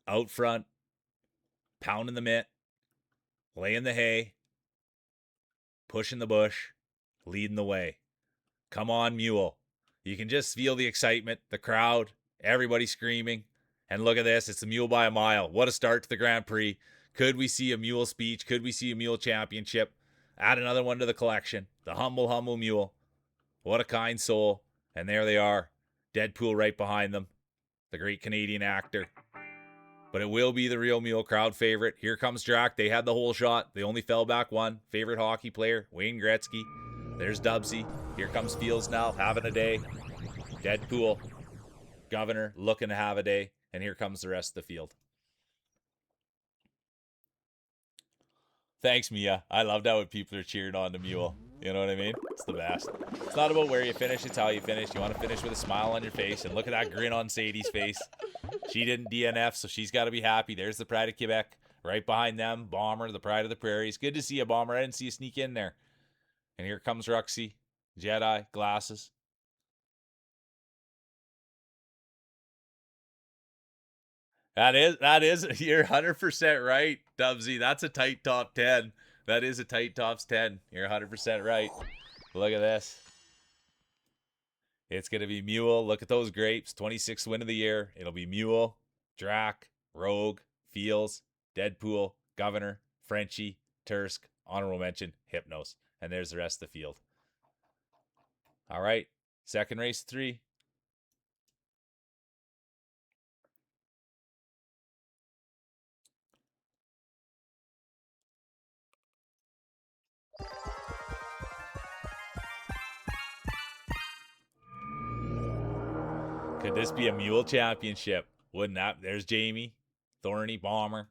out front, pounding the mitt, laying the hay, pushing the bush, leading the way. Come on, Mule. You can just feel the excitement, the crowd, everybody screaming. And look at this, it's the Mule by a mile. What a start to the Grand Prix. Could we see a Mule speech? Could we see a Mule championship? Add another one to the collection. The humble, humble Mule. What a kind soul. And there they are. Deadpool right behind them. The great Canadian actor. But it will be the Real Mule crowd favorite. Here comes Drac. They had the whole shot. They only fell back one. Favorite hockey player, Wayne Gretzky. There's Dubsy. Here comes Fields now, having a day. Deadpool. Governor, looking to have a day. And here comes the rest of the field. Thanks, Mia. I loved how people are cheering on the Mule. You know what I mean? It's the best. It's not about where you finish, it's how you finish. You want to finish with a smile on your face. And look at that grin on Sadie's face. She didn't DNF, so she's got to be happy. There's the Pride of Quebec. Right behind them, Bomber, the Pride of the Prairies. Good to see you, Bomber. I didn't see you sneak in there. And here comes Ruxy. Jedi, glasses. That is, you're 100% right, Dubsy. That's a tight top 10. That is a tight tops 10. You're 100% right. Look at this. It's going to be Mule. Look at those grapes. 26th win of the year. It'll be Mule, Drac, Rogue, Fields, Deadpool, Governor, Frenchie, Tursk, honorable mention, Hypnos. And there's the rest of the field. All right. Second race 3. Could this be a Mule championship? Wouldn't that? There's Jamie, Thorny, Bomber.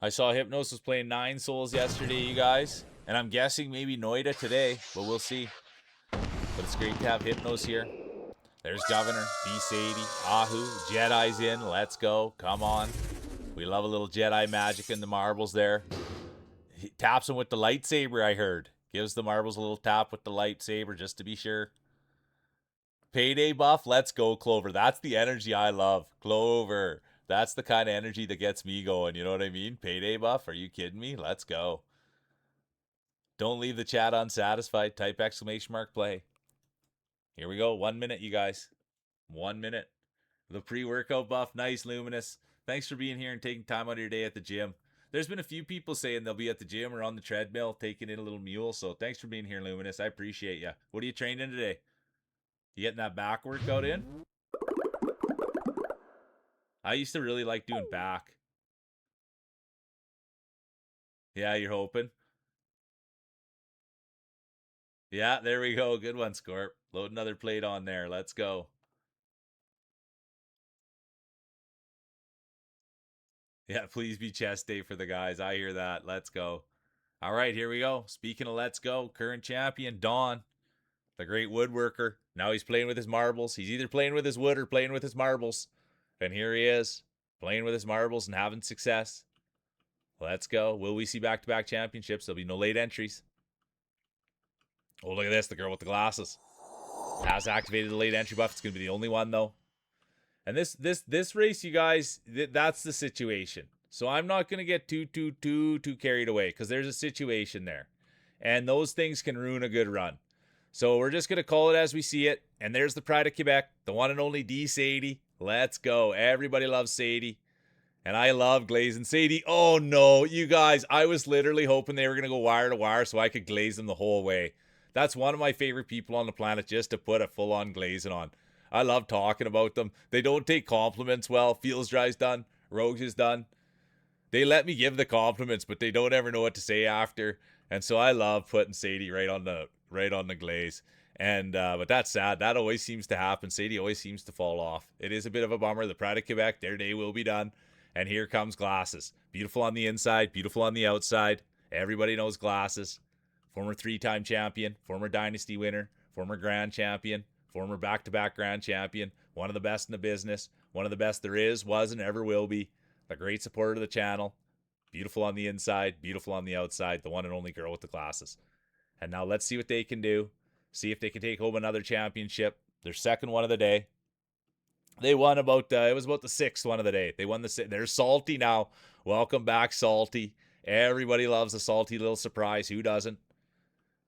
I saw Hypnos was playing 9 Souls yesterday, you guys. And I'm guessing maybe Noida today, but we'll see. But it's great to have Hypnos here. There's Governor, B-Sadie, Ahu, Jedi's in. Let's go. Come on. We love a little Jedi magic in the marbles there. He taps him with the lightsaber, I heard. Gives the marbles a little tap with the lightsaber just to be sure. Payday buff. Let's go, Clover. That's the energy I love. Clover. That's the kind of energy that gets me going. You know what I mean? Payday buff. Are you kidding me? Let's go. Don't leave the chat unsatisfied. Type exclamation mark play. Here we go. 1 minute, you guys. 1 minute. The pre-workout buff. Nice, Luminous. Thanks for being here and taking time out of your day at the gym. There's been a few people saying they'll be at the gym or on the treadmill taking in a little mule. So thanks for being here, Luminous. I appreciate you. What are you trained in today? You getting that back workout in? I used to really like doing back. Yeah, you're hoping. Yeah, there we go. Good one, Scorp. Load another plate on there. Let's go. Yeah, please be chest day for the guys. I hear that. Let's go. All right, here we go. Speaking of let's go, current champion, Dawn, the great woodworker. Now he's playing with his marbles. He's either playing with his wood or playing with his marbles. And here he is, playing with his marbles and having success. Let's go. Will we see back-to-back championships? There'll be no late entries. Oh, look at this. The girl with the glasses has activated the late entry buff. It's going to be the only one, though. And this race, you guys, that's the situation. So I'm not going to get too carried away because there's a situation there. And those things can ruin a good run. So we're just going to call it as we see it. And there's the Pride of Quebec, the one and only D Sadie. Let's go. Everybody loves Sadie. And I love glazing Sadie. Oh no, you guys, I was literally hoping they were going to go wire to wire so I could glaze them the whole way. That's one of my favorite people on the planet, just to put a full on glazing on. I love talking about them. They don't take compliments well. Feels Dry's done. Rogues is done. They let me give the compliments, but they don't ever know what to say after. And so I love putting Sadie right on the glaze. And but that's sad. That always seems to happen. Sadie always seems to fall off. It is a bit of a bummer. The Pride of Quebec, their day will be done. And here comes Glasses. Beautiful on the inside, beautiful on the outside. Everybody knows Glasses. Former 3-time champion, former Dynasty winner, former Grand champion, former back-to-back Grand champion, one of the best in the business, one of the best there is, was, and ever will be. A great supporter of the channel. Beautiful on the inside, beautiful on the outside. The one and only girl with the glasses. And now let's see what they can do. See if they can take home another championship. Their second one of the day. They won about, it was about the 6th one of the day. They won they're salty now. Welcome back, Salty. Everybody loves a salty little surprise. Who doesn't?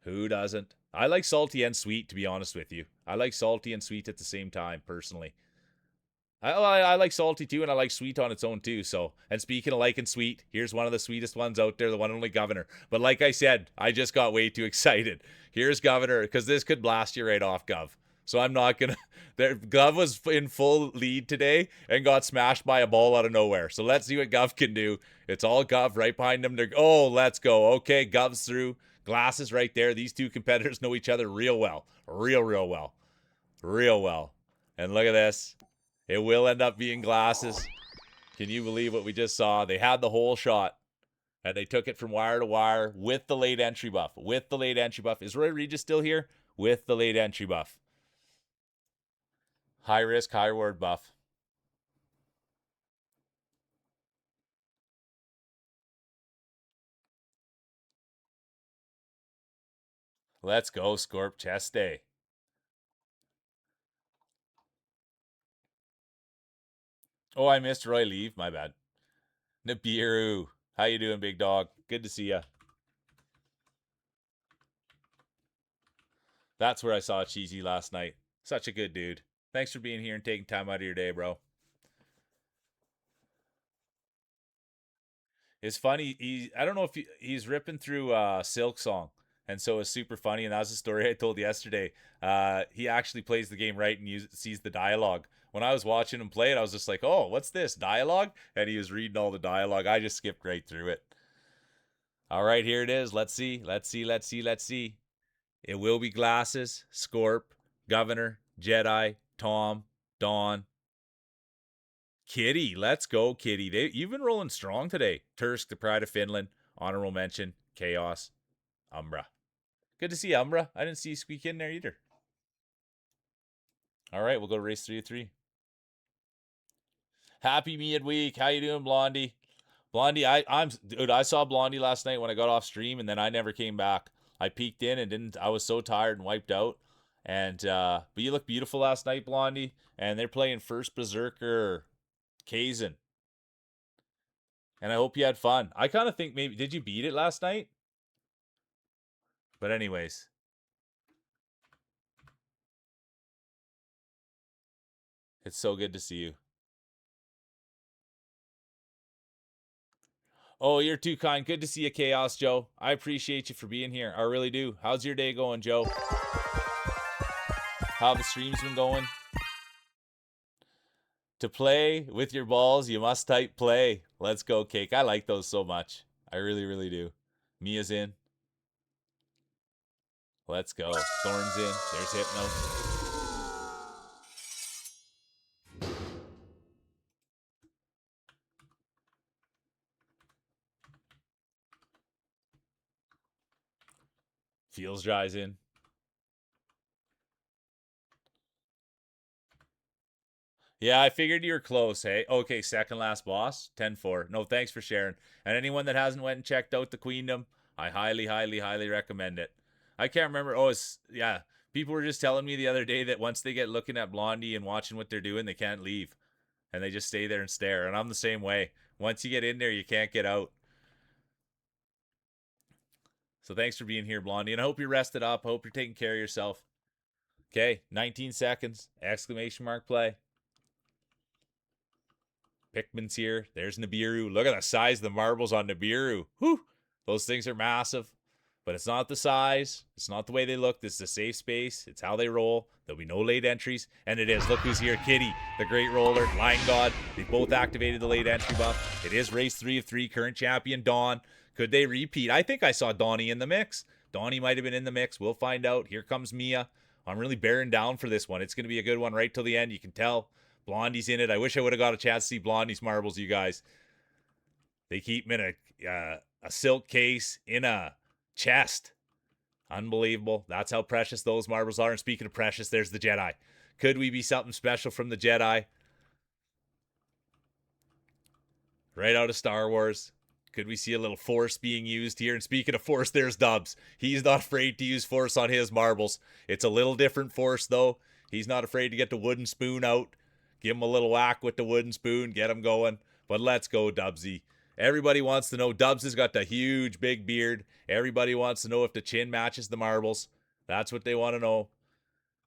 Who doesn't? I like salty and sweet, to be honest with you. I like salty and sweet at the same time, personally. I like salty too, and I like sweet on its own too. So, and speaking of liking sweet, here's one of the sweetest ones out there, the one and only Governor. But like I said, I just got way too excited. Here's Governor, because this could blast you right off, Gov. So I'm not gonna. Gov was in full lead today and got smashed by a ball out of nowhere. So let's see what Gov can do. It's all Gov right behind him. Oh, let's go. Okay, Gov's through. Glasses right there. These two competitors know each other real well, real well, real well. And look at this. It will end up being Glasses. Can you believe what we just saw? They had the whole shot, and they took it from wire to wire with the late entry buff. With the late entry buff. Is Roy Regis still here? With the late entry buff. High risk, high reward buff. Let's go, Scorp. Chest day. Oh, I missed Roy leave. My bad. Nibiru. How you doing, big dog? Good to see ya. That's where I saw Cheesy last night. Such a good dude. Thanks for being here and taking time out of your day, bro. It's funny. I don't know if he's ripping through Silk Song, and so it's super funny. And that was the story I told yesterday. He actually plays the game right and sees the dialogue. When I was watching him play it, I was just like, "Oh, what's this dialogue?" And he was reading all the dialogue. I just skipped right through it. All right, here it is. Let's see. It will be Glasses, Scorp, Governor, Jedi, Tom, Dawn, Kitty. Let's go, Kitty. You've been rolling strong today. Tursk, the Pride of Finland, honorable mention, Chaos, Umbra. Good to see Umbra. I didn't see you squeak in there either. All right, we'll go to race 3 of 3. Happy midweek. How you doing, Blondie? Blondie, I saw Blondie last night when I got off stream, and then I never came back. I peeked in and didn't. I was so tired and wiped out. And but you look beautiful last night, Blondie. And they're playing First Berserker Kazan. And I hope you had fun. I kind of think maybe, did you beat it last night? But anyways. It's so good to see you. Oh, you're too kind. Good to see you, Chaos Joe. I appreciate you for being here. I really do. How's your day going, Joe? How the streams been going? To play with your balls, you must type play. Let's go, Cake. I like those so much. I really, really do. Mia's in. Let's go. Thorn's in. There's Hypno. Feels Dry's in. Yeah, I figured you were close, hey? Okay, second last boss, 10-4. No, thanks for sharing. And anyone that hasn't went and checked out the Queendom, I highly, highly, highly recommend it. I can't remember. Oh, it's yeah. People were just telling me the other day that once they get looking at Blondie and watching what they're doing, they can't leave, and they just stay there and stare. And I'm the same way. Once you get in there, you can't get out. So thanks for being here, Blondie, and I hope you're rested up. I hope you're taking care of yourself. Okay, 19 seconds. Exclamation mark play. Pickman's here. There's Nibiru. Look at the size of the marbles on Nibiru. Whew. Those things are massive. But it's not the size. It's not the way they look. This is a safe space. It's how they roll. There'll be no late entries. And it is. Look who's here. Kitty, the great roller. Lion God. They both activated the late entry buff. It is race 3 of 3. Current champion, Dawn. Could they repeat? I think I saw Donnie in the mix. Donnie might have been in the mix. We'll find out. Here comes Mia. I'm really bearing down for this one. It's going to be a good one right till the end. You can tell. Blondie's in it. I wish I would have got a chance to see Blondie's marbles, you guys. They keep them in a silk case in a chest. Unbelievable. That's how precious those marbles are. And speaking of precious, there's the Jedi. Could we be something special from the Jedi? Right out of Star Wars. Could we see a little force being used here? And speaking of force, there's Dubs. He's not afraid to use force on his marbles. It's a little different force, though. He's not afraid to get the wooden spoon out. Give him a little whack with the wooden spoon. Get him going. But let's go, Dubsy. Everybody wants to know. Dubs has got the huge, big beard. Everybody wants to know if the chin matches the marbles. That's what they want to know.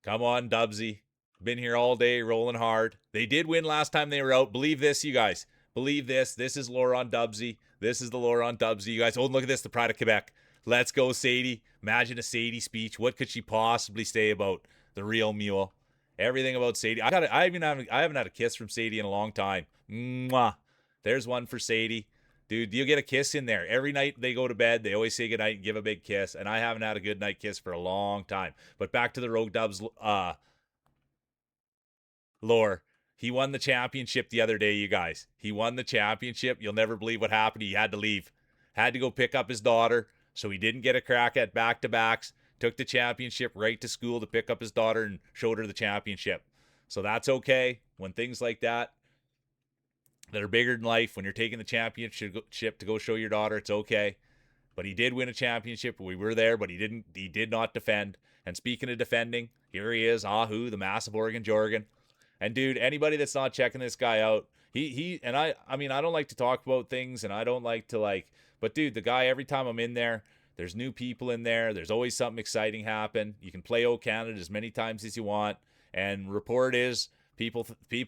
Come on, Dubsy. Been here all day, rolling hard. They did win last time they were out. Believe this, you guys. Believe this. This is lore on Dubsy. This is the lore on Dubsy. You guys, oh, look at this. The Pride of Quebec. Let's go, Sadie. Imagine a Sadie speech. What could she possibly say about the real mule? Everything about Sadie. I haven't had a kiss from Sadie in a long time. Mwah. There's one for Sadie. Dude, you get a kiss in there. Every night they go to bed, they always say goodnight and give a big kiss. And I haven't had a good night kiss for a long time. But back to the Rogue Dubs lore. He won the championship the other day, you guys. He won the championship. You'll never believe what happened. He had to leave. Had to go pick up his daughter. So he didn't get a crack at back-to-backs. Took the championship right to school to pick up his daughter and showed her the championship. So that's okay. When things like that are bigger than life, when you're taking the championship to go show your daughter, it's okay. But he did win a championship. We were there, but he did not defend. And speaking of defending, here he is, Ahu, the massive Oregon Jorgen. And dude, anybody that's not checking this guy out, he and I mean, I don't like to talk about things and I don't like to but dude, the guy, every time I'm in there, there's new people in there. There's always something exciting happen. You can play O Canada as many times as you want. And report is people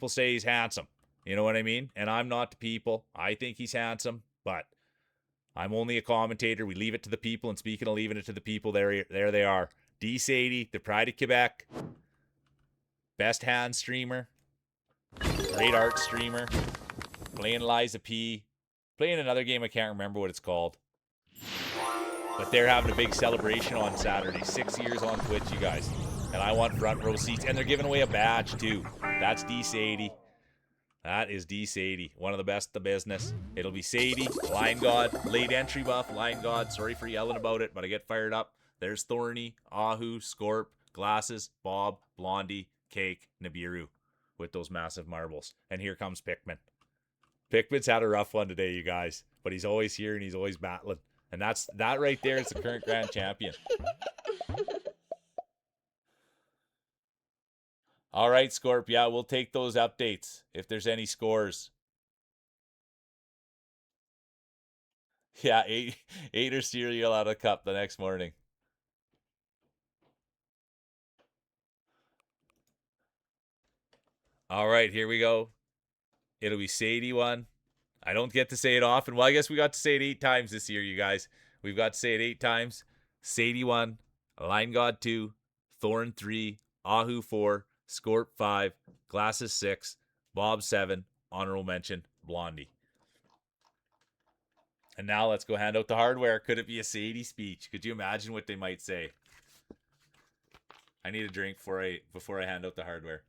say he's handsome. You know what I mean? And I'm not the people. I think he's handsome, but I'm only a commentator. We leave it to the people. And speaking of leaving it to the people, there they are. D. Sadie, the Pride of Quebec. Best hand streamer. Great art streamer. Playing Liza P. Playing another game I can't remember what it's called. But they're having a big celebration on Saturday. 6 years on Twitch, you guys. And I want front row seats. And they're giving away a badge, too. That's D. Sadie. That is D. Sadie. One of the best in the business. It'll be Sadie, Lion God, late entry buff, Lion God. Sorry for yelling about it, but I get fired up. There's Thorny, Ahu, Scorp, Glasses, Bob, Blondie, Cake, Nibiru with those massive marbles. And here comes Pickman. Pickman's had a rough one today, you guys. But he's always here and he's always battling. And that right there is the current grand champion. All right, Scorp. Yeah, we'll take those updates if there's any scores. Yeah, eight or cereal out of a cup the next morning. All right, here we go. It'll be Sadie one. I don't get to say it often. Well, I guess we got to say it 8 times this year, you guys. We've got to say it 8 times. Sadie 1, Lion God 2, Thorn 3, Ahu 4, Scorp 5, Glasses 6, Bob 7, honorable mention, Blondie. And now let's go hand out the hardware. Could it be a Sadie speech? Could you imagine what they might say? I need a drink before I hand out the hardware.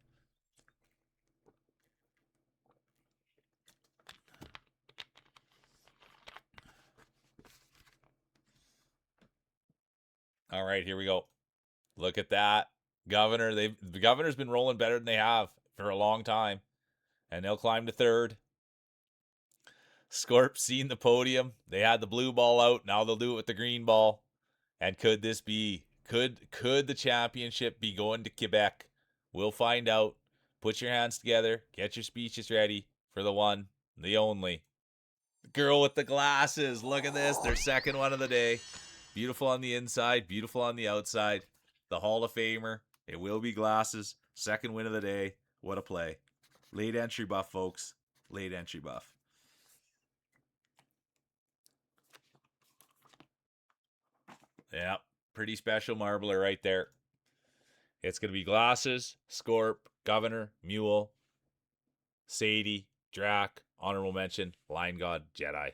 All right, here we go. Look at that. Governor, the Governor's been rolling better than they have for a long time. And they'll climb to 3rd. Scorp seen the podium. They had the blue ball out. Now they'll do it with the green ball. And could this be Could the championship be going to Quebec? We'll find out. Put your hands together. Get your speeches ready for the one, the only. The girl with the glasses. Look at this. Their second one of the day. Beautiful on the inside, beautiful on the outside. The Hall of Famer. It will be glasses. Second win of the day. What a play. Late entry buff, folks. Late entry buff. Yeah, pretty special marbler right there. It's going to be Glasses, Scorp, Governor, Mule, Sadie, Drac, Honorable Mention, Lion God, Jedi.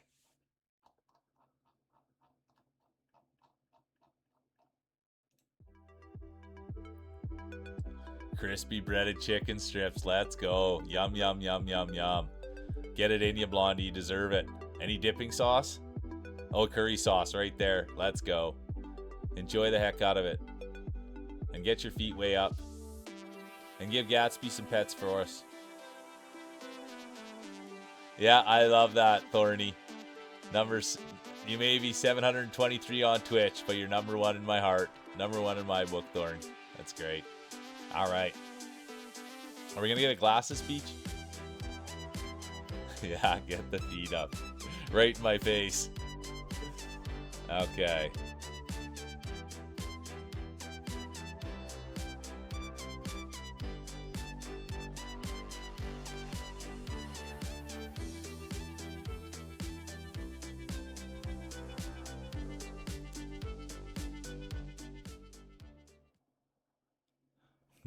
Crispy breaded chicken strips. Let's go. Yum, yum, yum, yum, yum. Get it in you, Blondie. You deserve it. Any dipping sauce? Oh, curry sauce right there. Let's go. Enjoy the heck out of it. And get your feet way up. And give Gatsby some pets for us. Yeah, I love that, Thorny. Numbers, you may be 723 on Twitch, but you're number one in my heart. Number one in my book, Thorn. That's great. All right. Are we going to get a glasses speech? Yeah, get the feet up. Right in my face. Okay.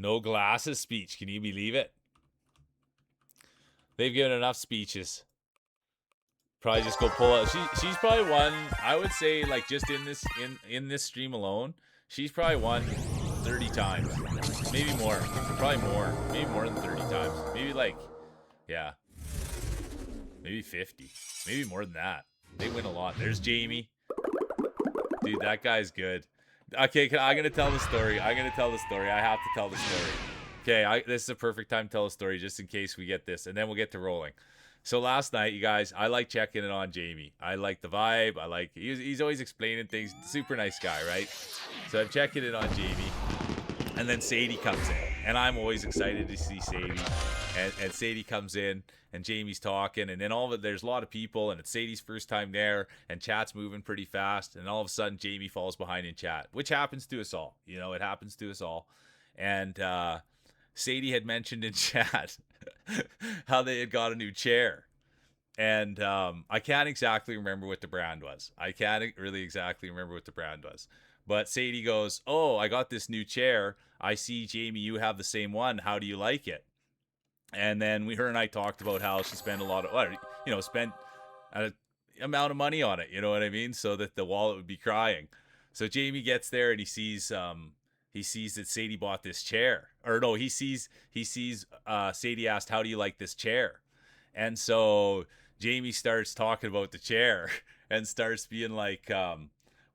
No glasses speech. Can you believe it? They've given enough speeches. Probably just go pull out. She's probably won. I would say, like, just in this stream alone, she's probably won 30 times, maybe more. Probably more. Maybe more than 30 times. Maybe like, yeah, maybe 50. Maybe more than that. They win a lot. There's Jamie. Dude, that guy's good. Okay, I'm going to tell the story. I have to tell the story. Okay, this is a perfect time to tell a story just in case we get this, and then we'll get to rolling. So last night, you guys, I like checking in on Jamie. I like the vibe. He's always explaining things. Super nice guy, right? So I'm checking in on Jamie, and then Sadie comes in, and I'm always excited to see Sadie. And Sadie comes in, and Jamie's talking, and then there's a lot of people, and it's Sadie's first time there, and chat's moving pretty fast, and all of a sudden Jamie falls behind in chat, which happens to us all. You know, it happens to us all. And Sadie had mentioned in chat how they had got a new chair. And I can't exactly remember what the brand was. But Sadie goes, "Oh, I got this new chair. I see, Jamie, you have the same one. How do you like it?" And then her and I talked about how she spent spent an amount of money on it. You know what I mean? So that the wallet would be crying. So Jamie gets there and he sees that Sadie bought this chair. Or no, he sees Sadie asked, "How do you like this chair?" And so Jamie starts talking about the chair and starts being like,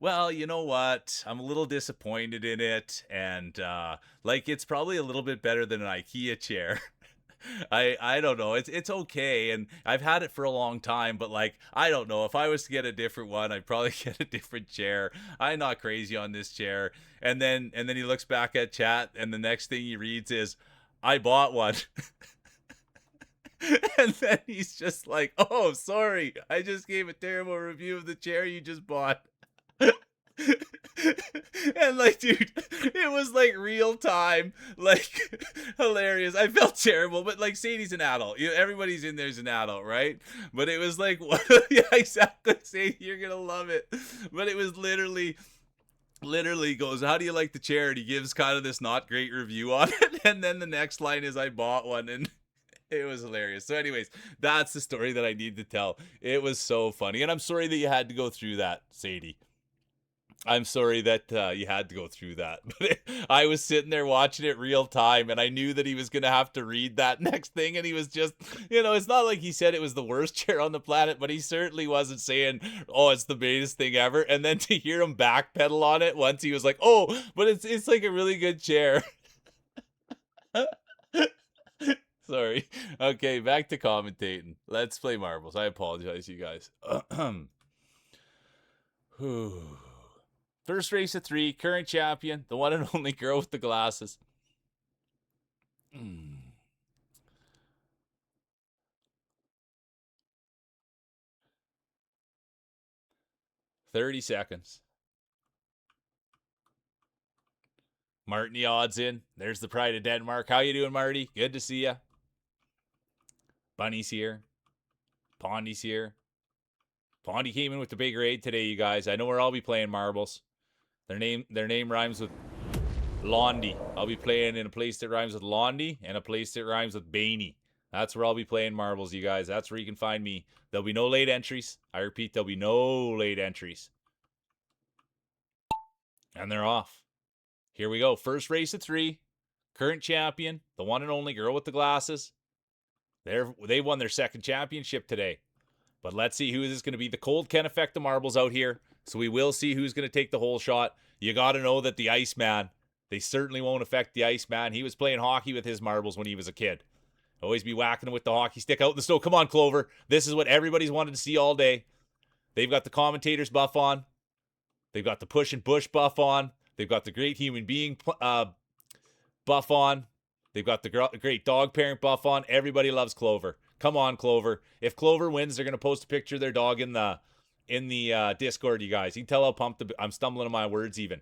well, you know what? I'm a little disappointed in it. And it's probably a little bit better than an IKEA chair. I don't know. It's okay, and I've had it for a long time, but I don't know. If I was to get a different one, I'd probably get a different chair. I'm not crazy on this chair. And then he looks back at chat, and the next thing he reads is, "I bought one." And then he's just like, "Oh, sorry. I just gave a terrible review of the chair you just bought." And dude, it was real time, hilarious. I felt terrible, but Sadie's an adult. Everybody's in there's an adult, right? But it was yeah, exactly. Sadie, you're gonna love it. But it was literally goes, "How do you like the chair?" And he gives kind of this not great review on it, and then the next line is, "I bought one," and it was hilarious. So anyways, that's the story that I need to tell. It was so funny, and I'm sorry that you had to go through that, Sadie. I'm sorry that you had to go through that. But I was sitting there watching it real time, and I knew that he was going to have to read that next thing, and he was just, it's not like he said it was the worst chair on the planet, but he certainly wasn't saying, "Oh, it's the greatest thing ever." And then to hear him backpedal on it once, he was like, "Oh, but it's a really good chair." Sorry. Okay, back to commentating. Let's play marbles. I apologize, you guys. Whew. First race of 3, current champion, the one and only girl with the glasses. 30 seconds. Martin, the odds in. There's the pride of Denmark. How you doing, Marty? Good to see you. Bunny's here. Pondy's here. Pondy came in with the big raid today, you guys. I know where I'll be playing marbles. Their name rhymes with Londy. I'll be playing in a place that rhymes with Londy and a place that rhymes with Baney. That's where I'll be playing marbles, you guys. That's where you can find me. There'll be no late entries. I repeat, there'll be no late entries. And they're off. Here we go. First race of 3. Current champion, the one and only girl with the glasses. They won their second championship today. But let's see who is going to be. The cold can affect the marbles out here, so we will see who's going to take the whole shot. You got to know that the Iceman, they certainly won't affect the Iceman. He was playing hockey with his marbles when he was a kid. Always be whacking him with the hockey stick out in the snow. Come on, Clover. This is what everybody's wanted to see all day. They've got the commentators buff on. They've got the push and bush buff on. They've got the great human being buff on. They've got the great dog parent buff on. Everybody loves Clover. Come on, Clover. If Clover wins, they're going to post a picture of their dog in the Discord, you guys. You can tell how pumped I'm stumbling on my words even.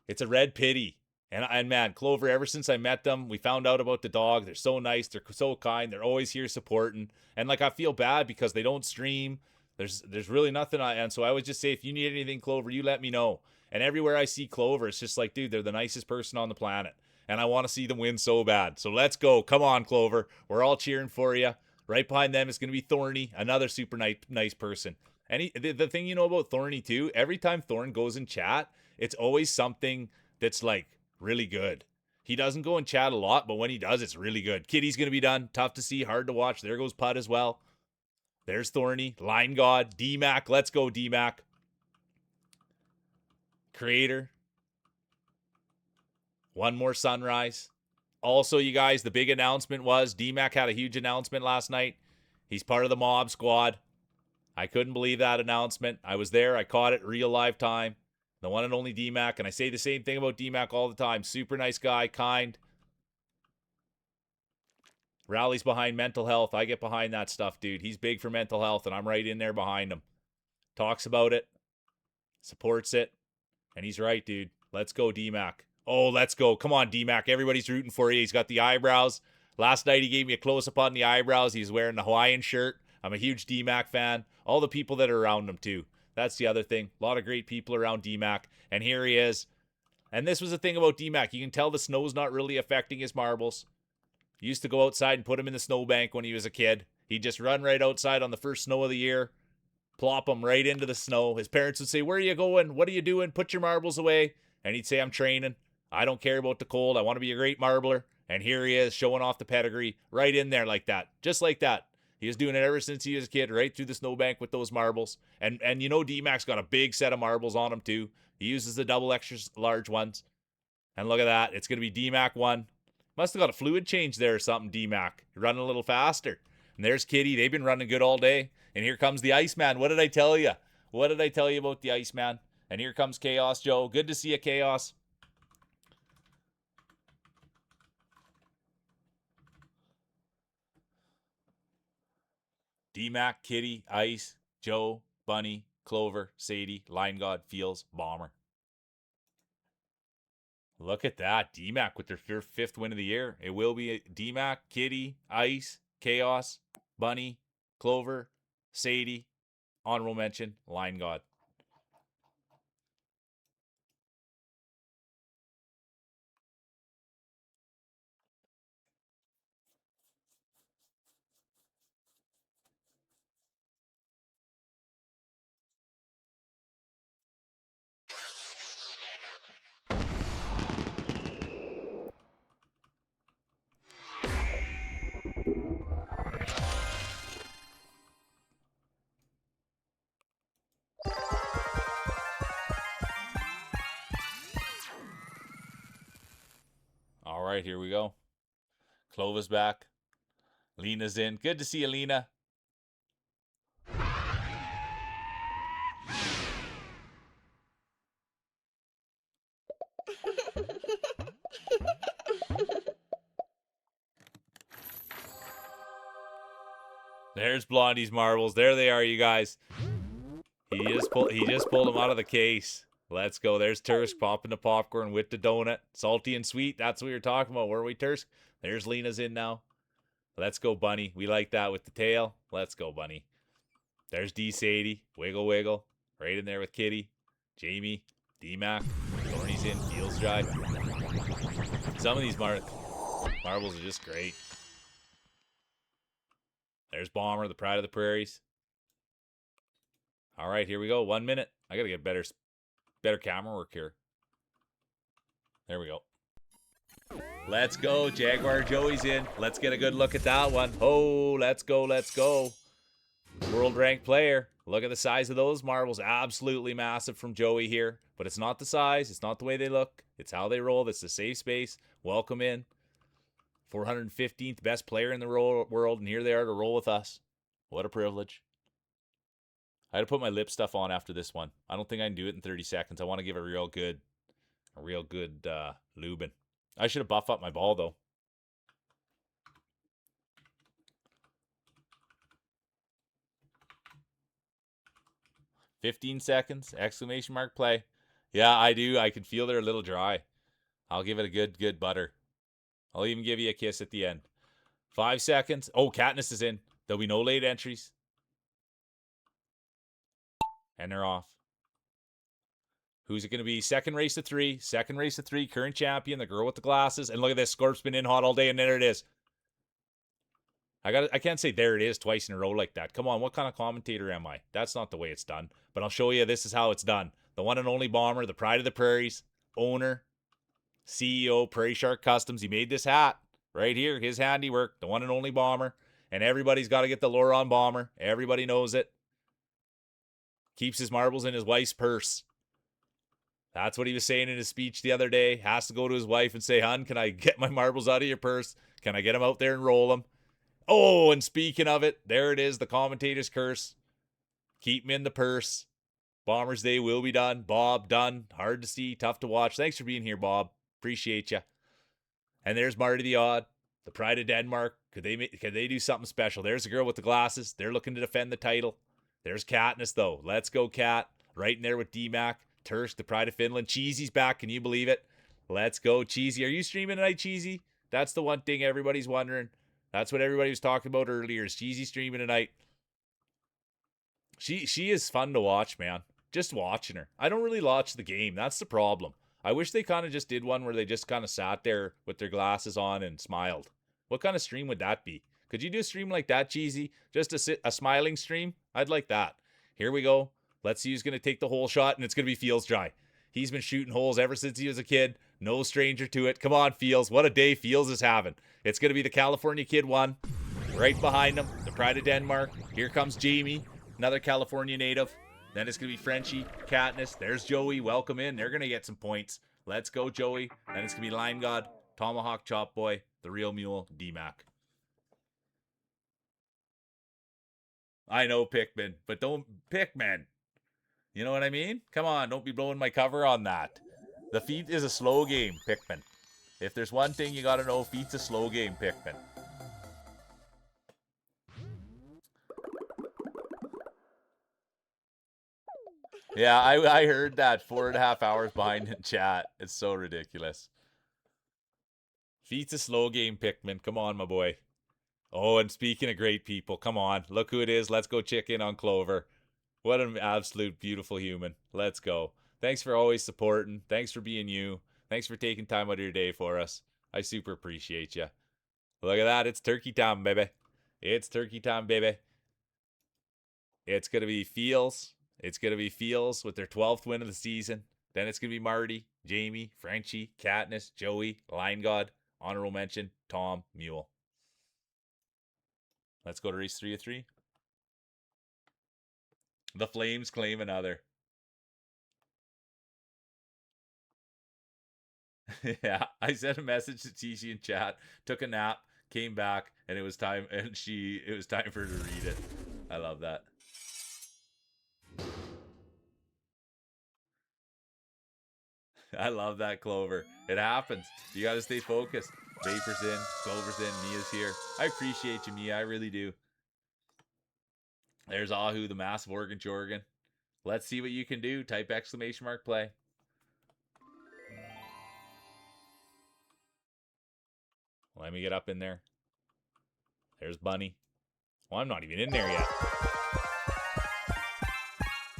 It's a red pity. And man, Clover, ever since I met them, we found out about the dog. They're so nice. They're so kind. They're always here supporting. And like, I feel bad because they don't stream. There's really nothing. And so I would just say, if you need anything, Clover, you let me know. And everywhere I see Clover, it's just like, dude, they're the nicest person on the planet. And I want to see them win so bad. So let's go. Come on, Clover. We're all cheering for you. Right behind them is going to be Thorny, another super nice person. And the thing you know about Thorny, too, every time Thorn goes in chat, it's always something that's like really good. He doesn't go in chat a lot, but when he does, it's really good. Kitty's going to be done. Tough to see, hard to watch. There goes Putt as well. There's Thorny, Line God, D-Mac. Let's go, D-Mac. Creator. One more sunrise. Also, you guys, the big announcement was D-Mac had a huge announcement last night. He's part of the mob squad. I couldn't believe that announcement. I was there. I caught it real live time. The one and only D-Mac. And I say the same thing about D-Mac all the time. Super nice guy, kind. Rallies behind mental health. I get behind that stuff, dude. He's big for mental health, and I'm right in there behind him. Talks about it. Supports it. And he's right, dude. Let's go, D-Mac. Oh, let's go. Come on, D-Mac. Everybody's rooting for you. He's got the eyebrows. Last night he gave me a close-up on the eyebrows. He's wearing the Hawaiian shirt. I'm a huge D-Mac fan. All the people that are around him, too. That's the other thing. A lot of great people around D-Mac. And here he is. And this was the thing about D-Mac. You can tell the snow's not really affecting his marbles. He used to go outside and put him in the snowbank when he was a kid. He'd just run right outside on the first snow of the year. Plop him right into the snow. His parents would say, "Where are you going? What are you doing? Put your marbles away." And he'd say, "I'm training. I don't care about the cold. I want to be a great marbler." And here he is, showing off the pedigree right in there like that. Just like that. He was doing it ever since he was a kid, right through the snowbank with those marbles. And you know D-Mac's got a big set of marbles on him, too. He uses the double extra large ones. And look at that. It's going to be D-Mac 1. Must have got a fluid change there or something, D-Mac. You're running a little faster. And there's Kitty. They've been running good all day. And here comes the Iceman. What did I tell you? What did I tell you about the Iceman? And here comes Chaos Joe. Good to see you, Chaos. D-Mac, Kitty, Ice, Joe, Bunny, Clover, Sadie, Line God, Fields, Bomber. Look at that. D-Mac with their fifth win of the year. It will be D-Mac, Kitty, Ice, Chaos, Bunny, Clover, Sadie, honorable mention, Line God. All right, here we go. Clova's back. Lena's in. Good to see you, Lena. There's Blondie's marbles. There they are, you guys. He just pulled them out of the case. Let's go. There's Tursk popping the popcorn with the donut. Salty and sweet. That's what we were talking about, weren't we, Tursk? There's Lena's in now. Let's go, Bunny. We like that with the tail. Let's go, Bunny. There's D Sadie. Wiggle, wiggle. Right in there with Kitty. Jamie. D-Mac. Thorny's in. Feels dry. Some of these marbles are just great. There's Bomber, the pride of the prairies. All right, here we go. 1 minute. I got to get better camera work here. There we go. Let's go. Jaguar Joey's in. Let's get a good look at that one. Oh, let's go. Let's go. World ranked player. Look at the size of those marbles. Absolutely massive from Joey here. But it's not the size. It's not the way they look. It's how they roll. It's a safe space. Welcome in. 415th best player in the world. And here they are to roll with us. What a privilege. I had to put my lip stuff on after this one. I don't think I can do it in 30 seconds. I want to give a real good lubin. I should have buffed up my ball, though. $15 seconds, exclamation mark play. Yeah, I do. I can feel they're a little dry. I'll give it a good butter. I'll even give you a kiss at the end. 5 seconds. Oh, Katniss is in. There'll be no late entries. And they're off. Who's it going to be? Second race of 3. Second race of 3. Current champion, the girl with the glasses. And look at this. Scorp's been in hot all day, and there it is. I can't say there it is twice in a row like that. Come on, what kind of commentator am I? That's not the way it's done. But I'll show you this is how it's done. The one and only Bomber, the pride of the prairies, owner, CEO, Prairie Shark Customs. He made this hat right here, his handiwork, the one and only Bomber. And everybody's got to get the lure on Bomber. Everybody knows it. Keeps his marbles in his wife's purse. That's what he was saying in his speech the other day. Has to go to his wife and say, "Hun, can I get my marbles out of your purse? Can I get them out there and roll them?" Oh, and speaking of it, there it is, the commentator's curse. Keep him in the purse. Bombers Day will be done. Bob, done. Hard to see, tough to watch. Thanks for being here, Bob. Appreciate you. And there's Marty the Odd, the pride of Denmark. Could they do something special? There's the girl with the glasses. They're looking to defend the title. There's Katniss, though. Let's go, Kat. Right in there with D-Mac. Tursk, the pride of Finland. Cheesy's back. Can you believe it? Let's go, Cheesy. Are you streaming tonight, Cheesy? That's the one thing everybody's wondering. That's what everybody was talking about earlier. Is Cheesy streaming tonight? She is fun to watch, man. Just watching her. I don't really watch the game. That's the problem. I wish they kind of just did one where they just kind of sat there with their glasses on and smiled. What kind of stream would that be? Could you do a stream like that, Cheesy? Just a smiling stream? I'd like that. Here we go. Let's see who's going to take the hole shot, and it's going to be Feels Dry. He's been shooting holes ever since he was a kid. No stranger to it. Come on, Feels. What a day Feels is having. It's going to be the California Kid one. Right behind him, the pride of Denmark. Here comes Jamie, another California native. Then it's going to be Frenchie, Katniss. There's Joey. Welcome in. They're going to get some points. Let's go, Joey. Then it's going to be Lime God, Tomahawk Chop Boy, the Real Mule, D-Mac. I know Pikmin, but don't Pikmin. You know what I mean? Come on, don't be blowing my cover on that. The feet is a slow game, Pikmin. If there's one thing you gotta know, feet's a slow game, Pikmin. Yeah, I heard that 4.5 hours behind in chat. It's so ridiculous. Feet's a slow game, Pikmin. Come on, my boy. Oh, and speaking of great people, come on. Look who it is. Let's go check in on Clover. What an absolute beautiful human. Let's go. Thanks for always supporting. Thanks for being you. Thanks for taking time out of your day for us. I super appreciate you. Look at that. It's turkey time, baby. It's turkey time, baby. It's going to be Feels. It's going to be Feels with their 12th win of the season. Then it's going to be Marty, Jamie, Frenchie, Katniss, Joey, Line God, honorable mention, Tom, Mule. Let's go to race 3 of 3. The Flames claim another. Yeah, I sent a message to TC in chat, took a nap, came back, and it was time for her to read it. I love that. I love that, Clover. It happens. You got to stay focused. Vapor's in, Clover's in, Mia's here. I appreciate you, Mia. I really do. There's Ahu, the massive organ Jorgen. Let's see what you can do. Type exclamation mark play. Let me get up in there. There's Bunny. Well, I'm not even in there yet.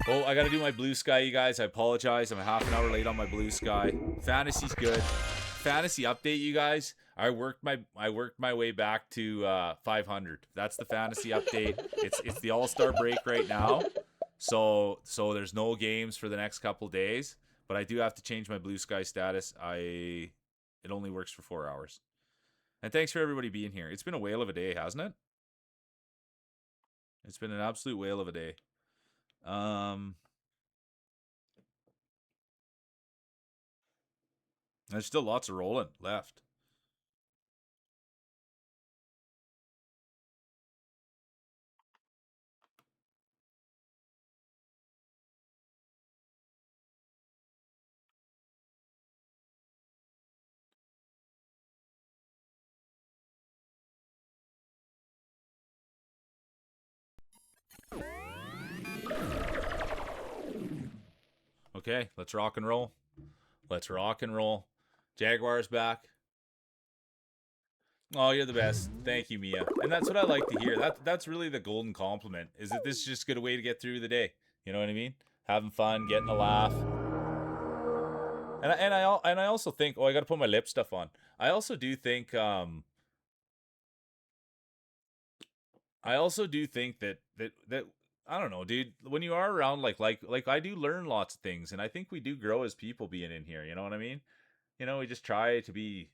Oh, I got to do my blue sky, you guys. I apologize. I'm a half an hour late on my blue sky. Fantasy's good. Fantasy update, you guys. I worked my way back to 500. That's the fantasy update. It's the All-Star break right now. So there's no games for the next couple days, but I do have to change my blue sky status. It only works for 4 hours. And thanks for everybody being here. It's been a whale of a day, hasn't it? It's been an absolute whale of a day. There's still lots of rolling left. Okay, let's rock and roll. Let's rock and roll. Jaguars back. Oh, you're the best. Thank you, Mia. And that's what I like to hear. That's really the golden compliment. Is that this is just a good way to get through the day. You know what I mean? Having fun, getting a laugh. And I also think, I got to put my lip stuff on. I also do think that I don't know, dude, when you are around like I do learn lots of things, and I think we do grow as people being in here, you know what I mean? You know, we just try to be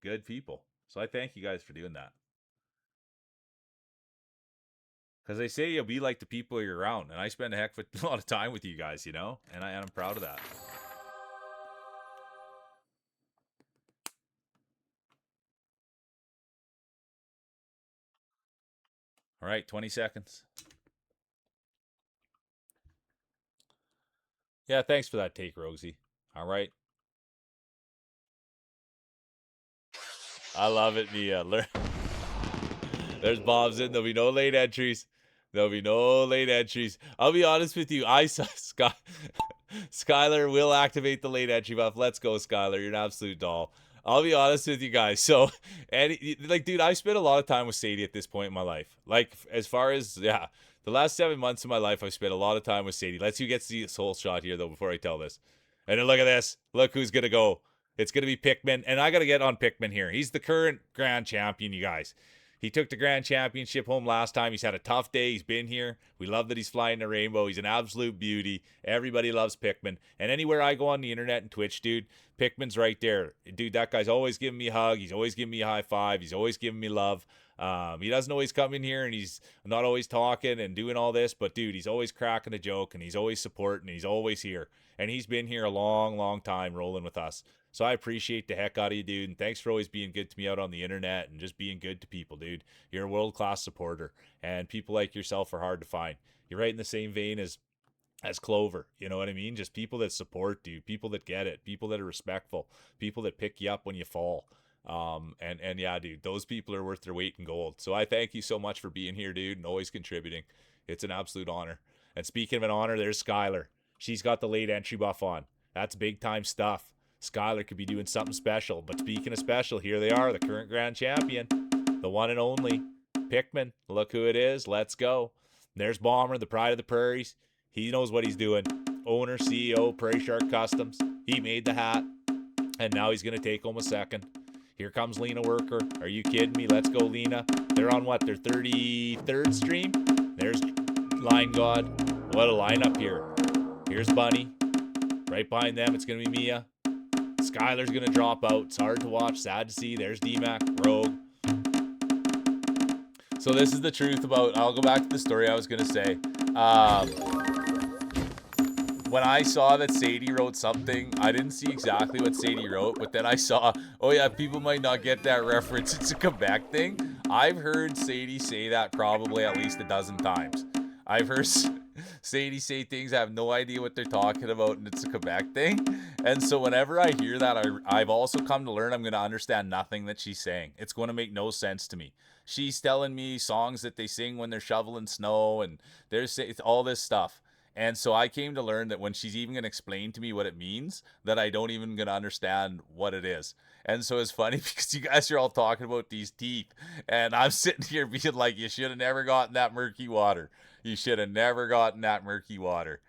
good people. So I thank you guys for doing that. Because they say you'll be like the people you're around, and I spend a heck of a lot of time with you guys, you know? And I'm proud of that. All right, 20 seconds. Yeah, thanks for that take, Rosie. All right. I love it, Mia. There's Bob's in. There'll be no late entries. There'll be no late entries. I'll be honest with you. I saw Skylar will activate the late entry buff. Let's go, Skylar. You're an absolute doll. I'll be honest with you guys. So, dude, I spent a lot of time with Sadie at this point in my life. Like, as far as, the last 7 months of my life, I've spent a lot of time with Sadie. Let's see who gets this whole shot here, though, before I tell this. And then look at this. Look who's going to go. It's going to be Pikmin. And I got to get on Pikmin here. He's the current grand champion, you guys. He took the grand championship home last time. He's had a tough day. He's been here. We love that he's flying the rainbow. He's an absolute beauty. Everybody loves Pikmin. And anywhere I go on the internet and Twitch, dude, Pikmin's right there. Dude, that guy's always giving me a hug. He's always giving me a high five. He's always giving me love. He doesn't always come in here and he's not always talking and doing all this, but dude, he's always cracking a joke and he's always supporting. He's always here. And he's been here a long, long time rolling with us. So I appreciate the heck out of you, dude. And thanks for always being good to me out on the internet and just being good to people, dude. You're a world-class supporter. And people like yourself are hard to find. You're right in the same vein as Clover. You know what I mean? Just people that support you, people that get it, people that are respectful, people that pick you up when you fall. And yeah, dude, those people are worth their weight in gold. So I thank you so much for being here, dude, and always contributing. It's an absolute honor. And speaking of an honor, there's Skylar. She's got the late entry buff on. That's big time stuff. Skylar could be doing something special. But speaking of special, here they are, the current grand champion, the one and only Pikmin. Look who it is. Let's go. There's Bomber, the pride of the prairies. He knows what he's doing. Owner, CEO, Prairie Shark Customs. He made the hat. And now he's going to take home a second. Here comes Lena Worker. Are you kidding me? Let's go, Lena. They're on what? Their 33rd stream? There's Line God. What a lineup here. Here's Bunny. Right behind them, it's going to be Mia. Skylar's going to drop out. It's hard to watch. Sad to see. There's DMAC. Rogue. So this is the truth about... I'll go back to the story I was going to say. When I saw that Sadie wrote something, I didn't see exactly what Sadie wrote, but then I saw, oh yeah, people might not get that reference. It's a Quebec thing. I've heard Sadie say that probably at least a dozen times. I've heard Sadie say things, I have no idea what they're talking about, and it's a Quebec thing. And so whenever I hear that, I've also come to learn I'm going to understand nothing that she's saying. It's going to make no sense to me. She's telling me songs that they sing when they're shoveling snow, and there's all this stuff. And so I came to learn that when she's even going to explain to me what it means, that I don't even going to understand what it is. And so it's funny because you guys are all talking about these teeth, and I'm sitting here being like, you should have never gotten that murky water. You should have never gotten that murky water.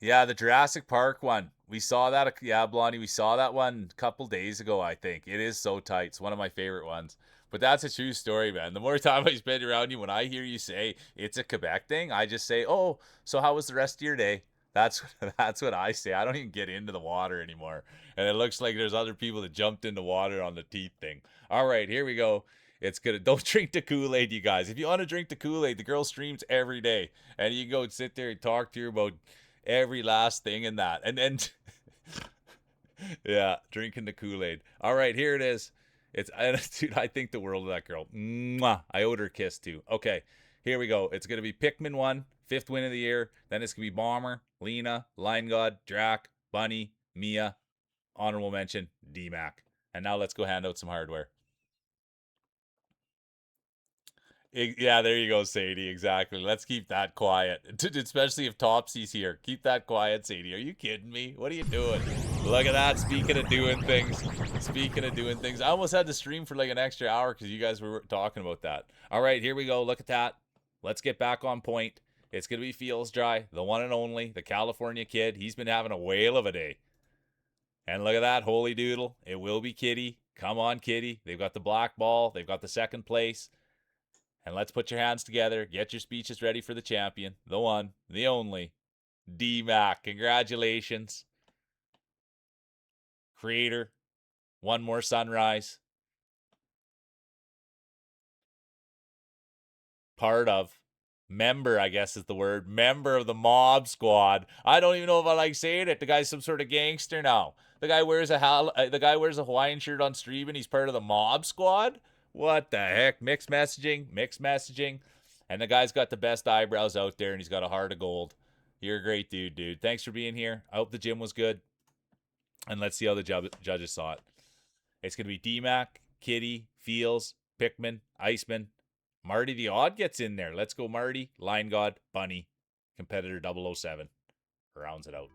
Yeah, the Jurassic Park one. We saw that. Yeah, Blondie, we saw that one a couple days ago, I think. It is so tight. It's one of my favorite ones. But that's a true story, man. The more time I spend around you, when I hear you say it's a Quebec thing, I just say, "Oh, so how was the rest of your day?" That's that's what I say. I don't even get into the water anymore. And it looks like there's other people that jumped into water on the teeth thing. All right, here we go. It's good. Don't drink the Kool-Aid, you guys. If you want to drink the Kool-Aid, the girl streams every day. And you can go and sit there and talk to her about every last thing in that. And then yeah, drinking the Kool-Aid. All right, here it is. It's dude, I think the world of that girl. Mwah. I owed her a kiss too. Okay, here we go. It's gonna be Pikmin 1, 5th win of the year. Then it's gonna be Bomber, Lena, Line God, Drac, Bunny, Mia, honorable mention, D-Mac. And now let's go hand out some hardware. Yeah, there you go, Sadie. Exactly. Let's keep that quiet, especially if Topsy's here. Keep that quiet, Sadie. Are you kidding me? What are you doing? Look at that. Speaking of doing things. Speaking of doing things. I almost had to stream for like an extra hour because you guys were talking about that. All right, here we go. Look at that. Let's get back on point. It's going to be Feels Dry, the one and only, the California kid. He's been having a whale of a day. And look at that. Holy doodle. It will be Kitty. Come on, Kitty. They've got the black ball. They've got the second place. And let's put your hands together. Get your speeches ready for the champion, the one, the only, D-Mac. Congratulations. Creator, one more sunrise. Part of. Member, I guess is the word. Member of the mob squad. I don't even know if I like saying it. The guy's some sort of gangster now. The guy wears a Hawaiian shirt on stream and he's part of the mob squad? What the heck? Mixed messaging, mixed messaging. And the guy's got the best eyebrows out there and he's got a heart of gold. You're a great dude. Thanks for being here. I hope the gym was good. And let's see how the judges saw it. It's going to be D-Mac, Kitty, Feels, Pikmin, Iceman. Marty the Odd gets in there. Let's go, Marty. Line God, Bunny, competitor 007. Rounds it out.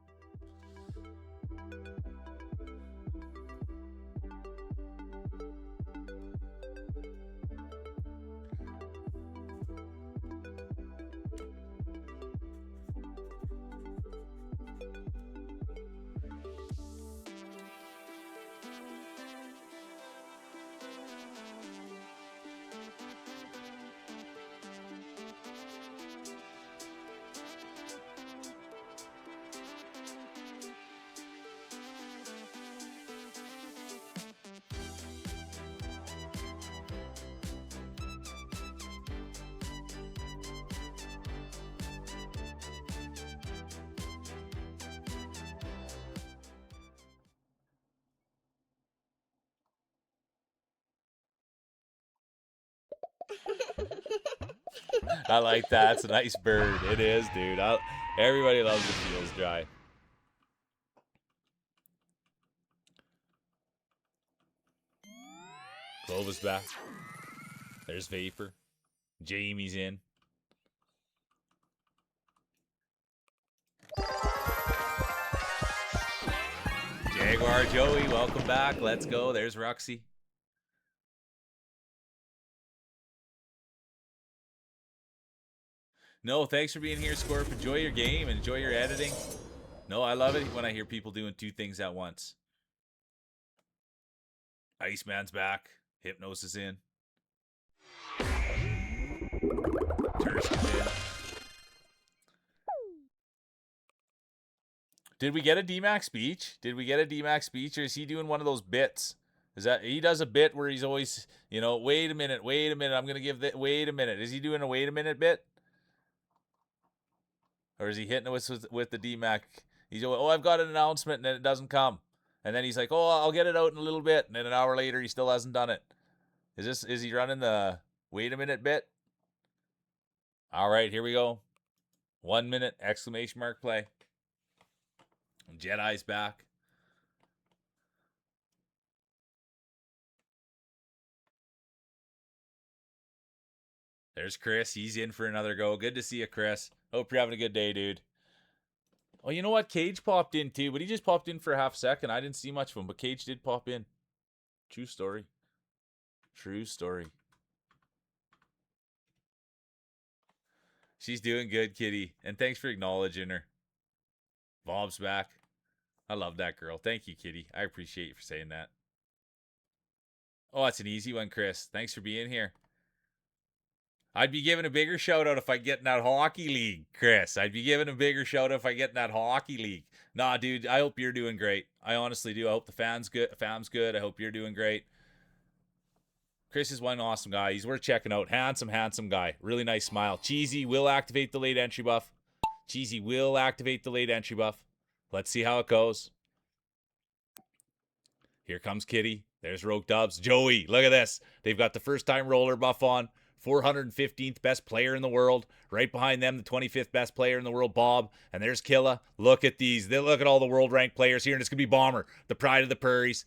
I like that. It's a nice bird. It is, dude. Everybody loves the Feels Dry. Clova's back. There's Vapor. Jamie's in. Jaguar Joey, welcome back. Let's go. There's Roxy. No, thanks for being here, Scorp. Enjoy your game. Enjoy your editing. No, I love it when I hear people doing two things at once. Iceman's back. Hypnosis in. Tursky's in. Did we get a D-Mac speech? Did we get a D-Mac speech, or is he doing one of those bits? Is that he does a bit where he's always, wait a minute, I'm gonna give that. Wait a minute. Is he doing a wait a minute bit, or is he hitting us with the D-Mac? He's I've got an announcement and then it doesn't come. And then he's like, "Oh, I'll get it out in a little bit." And then an hour later, he still hasn't done it. Is he running the wait a minute bit? All right, here we go. 1 minute exclamation mark play. Jedi's back. There's Chris. He's in for another go. Good to see you, Chris. Hope you're having a good day, dude. Oh, you know what? Cage popped in too, but he just popped in for a half second. I didn't see much of him, but Cage did pop in. True story. True story. She's doing good, Kitty. And thanks for acknowledging her. Bob's back. I love that girl. Thank you, Kitty. I appreciate you for saying that. Oh, that's an easy one, Chris. Thanks for being here. I'd be giving a bigger shout out if I get in that hockey league, Chris. I'd be giving a bigger shout out if I get in that hockey league. Nah, dude, I hope you're doing great. I honestly do. I hope the fam's good. I hope you're doing great. Chris is one awesome guy. He's worth checking out. Handsome guy. Really nice smile. Cheesy will activate the late entry buff. Cheesy will activate the late entry buff. Let's see how it goes. Here comes Kitty. There's Rogue Dubs. Joey, look at this. They've got the first time roller buff on. 415th best player in the world. Right behind them, the 25th best player in the world, Bob. And there's Killa. Look at these. Look at all the world ranked players here. And it's going to be Bomber, the pride of the prairies.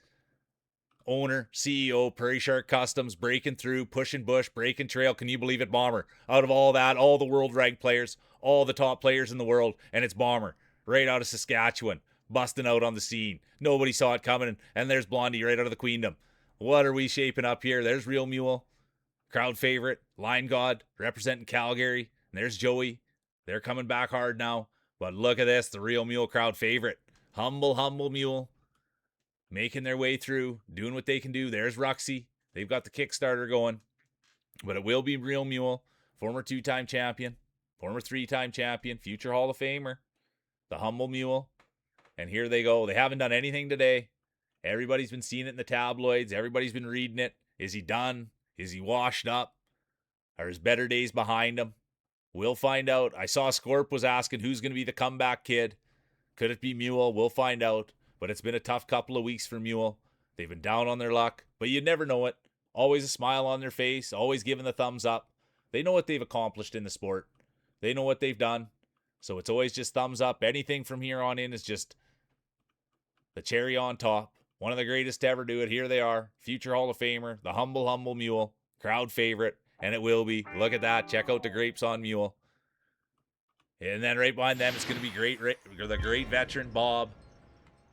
Owner, CEO, Prairie Shark Customs, breaking through, pushing bush, breaking trail. Can you believe it, Bomber? Out of all that, all the world ranked players, all the top players in the world, and it's Bomber, right out of Saskatchewan, busting out on the scene. Nobody saw it coming, and there's Blondie right out of the Queendom. What are we shaping up here? There's Real Mule, crowd favorite, Line God, representing Calgary. And there's Joey. They're coming back hard now. But look at this, the Real Mule crowd favorite. Humble Mule. Making their way through, doing what they can do. There's Ruxy. They've got the Kickstarter going. But it will be Real Mule, former 2-time champion, former 3-time champion, future Hall of Famer, the Humble Mule. And here they go. They haven't done anything today. Everybody's been seeing it in the tabloids. Everybody's been reading it. Is he done? Is he washed up? Are his better days behind him? We'll find out. I saw Scorp was asking who's going to be the comeback kid. Could it be Mule? We'll find out. But it's been a tough couple of weeks for Mule. They've been down on their luck, but you never know it. Always a smile on their face, always giving the thumbs up. They know what they've accomplished in the sport. They know what they've done. So it's always just thumbs up. Anything from here on in is just the cherry on top. One of the greatest to ever do it. Here they are. Future Hall of Famer, the humble Mule, crowd favorite, and it will be. Look at that. Check out the grapes on Mule. And then right behind them, it's going to be the great veteran, Bob.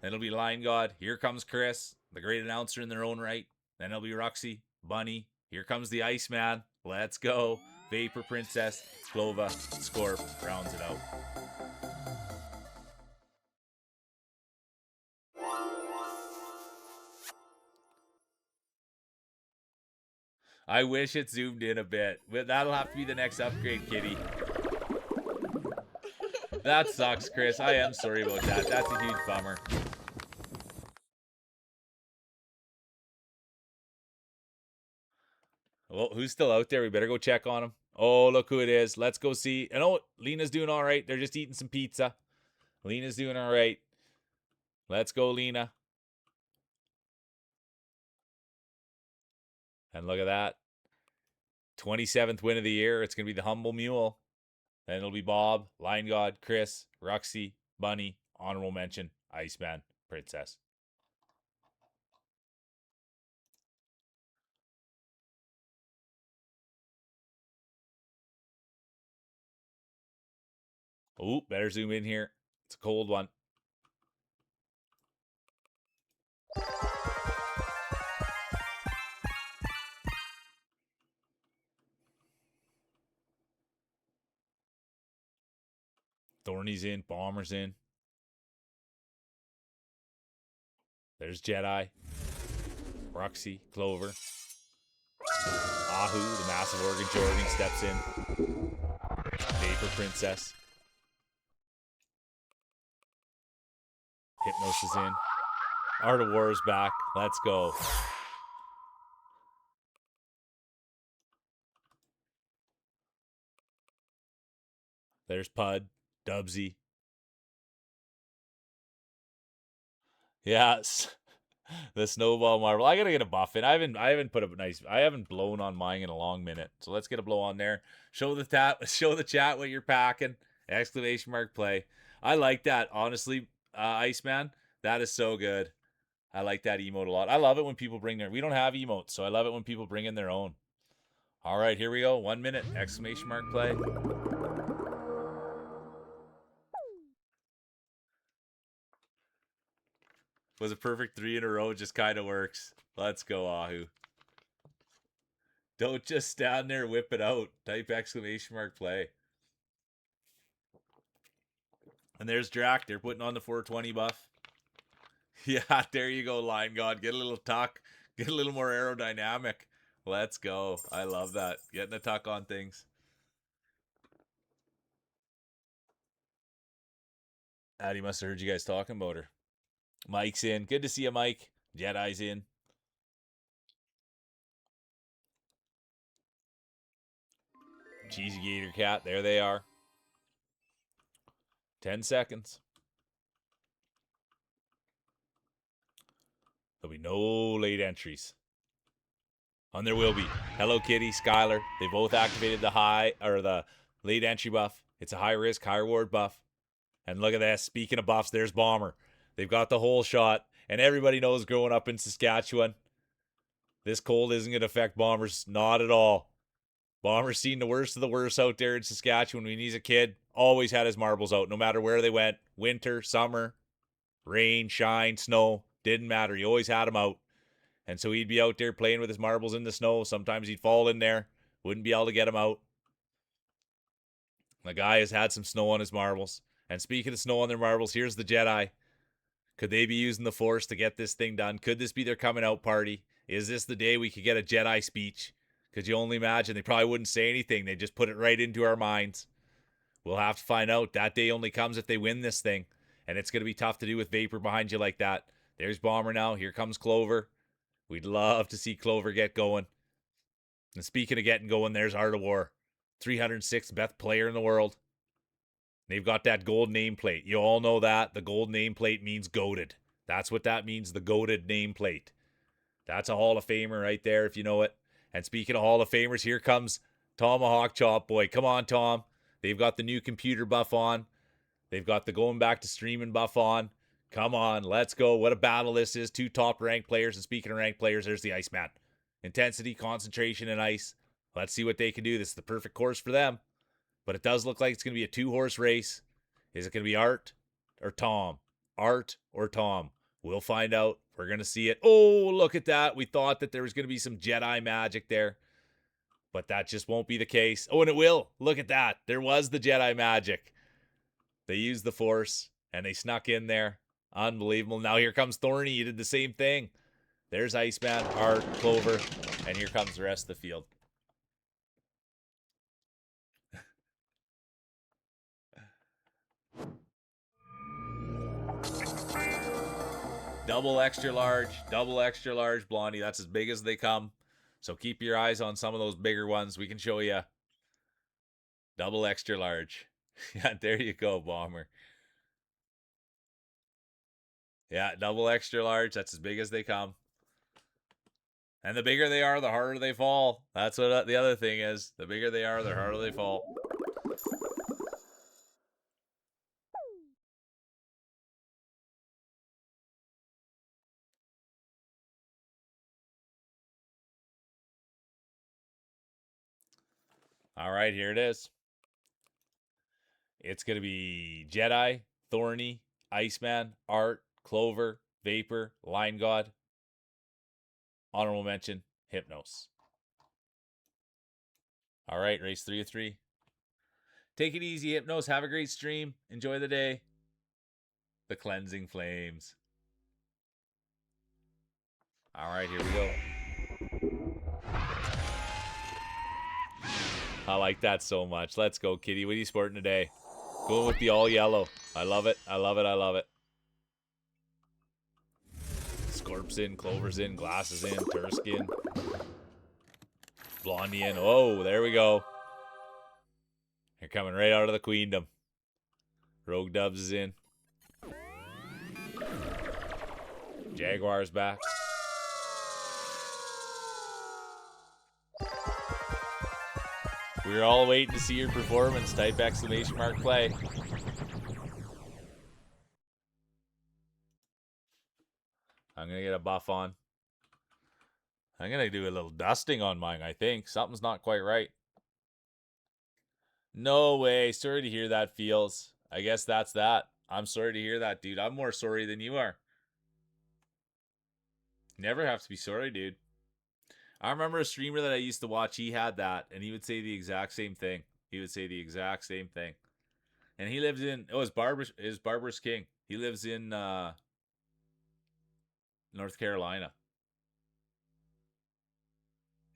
Then it'll be Line God. Here comes Chris, the great announcer in their own right. Then it'll be Ruxy, Bunny. Here comes the Iceman. Let's go. Vapor Princess, Clova, Scorp rounds it out. I wish it zoomed in a bit, but that'll have to be the next upgrade, Kitty. That sucks, Chris. I am sorry about that. That's a huge bummer. Oh, who's still out there? We better go check on him. Oh, look who it is. Let's go see. And oh, Lena's doing all right. They're just eating some pizza. Lena's doing all right. Let's go, Lena. And look at that. 27th win of the year. It's going to be the Humble Mule. Then it'll be Bob, Lion God, Chris, Ruxy, Bunny, honorable mention, Iceman, Princess. Oh, better zoom in here. It's a cold one. Thorny's in, Bomber's in. There's Jedi, Ruxy, Clover. Ahu, the massive organ Jordan steps in. Vapor Princess. Hypnos is in. Art of War is back. Let's go. There's Pud, Dubsy. Yes. The snowball marble. I gotta get a buff in. I haven't put up a nice. I haven't blown on mine in a long minute. So let's get a blow on there. Show the Show the chat what you're packing. Exclamation mark play. I like that honestly, Iceman. That is so good. I like that emote a lot. I love it when people bring their. We don't have emotes, so I love it when people bring in their own. All right, here we go. 1 minute. Exclamation mark play. Was a perfect 3 in a row. Just kind of works. Let's go, Ahu. Don't just stand there, whip it out. Type exclamation mark play. And there's Drac. They're putting on the 420 buff. Yeah, there you go, Line God. Get a little tuck. Get a little more aerodynamic. Let's go. I love that. Getting a tuck on things. Addie must have heard you guys talking about her. Mike's in. Good to see you, Mike. Jedi's in. Cheesy Gator Cat. There they are. 10 seconds. There'll be no late entries. And there will be. Hello Kitty, Skylar. They both activated the late entry buff. It's a high risk, high reward buff. And look at that. Speaking of buffs, there's Bomber. They've got the whole shot. And everybody knows growing up in Saskatchewan, this cold isn't going to affect Bombers. Not at all. Bomber's seen the worst of the worst out there in Saskatchewan when he's a kid. Always had his marbles out, no matter where they went. Winter, summer, rain, shine, snow. Didn't matter. He always had them out. And so he'd be out there playing with his marbles in the snow. Sometimes he'd fall in there. Wouldn't be able to get him out. The guy has had some snow on his marbles. And speaking of snow on their marbles, here's the Jedi. Could they be using the Force to get this thing done? Could this be their coming out party? Is this the day we could get a Jedi speech? Could you only imagine? They probably wouldn't say anything. They just put it right into our minds. We'll have to find out. That day only comes if they win this thing. And it's going to be tough to do with Vapor behind you like that. There's Bomber now. Here comes Clover. We'd love to see Clover get going. And speaking of getting going, there's Art of War. 306th best player in the world. They've got that gold nameplate. You all know that. The gold nameplate means goated. That's what that means, the goated nameplate. That's a Hall of Famer right there, if you know it. And speaking of Hall of Famers, here comes Tomahawk Chop Boy. Come on, Tom. They've got the new computer buff on. They've got the going back to streaming buff on. Come on, let's go. What a battle this is. 2 top-ranked players. And speaking of ranked players, there's the Iceman. Intensity, concentration, and ice. Let's see what they can do. This is the perfect course for them. But it does look like it's going to be a 2-horse race. Is it going to be Art or Tom? Art or Tom? We'll find out. We're going to see it. Oh, look at that. We thought that there was going to be some Jedi magic there. But that just won't be the case. Oh, and it will. Look at that. There was the Jedi magic. They used the Force, and they snuck in there. Unbelievable. Now here comes Thorny. He did the same thing. There's Iceman, Art, Clover, and here comes the rest of the field. Double extra large Blondie. That's as big as they come. So keep your eyes on some of those bigger ones. We can show you. Double extra large. Yeah, there you go, Bomber. Yeah, double extra large. That's as big as they come. And the bigger they are, the harder they fall. That's what the other thing is. The bigger they are, the harder they fall. All right, here it is. It's going to be Jedi, Thorny, Iceman, Art, Clover, Vapor, Line God. Honorable mention, Hypnos. All right, race 3 of 3. Take it easy, Hypnos. Have a great stream. Enjoy the day. The cleansing flames. All right, here we go. I like that so much. Let's go, Kitty. What are you sporting today? Going with the all yellow. I love it. I love it. I love it. Scorp's in, Clover's in, Glasses in, Turskin. Blondie in. Oh, there we go. They're coming right out of the queendom. Rogue Dubs is in. Jaguars back. We were all waiting to see your performance. Type exclamation mark play. I'm going to get a buff on. I'm going to do a little dusting on mine, I think. Something's not quite right. No way. Sorry to hear that, Feels. I guess that's that. I'm sorry to hear that, dude. I'm more sorry than you are. Never have to be sorry, dude. I remember a streamer that I used to watch. He had that, and he would say the exact same thing. He would say the exact same thing. And he lives in, oh, it's Barber's King. He lives in North Carolina.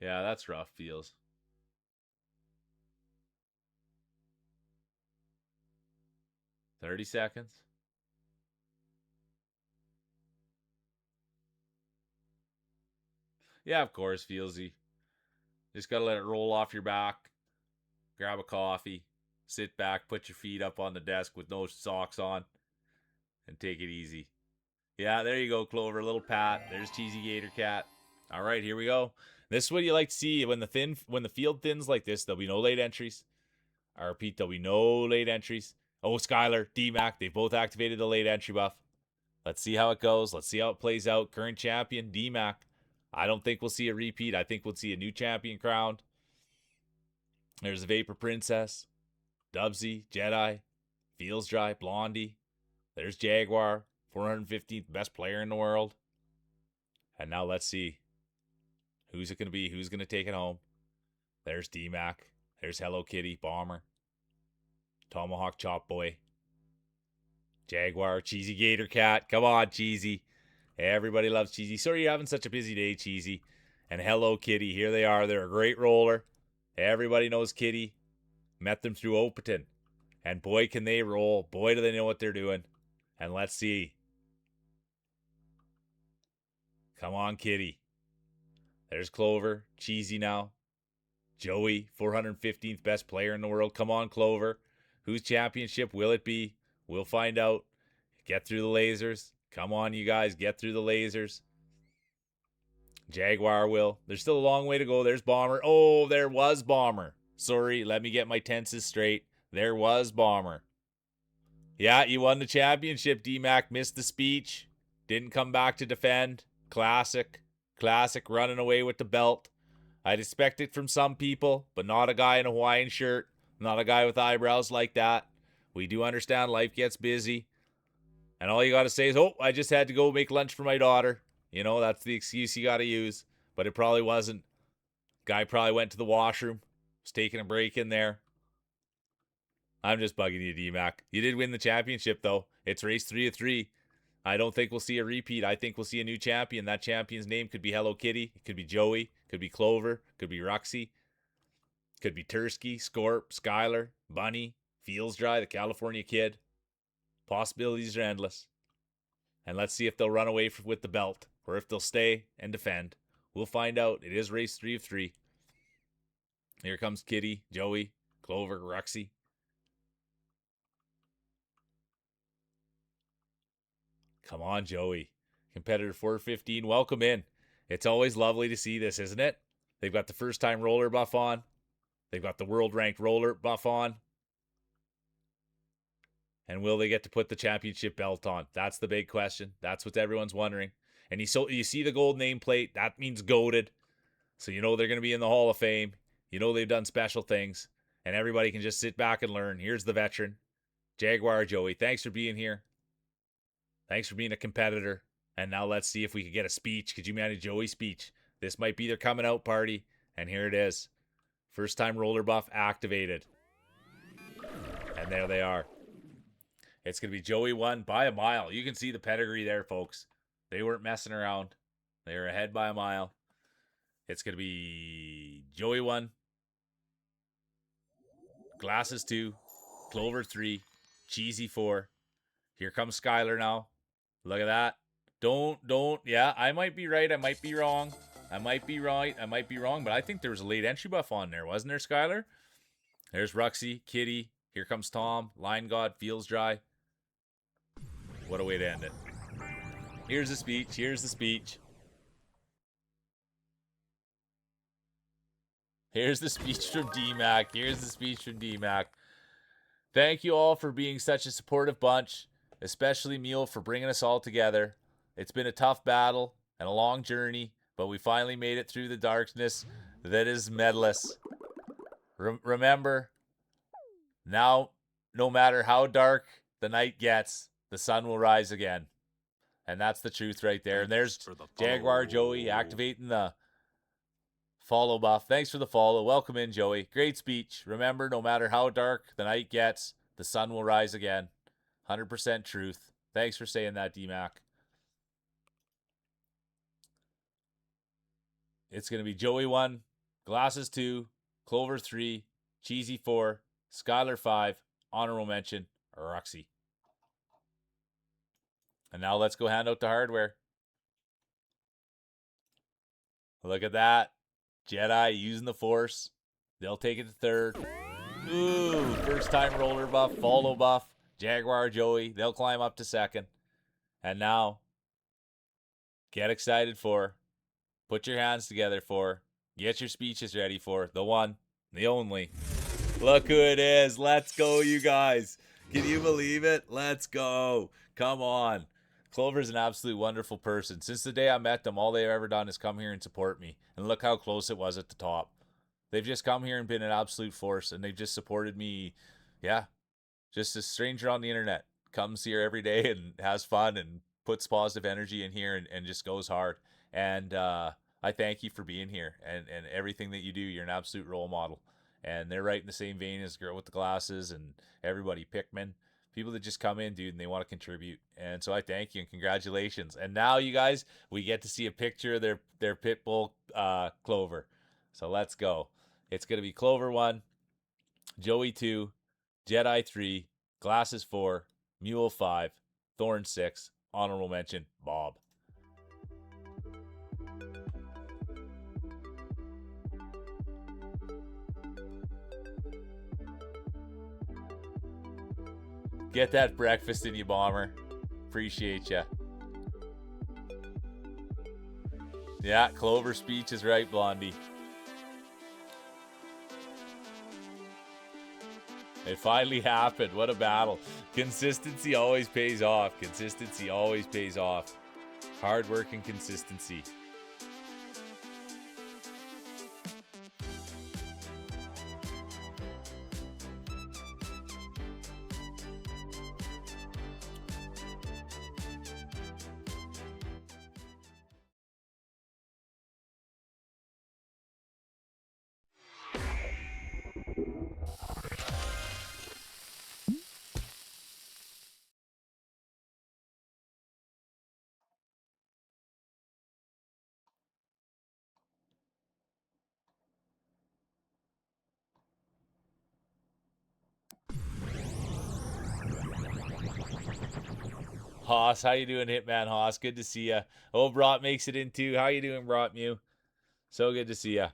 Yeah, that's rough, Feels. 30 seconds. Yeah, of course, Feelsy. Just got to let it roll off your back. Grab a coffee. Sit back. Put your feet up on the desk with no socks on. And take it easy. Yeah, there you go, Clover. A little pat. There's Cheesy Gator Cat. All right, here we go. This is what you like to see when the field thins like this. There'll be no late entries. I repeat, there'll be no late entries. Oh, Skylar, D-Mac, they both activated the late entry buff. Let's see how it goes. Let's see how it plays out. Current champion, D-Mac. I don't think we'll see a repeat. I think we'll see a new champion crowned. There's the Vapor Princess, Dubsy, Jedi, Feels Dry, Blondie. There's Jaguar, 415th best player in the world. And now let's see. Who's it going to be? Who's going to take it home? There's D-Mac. There's Hello Kitty, Bomber. Tomahawk Chop Boy. Jaguar, Cheesy Gator Cat. Come on, Cheesy. Everybody loves Cheesy. Sorry you're having such a busy day, Cheesy. And Hello Kitty. Here they are. They're a great roller. Everybody knows Kitty. Met them through Opaton. And boy, can they roll. Boy, do they know what they're doing. And let's see. Come on, Kitty. There's Clover. Cheesy now. Joey, 415th best player in the world. Come on, Clover. Whose championship will it be? We'll find out. Get through the lasers. Come on, you guys. Get through the lasers. Jaguar will. There's still a long way to go. There's Bomber. Oh, there was Bomber. Sorry, let me get my tenses straight. There was Bomber. Yeah, you won the championship, D-Mac. Missed the speech. Didn't come back to defend. Classic. Classic running away with the belt. I'd expect it from some people, but not a guy in a Hawaiian shirt. Not a guy with eyebrows like that. We do understand life gets busy. And all you got to say is, oh, I just had to go make lunch for my daughter. You know, that's the excuse you got to use. But it probably wasn't. Guy probably went to the washroom. Was taking a break in there. I'm just bugging you, D-Mac. You did win the championship, though. It's race 3 of 3. I don't think we'll see a repeat. I think we'll see a new champion. That champion's name could be Hello Kitty. It could be Joey. Could be Clover. Could be Roxy. Could be Tursky, Scorp, Skylar, Bunny, Feels Dry, the California Kid. Possibilities are endless. And let's see if they'll run away with the belt or if they'll stay and defend. We'll find out. It is race 3 of 3. Here comes Kitty, Joey, Clover, Roxy. Come on, Joey. Competitor 415, welcome in. It's always lovely to see this, isn't it? They've got the first time roller buff on. They've got the world ranked roller buff on. And will they get to put the championship belt on? That's the big question. That's what everyone's wondering. And you see the gold nameplate. That means goated. So you know they're going to be in the Hall of Fame. You know they've done special things. And everybody can just sit back and learn. Here's the veteran. Jaguar Joey, thanks for being here. Thanks for being a competitor. And now let's see if we could get a speech. Could you manage Joey's speech? This might be their coming out party. And here it is. First time roller buff activated. And there they are. It's going to be Joey 1 by a mile. You can see the pedigree there, folks. They weren't messing around. They were ahead by a mile. It's going to be Joey 1. Glasses 2. Clover 3. Cheesy 4. Here comes Skylar now. Look at that. Don't. Yeah, I might be right. I might be wrong. I might be right. I might be wrong. But I think there was a late entry buff on there. Wasn't there, Skylar? There's Roxy, Kitty. Here comes Tom. Line God. Feels Dry. What a way to end it. Here's the speech. Here's the speech. Here's the speech from DMAC. Here's the speech from DMAC. Thank you all for being such a supportive bunch, especially Mule for bringing us all together. It's been a tough battle and a long journey, but we finally made it through the darkness that is medalist. Remember, now, no matter how dark the night gets, the sun will rise again. And that's the truth right there. And there's Jaguar Joey activating the follow buff. Thanks for the follow. Welcome in, Joey. Great speech. Remember, no matter how dark the night gets, the sun will rise again. 100% truth. Thanks for saying that, DMAC. It's going to be Joey 1, Glasses 2, Clover 3, Cheesy 4, Skylar 5, honorable mention, Roxy. And now let's go hand out the hardware. Look at that. Jedi using the Force. They'll take it to third. Ooh, first time roller buff, follow buff. Jaguar Joey. They'll climb up to second. And now, get excited for, put your hands together for, get your speeches ready for the one, the only. Look who it is. Let's go, you guys. Can you believe it? Let's go. Come on. Clover's an absolute wonderful person. Since the day I met them, all they've ever done is come here and support me. And look how close it was at the top. They've just come here and been an absolute force, and they've just supported me. Yeah, just a stranger on the internet. Comes here every day and has fun and puts positive energy in here and just goes hard. And I thank you for being here and everything that you do. You're an absolute role model. And they're right in the same vein as Girl with the Glasses and everybody, Pikmin. People that just come in, dude, and they want to contribute. And so I thank you and congratulations. And now, you guys, we get to see a picture of their Pitbull Clover. So let's go. It's going to be Clover 1, Joey 2, Jedi 3, Glasses 4, Mule 5, Thorn 6, honorable mention, Bob. Get that breakfast in you, Bomber. Appreciate ya. Yeah, Clover speech is right, Blondie. It finally happened. What a battle. Consistency always pays off. Consistency always pays off. Hard work and consistency. Haas, how you doing, Hitman Haas? Good to see ya. Oh, Brought makes it in too. How you doing, Brought Mew? So good to see ya.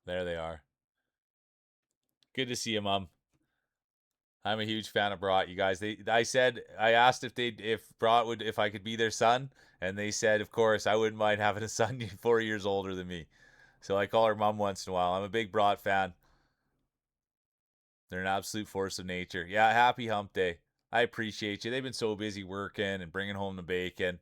There they are. Good to see you, Mom. I'm a huge fan of Brought, you guys. I asked if Brought would, if I could be their son, and they said, of course, I wouldn't mind having a son 4 years older than me. So I call her Mom once in a while. I'm a big Brought fan. They're an absolute force of nature. Yeah, happy hump day. I appreciate you. They've been so busy working and bringing home the bacon.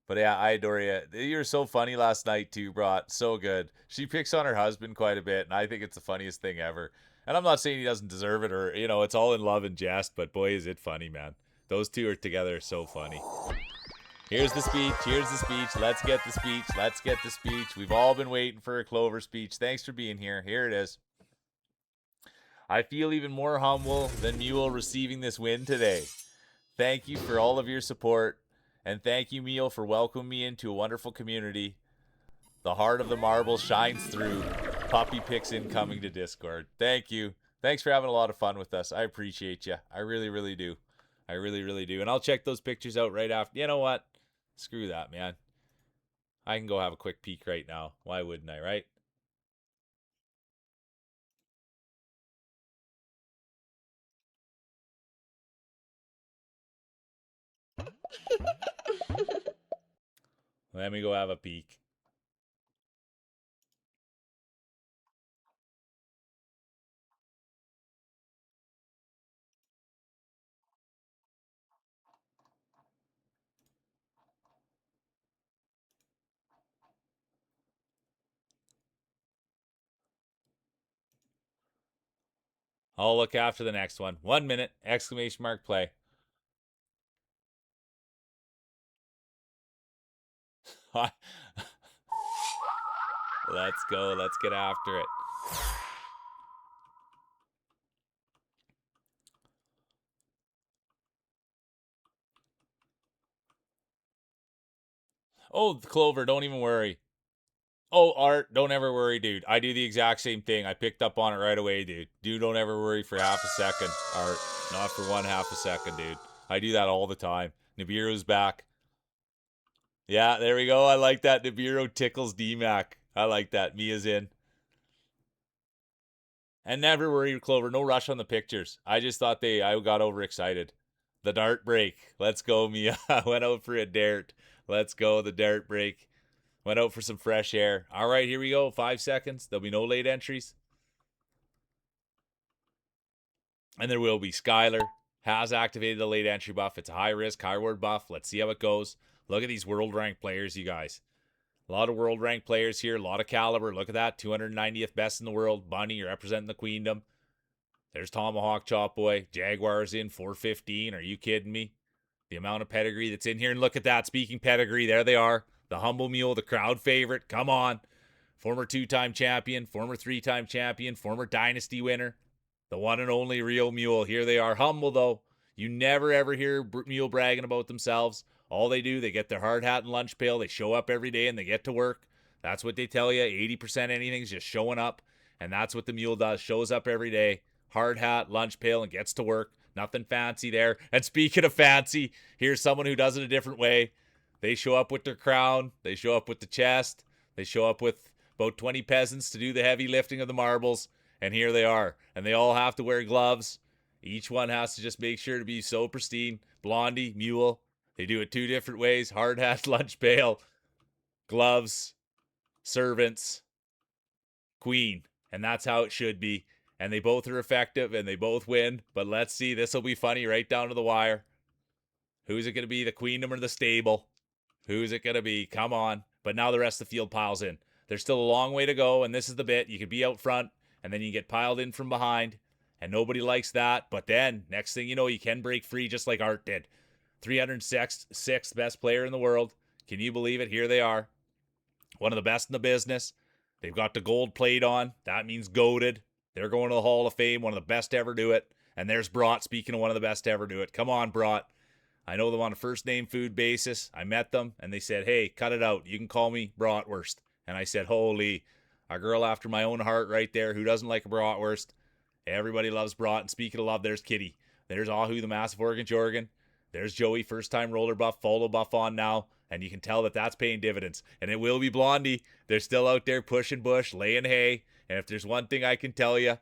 But yeah, I adore you. You were so funny last night too, Brought. So good. She picks on her husband quite a bit, and I think it's the funniest thing ever. And I'm not saying he doesn't deserve it, or it's all in love and jest. But boy, is it funny, man. Those two are together so funny. Here's the speech. Here's the speech. Let's get the speech. Let's get the speech. We've all been waiting for a Clover speech. Thanks for being here. Here it is. I feel even more humble than Mule receiving this win today. Thank you for all of your support. And thank you, Mule, for welcoming me into a wonderful community. The heart of the marble shines through. Puppy pics incoming to Discord. Thank you. Thanks for having a lot of fun with us. I appreciate you. I really, really do. I really, really do. And I'll check those pictures out right after. You know what? Screw that, man. I can go have a quick peek right now. Why wouldn't I, right? Let me go have a peek. I'll look after the next one. 1 minute! Exclamation mark play. Let's go. Let's get after it. Oh, Clover, don't even worry. Oh, Art, don't ever worry, dude. I do the exact same thing. I picked up on it right away, dude. Dude, don't ever worry for half a second, Art. Not for 1/2 a second, dude. I do that all the time. Nibiru's back. Yeah, there we go. I like that. Nibiru tickles DMAC. I like that. Mia's in. And never worry, Clover. No rush on the pictures. I just thought I got overexcited. The dart break. Let's go, Mia. I went out for a dart. Let's go, the dart break. Went out for some fresh air. All right, here we go. 5 seconds. There'll be no late entries. And there will be. Skylar has activated the late entry buff. It's a high risk, high reward buff. Let's see how it goes. Look at these world ranked players, you guys. A lot of world ranked players here. A lot of caliber. Look at that. 290th best in the world. Bunny, you're representing the queendom. There's Tomahawk Chop Boy. Jaguars in 415. Are you kidding me? The amount of pedigree that's in here. And look at that. Speaking pedigree, there they are. The Humble Mule, the crowd favorite. Come on. Former 2-time champion, former 3-time champion, former dynasty winner. The one and only real Mule. Here they are. Humble, though. You never, ever hear Mule bragging about themselves. All they do, they get their hard hat and lunch pail. They show up every day and they get to work. That's what they tell you. 80% anything's just showing up. And that's what the Mule does. Shows up every day. Hard hat, lunch pail, and gets to work. Nothing fancy there. And speaking of fancy, here's someone who does it a different way. They show up with their crown. They show up with the chest. They show up with about 20 peasants to do the heavy lifting of the marbles. And here they are. And they all have to wear gloves. Each one has to just make sure to be so pristine. Blondie, Mule. They do it 2 different ways. Hard hat, lunch pail, gloves, servants, queen. And that's how it should be. And they both are effective and they both win. But let's see. This will be funny right down to the wire. Who's it going to be? The queendom or the stable? Who's it going to be? Come on. But now the rest of the field piles in. There's still a long way to go. And this is the bit. You could be out front and then you get piled in from behind. And nobody likes that. But then, next thing you know, you can break free just like Art did. 306th best player in the world. Can you believe it? Here they are. One of the best in the business. They've got the gold plate on. That means goated. They're going to the Hall of Fame. One of the best to ever do it. And there's Brat, speaking of one of the best to ever do it. Come on, Brat. I know them on a first name food basis. I met them and they said, hey, cut it out. You can call me Bratwurst. And I said, holy, a girl after my own heart right there. Who doesn't like a Bratwurst? Everybody loves Brat. And speaking of love, there's Kitty. There's Ahu, the massive Oregon Jorgen. There's Joey, first-time roller buff, follow buff on now. And you can tell that that's paying dividends. And it will be Blondie. They're still out there pushing bush, laying hay. And if there's one thing I can tell you,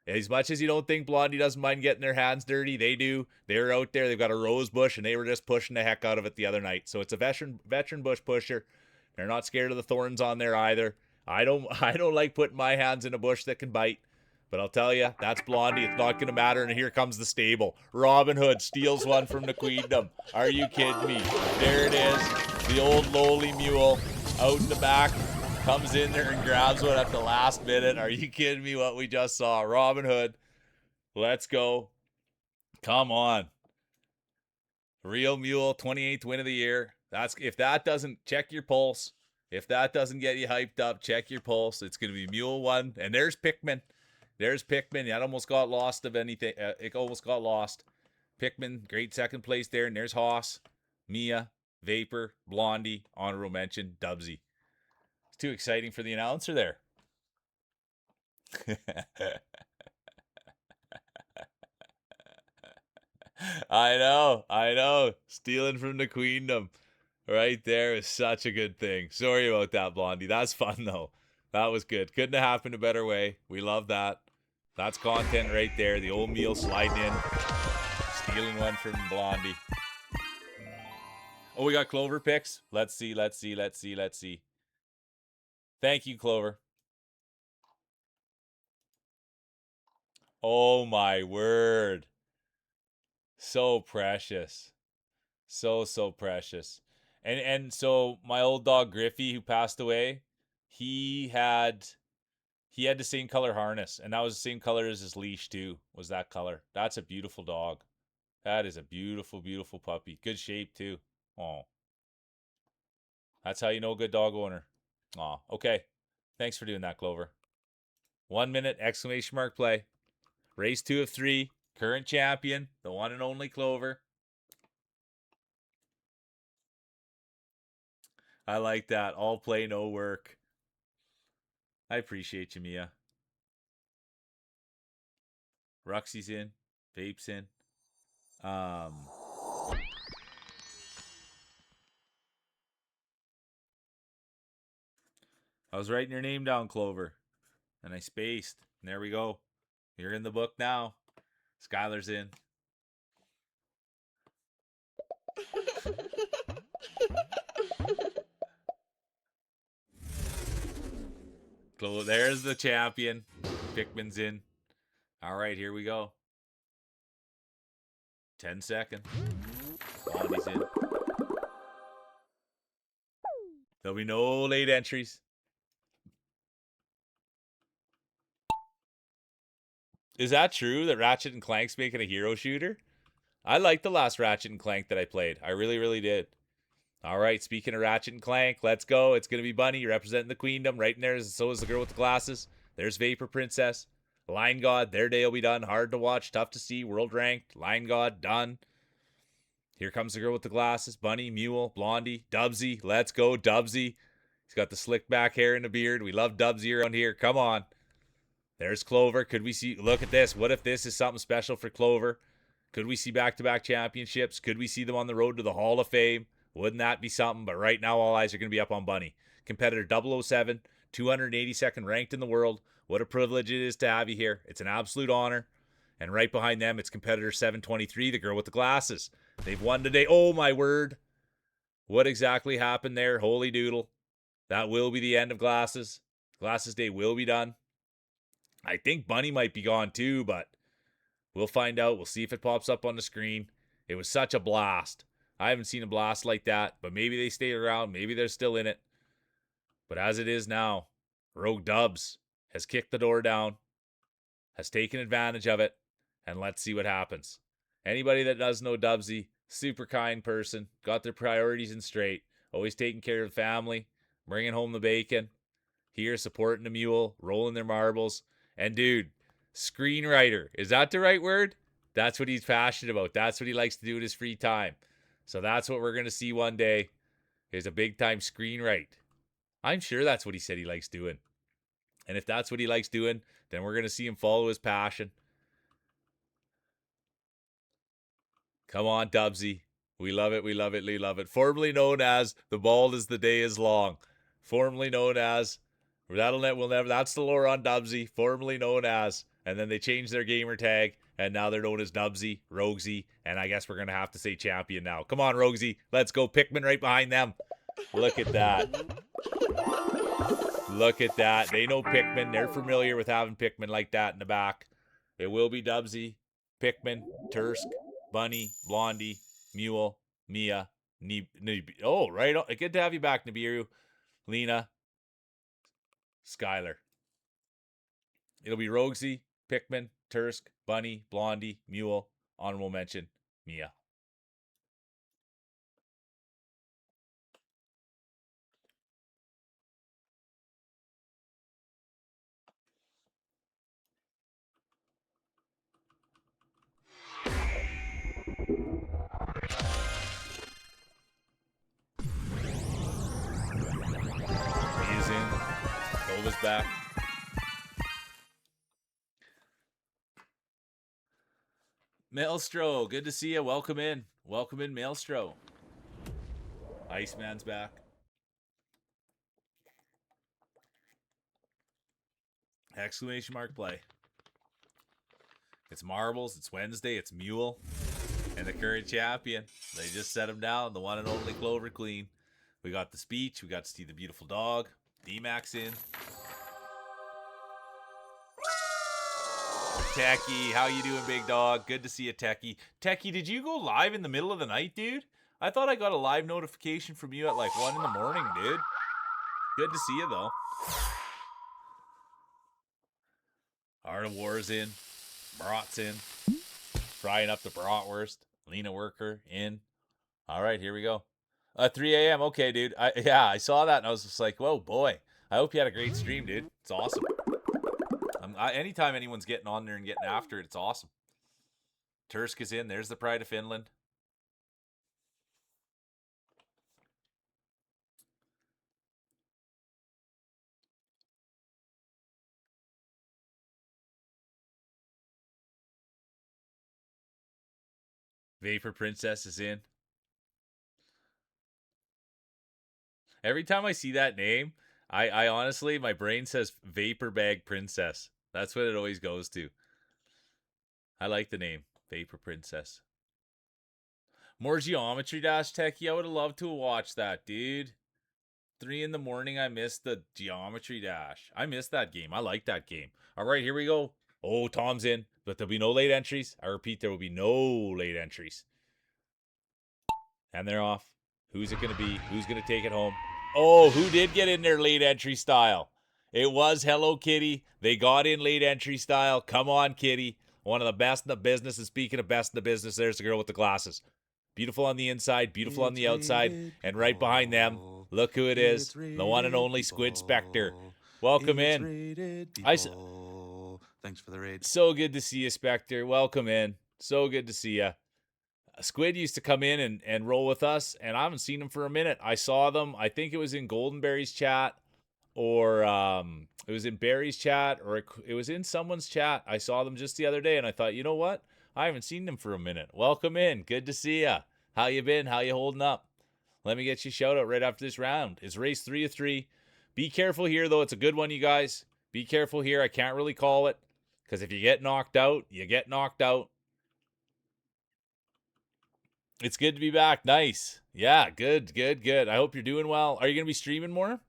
as much as you don't think Blondie doesn't mind getting their hands dirty, they do. They're out there. They've got a rose bush, and they were just pushing the heck out of it the other night. So it's a veteran bush pusher. They're not scared of the thorns on there either. I don't like putting my hands in a bush that can bite. But I'll tell you, that's Blondie. It's not going to matter. And here comes the stable. Robin Hood steals one from the queendom. Are you kidding me? There it is. The old lowly mule out in the back. Comes in there and grabs one at the last minute. Are you kidding me what we just saw? Robin Hood. Let's go. Come on. Real mule, 28th win of the year. If that doesn't, check your pulse. If that doesn't get you hyped up, check your pulse. It's going to be Mule 1. And there's Pikmin. There's Pikmin. That almost got lost of anything. It almost got lost. Pikmin, great second place there. And there's Haas, Mia, Vapor, Blondie, honorable mention, Dubsy. It's too exciting for the announcer there. I know. Stealing from the queendom. Right there is such a good thing. Sorry about that, Blondie. That's fun, though. That was good. Couldn't have happened a better way. We love that. That's content right there. The old meal sliding in. Stealing one from Blondie. Oh, we got Clover picks. Let's see. Thank you, Clover. Oh my word. So precious. So precious. And so my old dog Griffey, who passed away, he had the same color harness, and that was the same color as his leash too. Was that color? That's a beautiful dog. That is a beautiful, beautiful puppy. Good shape too. Oh, that's how you know a good dog owner. Oh, okay. Thanks for doing that, Clover. 1 minute exclamation mark play. Race 2 of 3. Current champion, the one and only Clover. I like that. All play, no work. I appreciate you, Mia. Ruxy's in. Vape's in. I was writing your name down, Clover, and I spaced. And there we go. You're in the book now. Skylar's in. There's the champion. Pikmin's in. All right, here we go. 10 seconds. Blondie's in. There'll be no late entries. Is that true that Ratchet and Clank's making a hero shooter? I liked the last Ratchet and Clank that I played. I really, really did. All right, speaking of Ratchet and Clank, let's go. It's going to be Bunny representing the Queendom. Right in there, so is the girl with the glasses. There's Vapor Princess. Line God, their day will be done. Hard to watch, tough to see, world ranked. Line God, done. Here comes the girl with the glasses. Bunny, Mule, Blondie, Dubsy. Let's go, Dubsy. He's got the slick back hair and the beard. We love Dubsy around here. Come on. There's Clover. Could we see? Look at this. What if this is something special for Clover? Could we see back-to-back championships? Could we see them on the road to the Hall of Fame? Wouldn't that be something? But right now, all eyes are going to be up on Bunny. Competitor 007, 282nd ranked in the world. What a privilege it is to have you here. It's an absolute honor. And right behind them, it's competitor 723, the girl with the glasses. They've won today. Oh, my word. What exactly happened there? Holy doodle. That will be the end of Glasses. Glasses Day will be done. I think Bunny might be gone too, but we'll find out. We'll see if it pops up on the screen. It was such a blast. I haven't seen a blast like that, but maybe they stay around. Maybe they're still in it. But as it is now, Rogue Dubs has kicked the door down, has taken advantage of it, and let's see what happens. Anybody that does know Dubsy, super kind person, got their priorities in straight, always taking care of the family, bringing home the bacon, here supporting the mule, rolling their marbles. And dude, screenwriter, is that the right word? That's what he's passionate about. That's what he likes to do in his free time. So that's what we're going to see one day, is a big time screenwrite. I'm sure that's what he said he likes doing. And if that's what he likes doing, then we're going to see him follow his passion. Come on, Dubsy. We love it, we love it, we love it. Formerly known as The Bald as the Day is Long. Formerly known as that's the lore on Dubsy. Formerly known as, and then they changed their gamer tag, and now they're known as Dubsy, Roguesy, and I guess we're gonna have to say champion now. Come on, Roguesy, let's go. Pikmin right behind them. Look at that. Look at that. They know Pikmin. They're familiar with having Pikmin like that in the back. It will be Dubsy, Pikmin, Tursk, Bunny, Blondie, Mule, Mia, oh, right. Good to have you back, Nibiru, Lena, Skylar. It'll be Roguesy, Pikmin, Tursk, Bunny, Blondie, Mule, honorable mention, Mia. Mia's in. Nova's back. Maelstro, good to see you. Welcome in. Welcome in, Maelstro. Iceman's back. Exclamation mark play. It's marbles. It's Wednesday. It's Mule. And the current champion. They just set him down, the one and only Clover Queen. We got the speech. We got to see the beautiful dog. D-Max in. Techie, how you doing, big dog? Good to see you, Techie. Techie, did you go live in the middle of the night, dude? I thought I got a live notification from you at like 1 in the morning, dude. Good to see you, though. Art of War's in. Brat's in. Frying up the bratwurst. Lena Worker in. All right, here we go. 3 a.m. Okay, dude. I saw that and I was just like, whoa, boy. I hope you had a great stream, dude. It's awesome. Anytime anyone's getting on there and getting after it, it's awesome. Tursk is in. There's the Pride of Finland. Vapor Princess is in. Every time I see that name, I honestly, my brain says Vapor Bag Princess. That's what it always goes to. I like the name, Vapor Princess. More Geometry Dash, Techie. I would have loved to watch that, dude. 3 in the morning, I missed the Geometry Dash. I missed that game. I like that game. All right, here we go. Oh, Tom's in, but there'll be no late entries. I repeat, there will be no late entries. And they're off. Who's it going to be? Who's going to take it home? Oh, who did get in there late entry style? It was Hello Kitty. They got in late entry style. Come on, Kitty. One of the best in the business. And speaking of best in the business, there's the girl with the glasses. Beautiful on the inside, beautiful on the outside. And right behind them, look who it is. The one and only Squid Spectre. Welcome in. Thanks for the raid. So good to see you, Spectre. Welcome in. So good to see you. Squid used to come in and roll with us, and I haven't seen him for a minute. I saw them. I think it was in Goldenberry's chat, or it was in Barry's chat, or it was in someone's chat. I saw them just the other day, and I thought, you know what? I haven't seen them for a minute. Welcome in. Good to see ya. How you been? How you holding up? Let me get you a shout out right after this round. It's race 3 of 3. Be careful here, though. It's a good one, you guys. Be careful here. I can't really call it, because if you get knocked out, you get knocked out. It's good to be back. Nice. Yeah, good. I hope you're doing well. Are you going to be streaming more?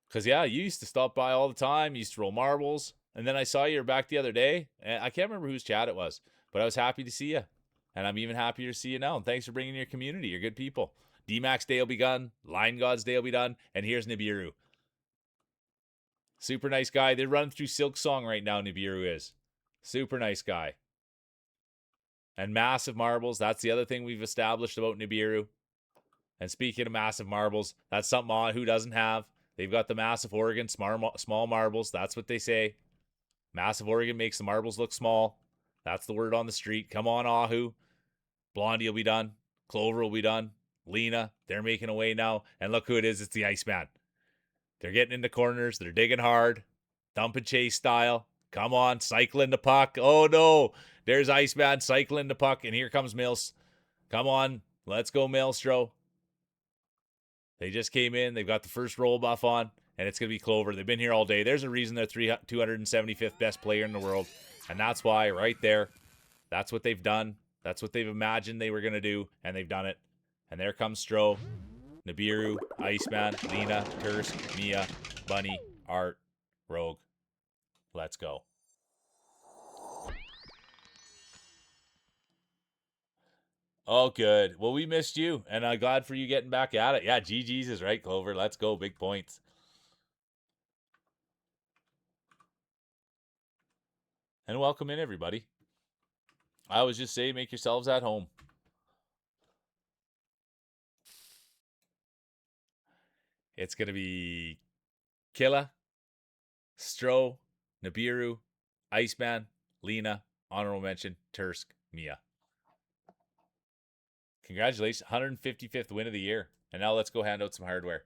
Because, yeah, you used to stop by all the time. You used to roll marbles. And then I saw you were back the other day. And I can't remember whose chat it was. But I was happy to see you. And I'm even happier to see you now. And thanks for bringing your community. You're good people. D-Max Day will be done. Line God's Day will be done. And here's Nibiru. Super nice guy. They're running through Silk Song right now, Nibiru is. Super nice guy. And massive marbles, that's the other thing we've established about Nibiru. And speaking of massive marbles, that's something Ahu doesn't have. They've got the massive Oregon small marbles. That's what they say. Massive Oregon makes the marbles look small. That's the word on the street. Come on, Ahu. Blondie will be done. Clover will be done. Lena, they're making away now. And look who it is. It's the Iceman. They're getting into corners. They're digging hard. Dump and chase style. Come on, cycling the puck. Oh, no. There's Iceman cycling the puck, and here comes Mills. Come on. Let's go, Maelstro. They just came in. They've got the first roll buff on, and it's going to be Clover. They've been here all day. There's a reason they're 275th best player in the world, and that's why right there, that's what they've done. That's what they've imagined they were going to do, and they've done it. And there comes Stro, Nibiru, Iceman, Lena, Tursk, Mia, Bunny, Art, Rogue. Let's go. Oh, good. Well, we missed you, and I'm glad for you getting back at it. Yeah, GG's is right, Clover. Let's go. Big points. And welcome in, everybody. I was just saying, make yourselves at home. It's going to be Killa, Stro, Nibiru, Iceman, Lena, honorable mention, Tursk, Mia. Congratulations, 155th win of the year. And now let's go hand out some hardware.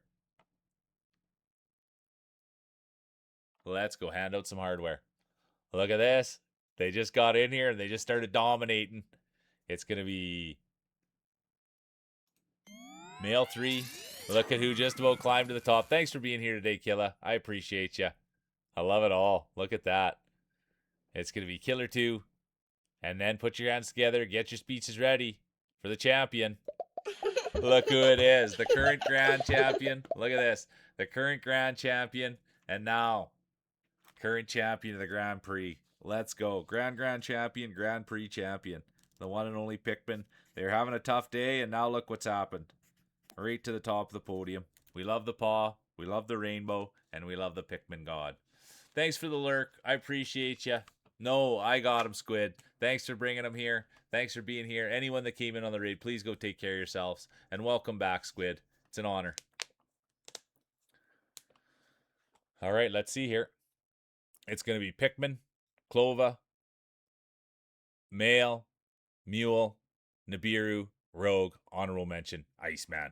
Let's go hand out some hardware. Look at this. They just got in here and they just started dominating. It's going to be Male 3. Look at who just about climbed to the top. Thanks for being here today, Killa. I appreciate you. I love it all. Look at that. It's going to be Killer 2 And then put your hands together. Get your speeches ready for the champion. Look who it is. The current grand champion. Look at this. The current grand champion. And now, current champion of the Grand Prix. Let's go. Grand champion, Grand Prix champion. The one and only Pikmin. They're having a tough day, and now look what's happened. Right to the top of the podium. We love the paw. We love the rainbow. And we love the Pikmin god. Thanks for the lurk. I appreciate you. No, I got him, Squid. Thanks for bringing him here. Thanks for being here. Anyone that came in on the raid, please go take care of yourselves. And welcome back, Squid. It's an honor. All right, let's see here. It's going to be Pikmin, Clova, Male, Mule, Nibiru, Rogue, honorable mention, Iceman.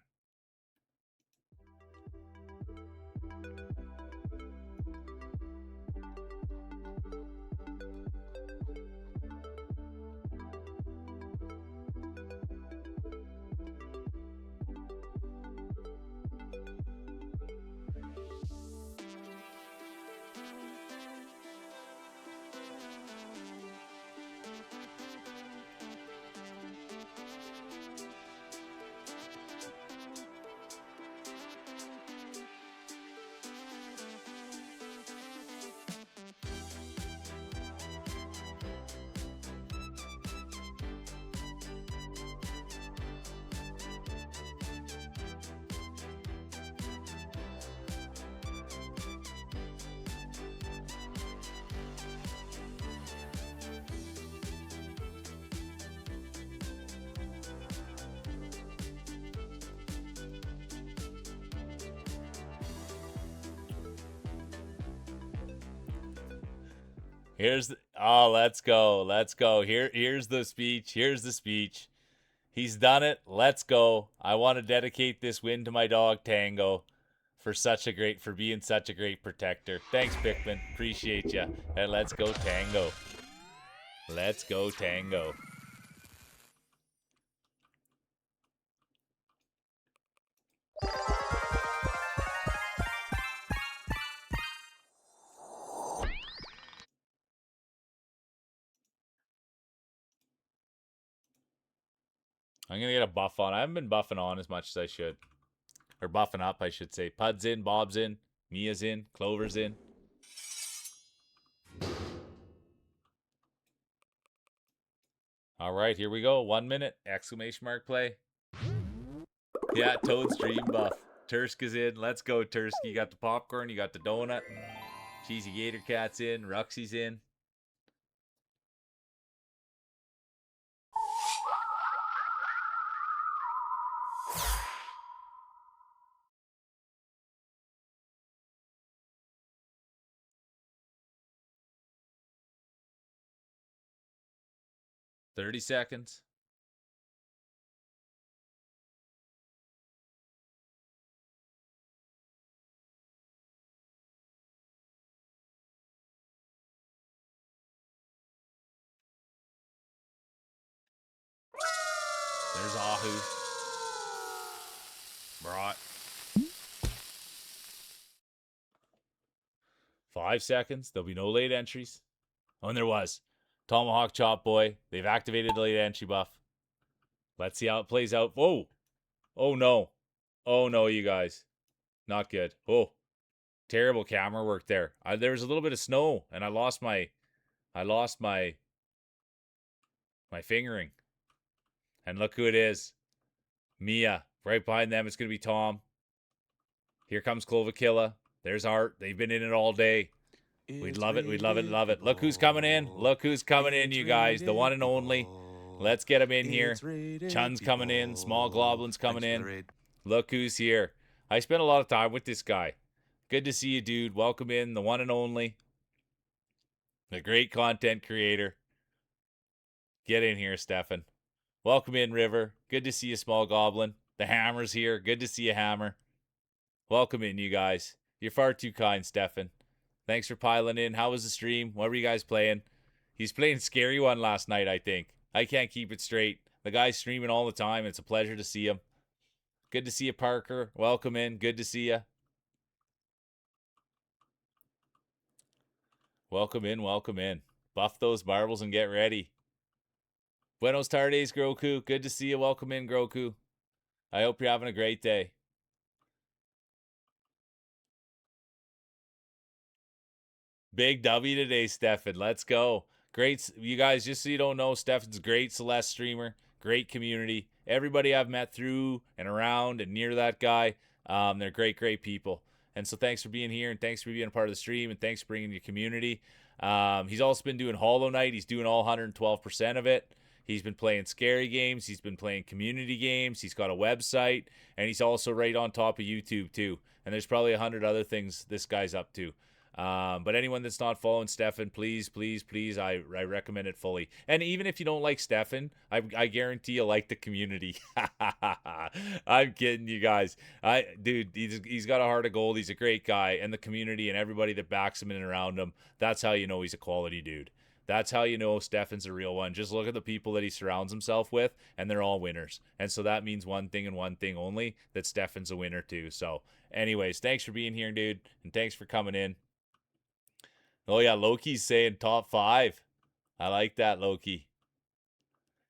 Here's the, let's go. Here's the speech. He's done it. Let's go. I want to dedicate this win to my dog Tango for being such a great protector. Thanks, Pikmin. Appreciate you. And let's go Tango. Let's go Tango. I'm going to get a buff on. I haven't been buffing on as much as I should. Or buffing up, I should say. Pud's in, Bob's in, Mia's in, Clover's in. All right, here we go. 1 minute. Exclamation mark play. Yeah, Toad's dream buff. Tursk is in. Let's go, Tursk. You got the popcorn. You got the donut. Cheesy Gator Cat's in. Ruxy's in. $30 seconds. There's Ahu. Brought. 5 seconds. There'll be no late entries. Oh, and there was. Tomahawk Chop Boy. They've activated the late entry buff. Let's see how it plays out. Whoa. Oh, no. Oh, no, you guys. Not good. Oh. Terrible camera work there. There was a little bit of snow, and I lost my fingering. And look who it is. Mia. Right behind them, it's going to be Tom. Here comes Clovakilla. There's Art. They've been in it all day. We'd love it. We'd love it. Love it. Look who's coming in. Look who's coming in, you guys. The one and only. Let's get him in here. Chun's coming in. Small Globlin's coming in. Look who's here. I spent a lot of time with this guy. Good to see you, dude. Welcome in. The one and only. The great content creator. Get in here, Stefan. Welcome in, River. Good to see you, Small Goblin. The Hammer's here. Good to see you, Hammer. Welcome in, you guys. You're far too kind, Stefan. Thanks for piling in. How was the stream? What were you guys playing? He's playing Scary One last night, I think. I can't keep it straight. The guy's streaming all the time. It's a pleasure to see him. Good to see you, Parker. Welcome in. Good to see you. Welcome in. Welcome in. Buff those marbles and get ready. Buenos tardes, Groku. Good to see you. Welcome in, Groku. I hope you're having a great day. Big W today, Stefan. Let's go. Great. You guys, just so you don't know, Stefan's a great Celeste streamer, great community. Everybody I've met through and around and near that guy, they're great, great people. And so thanks for being here, and thanks for being a part of the stream, and thanks for bringing your community. He's also been doing Hollow Knight. He's doing all 112% of it. He's been playing scary games. He's been playing community games. He's got a website, and he's also right on top of YouTube too. And there's probably 100 other things this guy's up to. But anyone that's not following Stefan, please, please, please, I recommend it fully. And even if you don't like Stefan, I guarantee you'll like the community. I'm kidding you guys. Dude, he's got a heart of gold. He's a great guy, and the community and everybody that backs him in and around him. That's how you know he's a quality dude. That's how you know Stefan's a real one. Just look at the people that he surrounds himself with, and they're all winners. And so that means one thing and one thing only, that Stefan's a winner too. So, anyways, thanks for being here, dude, and thanks for coming in. Oh yeah, Loki's saying top 5. I like that, Loki.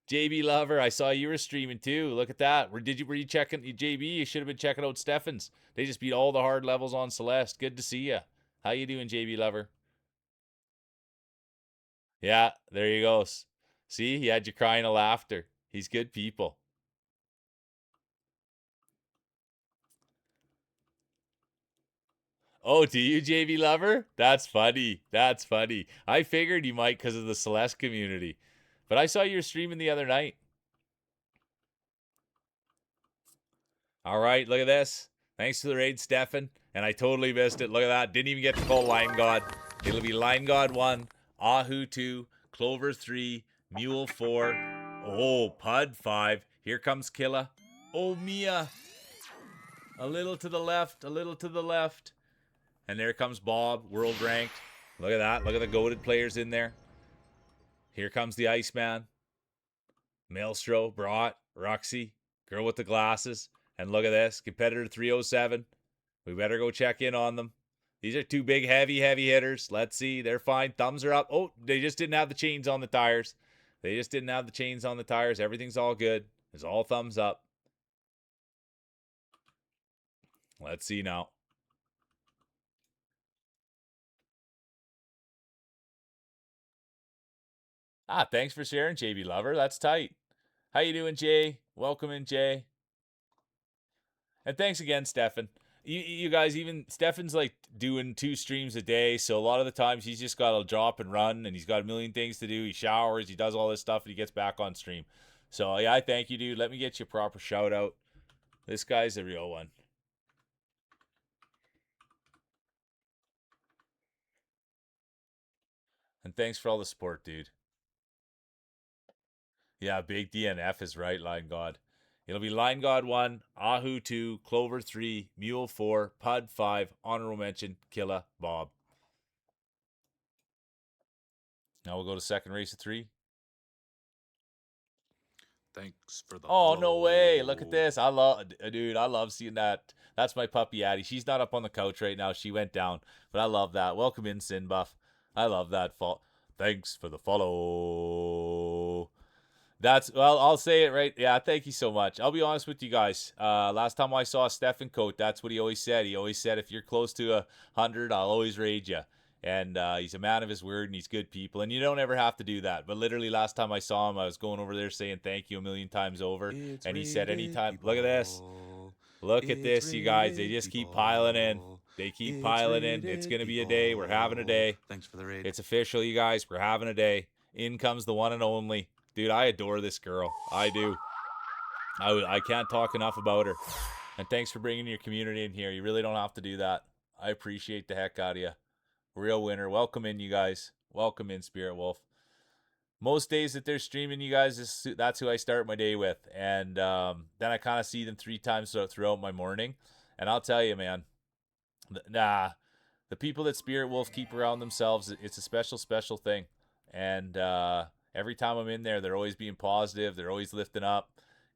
JB Lover, I saw you were streaming too. Look at that. Were you checking JB? You should have been checking out Stefan's. They just beat all the hard levels on Celeste. Good to see you. How you doing, JB Lover? Yeah, there you go. See, he had you crying of laughter. He's good people. Oh, do you, JB Lover? That's funny. That's funny. I figured you might because of the Celeste community. But I saw you were streaming the other night. All right, look at this. Thanks for the raid, Stefan. And I totally missed it. Look at that. Didn't even get to call Line God. It'll be Line God 1, Ahu 2, Clover 3, Mule 4. Oh, Pud 5. Here comes Killa. Oh, Mia. A little to the left, a little to the left. And there comes Bob, world ranked. Look at that. Look at the goated players in there. Here comes the Iceman. Maelstro, Brought, Roxy, girl with the glasses. And look at this, competitor 307. We better go check in on them. These are two big, heavy hitters. Let's see. They're fine. Thumbs are up. Oh, they just didn't have the chains on the tires. Everything's all good. It's all thumbs up. Let's see now. Thanks for sharing, JB Lover. That's tight. How you doing, Jay? Welcome in, Jay. And thanks again, Stefan. You guys, even Stefan's like doing 2 streams a day, so a lot of the times he's just got to drop and run, and he's got a million things to do. He showers, he does all this stuff, and he gets back on stream. So yeah, I thank you, dude. Let me get you a proper shout out. This guy's a real one. And thanks for all the support, dude. Yeah, big DNF is right, Line God. It'll be Line God 1, Ahu 2, Clover 3, Mule 4, Pud 5, honorable mention, Killa, Bob. Now we'll go to second race of 3. Thanks for the Oh, follow. no way. Look at this. I love seeing that. That's my puppy Addie. She's not up on the couch right now. She went down. But I love that. Welcome in, Sinbuff. I love that. Thanks for the follow. I'll say it right. Yeah, thank you so much. I'll be honest with you guys. Last time I saw Stefan Coat, that's what he always said. He always said, if you're close to 100, I'll always raid you. And he's a man of his word, and he's good people. And you don't ever have to do that. But literally, last time I saw him, I was going over there saying thank you a million times over. And he said, anytime. Look at this. Look at this, you guys. They just keep piling in. They keep piling in. It's going to be a day. We're having a day. Thanks for the raid. It's official, you guys. We're having a day. In comes the one and only. Dude, I adore this girl. I do. I can't talk enough about her. And thanks for bringing your community in here. You really don't have to do that. I appreciate the heck out of you. Real winner. Welcome in, you guys. Welcome in, Spirit Wolf. Most days that they're streaming, you guys, that's who I start my day with. And then I kind of see them 3 times throughout my morning. And I'll tell you, man, the people that Spirit Wolf keep around themselves, it's a special, special thing. And every time I'm in there, they're always being positive. They're always lifting up.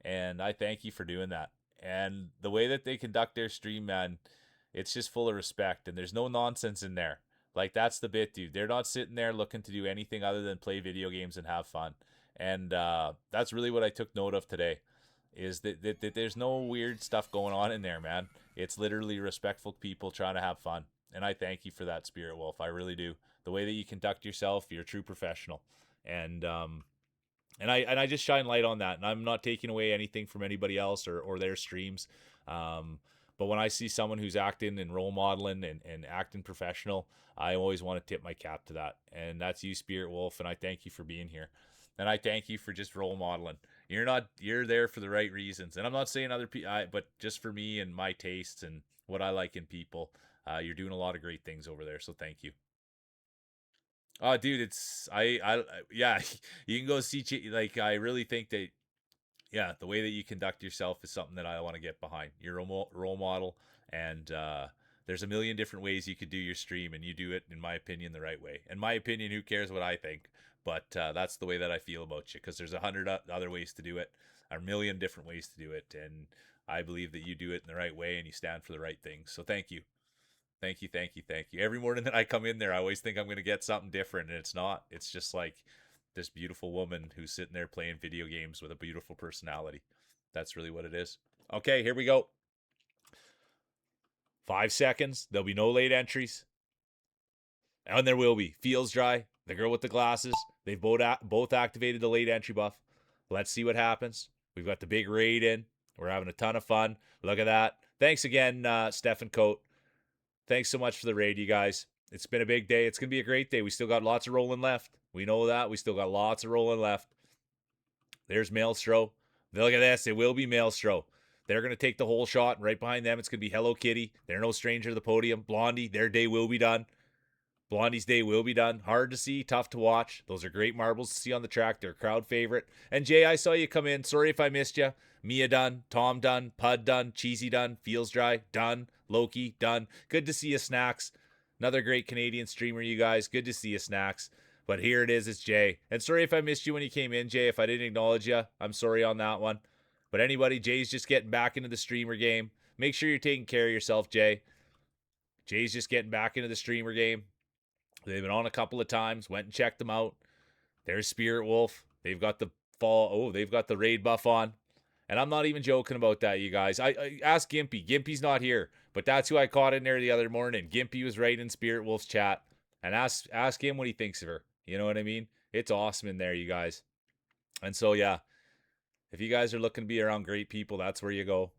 And I thank you for doing that. And the way that they conduct their stream, man, it's just full of respect. And there's no nonsense in there. Like, that's the bit, dude. They're not sitting there looking to do anything other than play video games and have fun. And that's really what I took note of today, is that there's no weird stuff going on in there, man. It's literally respectful people trying to have fun. And I thank you for that, Spirit Wolf. I really do. The way that you conduct yourself, you're a true professional. And I just shine light on that, and I'm not taking away anything from anybody else or their streams. But when I see someone who's acting and role modeling and acting professional, I always want to tip my cap to that. And that's you, Spirit Wolf, and I thank you for being here. And I thank you for just role modeling. You're there for the right reasons. And I'm not saying other people, but just for me and my tastes and what I like in people, you're doing a lot of great things over there. So thank you. Oh, dude, yeah, you can go see, like, I really think that, yeah, the way that you conduct yourself is something that I want to get behind. You're a role model, and there's a million different ways you could do your stream, and you do it, in my opinion, the right way. In my opinion, who cares what I think? But that's the way that I feel about you, because there's 100 other ways to do it, a million different ways to do it, and I believe that you do it in the right way, and you stand for the right things. So thank you. Thank you, thank you, thank you. Every morning that I come in there, I always think I'm going to get something different, and it's not. It's just like this beautiful woman who's sitting there playing video games with a beautiful personality. That's really what it is. Okay, here we go. 5 seconds. There'll be no late entries. And there will be. Feels dry. The girl with the glasses. They've both activated the late entry buff. Let's see what happens. We've got the big raid in. We're having a ton of fun. Look at that. Thanks again, Stefan Coate. Thanks so much for the raid, you guys. It's been a big day. It's going to be a great day. We still got lots of rolling left. We know that. We still got lots of rolling left. There's Maelstro. Look at this. It will be Maelstro. They're going to take the whole shot, and right behind them, it's going to be Hello Kitty. They're no stranger to the podium. Blondie, their day will be done. Blondie's day will be done. Hard to see, tough to watch. Those are great marbles to see on the track. They're a crowd favorite. And Jay, I saw you come in. Sorry if I missed you. Mia done. Tom done. Pud done. Cheesy done. Feels dry. Done. Loki done. Good to see you, Snacks. Another great Canadian streamer, you guys. Good to see you, Snacks. But here it is. It's Jay. And sorry if I missed you when you came in, Jay. If I didn't acknowledge you, I'm sorry on that one. But anybody, Jay's just getting back into the streamer game. Make sure you're taking care of yourself, Jay. Jay's just getting back into the streamer game. They've been on a couple of times. Went and checked them out. There's Spirit Wolf. They've got the they've got the raid buff on. And I'm not even joking about that, you guys. I asked Gimpy. Gimpy's not here, but that's who I caught in there the other morning. Gimpy was right in Spirit Wolf's chat. And ask him what he thinks of her. You know what I mean? It's awesome in there, you guys. And so, yeah, if you guys are looking to be around great people, that's where you go.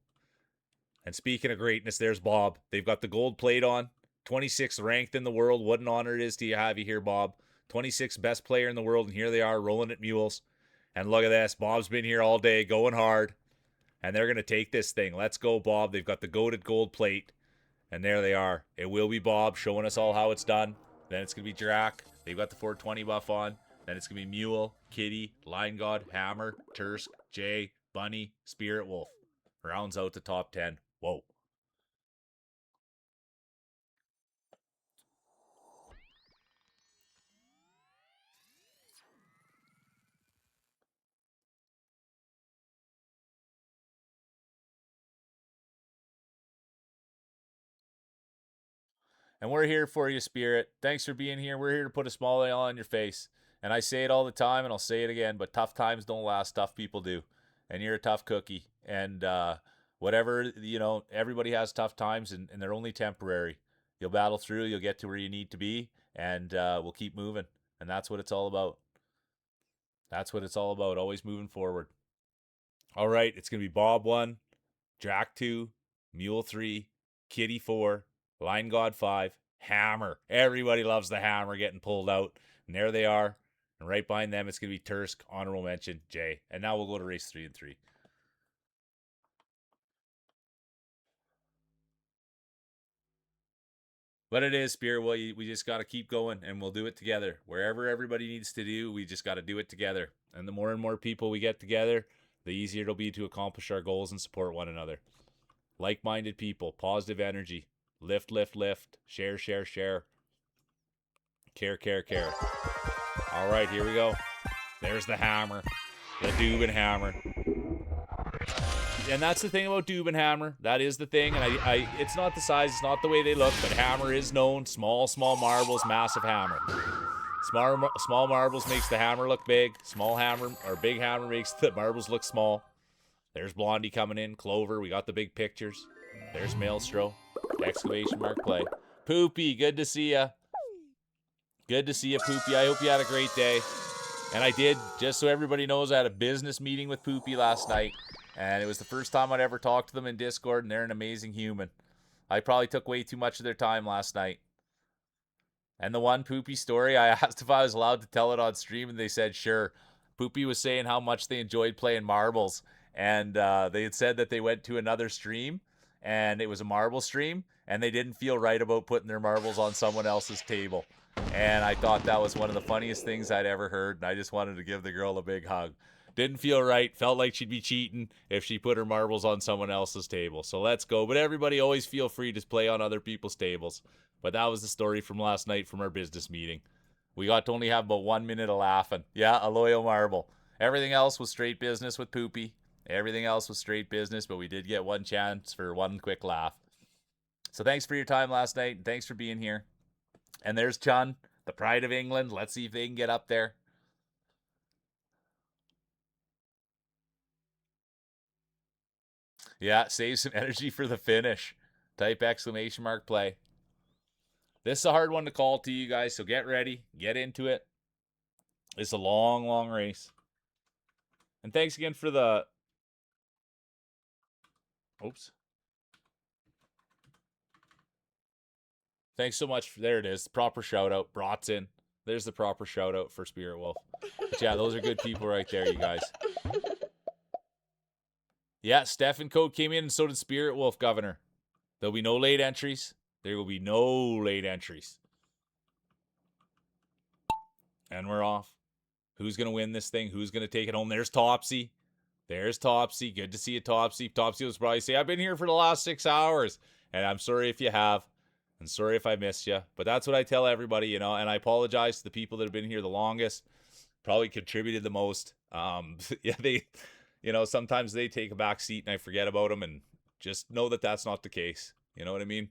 And speaking of greatness, there's Bob. They've got the gold plate on. 26th ranked in the world. What an honor it is to have you here, Bob. 26th best player in the world, and here they are rolling at mules. And look at this. Bob's been here all day, going hard. And they're going to take this thing. Let's go, Bob. They've got the goated gold plate. And there they are. It will be Bob showing us all how it's done. Then it's going to be Drac. They've got the 420 buff on. Then it's going to be Mule, Kitty, Line God, Hammer, Tursk, Jay, Bunny, Spirit Wolf. Rounds out the top 10. Whoa. And we're here for you, Spirit. Thanks for being here. We're here to put a smile on your face. And I say it all the time, and I'll say it again, but tough times don't last. Tough people do. And you're a tough cookie. And whatever, everybody has tough times, and they're only temporary. You'll battle through. You'll get to where you need to be, and we'll keep moving. And that's what it's all about. That's what it's all about. Always moving forward. All right. It's going to be Bob 1, Drac 2, Mule 3, Kitty 4, Line God 5, Hammer. Everybody loves the Hammer getting pulled out. And there they are. And right behind them, it's going to be Tursk, honorable mention, Jay. And now we'll go to race 3 and 3. But it is, Spirit. Well, we just got to keep going, and we'll do it together. Wherever everybody needs to do, we just got to do it together. And the more and more people we get together, the easier it'll be to accomplish our goals and support one another. Like-minded people, positive energy. Lift, lift, lift. Share, share, share. Care, care, care. All right, here we go. There's the Hammer. The Dubin Hammer. And that's the thing about Dubin Hammer. That is the thing. And it's not the size, it's not the way they look, but Hammer is known. Small, small marbles, massive hammer. Small marbles makes the hammer look big. Small hammer or big hammer makes the marbles look small. There's Blondie coming in. Clover, we got the big pictures. There's Maelstro. Exclamation mark play. Poopy, good to see ya. Good to see you, Poopy. I hope you had a great day. And I did, just so everybody knows, I had a business meeting with Poopy last night. And it was the first time I'd ever talked to them in Discord, and they're an amazing human. I probably took way too much of their time last night. And the one Poopy story, I asked if I was allowed to tell it on stream, and they said sure. Poopy was saying how much they enjoyed playing marbles. And they had said that they went to another stream, and it was a marble stream, and they didn't feel right about putting their marbles on someone else's table. And I thought that was one of the funniest things I'd ever heard, and I just wanted to give the girl a big hug. Didn't feel right, felt like she'd be cheating if she put her marbles on someone else's table. So let's go. But everybody always feel free to play on other people's tables. But that was the story from last night from our business meeting. We got to only have about 1 minute of laughing. Yeah, a loyal marble. Everything else was straight business with Poopy. Everything else was straight business, but we did get one chance for one quick laugh. So thanks for your time last night, and thanks for being here. And there's Chun, the pride of England. Let's see if they can get up there. Yeah, save some energy for the finish. Type exclamation mark play. This is a hard one to call to you guys, so get ready. Get into it. It's a long, long race. And thanks again for the... Oops. Thanks so much. There it is. Proper shout out. Bratson. There's the proper shout out for Spirit Wolf. But yeah, those are good people right there, you guys. Yeah, Stefan Code came in and so did Spirit Wolf, Governor. There'll be no late entries. There will be no late entries. And we're off. Who's going to win this thing? Who's going to take it home? There's Topsy. There's Topsy. Good to see you, Topsy. Topsy was probably say, I've been here for the last 6 hours. And I'm sorry if you have. And sorry if I missed you. But that's what I tell everybody, you know. And I apologize to the people that have been here the longest. Probably contributed the most. Yeah, sometimes they take a back seat and I forget about them. And just know that that's not the case. You know what I mean?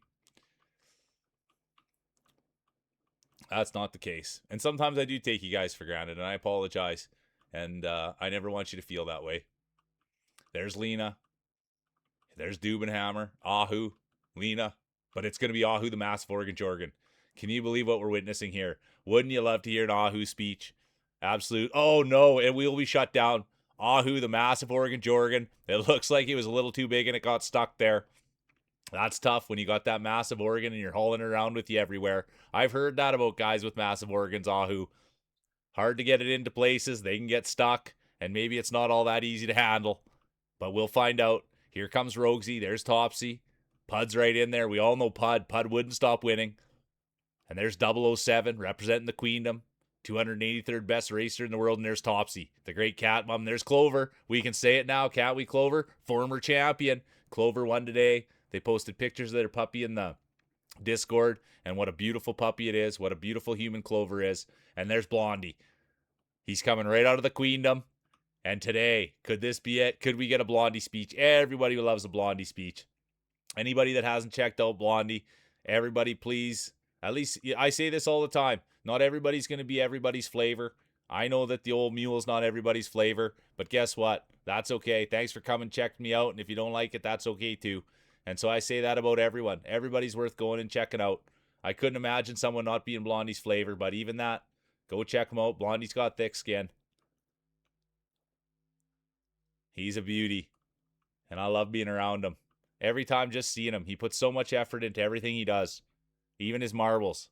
That's not the case. And sometimes I do take you guys for granted, and I apologize. And I never want you to feel that way. There's Lena. There's Dubenhammer. Ahu. Lena. But it's going to be Ahu the Massive Organ Jorgan. Can you believe what we're witnessing here? Wouldn't you love to hear an Ahu speech? Absolute. Oh, no. It will be shut down. Ahu the Massive Organ Jorgan. It looks like it was a little too big and it got stuck there. That's tough when you got that massive organ and you're hauling it around with you everywhere. I've heard that about guys with massive organs, Ahu. Hard to get it into places. They can get stuck, and maybe it's not all that easy to handle. But we'll find out. Here comes Rogsy. There's Topsy. Pud's right in there. We all know Pud. Pud wouldn't stop winning. And there's 007 representing the Queendom. 283rd best racer in the world, and there's Topsy, the great cat mom. There's Clover. We can say it now, can't we, Clover? Former champion. Clover won today. They posted pictures of their puppy in the Discord, and what a beautiful puppy it is, what a beautiful human Clover is. And there's Blondie. He's coming right out of the Queendom. And today, could this be it? Could we get a Blondie speech? Everybody loves a Blondie speech. Anybody that hasn't checked out Blondie, everybody please, at least, I say this all the time, not everybody's going to be everybody's flavor. I know that the old mule's not everybody's flavor, but guess what? That's okay. Thanks for coming, checking me out, and if you don't like it, that's okay too. And so I say that about everyone. Everybody's worth going and checking out. I couldn't imagine someone not being Blondie's flavor, but even that, go check him out. Blondie's got thick skin. He's a beauty, and I love being around him. Every time just seeing him, he puts so much effort into everything he does. Even his marbles.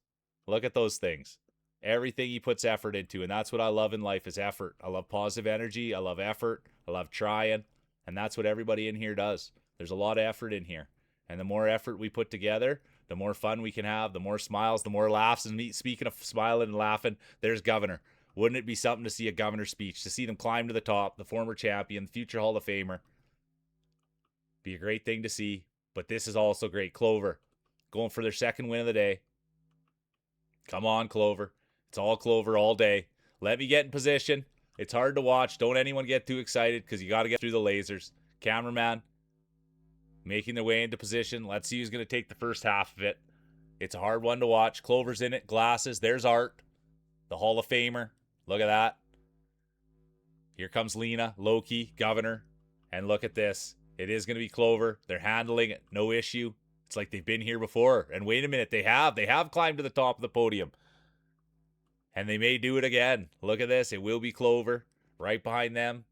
Look at those things. Everything he puts effort into, and that's what I love in life is effort. I love positive energy. I love effort. I love trying, and that's what everybody in here does. There's a lot of effort in here. And the more effort we put together, the more fun we can have, the more smiles, the more laughs. And speaking of smiling and laughing, there's Governor. Wouldn't it be something to see a Governor speech, to see them climb to the top, the former champion, the future Hall of Famer? Be a great thing to see. But this is also great. Clover, going for their second win of the day. Come on, Clover. It's all Clover all day. Let me get in position. It's hard to watch. Don't anyone get too excited because you got to get through the lasers. Cameraman, making their way into position. Let's see who's going to take the first half of it. It's a hard one to watch. Clover's in it. Glasses. There's Art. the Hall of Famer. Look at that. Here comes Lena, Loki, Governor. And look at this. It is going to be Clover. They're handling it. No issue. It's like they've been here before. And wait a minute. They have. They have climbed to the top of the podium. And they may do it again. Look at this. It will be Clover. Right behind them.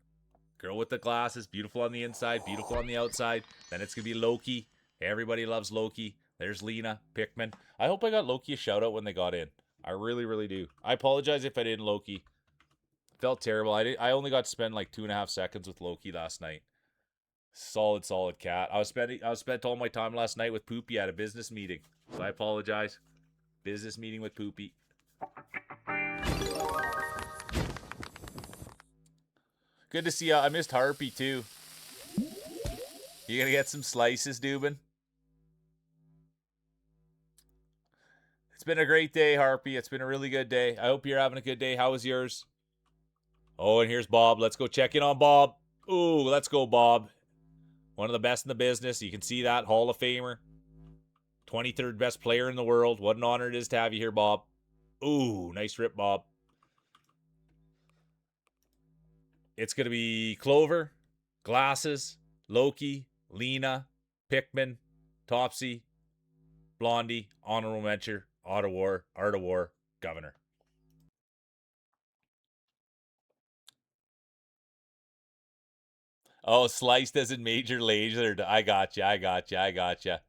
Girl with the glasses. Beautiful on the inside. Beautiful on the outside. Then it's going to be Loki. Everybody loves Loki. There's Lena, Pickman. I hope I got Loki a shout out when they got in. I really, really do. I apologize if I didn't, Loki. Felt terrible. I only got to spend like 2.5 seconds with Loki last night. Solid cat. I was spent all my time last night with Poopy at a business meeting. So I apologize. Business meeting with Poopy. Good to see you. I missed Harpy too. You gonna get some slices, Dubin? It's been a great day, Harpy. It's been a really good day. I hope you're having a good day. How was yours? Oh, and here's Bob. Let's go check in on Bob. Ooh, let's go, Bob. One of the best in the business. You can see that. Hall of Famer. 23rd best player in the world. What an honor it is to have you here, Bob. Ooh, nice rip, Bob. It's going to be Clover, Glasses, Loki, Lena, Pickman, Topsy, Blondie, Honorable Mention, Art of War, Governor. Oh, sliced as in Major Laser. I gotcha.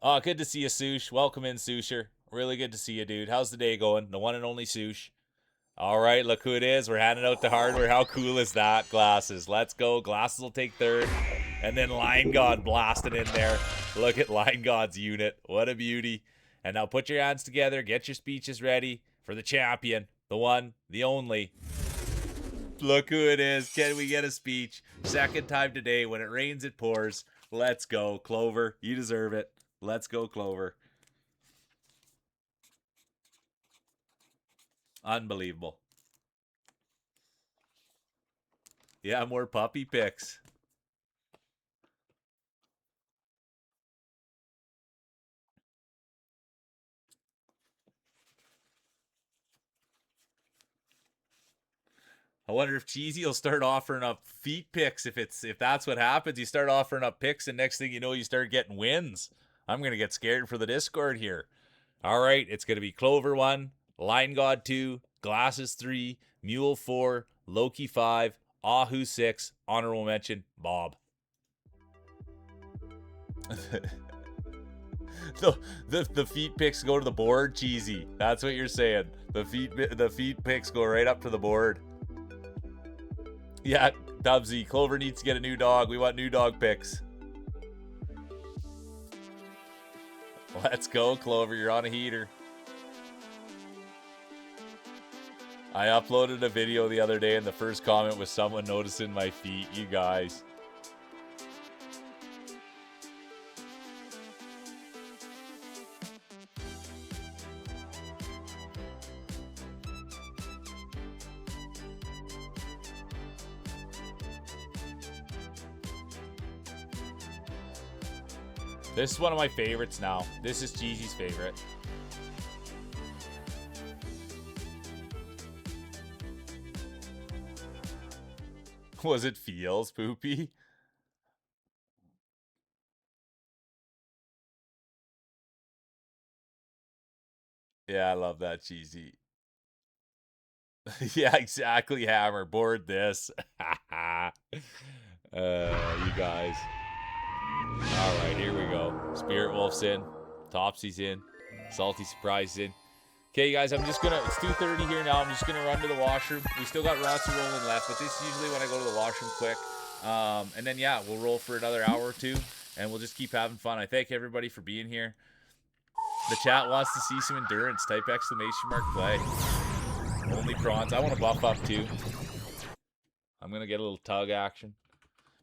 Oh, good to see you, Sush. Welcome in, Susher. Really good to see you, dude. How's the day going? The one and only Sush. All right, look who it is. We're handing out the hardware. How cool is that? Glasses. Let's go. Glasses will take third. And then Line God blasting in there. Look at Line God's unit. What a beauty. And now put your hands together. Get your speeches ready for the champion. The one, the only. Look who it is. Can we get a speech? Second time today. When it rains, it pours. Let's go, Clover. You deserve it. Let's go, Clover. Unbelievable. Yeah, more puppy pics. I wonder if Cheesy will start offering up feet picks if that's what happens. You start offering up picks, and next thing you know, you start getting wins. I'm gonna get scared for the Discord here. All right, it's gonna be Clover 1, Line God 2, Glasses 3, Mule 4, Loki 5, Ahu 6, Honorable Mention, Bob. the feet picks go to the board, Cheesy. That's what you're saying. The feet picks go right up to the board. Yeah, Dubsy. Clover needs to get a new dog. We want new dog picks. Let's go, Clover. You're on a heater. I uploaded a video the other day, and the first comment was someone noticing my feet. You guys. This is one of my favorites now. This is Cheesy's favorite. Was it feels, Poopy? Yeah, I love that, Cheesy. Yeah, exactly, Hammer. Board this. You guys. All right, here we go. Spirit Wolf's in. Topsy's in. Salty Surprise in. Okay, guys, it's 2:30 here now. I'm just gonna run to the washroom. We still got Rossi rolling left, but this is usually when I go to the washroom quick. And then, yeah, we'll roll for another hour or two, and we'll just keep having fun. I thank everybody for being here. The chat wants to see some endurance. Type ! Play. Only prawns. I want to buff up, too. I'm gonna get a little tug action.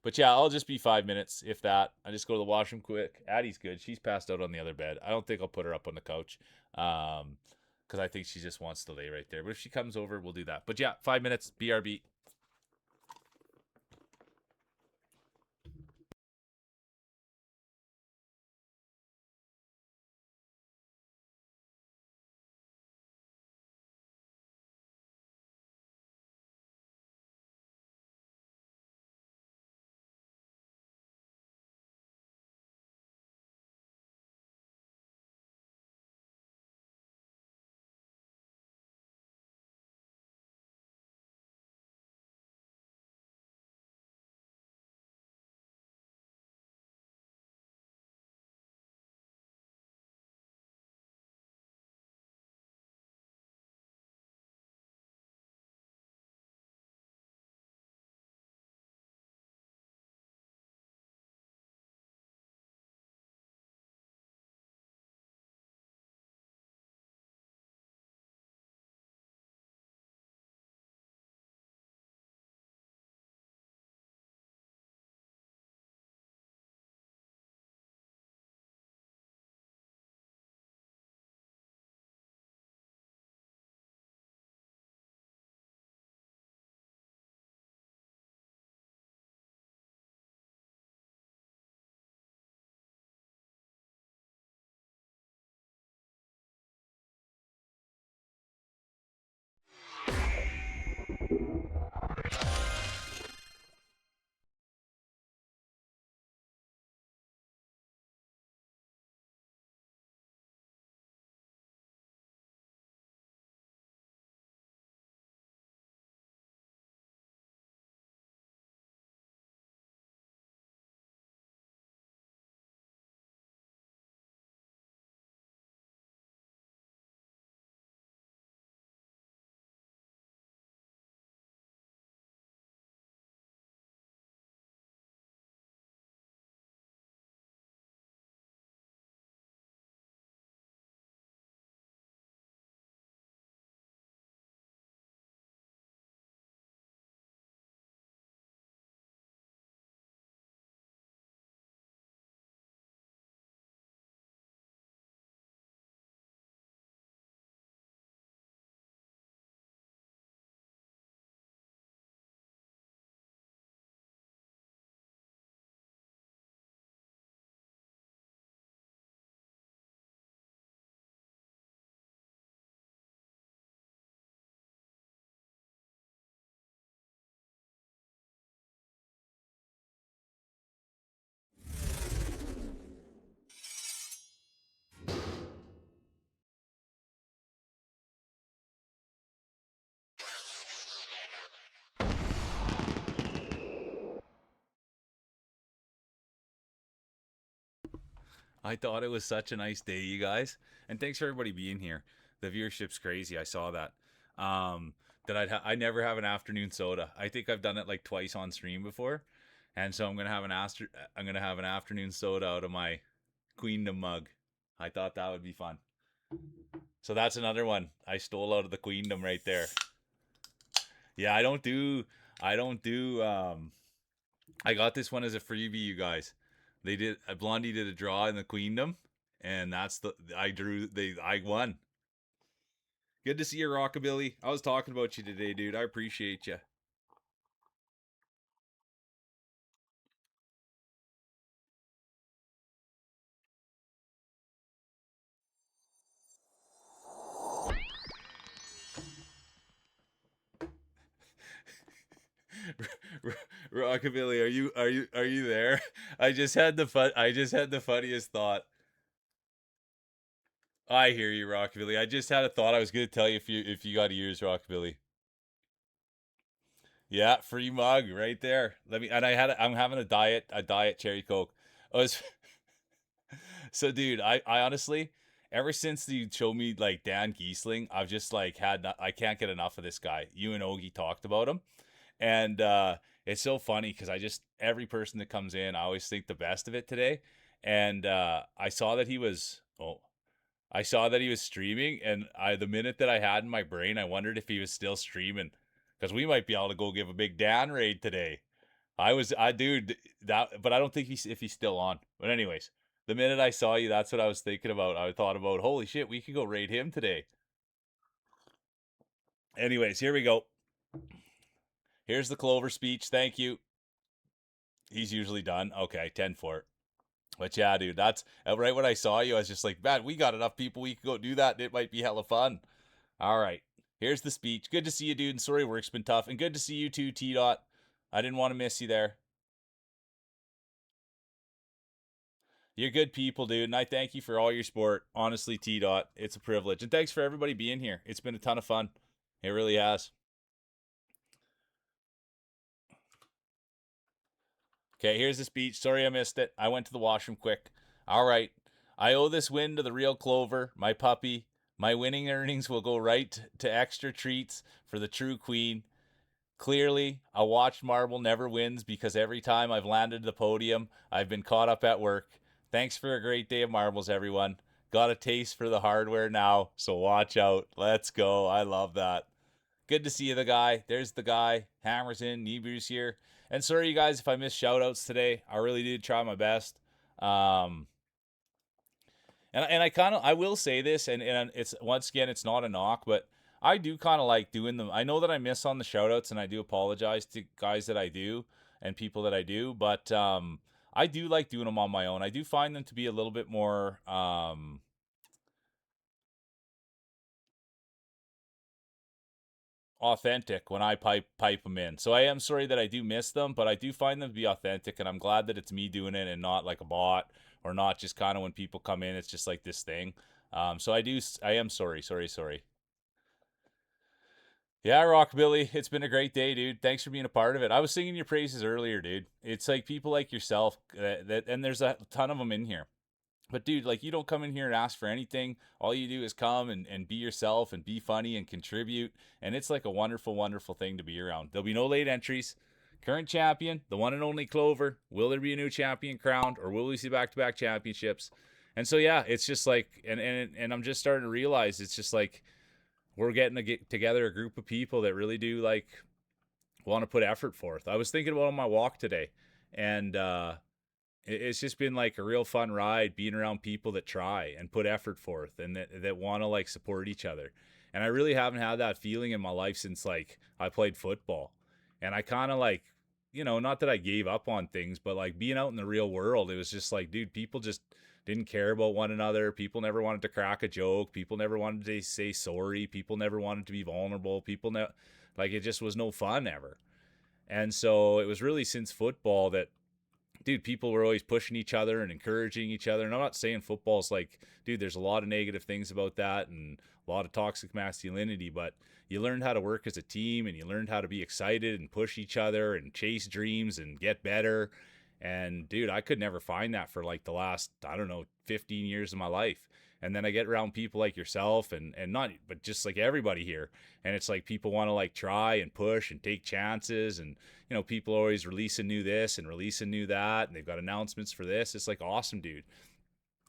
But yeah, I'll just be 5 minutes, if that. I just go to the washroom quick. Addie's good. She's passed out on the other bed. I don't think I'll put her up on the couch. Because I think she just wants to lay right there. But if she comes over, we'll do that. But yeah, 5 minutes. BRB. I thought it was such a nice day, you guys. And thanks for everybody being here. The viewership's crazy. I saw that. Um, I never have an afternoon soda. I think I've done it like twice on stream before. And so I'm gonna have an afternoon soda out of my Queendom mug. I thought that would be fun. So that's another one I stole out of the Queendom right there. Yeah, I don't do I got this one as a freebie, you guys. Blondie did a draw in the Queendom, and that's the I won. Good to see you, Rockabilly. I was talking about you today, dude. I appreciate you. Rockabilly, are you there? I just had the funniest thought. I hear you, Rockabilly. I just had a thought I was going to tell you if you got ears, Rockabilly. Yeah, free mug right there. I'm having a diet cherry coke. I was So, dude, I honestly, ever since you showed me like Dan Giesling, I've just like I can't get enough of this guy. You and Ogie talked about him, and it's so funny because every person that comes in, I always think the best of it today. And I saw that he was streaming, and the minute that I had in my brain, I wondered if he was still streaming because we might be able to go give a big Dan raid today. Dude, that, but I don't think if he's still on. But anyways, the minute I saw you, that's what I was thinking about. I thought about, holy shit, we could go raid him today. Anyways, here we go. Here's the Clover speech. Thank you. He's usually done. Okay, 10-4. But yeah, dude, that's right when I saw you, I was just like, man, we got enough people. We could go do that. And it might be hella fun. All right. Here's the speech. Good to see you, dude. And sorry, work's been tough. And good to see you too, T Dot. I didn't want to miss you there. You're good people, dude, and I thank you for all your support. Honestly, T Dot, it's a privilege. And thanks for everybody being here. It's been a ton of fun. It really has. Okay, here's the speech. Sorry I missed it. I went to the washroom quick. All right. I owe this win to the real Clover, my puppy. My winning earnings will go right to extra treats for the true queen. Clearly, a watched marble never wins because every time I've landed the podium, I've been caught up at work. Thanks for a great day of marbles, everyone. Got a taste for the hardware now, so watch out. Let's go. I love that. Good to see you, the guy. There's the guy. Hammers in. Nebu's here. And sorry, you guys, if I missed shout outs today. I really did try my best. Um, and I will say this, and it's once again, it's not a knock, but I do kind of like doing them. I know that I miss on the shout outs, and I do apologize to guys that I do and people that I do, but I do like doing them on my own. I do find them to be a little bit more authentic when I pipe them in. So I am sorry that I do miss them, but I do find them to be authentic, and I'm glad that it's me doing it and not like a bot or not just kind of when people come in, it's just like this thing. So I am sorry. Yeah, Rockabilly, it's been a great day, dude. Thanks for being a part of it. I was singing your praises earlier, dude. It's like people like yourself and there's a ton of them in here. But dude, like you don't come in here and ask for anything. All you do is come and be yourself and be funny and contribute. And it's like a wonderful, wonderful thing to be around. There'll be no late entries. Current champion, the one and only Clover. Will there be a new champion crowned, or will we see back-to-back championships? And so yeah, it's just like, and I'm just starting to realize it's just like we're getting to get together a group of people that really do like want to put effort forth. I was thinking about on my walk today, and it's just been like a real fun ride being around people that try and put effort forth and that want to like support each other. And I really haven't had that feeling in my life since like I played football. And I kind of like, not that I gave up on things, but like being out in the real world, it was just like, dude, people just didn't care about one another. People never wanted to crack a joke. People never wanted to say sorry. People never wanted to be vulnerable. Like it just was no fun ever. And so it was really since football that, dude, people were always pushing each other and encouraging each other. And I'm not saying football's like, dude, there's a lot of negative things about that and a lot of toxic masculinity, but you learned how to work as a team and you learned how to be excited and push each other and chase dreams and get better. And dude, I could never find that for like the last, I don't know, 15 years of my life. And then I get around people like yourself and not, but just like everybody here. And it's like people want to like try and push and take chances. And, you know, people are always releasing new this and releasing new that. And they've got announcements for this. It's like awesome, dude.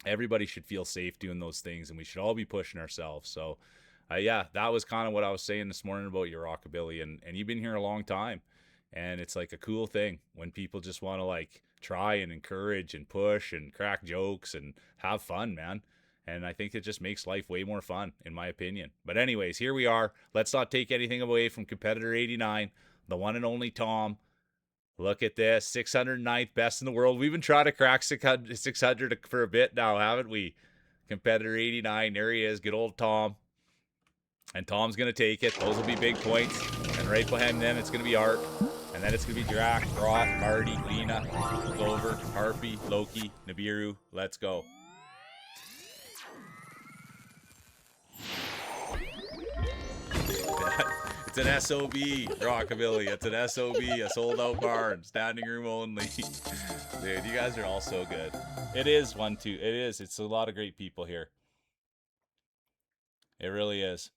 Everybody should feel safe doing those things, and we should all be pushing ourselves. So, yeah, that was kind of what I was saying this morning about your rockabilly. And you've been here a long time. And it's like a cool thing when people just want to like try and encourage and push and crack jokes and have fun, man. And I think it just makes life way more fun, in my opinion. But anyways, here we are. Let's not take anything away from competitor 89, the one and only Tom. Look at this, 609th best in the world. We've been trying to crack 600 for a bit now, haven't we? Competitor 89, there he is, good old Tom. And Tom's going to take it. Those will be big points. And right behind them, it's going to be Art. And then it's going to be Drac, Brock, Marty, Lena, Clover, Harpy, Loki, Nibiru. Let's go. It's an SOB, Rockabilly. It's an SOB, a sold-out barn, standing room only. Dude, you guys are all so good. It is 1-2. It is. It's a lot of great people here. It really is.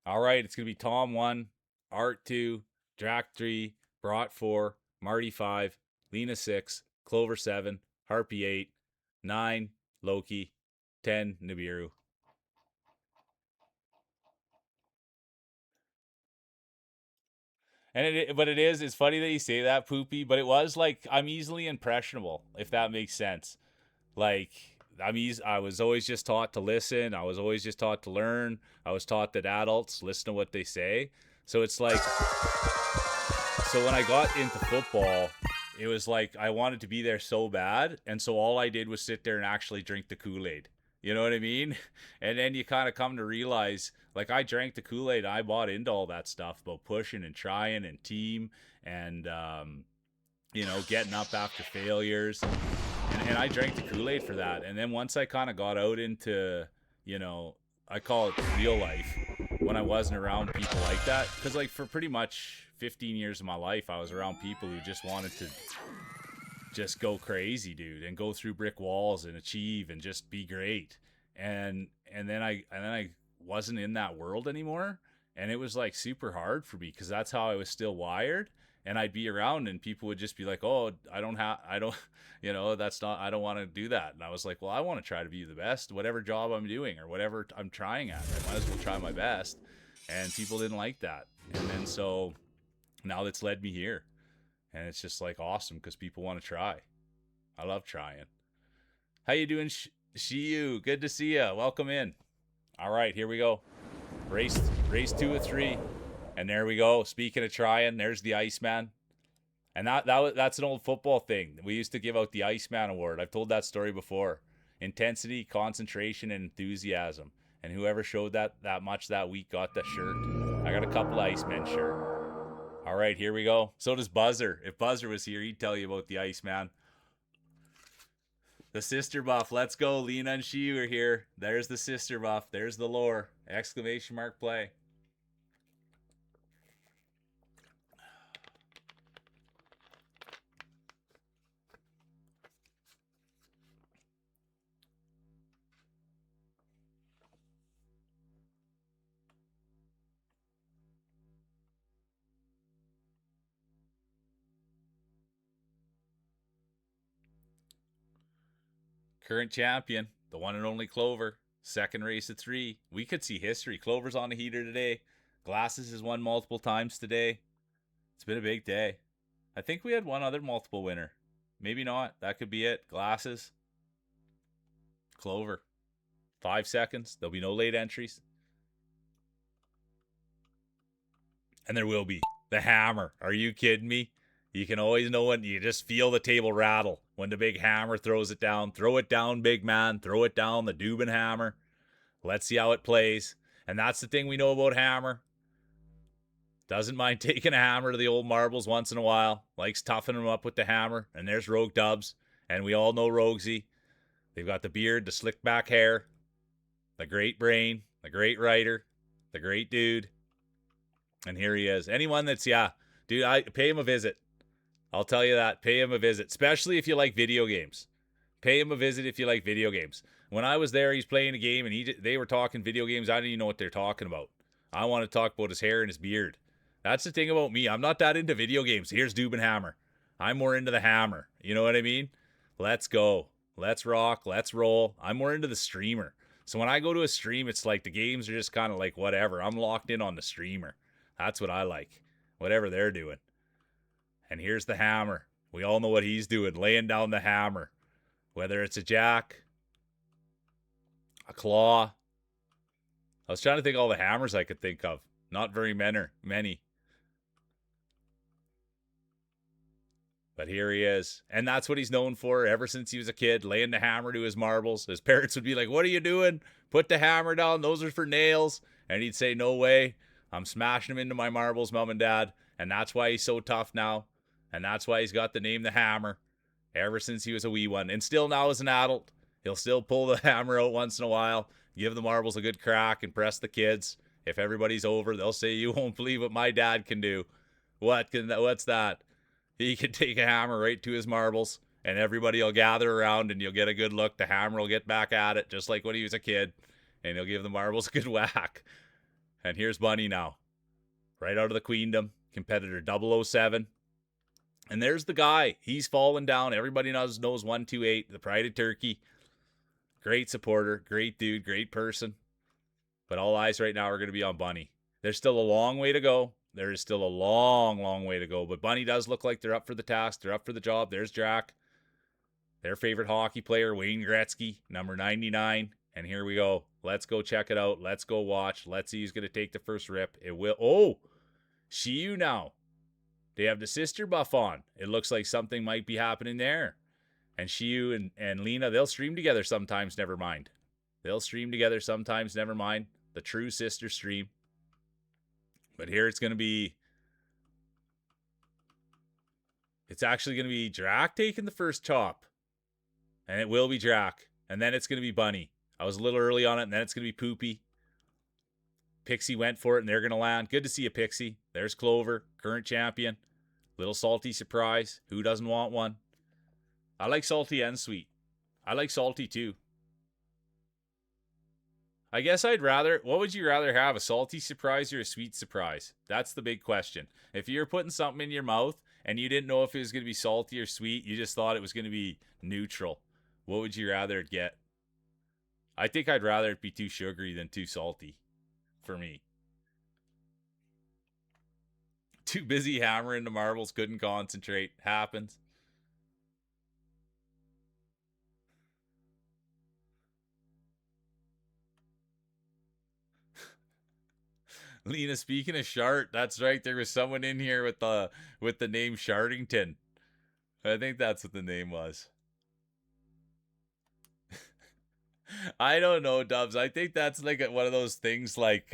All right, it's going to be Tom 1, Art 2, Drac 3, Brought 4, Marty 5, Lena 6, Clover 7, Harpy 8, 9, Loki, 10, Nibiru. And it's funny that you say that, Poopy, but it was like, I'm easily impressionable, if that makes sense. Like, I was always just taught to listen. I was always just taught to learn. I was taught that adults listen to what they say. So it's like, so when I got into football, it was like I wanted to be there so bad. And so all I did was sit there and actually drink the Kool-Aid. You know what I mean? And then you kind of come to realize, like, I drank the Kool-Aid. I bought into all that stuff about pushing and trying and team and, you know, getting up after failures. And I drank the Kool-Aid for that. And then once I kind of got out into, you know, I call it real life, when I wasn't around people like that. Because, like, for pretty much 15 years of my life, I was around people who just wanted to just go crazy, dude, and go through brick walls and achieve and just be great. And then I wasn't in that world anymore. And it was, like, super hard for me because that's how I was still wired. And I'd be around and people would just be like, oh, I don't, you know, I don't want to do that. And I was like, well, I want to try to be the best, whatever job I'm doing or whatever I'm trying at. I might as well try my best. And people didn't like that. And then so now that's led me here. And it's just like awesome because people want to try. I love trying. How you doing, Shiyu? Good to see you. Welcome in. All right, here we go. Race 2 of 3. And there we go. Speaking of trying, there's the Iceman. And that's an old football thing. We used to give out the Iceman Award. I've told that story before. Intensity, concentration, and enthusiasm. And whoever showed that much that week got that shirt. I got a couple of Icemen shirt. All right, here we go. So does Buzzer. If Buzzer was here, he'd tell you about the Iceman. The sister buff. Let's go. Lena and Shiyu are here. There's the sister buff. There's the lore. Exclamation mark play. Current champion, the one and only Clover. Second race of 3. We could see history. Clover's on the heater today. Glasses has won multiple times today. It's been a big day. I think we had one other multiple winner. Maybe not. That could be it. Glasses. Clover. 5 seconds. There'll be no late entries. And there will be. The hammer. Are you kidding me? You can always know when you just feel the table rattle when the big hammer throws it down. Throw it down, big man. Throw it down, the Dubin hammer. Let's see how it plays. And that's the thing we know about Hammer. Doesn't mind taking a hammer to the old marbles once in a while. Likes toughening them up with the hammer. And there's Rogue Dubs. And we all know Roguesy. They've got the beard, the slick back hair, the great brain, the great writer, the great dude. And here he is. Anyone that's, Dude, I pay him a visit. I'll tell you that. Pay him a visit, especially if you like video games. Pay him a visit if you like video games. When I was there, he's playing a game, and they were talking video games. I didn't even know what they're talking about. I want to talk about his hair and his beard. That's the thing about me. I'm not that into video games. Here's Dubin Hammer. I'm more into the hammer. You know what I mean? Let's go. Let's rock. Let's roll. I'm more into the streamer. So when I go to a stream, it's like the games are just kind of like whatever. I'm locked in on the streamer. That's what I like. Whatever they're doing. And here's the hammer. We all know what he's doing, laying down the hammer. Whether it's a jack, a claw. I was trying to think of all the hammers I could think of. Not very many. But here he is. And that's what he's known for ever since he was a kid, laying the hammer to his marbles. His parents would be like, "What are you doing? Put the hammer down. Those are for nails." And he'd say, "No way. I'm smashing them into my marbles, Mom and Dad." And that's why he's so tough now. And that's why he's got the name the Hammer ever since he was a wee one. And still now as an adult, he'll still pull the hammer out once in a while, give the marbles a good crack, impress the kids. If everybody's over, they'll say, "You won't believe what my dad can do." What's that? He can take a hammer right to his marbles, and everybody will gather around, and you'll get a good look. The hammer will get back at it, just like when he was a kid, and he'll give the marbles a good whack. And here's Bunny now, right out of the Queendom, competitor 007. And there's the guy. He's fallen down. Everybody knows 128, the Pride of Turkey. Great supporter, great dude, great person. But all eyes right now are going to be on Bunny. There's still a long way to go. There is still a long, long way to go. But Bunny does look like they're up for the task. They're up for the job. There's Jack. Their favorite hockey player, Wayne Gretzky, number 99. And here we go. Let's go check it out. Let's go watch. Let's see who's going to take the first rip. It will. Oh, Shiyu now. They have the sister buff on. It looks like something might be happening there. And Shiyu and Lena, they'll stream together sometimes, never mind. They'll stream together sometimes, never mind. The true sister stream. But here it's going to be... It's actually going to be Drac taking the first chop. And it will be Drac. And then it's going to be Bunny. I was a little early on it, and then it's going to be Poopy. Pixie went for it, and they're going to land. Good to see a Pixie. There's Clover, current champion. Little salty surprise. Who doesn't want one? I like salty and sweet. I like salty too. I guess I'd rather... What would you rather have? A salty surprise or a sweet surprise? That's the big question. If you're putting something in your mouth and you didn't know if it was going to be salty or sweet, you just thought it was going to be neutral, what would you rather it get? I think I'd rather it be too sugary than too salty. For me. Too busy hammering the marbles, couldn't concentrate. Happens. Lena, speaking of Shart, that's right. There was someone in here with the name Shartington. I think that's what the name was. I don't know, Dubs. I think that's like one of those things like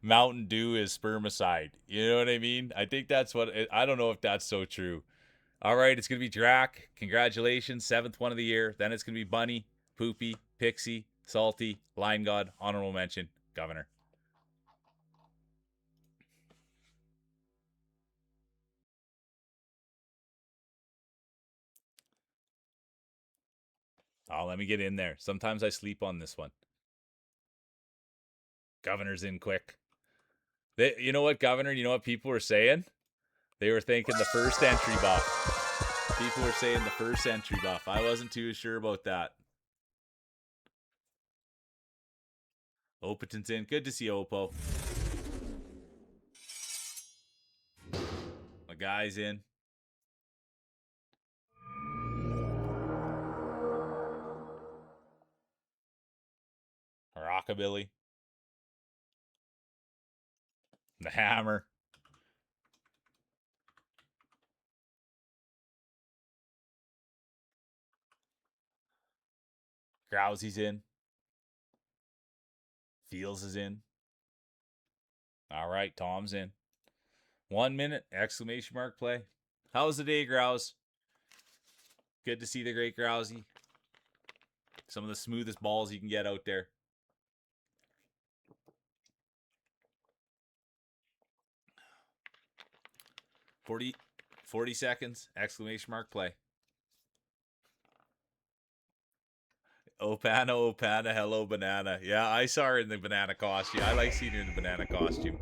Mountain Dew is spermicide. You know what I mean? I think that's what... I don't know if that's so true. All right, it's going to be Drac. Congratulations, 7th one of the year. Then it's going to be Bunny, Poopy, Pixie, Salty, Line God, honorable mention, Governor. Oh, let me get in there. Sometimes I sleep on this one. Governor's in quick. You know what, Governor? You know what people were saying? They were thinking the first entry buff. People were saying the first entry buff. I wasn't too sure about that. Opaton's in. Good to see Oppo. My guy's in. Rockabilly. The hammer. Grousy's in. Fields is in. All right, Tom's in. 1 minute, exclamation mark play. How was the day, Grouse? Good to see the great Grousey. Some of the smoothest balls you can get out there. 40 seconds, exclamation mark, play. Opana, hello, banana. Yeah, I saw her in the banana costume. I like seeing her in the banana costume.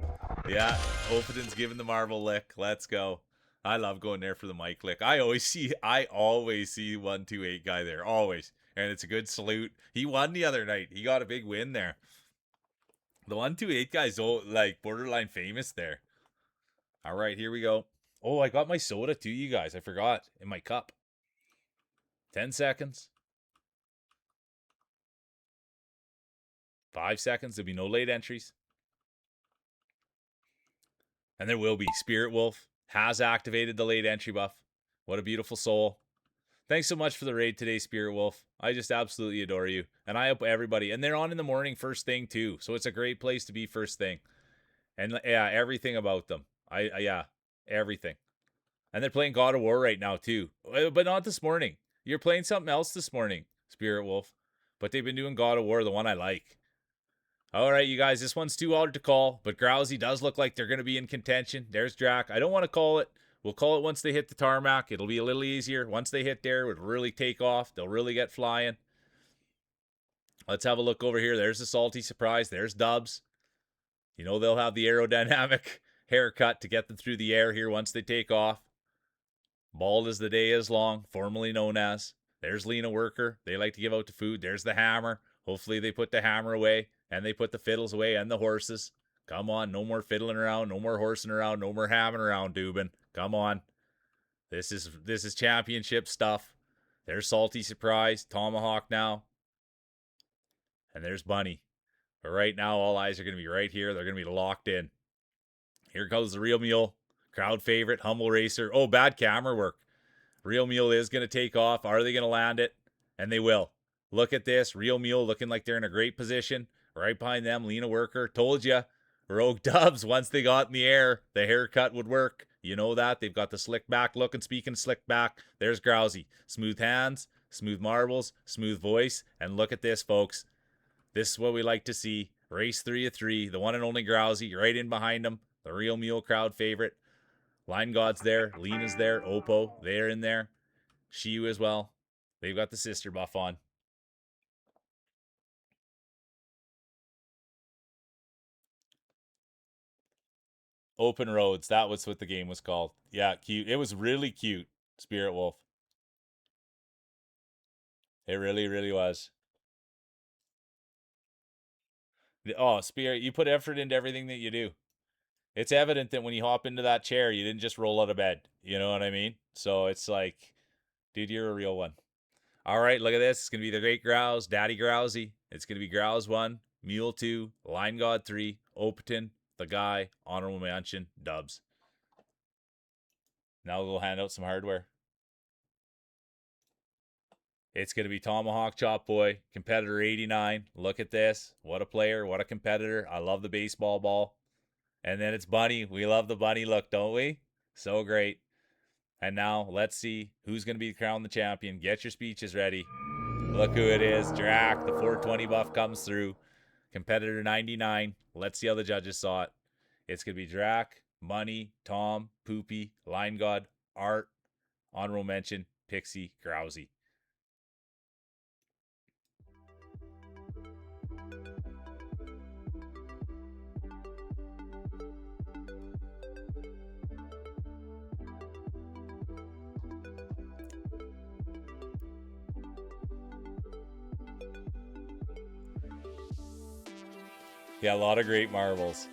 Yeah, Opiten's giving the Marvel lick. Let's go. I love going there for the mic lick. I always see 128 guy there. Always. And it's a good salute. He won the other night. He got a big win there. The 128 guy's like borderline famous there. All right, here we go. Oh, I got my soda too, you guys. I forgot in my cup. 10 seconds. 5 seconds. There'll be no late entries. And there will be. Spirit Wolf has activated the late entry buff. What a beautiful soul. Thanks so much for the raid today, Spirit Wolf. I just absolutely adore you. And I hope everybody, and they're on in the morning first thing too. So it's a great place to be first thing. And yeah, everything about them. Yeah, everything. And they're playing God of War right now too. But not this morning. You're playing something else this morning, Spirit Wolf. But they've been doing God of War, the one I like. All right, you guys, this one's too hard to call, but Grousey does look like they're going to be in contention. There's Drac. I don't want to call it. We'll call it once they hit the tarmac. It'll be a little easier. Once they hit there, it'll really take off. They'll really get flying. Let's have a look over here. There's the salty surprise. There's Dubs. You know they'll have the aerodynamic haircut to get them through the air here once they take off. Bald as the day is long, formerly known as. There's Lena Worker. They like to give out the food. There's the hammer. Hopefully they put the hammer away. And they put the fiddles away and the horses. Come on, no more fiddling around, no more horsing around, no more hammering around, Dubin. Come on. This is championship stuff. There's Salty Surprise, Tomahawk now. And there's Bunny. But right now, all eyes are going to be right here. They're going to be locked in. Here goes the Real Mule. Crowd favorite, Humble Racer. Oh, bad camera work. Real Mule is going to take off. Are they going to land it? And they will. Look at this. Real Mule looking like they're in a great position. Right behind them, Lena Worker. Told you. Rogue Dubs, once they got in the air, the haircut would work. You know that. They've got the slick back look. And speaking of slick back, there's Grousey. Smooth hands, smooth marbles, smooth voice. And look at this, folks. This is what we like to see. Race 3 of 3. The one and only Grousey right in behind him. The Real Mule crowd favorite. Line God's there. Lena's there. Oppo, they're in there. Shiyu as well. They've got the sister buff on. Open Roads. That was what the game was called. Yeah, cute. It was really cute, Spirit Wolf. It really, really was. Oh, Spirit, you put effort into everything that you do. It's evident that when you hop into that chair, you didn't just roll out of bed. You know what I mean? So it's like, dude, you're a real one. All right, look at this. It's going to be the Great Grouse, Daddy Grousey. It's going to be Grouse 1, Mule 2, Line God 3, Opatin, the guy, honorable mention, Dubs. Now we'll hand out some hardware. It's going to be Tomahawk Chop Boy, competitor 89. Look at this. What a player. What a competitor. I love the baseball ball. And then it's Bunny. We love the Bunny look, don't we? So great. And now let's see who's going to be crowned the champion. Get your speeches ready. Look who it is. Drac. The 420 buff comes through. Competitor 99. Let's see how the judges saw it. It's going to be Drac, Bunny, Tom, Poopy, Line God, Art, honorable mention, Pixie, Grousey. Yeah, a lot of great marbles.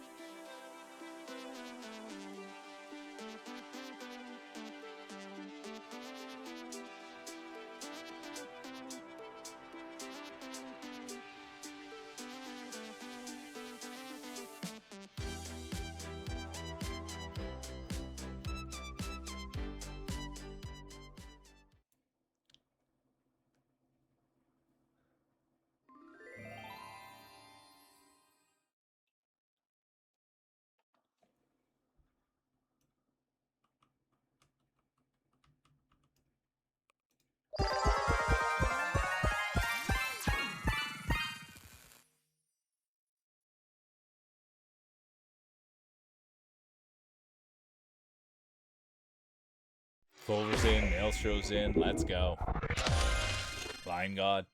Clover's in, Maelstro's in. Let's go. Blind God.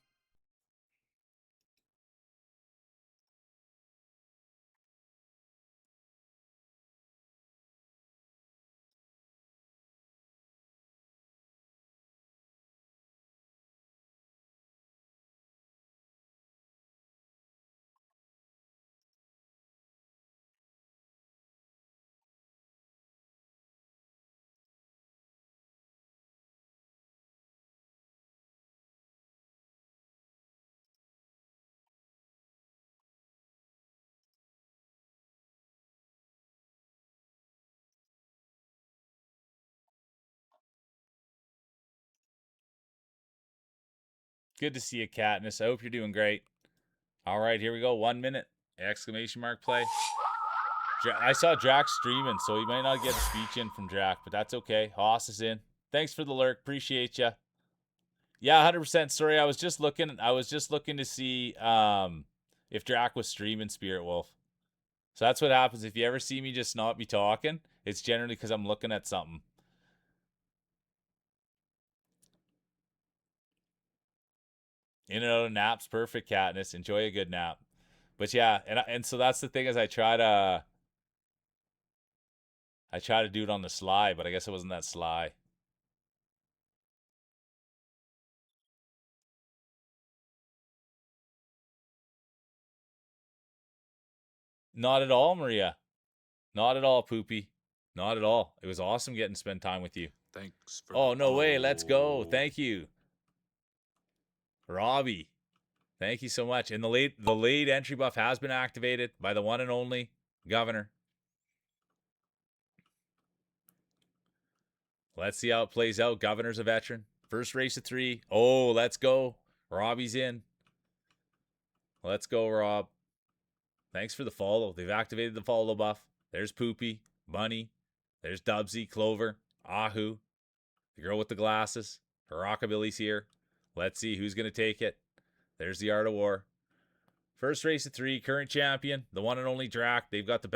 Good to see you, Katniss. I hope you're doing great. All right, here we go. 1 minute. Exclamation mark play. I saw Drac streaming, so he might not get a speech in from Drac, but that's okay. Haas is in. Thanks for the lurk. Appreciate you. Yeah, 100%. Sorry, I was just looking to see if Drac was streaming Spirit Wolf. So that's what happens if you ever see me just not be talking. It's generally because I'm looking at something. In and out of naps, perfect, Katniss. Enjoy a good nap. But yeah, and so that's the thing is I try to do it on the sly, but I guess it wasn't that sly. Not at all, Maria. Not at all, Poopy. Not at all. It was awesome getting to spend time with you. Thanks for Oh, the no way. follow. Let's go. Thank you. Robbie. Thank you so much. And the late entry buff has been activated by the one and only Governor. Let's see how it plays out. Governor's a veteran. First race of 3. Oh, let's go. Robbie's in. Let's go, Rob. Thanks for the follow. They've activated the follow buff. There's Poopy, Bunny. There's Dubsy, Clover, Ahu, the girl with the glasses. Her rockabilly's here. Let's see who's going to take it. There's the Art of War. First race of 3, current champion, the one and only Drac. They've got the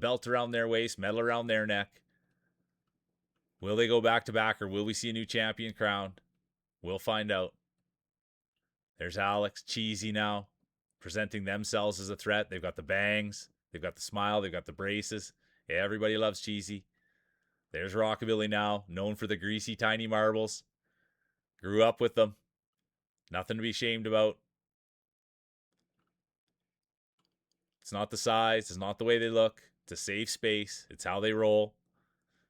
belt around their waist, medal around their neck. Will they go back to back, or will we see a new champion crowned? We'll find out. There's Alex, Cheesy now, presenting themselves as a threat. They've got the bangs, they've got the smile, they've got the braces. Yeah, everybody loves Cheesy. There's Rockabilly now, known for the greasy tiny marbles. Grew up with them. Nothing to be ashamed about. It's not the size, it's not the way they look. It's a safe space. It's how they roll.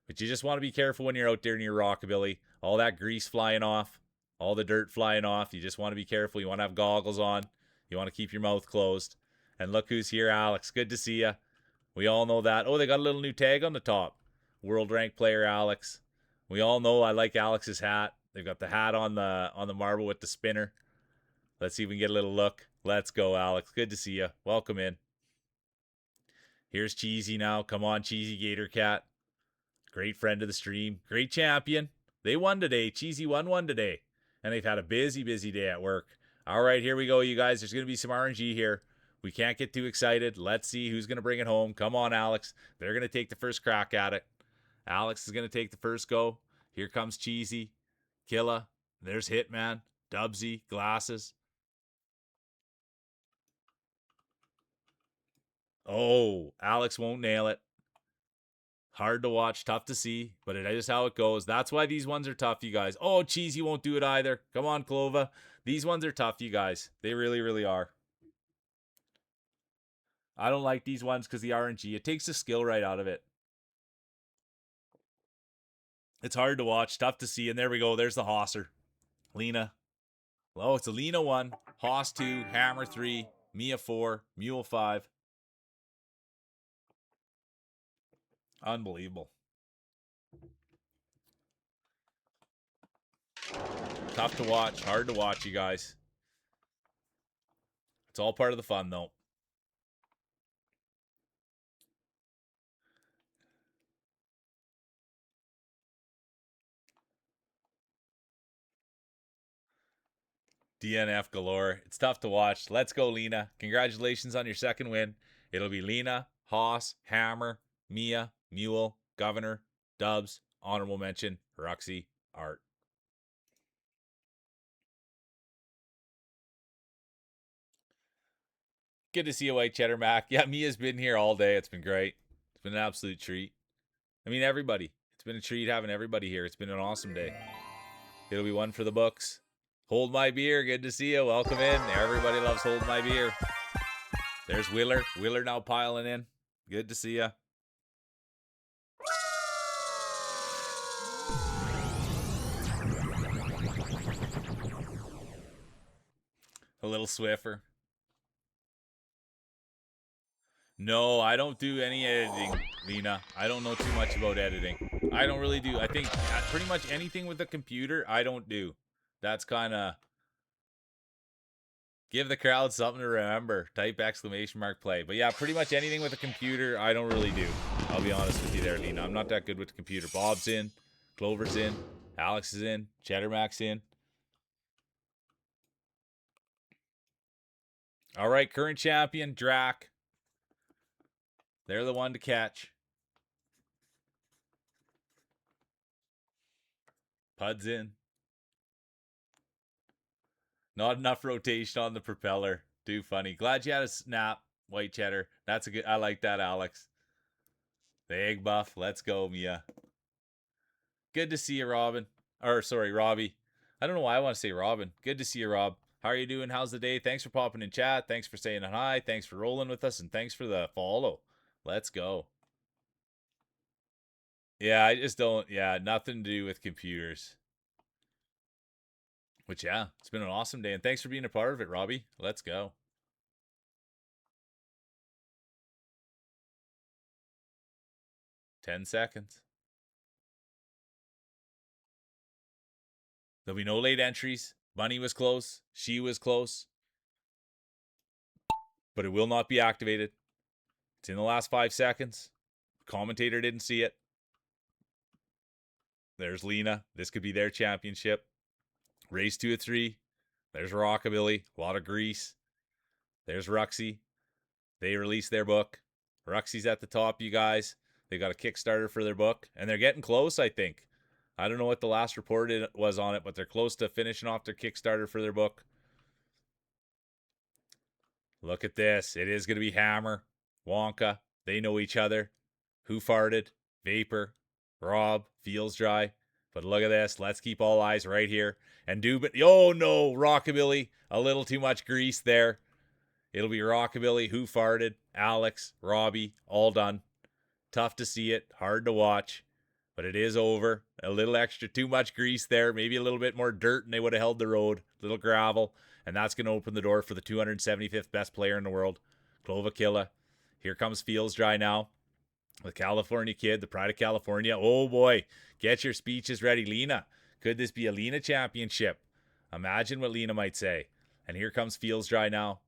But you just want to be careful when you're out there in your Rockabilly. All that grease flying off, all the dirt flying off. You just want to be careful. You want to have goggles on. You want to keep your mouth closed. And look who's here, Alex. Good to see you. We all know that. Oh, they got a little new tag on the top. World rank player Alex. We all know I like Alex's hat. They've got the hat on the marble with the spinner. Let's see if we can get a little look. Let's go, Alex. Good to see you. Welcome in. Here's Cheesy now. Come on, Cheesy Gator Cat. Great friend of the stream. Great champion. They won today. Cheesy won today. And they've had a busy day at work. All right, here we go, you guys. There's going to be some RNG here. We can't get too excited. Let's see who's going to bring it home. Come on, Alex. They're going to take the first crack at it. Alex is going to take the first go. Here comes Cheesy. Killa. There's Hitman. Dubsy. Glasses. Oh, Alex won't nail it. Hard to watch, tough to see, but it is how it goes. That's why these ones are tough, you guys. Oh, Cheesy won't do it either. Come on, Clova. These ones are tough, you guys. They really, really are. I don't like these ones because the RNG, it takes the skill right out of it. It's hard to watch, tough to see, and there we go. There's the Hosser. Lena. Oh, it's a Lena 1, Hoss 2, Hammer 3, Mia 4, Mule 5. Unbelievable. Tough to watch, hard to watch, you guys. It's all part of the fun, though. DNF galore. It's tough to watch. Let's go, Lena. Congratulations on your second win. It'll be Lena, Hoss, Hammer, Mia, Mule, Governor, Dubs, Honorable mention, Roxy Art. Good to see you, White Cheddar Mac. Yeah, Mia's been here all day. It's been great. It's been an absolute treat. I mean, everybody. It's been a treat having everybody here. It's been an awesome day. It'll be one for the books. Hold My Beer. Good to see you. Welcome in. Everybody loves Hold My Beer. There's Wheeler. Wheeler now piling in. Good to see you. A little Swiffer. No, I don't do any editing, Lena. I don't know too much about editing. I don't really do. I think pretty much anything with a computer, I don't do. That's kind of give the crowd something to remember. Type exclamation mark play. But yeah, pretty much anything with a computer, I don't really do. I'll be honest with you there, Lena. I'm not that good with the computer. Bob's in. Clover's in. Alex is in. Cheddar Mac's in. All right, current champion, Drac. They're the one to catch. Pud's in. Not enough rotation on the propeller. Too funny. Glad you had a snap, White Cheddar. That's a good. I like that, Alex. The egg buff. Let's go, Mia. Good to see you, Robin. Or sorry, Robbie. I don't know why I want to say Robin. Good to see you, Rob. How are you doing? How's the day? Thanks for popping in chat. Thanks for saying hi. Thanks for rolling with us, and thanks for the follow. Let's go. Yeah, I just don't. Yeah, nothing to do with computers. Which, yeah, it's been an awesome day, and thanks for being a part of it, Robbie. Let's go. 10 seconds. There'll be no late entries. Bunny was close. She was close. But it will not be activated. It's in the last 5 seconds. Commentator didn't see it. There's Lena. This could be their championship. Race 2 of 3. There's Rockabilly. A lot of grease. There's Ruxy. They released their book. Ruxy's at the top, you guys. They got a Kickstarter for their book. And they're getting close, I think. I don't know what the last report was on it, but they're close to finishing off their Kickstarter for their book. Look at this. It is going to be Hammer, Wonka. They know each other. Who farted? Vapor. Rob. Feels dry. But look at this. Let's keep all eyes right here. And Dubin. Oh no, Rockabilly. A little too much grease there. It'll be Rockabilly, Who Farted, Alex, Robbie, all done. Tough to see it. Hard to watch. But it is over. A little extra, too much grease there. Maybe a little bit more dirt and they would have held the road. A little gravel. And that's going to open the door for the 275th best player in the world, Clovakilla. Here comes Feels Dry now. The California kid, the pride of California. Oh boy, get your speeches ready, Lena. Could this be a Lena championship? Imagine what Lena might say. And here comes Feels Dry now.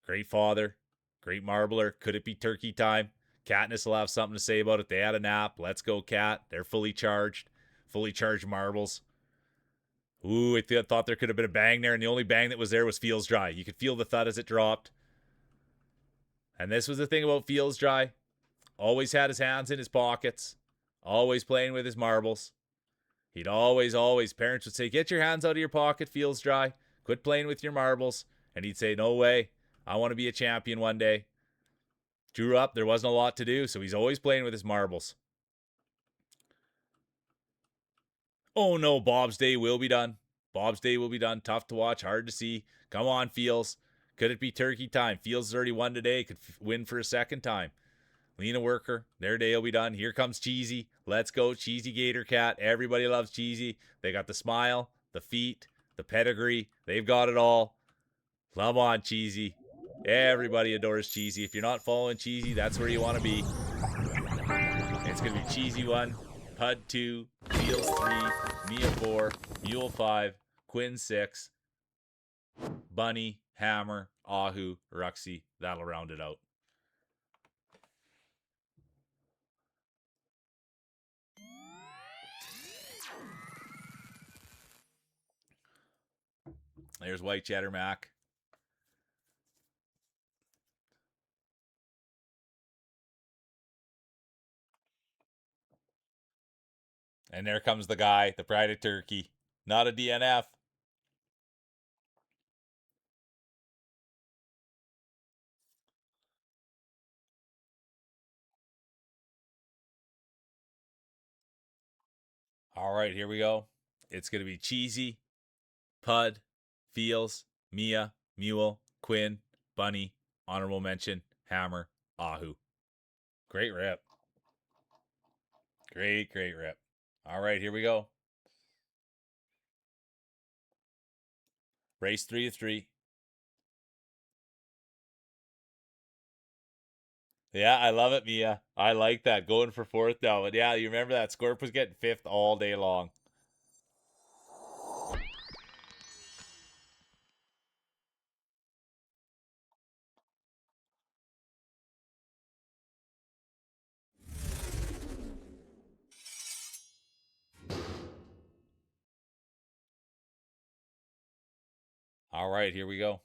Great father, great marbler. Could it be turkey time? Katniss will have something to say about it. They had a nap. Let's go, Cat. They're fully charged marbles. Ooh, I thought there could have been a bang there, and the only bang that was there was Feels Dry. You could feel the thud as it dropped. And this was the thing about Feels Dry. Always had his hands in his pockets. Always playing with his marbles. He'd always, parents would say, get your hands out of your pocket, Feels Dry. Quit playing with your marbles. And he'd say, no way. I want to be a champion one day. Grew up, there wasn't a lot to do, so he's always playing with his marbles. Oh no, Bob's Day will be done. Bob's Day will be done. Tough to watch, hard to see. Come on, Feels. Could it be turkey time? Feels has already won today. Could win for a second time. Lena Worker, their day will be done. Here comes Cheesy. Let's go, Cheesy Gator Cat. Everybody loves Cheesy. They got the smile, the feet, the pedigree. They've got it all. Come on, Cheesy. Everybody adores Cheesy. If you're not following Cheesy, that's where you want to be. It's going to be Cheesy 1, Pud 2, Feels 3, Mia 4, Mule 5, Quinn 6, Bunny, Hammer, Ahu, Ruxy. That'll round it out. There's White Cheddar Mac. And there comes the guy, the pride of Turkey. Not a DNF. All right, here we go. It's going to be Cheesy, Pud, Feels, Mia, Mule, Quinn, Bunny, honorable mention, Hammer, Ahu. Great rip. Great rip. All right, here we go. Race 3 of 3. Yeah, I love it, Mia. I like that. Going for fourth now. But yeah, you remember that Scorp was getting fifth all day long. All right, here we go.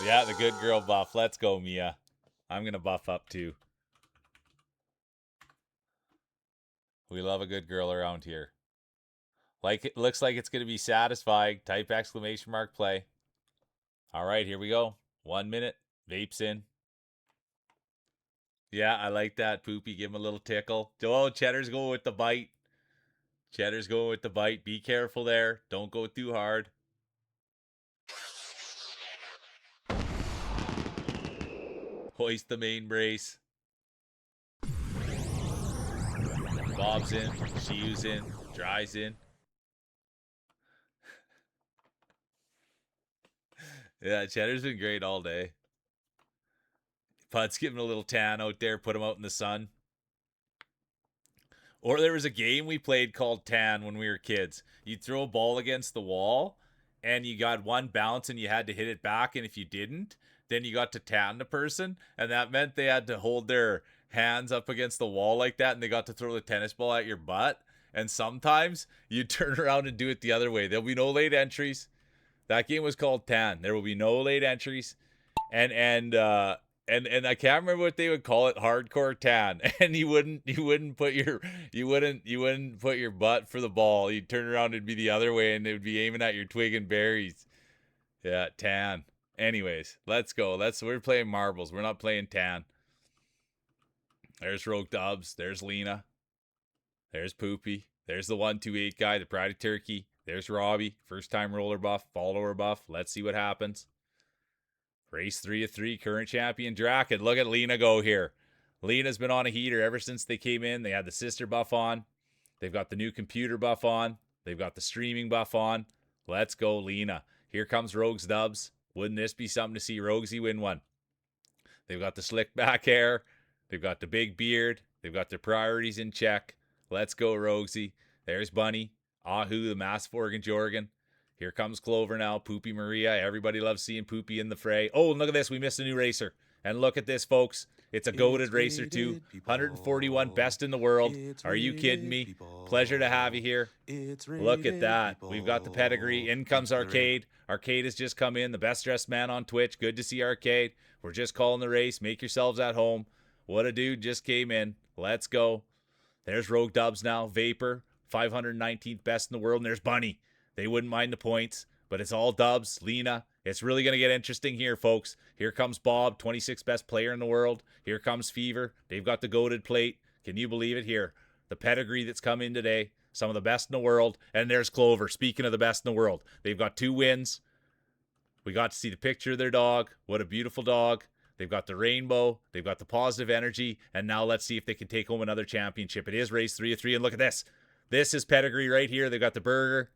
Yeah, the good girl buff. Let's go, Mia. I'm going to buff up too. We love a good girl around here. Like it looks like it's going to be satisfying. Type exclamation mark play. All right, here we go. 1 minute. Vapes in. Yeah, I like that. Poopy, give him a little tickle. Oh, Cheddar's going with the bite. Cheddar's going with the bite. Be careful there. Don't go too hard. Hoist the main brace. Bob's in. Shiu's in. Dry's in. Yeah, Cheddar's been great all day. Put's giving a little tan out there. Put him out in the sun. Or there was a game we played called Tan when we were kids. You'd throw a ball against the wall, and you got one bounce, and you had to hit it back. And if you didn't, then you got to tan the person, and that meant they had to hold their hands up against the wall like that, and they got to throw the tennis ball at your butt. And sometimes you turn around and do it the other way. There'll be no late entries. That game was called Tan. There will be no late entries, and I can't remember what they would call it, hardcore tan. And you wouldn't put your butt for the ball. You'd turn around and be the other way, and it would be aiming at your twig and berries. Yeah, tan. Anyways, let's go. We're playing marbles. We're not playing tan. There's Rogue Dubs. There's Lena. There's Poopy. There's the 128 guy, the Pride of Turkey. There's Robbie, first time roller buff, follower buff. Let's see what happens. Race 3 of 3, current champion Draken. Look at Lena go here. Lena's been on a heater ever since they came in. They had the sister buff on. They've got the new computer buff on. They've got the streaming buff on. Let's go, Lena. Here comes Rogue's Dubs. Wouldn't this be something to see Roguesy win one? They've got the slick back hair. They've got the big beard. They've got their priorities in check. Let's go, Roguesy. There's Bunny. Ahu, the massive Oregon Jorgen. Here comes Clover now. Poopy Maria. Everybody loves seeing Poopy in the fray. Oh, and look at this. We missed a new racer. And look at this, folks. It's a goated racer, too. 141, best in the world. Are you kidding me? Pleasure to have you here. Look at that. We've got the pedigree. In comes Arcade. Arcade has just come in. The best dressed man on Twitch. Good to see Arcade. We're just calling the race. Make yourselves at home. What a dude just came in. Let's go. There's Rogue Dubs now. Vapor. 519th best in the world. And there's Bunny. They wouldn't mind the points, but it's all Dubs, Lena. It's really going to get interesting here, folks. Here comes Bob, 26th best player in the world. Here comes Fever. They've got the goated plate. Can you believe it here? The pedigree that's come in today. Some of the best in the world. And there's Clover, speaking of the best in the world. They've got 2 wins. We got to see the picture of their dog. What a beautiful dog. They've got the rainbow. They've got the positive energy. And now let's see if they can take home another championship. It is race 3 of 3. And look at this. This is pedigree right here. They've got the burger.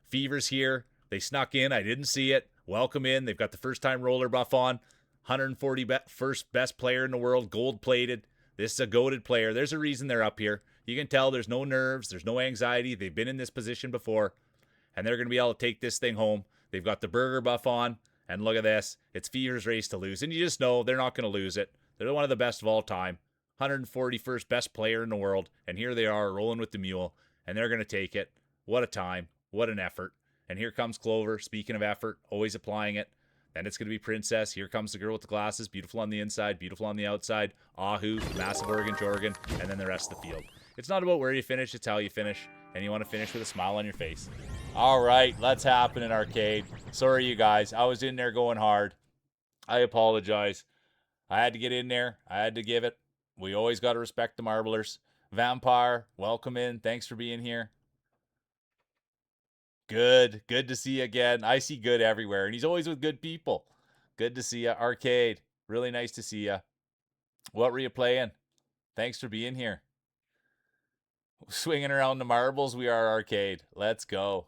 Fever's here. They snuck in. I didn't see it. Welcome in. They've got the first time roller buff on. 140 first best player in the world. Gold plated. This is a goated player. There's a reason they're up here. You can tell there's no nerves. There's no anxiety. They've been in this position before. And they're going to be able to take this thing home. They've got the burger buff on. And look at this. It's Fever's race to lose. And you just know they're not going to lose it. They're one of the best of all time. 141st best player in the world, and here they are rolling with the mule, and they're going to take it. What a time. What an effort. And here comes Clover. Speaking of effort, always applying it. Then it's going to be Princess. Here comes the girl with the glasses. Beautiful on the inside, beautiful on the outside. Ahu, massive Oregon Jorgen, and then the rest of the field. It's not about where you finish, it's how you finish. And you want to finish with a smile on your face. All right, let's happen in arcade. Sorry, you guys. I was in there going hard. I apologize. I had to get in there. I had to give it. We always got to respect the marblers. Vampire, welcome in. Thanks for being here. Good. Good to see you again. I see good everywhere, and he's always with good people. Good to see you. Arcade, really nice to see you. What were you playing? Thanks for being here. Swinging around the marbles, we are Arcade. Let's go.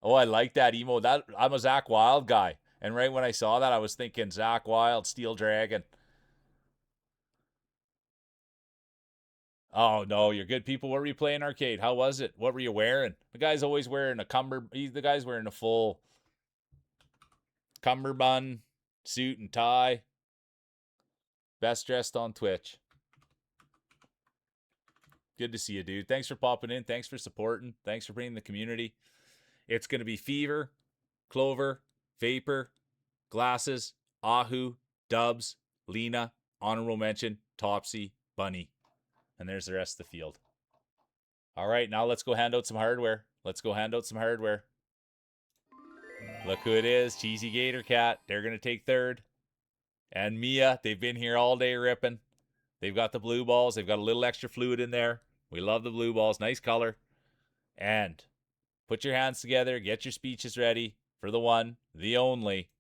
Oh, I like that emo. I'm a Zach Wild guy. And right when I saw that, I was thinking Zach Wild, Steel Dragon. Oh, no, you're good people. What were you playing arcade? How was it? What were you wearing? The guy's always wearing the guy's wearing a full cummerbund, suit and tie. Best dressed on Twitch. Good to see you, dude. Thanks for popping in. Thanks for supporting. Thanks for bringing the community. It's going to be Fever, Clover, Vapor, Glasses, Ahu, Dubs, Lena, honorable mention, Topsy, Bunny. And there's the rest of the field. All right, now let's go hand out some hardware. Let's go hand out some hardware. Look who it is, Cheesy Gator Cat. They're going to take third. And Mia, they've been here all day ripping. They've got the blue balls. They've got a little extra fluid in there. We love the blue balls. Nice color. And put your hands together. Get your speeches ready for the one, the only,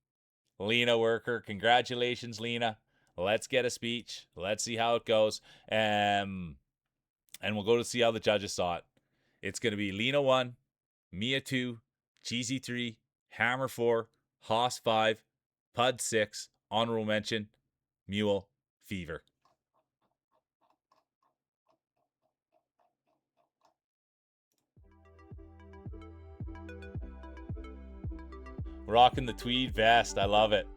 Lena Worker. Congratulations, Lena. Let's get a speech. Let's see how it goes. And we'll go to see how the judges saw it. It's going to be Lena 1, Mia 2, Cheesy 3, Hammer 4, Haas 5, Pud 6, honorable mention, Mule, Fever. Rocking the tweed vest. I love it.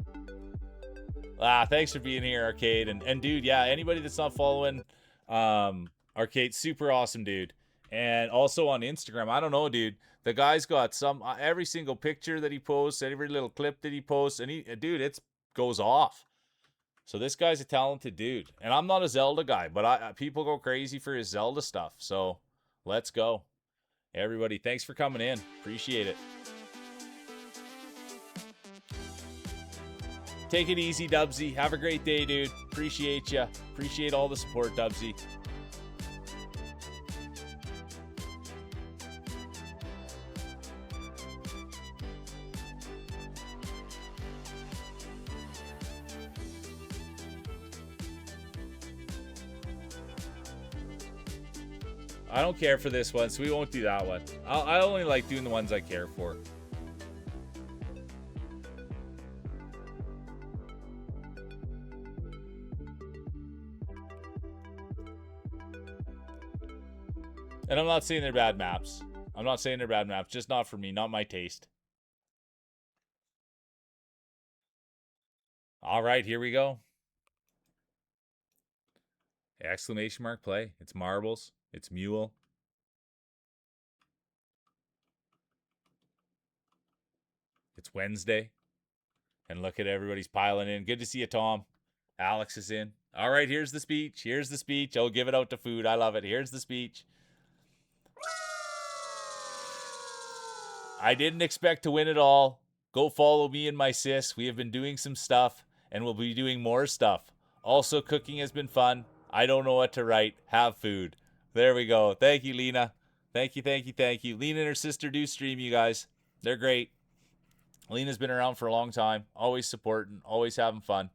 Thanks for being here, Arcade. And dude, yeah, anybody that's not following Arcade, super awesome dude. And also on Instagram, I don't know, dude. The guy's got some every single picture that he posts, every little clip that he posts, and dude, it goes off. So this guy's a talented dude. And I'm not a Zelda guy, but people go crazy for his Zelda stuff. So let's go. Everybody, thanks for coming in. Appreciate it. Take it easy, Dubsy. Have a great day, dude. Appreciate you. Appreciate all the support, Dubsy. I don't care for this one, so we won't do that one. I only like doing the ones I care for. And I'm not saying they're bad maps. I'm not saying they're bad maps. Just not for me. Not my taste. All right, here we go. Exclamation mark play. It's marbles. It's mule. It's Wednesday. And look at everybody's piling in. Good to see you, Tom. Alex is in. All right, here's the speech. Here's the speech. Oh, give it out to food. I love it. Here's the speech. I didn't expect to win it all. Go follow me and my sis. We have been doing some stuff, and we'll be doing more stuff. Also, cooking has been fun. I don't know what to write. Have food. There we go. Thank you, Lena. Thank you, thank you, thank you. Lena and her sister do stream, you guys. They're great. Lena's been around for a long time. Always supporting. Always having fun.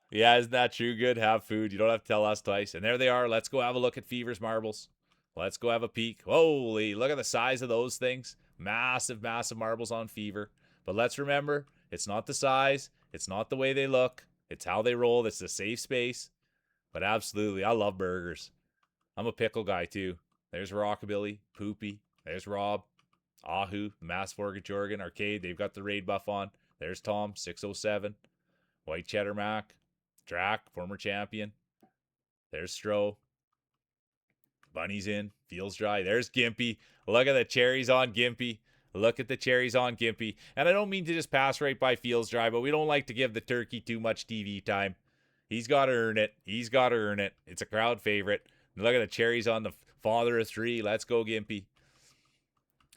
Yeah, isn't that true? Good. Have food. You don't have to tell us twice. And there they are. Let's go have a look at Fever's marbles. Let's go have a peek. Holy, look at the size of those things. Massive, massive marbles on Fever. But let's remember, it's not the size. It's not the way they look. It's how they roll. It's a safe space. But absolutely, I love burgers. I'm a pickle guy, too. There's Rockabilly, Poopy. There's Rob. Ahu, Mass Jorgen, Arcade, they've got the raid buff on. There's Tom, 607. White Cheddar Mac. Drac, former champion. There's Stro. Bunny's in. Feels dry. There's Gimpy. Look at the cherries on Gimpy. Look at the cherries on Gimpy. And I don't mean to just pass right by Feels Dry, but we don't like to give the turkey too much TV time. He's got to earn it. He's got to earn it. It's a crowd favorite. Look at the cherries on the father of three. Let's go, Gimpy.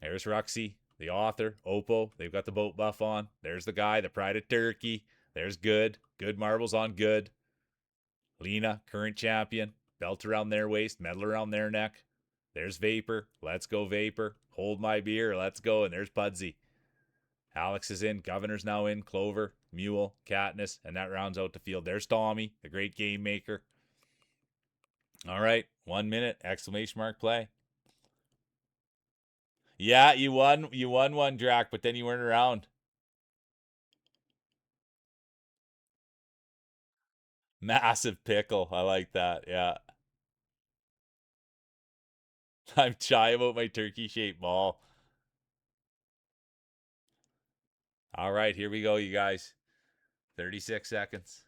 There's Ruxy, the author. Oppo, they've got the boat buff on. There's the guy, the pride of Turkey. There's Good. Good marbles on Good. Lena, current champion. Belt around their waist, medal around their neck. There's Vapor. Let's go, Vapor. Hold my beer. Let's go. And there's Pudsey. Alex is in. Governor's now in. Clover, Mule, Katniss, and that rounds out the field. There's Tommy, the great game maker. All right, 1 minute, exclamation mark play. Yeah, you won one, Drac, but then you weren't around. Massive pickle. I like that. Yeah. I'm shy about my turkey-shaped ball. All right, here we go, you guys. 36 seconds.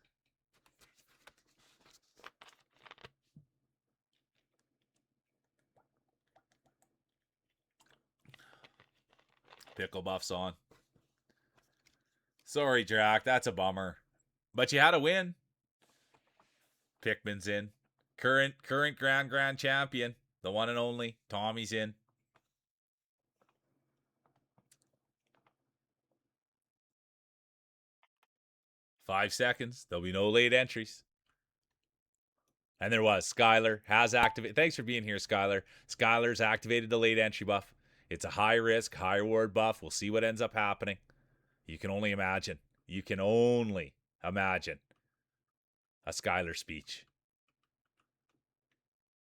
Pickle buff's on. Sorry, Drac. That's a bummer. But you had a win. Pickman's in. Current grand champion. The one and only. Tommy's in. Five seconds. There'll be no late entries. And there was. Skylar has activated. Thanks for being here, Skylar. Skylar's activated the late entry buff. It's a high risk, high reward buff. We'll see what ends up happening. You can only imagine. You can only imagine a Skylar speech.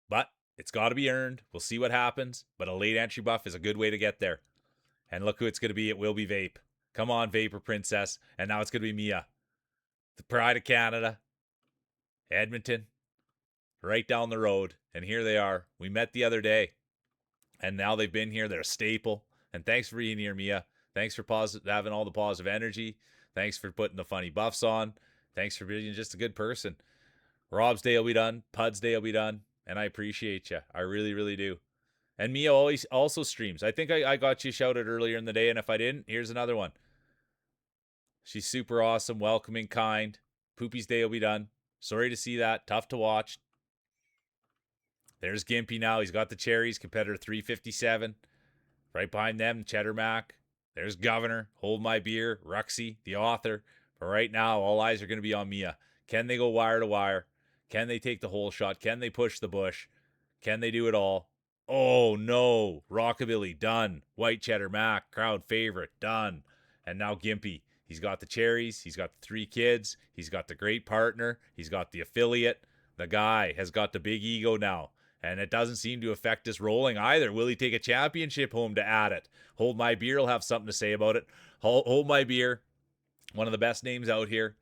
But it's got to be earned. We'll see what happens. But a late entry buff is a good way to get there. And look who it's going to be. It will be Vape. Come on, Vapor Princess. And now it's going to be Mia. The pride of Canada. Edmonton. Right down the road. And here they are. We met the other day. And now they've been here. They're a staple. And thanks for being here, Mia. Thanks for having all the positive energy. Thanks for putting the funny buffs on. Thanks for being just a good person. Rob's day will be done. Pud's day will be done. And I appreciate you. I really, really do. And Mia always also streams. I think I got you shouted earlier in the day. And if I didn't, here's another one. She's super awesome, welcoming, kind. Poopy's day will be done. Sorry to see that. Tough to watch. There's Gimpy now. He's got the cherries. Competitor 357. Right behind them, Cheddar Mac. There's Governor. Hold my beer. Ruxy, the author. But right now, all eyes are going to be on Mia. Can they go wire to wire? Can they take the whole shot? Can they push the bush? Can they do it all? Oh, no. Rockabilly, done. White Cheddar Mac, crowd favorite, done. And now Gimpy. He's got the cherries. He's got the 3 kids. He's got the great partner. He's got the affiliate. The guy has got the big ego now. And it doesn't seem to affect his rolling either. Will he take a championship home to add it? Hold My Beer will have something to say about it. Hold My Beer, one of the best names out here.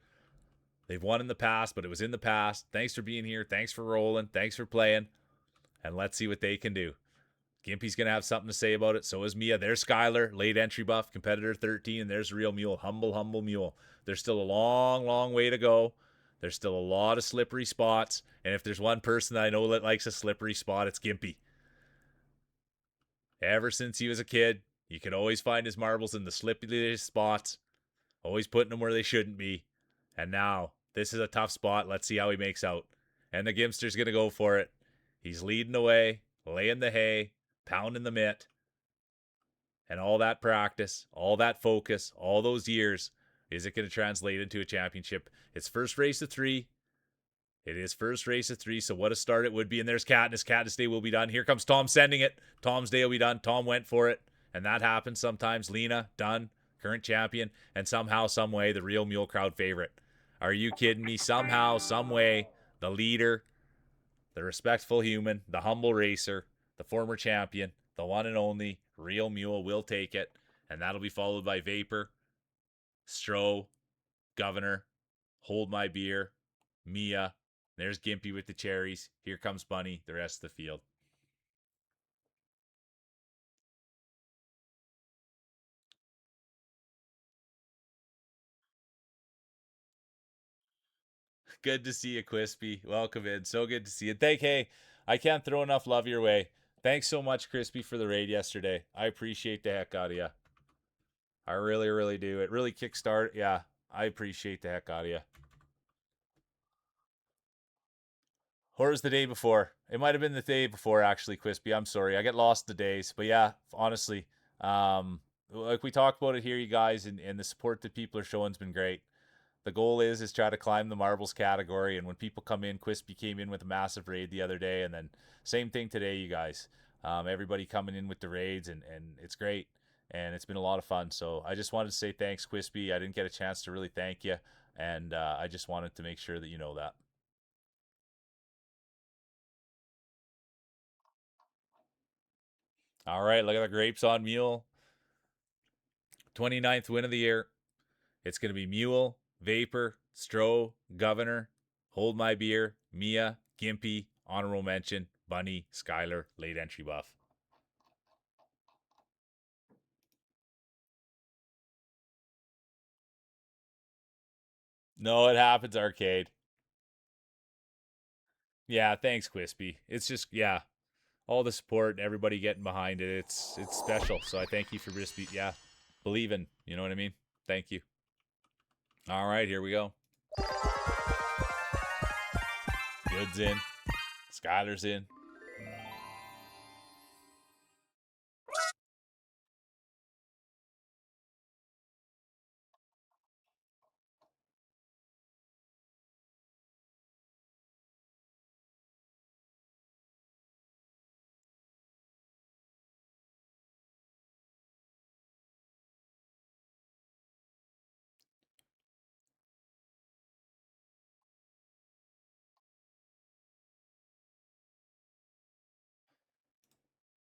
They've won in the past, but it was in the past. Thanks for being here. Thanks for rolling. Thanks for playing. And let's see what they can do. Gimpy's going to have something to say about it. So is Mia. There's Skylar, late entry buff, competitor 13. And there's the real Mule, humble Mule. There's still a long, long way to go. There's still a lot of slippery spots. And if there's one person that I know that likes a slippery spot, it's Gimpy. Ever since he was a kid, you can always find his marbles in the slippery spots. Always putting them where they shouldn't be. And now, this is a tough spot. Let's see how he makes out. And the Gimpster's going to go for it. He's leading the way, laying the hay, pounding the mitt. And all that practice, all that focus, all those years, is it going to translate into a championship? It's first race of 3. It is first race of 3, so what a start it would be. And there's Katniss. Katniss' day will be done. Here comes Tom sending it. Tom's day will be done. Tom went for it. And that happens sometimes. Lena, done. Current champion. And somehow, some way, the real Mule crowd favorite. Are you kidding me? Somehow, some way, the leader, the respectful human, the humble racer, the former champion, the one and only real Mule will take it. And that'll be followed by Vapor, Stro, Governor, Hold My Beer, Mia. There's Gimpy with the cherries. Here comes Bunny, the rest of the field. Good to see you, Crispy. Welcome in. So good to see you. Hey, I can't throw enough love your way. Thanks so much, Crispy, for the raid yesterday. I appreciate the heck out of you. I really, really do. It really kickstart. Yeah, I appreciate the heck out of you. Or was the day before? It might have been the day before, actually, Crispy. I'm sorry. I get lost the days. But yeah, honestly, like we talked about it here, you guys, and the support that people are showing has been great. The goal is try to climb the marbles category. And when people come in, Quispy came in with a massive raid the other day, and then same thing today, you guys. Everybody coming in with the raids, and it's great, and it's been a lot of fun. So I just wanted to say thanks, Quispy. I didn't get a chance to really thank you, and I just wanted to make sure that you know that. All right, look at the grapes on Mule. 29th win of the year. It's going to be Mule, Vapor, Stroh, Governor, Hold My Beer, Mia, Gimpy, Honorable Mention, Bunny, Skylar, Late Entry Buff. No, it happens, Arcade. Yeah, thanks, Quispy. It's just, yeah, all the support and everybody getting behind it. It's special. So I thank you for just, yeah, believing. You know what I mean? Thank you. All right, here we go. Good's in. Skylar's in.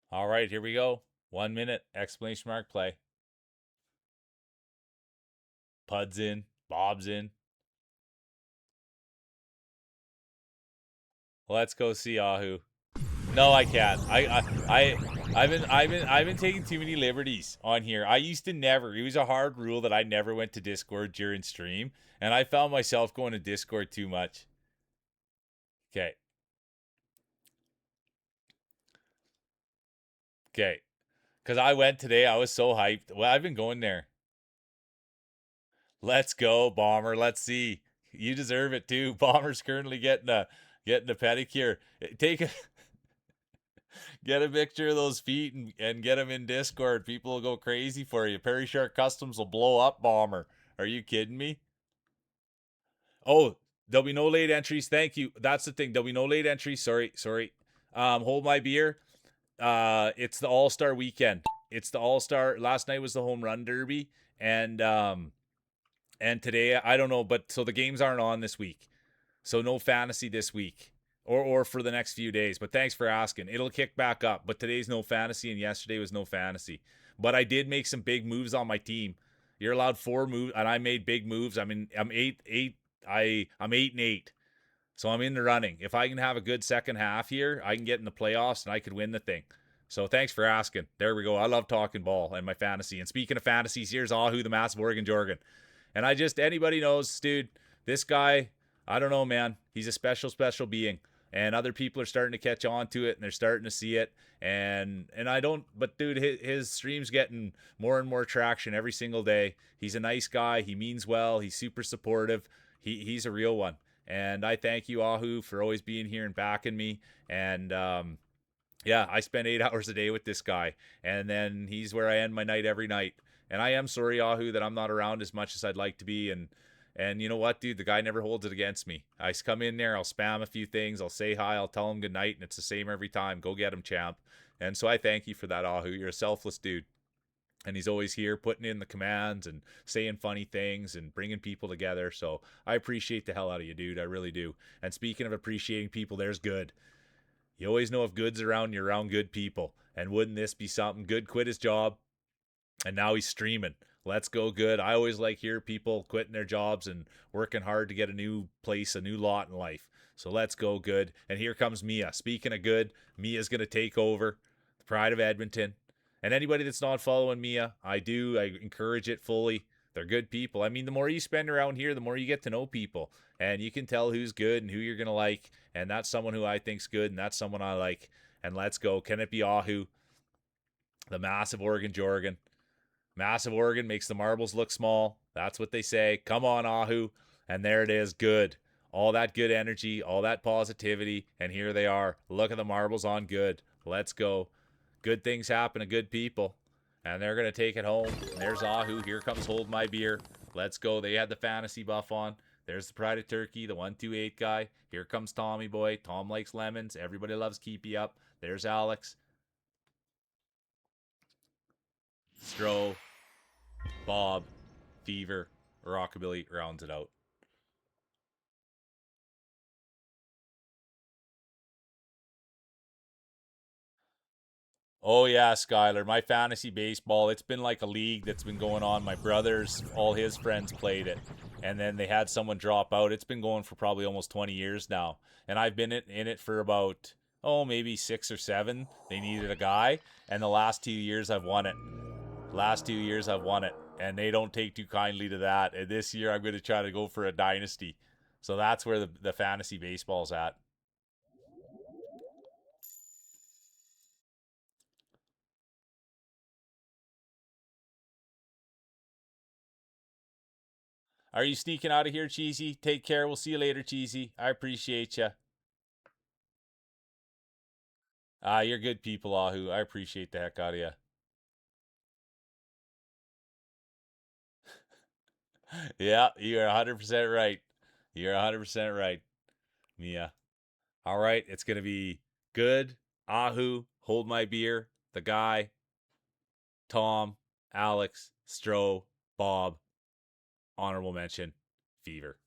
All right, here we go. 1 minute, exclamation mark, play. Pud's in. Bob's in. Let's go see Ahu. No, I can't. I've been taking too many liberties on here. I used to never. It was a hard rule that I never went to Discord during stream, and I found myself going to Discord too much. Okay. Okay. Because I went today, I was so hyped. Well, I've been going there. Let's go, Bomber. Let's see. You deserve it too. Bomber's currently getting a pedicure. Take a get a picture of those feet and get them in Discord. People will go crazy for you. Perry Shark Customs will blow up, Bomber. Are you kidding me? Oh, there'll be no late entries. Thank you. That's the thing. There'll be no late entries. Sorry. Hold my beer. It's the All Star weekend. It's the All Star. Last night was the Home Run Derby, and today I don't know, but so the games aren't on this week. So no fantasy this week or for the next few days. But thanks for asking. It'll kick back up. But today's no fantasy and yesterday was no fantasy. But I did make some big moves on my team. You're allowed 4 moves and I made big moves. I'm 8-8. So I'm in the running. If I can have a good second half here, I can get in the playoffs and I could win the thing. So thanks for asking. There we go. I love talking ball and my fantasy. And speaking of fantasies, here's Ahu, the massive Oregon Jorgen. And anybody knows, dude, this guy, I don't know, man. He's a special being. And other people are starting to catch on to it and they're starting to see it. And I don't, but dude, his stream's getting more and more traction every single day. He's a nice guy. He means well. He's super supportive. He's a real one. And I thank you, Ahu, for always being here and backing me. And yeah, I spend 8 hours a day with this guy, and then he's where I end my night every night. And I am sorry, Ahu, that I'm not around as much as I'd like to be. And you know what, dude? The guy never holds it against me. I come in there, I'll spam a few things, I'll say hi, I'll tell him good night, and it's the same every time. Go get him, champ. And so I thank you for that, Ahu. You're a selfless dude. And he's always here putting in the commands and saying funny things and bringing people together. So I appreciate the hell out of you, dude. I really do. And speaking of appreciating people, there's good. You always know if good's around, you're around good people. And wouldn't this be something? Good quit his job, and now he's streaming. Let's go, good. I always like hear people quitting their jobs and working hard to get a new place, a new lot in life. So let's go, good. And here comes Mia. Speaking of good, Mia's going to take over the pride of Edmonton. And anybody that's not following Mia, I encourage it fully. They're good people. I mean, the more you spend around here, the more you get to know people, and you can tell who's good and who you're gonna like. And that's someone who I think's good, and that's someone I like. And let's go. Can it be Ahu, the massive Oregon Jorgen? Massive Oregon makes the marbles look small. That's what they say. Come on, Ahu. And there it is. Good. All that good energy, all that positivity. And here they are. Look at the marbles on good. Let's go. Good things happen to good people. And they're going to take it home. And there's Ahu. Here comes Hold My Beer. Let's go. They had the fantasy buff on. There's the Pride of Turkey, the 128 guy. Here comes Tommy Boy. Tom likes lemons. Everybody loves Keepy Up. There's Alex. Stroh. Bob, Fever, Rockabilly rounds it out. Oh yeah, Skyler, my fantasy baseball, it's been like a league that's been going on. My brothers, all his friends played it. And then they had someone drop out. It's been going for probably almost 20 years now. And I've been in it for about, maybe 6 or 7. They needed a guy. And the last 2 years I've won it. Last 2 years I've won it. And they don't take too kindly to that. And this year I'm going to try to go for a dynasty. So that's where the fantasy baseball's at. Are you sneaking out of here, Cheesy? Take care. We'll see you later, Cheesy. I appreciate you. You're good people, Ahu. I appreciate the heck out of you. Yeah, you're 100% right. You're 100% right, Mia. All right, it's going to be good. Ahu, Hold My Beer, the guy, Tom, Alex, Stroh, Bob, honorable mention, Fever.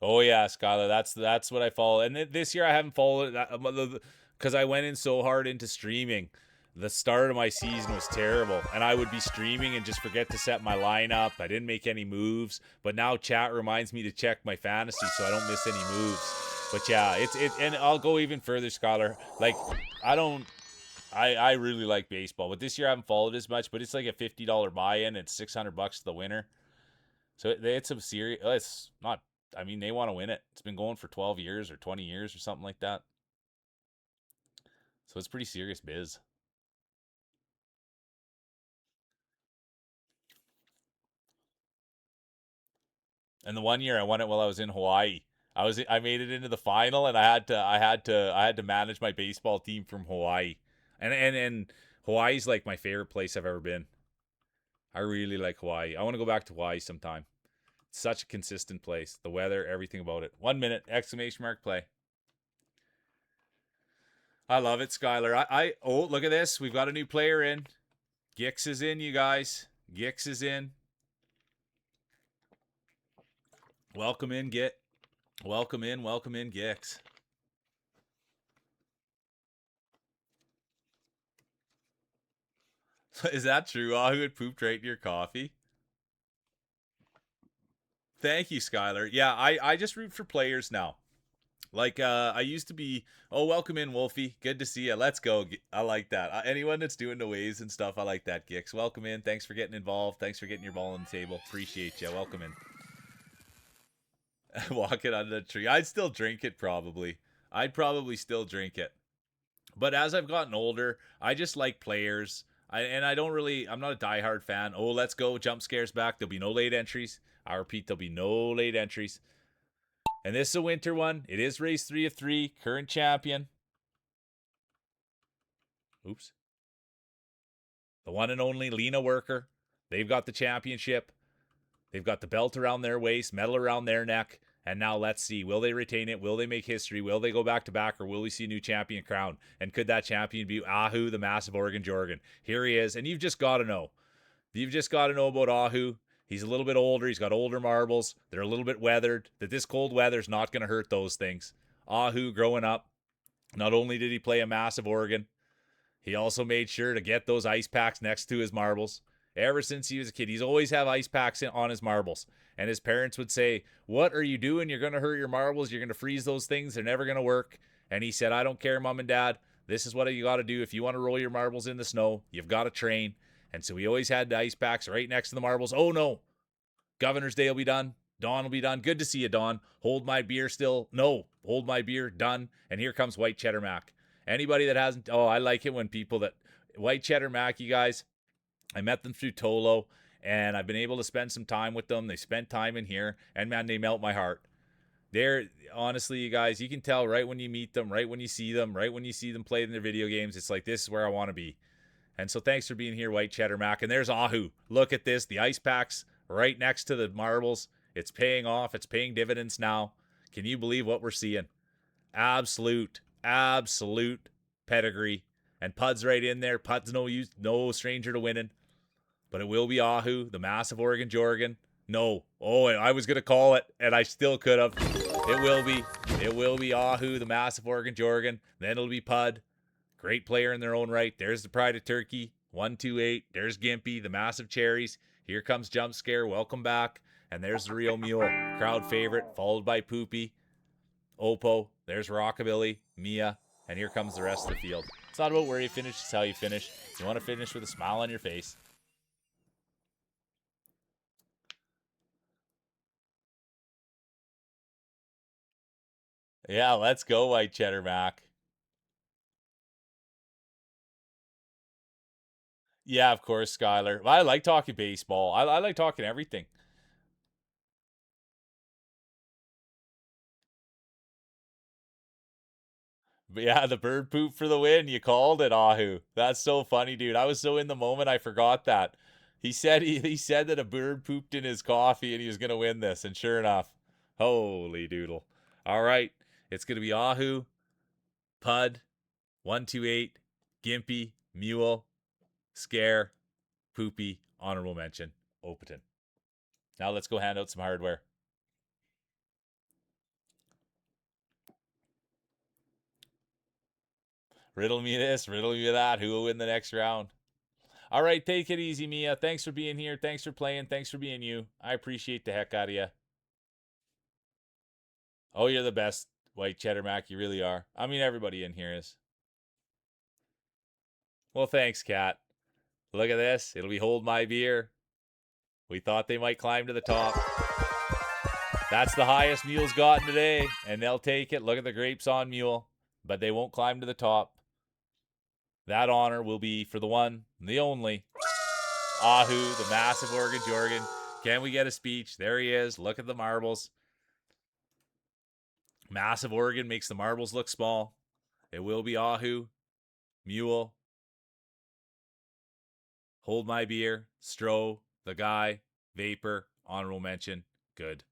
Oh yeah, Skylar, that's what I follow. And this year I haven't followed that because I went in so hard into streaming. The start of my season was terrible, and I would be streaming and just forget to set my lineup. I didn't make any moves, but now chat reminds me to check my fantasy so I don't miss any moves. But yeah, and I'll go even further, Scholar. Like I don't I really like baseball, but this year I haven't followed as much. But it's like a $50 buy-in. It's $600 to the winner. So it's a serious. It's not. I mean, they want to win it. It's been going for 12 years or 20 years or something like that. So it's pretty serious biz. And the one year I won it while I was in Hawaii. I made it into the final, and I had to manage my baseball team from Hawaii. And Hawaii's like my favorite place I've ever been. I really like Hawaii. I want to go back to Hawaii sometime. It's such a consistent place. The weather, everything about it. 1 minute, exclamation mark, play. I love it, Skylar. Oh, look at this. We've got a new player in. Gix is in, you guys. Gix is in. Welcome in, Git. Welcome in, Gix. Is that true? Who had pooped right in your coffee? Thank you, Skylar. Yeah, I just root for players now. Like I used to be. Oh, welcome in, Wolfie. Good to see you. Let's go. I like that. Anyone that's doing the waves and stuff, I like that. Gix, welcome in. Thanks for getting involved. Thanks for getting your ball on the table. Appreciate you. Welcome in. Walking under the tree. I'd still drink it probably. I'd probably still drink it. But as I've gotten older, I just like players. I don't really. I'm not a diehard fan. Oh, let's go. Jump scares back. There'll be no late entries. I repeat, there'll be no late entries. And this is a winter one. It is race 3 of 3. Current champion. Oops. The one and only Lena Worker. They've got the championship. They've got the belt around their waist, medal around their neck. And now let's see. Will they retain it? Will they make history? Will they go back to back? Or will we see a new champion crown? And could that champion be Ahu, the massive Oregon Jorgen? Here he is. And you've just got to know. You've just got to know about Ahu. He's a little bit older. He's got older marbles. They're a little bit weathered. That this cold weather's not going to hurt those things. Ahu, growing up, not only did he play a massive Oregon, he also made sure to get those ice packs next to his marbles. Ever since he was a kid, he's always have ice packs on his marbles. And his parents would say, "What are you doing? You're going to hurt your marbles. You're going to freeze those things. They're never going to work." And he said, "I don't care, Mom and Dad. This is what you got to do. If you want to roll your marbles in the snow, you've got to train." And so he always had the ice packs right next to the marbles. Oh no, Governor's Day will be done. Dawn will be done. Good to see you, Dawn. Hold my beer still. No, hold my beer. Done. And here comes White Cheddar Mac. Anybody that hasn't, oh, I like it when people that, White Cheddar Mac, you guys, I met them through Tolo, and I've been able to spend some time with them. They spent time in here, and man, they melt my heart. They're, honestly, you guys, you can tell right when you meet them, right when you see them, right when you see them play in their video games. It's like, this is where I want to be. And so thanks for being here, White Cheddar Mac. And there's Ahu. Look at this. The ice packs right next to the marbles. It's paying off. It's paying dividends now. Can you believe what we're seeing? Absolute pedigree. And Pud's right in there. Pud's no stranger to winning. But it will be Ahu, the massive Oregon Jorgen. No. Oh, I was going to call it, and I still could have. It will be. It will be Ahu, the massive Oregon Jorgen. Then it'll be Pud. Great player in their own right. There's the Pride of Turkey. 128. There's Gimpy, the massive cherries. Here comes Jump Scare. Welcome back. And there's the real mule. Crowd favorite, followed by Poopy. Oppo. There's Rockabilly. Mia. And here comes the rest of the field. It's not about where you finish, it's how you finish. You want to finish with a smile on your face. Yeah, let's go, White Cheddar Mac. Yeah, of course, Skylar. I like talking baseball. I like talking everything. But yeah, the bird poop for the win. You called it, Ahu. That's so funny, dude. I was so in the moment I forgot that. He said that a bird pooped in his coffee and he was gonna win this, and sure enough, holy doodle. All right, it's gonna be Ahu, Pud, 128, Gimpy, Mule, Scare, Poopy, honorable mention, Opaton. Now let's go hand out some hardware. Riddle me this, riddle me that. Who will win the next round? All right, take it easy, Mia. Thanks for being here. Thanks for playing. Thanks for being you. I appreciate the heck out of you. Oh, you're the best, White Cheddar Mac. You really are. I mean, everybody in here is. Well, thanks, Kat. Look at this. It'll be Hold My Beer. We thought they might climb to the top. That's the highest Mule's gotten today, and they'll take it. Look at the grapes on Mule, but they won't climb to the top. That honor will be for the one, the only, Ahu, the massive Oregon Jorgen. Can we get a speech? There he is. Look at the marbles. Massive Oregon makes the marbles look small. It will be Ahu, Mule, Hold My Beer, Stro, the guy, Vapor, honorable mention, good.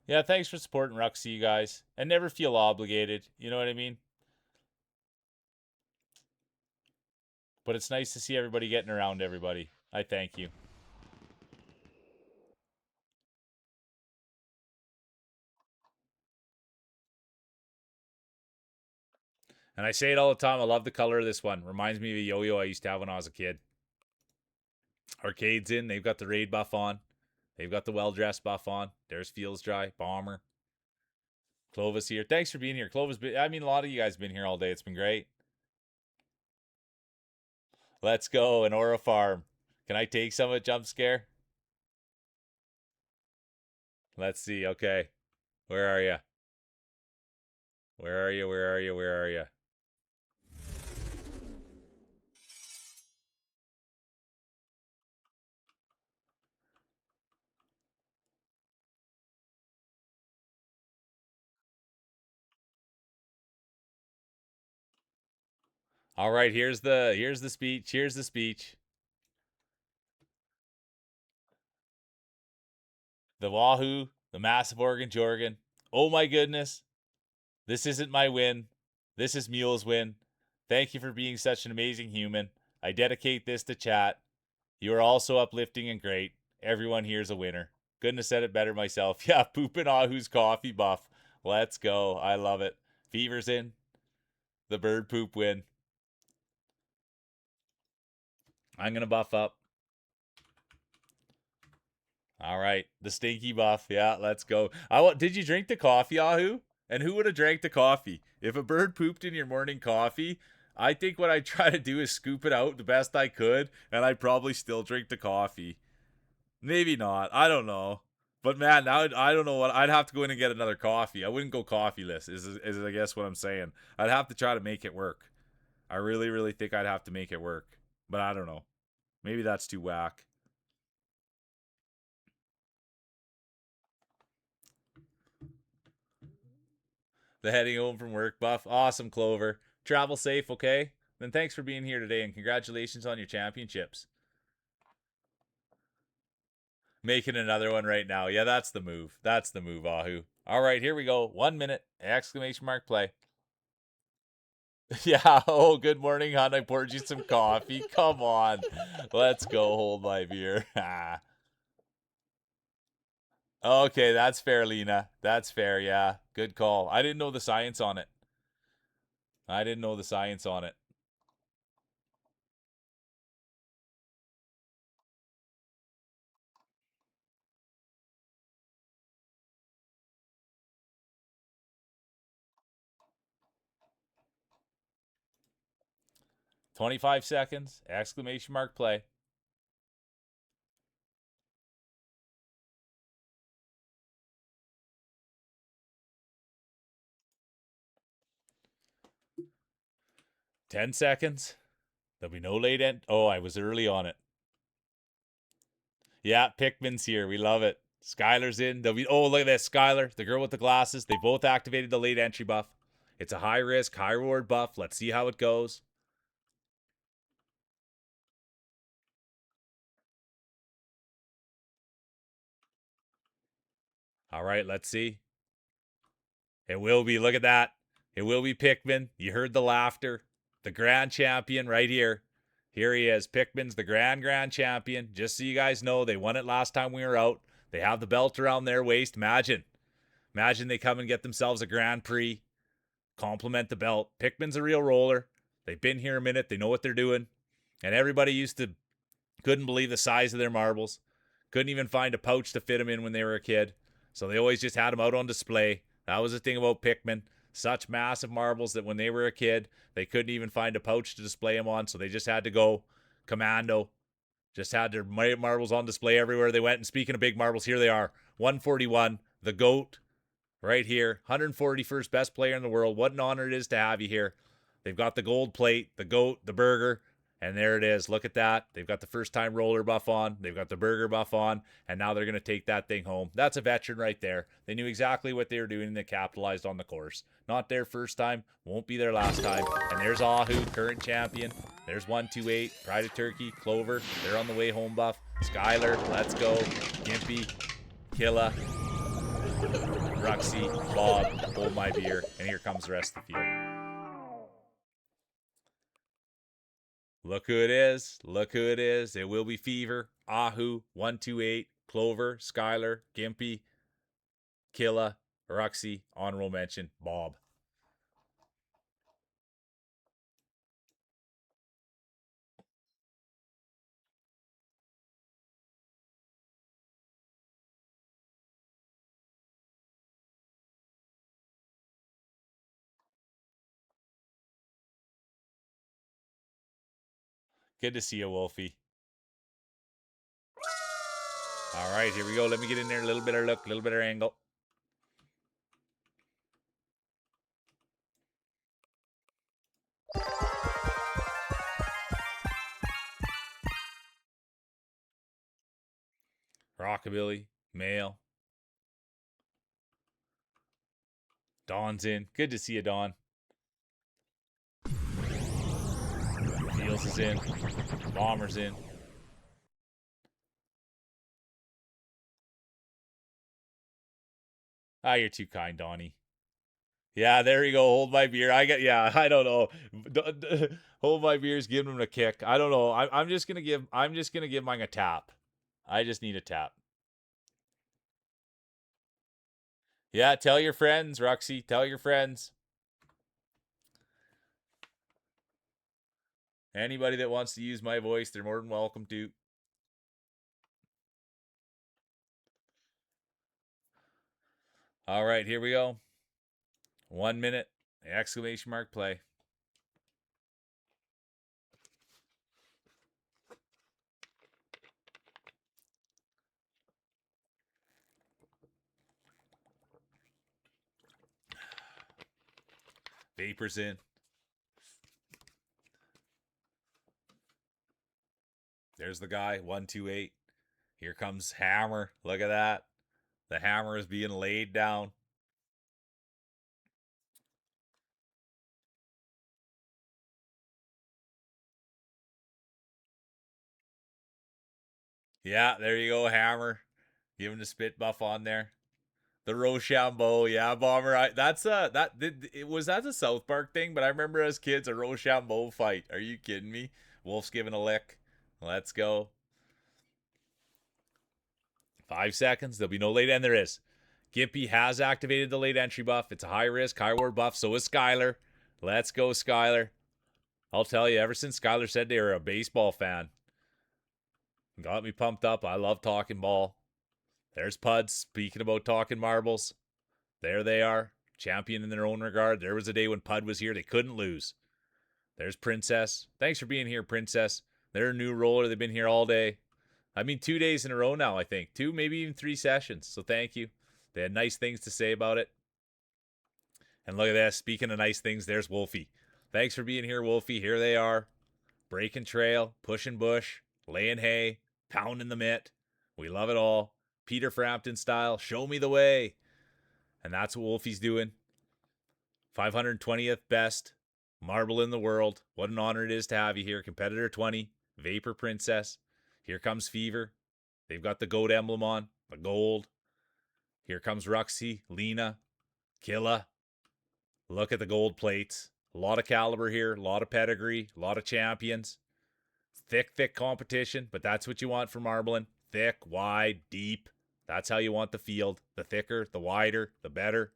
Yeah, thanks for supporting Ruxy, you guys. And never feel obligated. You know what I mean? But it's nice to see everybody getting around everybody. I thank you. And I say it all the time. I love the color of this one. Reminds me of a yo-yo I used to have when I was a kid. Arcade's in. They've got the raid buff on. They've got the well-dressed buff on. There's Feels Dry. Bomber. Clovis here. Thanks for being here. Clovis, I mean, a lot of you guys have been here all day. It's been great. Let's go. An Aura Farm. Can I take some of a jump scare? Let's see. Okay. Where are you? Where are you? Where are you? Where are you? All right, here's the speech. Here's the speech. The Wahoo, the massive Oregon Jorgen. Oh my goodness. This isn't my win. This is Mule's win. Thank you for being such an amazing human. I dedicate this to chat. You are also uplifting and great. Everyone here's a winner. Couldn't have said it better myself. Yeah, pooping Ahu's coffee buff. Let's go. I love it. Fever's in. The bird poop win. I'm gonna buff up. All right, the stinky buff. Yeah, let's go. Did you drink the coffee, Ahu? And who would have drank the coffee? If a bird pooped in your morning coffee, I think what I'd try to do is scoop it out the best I could, and I'd probably still drink the coffee. Maybe not. I don't know. But man, now I don't know what I'd have to go in and get another coffee. I wouldn't go coffeeless. Is I guess what I'm saying. I'd have to try to make it work. I really, really think I'd have to make it work. But I don't know. Maybe that's too whack. The heading home from work buff. Awesome, Clover. Travel safe, okay? Then thanks for being here today and congratulations on your championships. Making another one right now. Yeah, that's the move. That's the move, Ahu. All right, here we go. 1 minute. Exclamation mark play. Yeah. Oh, good morning, hon. I poured you some coffee. Come on. Let's go hold my beer. Okay, that's fair, Lena. That's fair. Yeah. Good call. I didn't know the science on it. I didn't know the science on it. 25 seconds. Exclamation mark play. Ten seconds. There'll be no late end. Oh, I was early on it. Yeah, Pikmin's here. We love it. Skylar's in. Look at this. Skylar, the girl with the glasses. They both activated the late entry buff. It's a high risk, high reward buff. Let's see how it goes. All right, let's see. It will be. Look at that. It will be Pikmin. You heard the laughter. The grand champion right here. Here he is. Pikmin's the grand champion. Just so you guys know, they won it last time we were out. They have the belt around their waist. Imagine they come and get themselves a Grand Prix. Compliment the belt. Pikmin's a real roller. They've been here a minute. They know what they're doing. And everybody couldn't believe the size of their marbles. Couldn't even find a pouch to fit them in when they were a kid. So they always just had them out on display. That was the thing about Pikmin. Such massive marbles that when they were a kid, they couldn't even find a pouch to display them on. So they just had to go commando. Just had their marbles on display everywhere they went. And speaking of big marbles, here they are. 141, the GOAT, right here. 141st best player in the world. What an honor it is to have you here. They've got the gold plate, the GOAT, the burger, and there it is. Look at that. They've got the first time roller buff on. They've got the burger buff on. And now they're going to take that thing home. That's a veteran right there. They knew exactly what they were doing and they capitalized on the course. Not their first time. Won't be their last time. And there's Ahu, current champion. There's 128. Pride of Turkey. Clover. They're on the way home buff. Skylar. Let's go. Gimpy. Killa. Ruxy. Bob. Hold my beer. And here comes the rest of the field. Look who it is. Look who it is. It will be Fever, Ahu, 128, Clover, Skylar, Gimpy, Killa, Ruxy, honorable mention, Bob. Good to see you, Wolfie. All right, here we go. Let me get in there. A little bit of look, a little bit of angle. Rockabilly, male. Dawn's in. Good to see you, Dawn. Fields is in. Bomber's in. Ah, you're too kind, Donnie. Yeah, there you go. Hold my beer. I don't know. Hold my beer's giving him a kick. I don't know. I'm just gonna give mine a tap. I just need a tap. Yeah, tell your friends, Roxy. Tell your friends. Anybody that wants to use my voice, they're more than welcome to. All right, here we go. 1 minute. Exclamation mark play. Vapors in. There's the guy, 128. Here comes Hammer. Look at that. The hammer is being laid down. Yeah, there you go, Hammer. Giving the spit buff on there. The Rochambeau, yeah, Bomber. Was that a South Park thing? But I remember as kids a Rochambeau fight. Are you kidding me? Wolf's giving a lick. Let's go. 5 seconds. There'll be no late end. There is. Gimpy has activated the late entry buff. It's a high risk, high reward buff. So is Skylar. Let's go, Skylar. I'll tell you, ever since Skylar said they were a baseball fan, got me pumped up. I love talking ball. There's Puds. Speaking about talking marbles, there they are, champion in their own regard. There was a day when Pud was here, they couldn't lose. There's Princess. Thanks for being here, Princess. They're a new roller. They've been here all day. I mean, 2 days in a row now, I think. 2, maybe even 3 sessions. So thank you. They had nice things to say about it. And look at that. Speaking of nice things, there's Wolfie. Thanks for being here, Wolfie. Here they are. Breaking trail, pushing bush, laying hay, pounding the mitt. We love it all. Peter Frampton style. Show me the way. And that's what Wolfie's doing. 520th best marble in the world. What an honor it is to have you here. Competitor 20, Vapor Princess. Here comes Fever. They've got the goat emblem on, the gold. Here comes Ruxy, Lena, Killa. Look at the gold plates. A lot of caliber here, a lot of pedigree, a lot of champions. Thick competition, but that's what you want for marbling. Thick, wide, deep. That's how you want the field. The thicker, the wider, the better.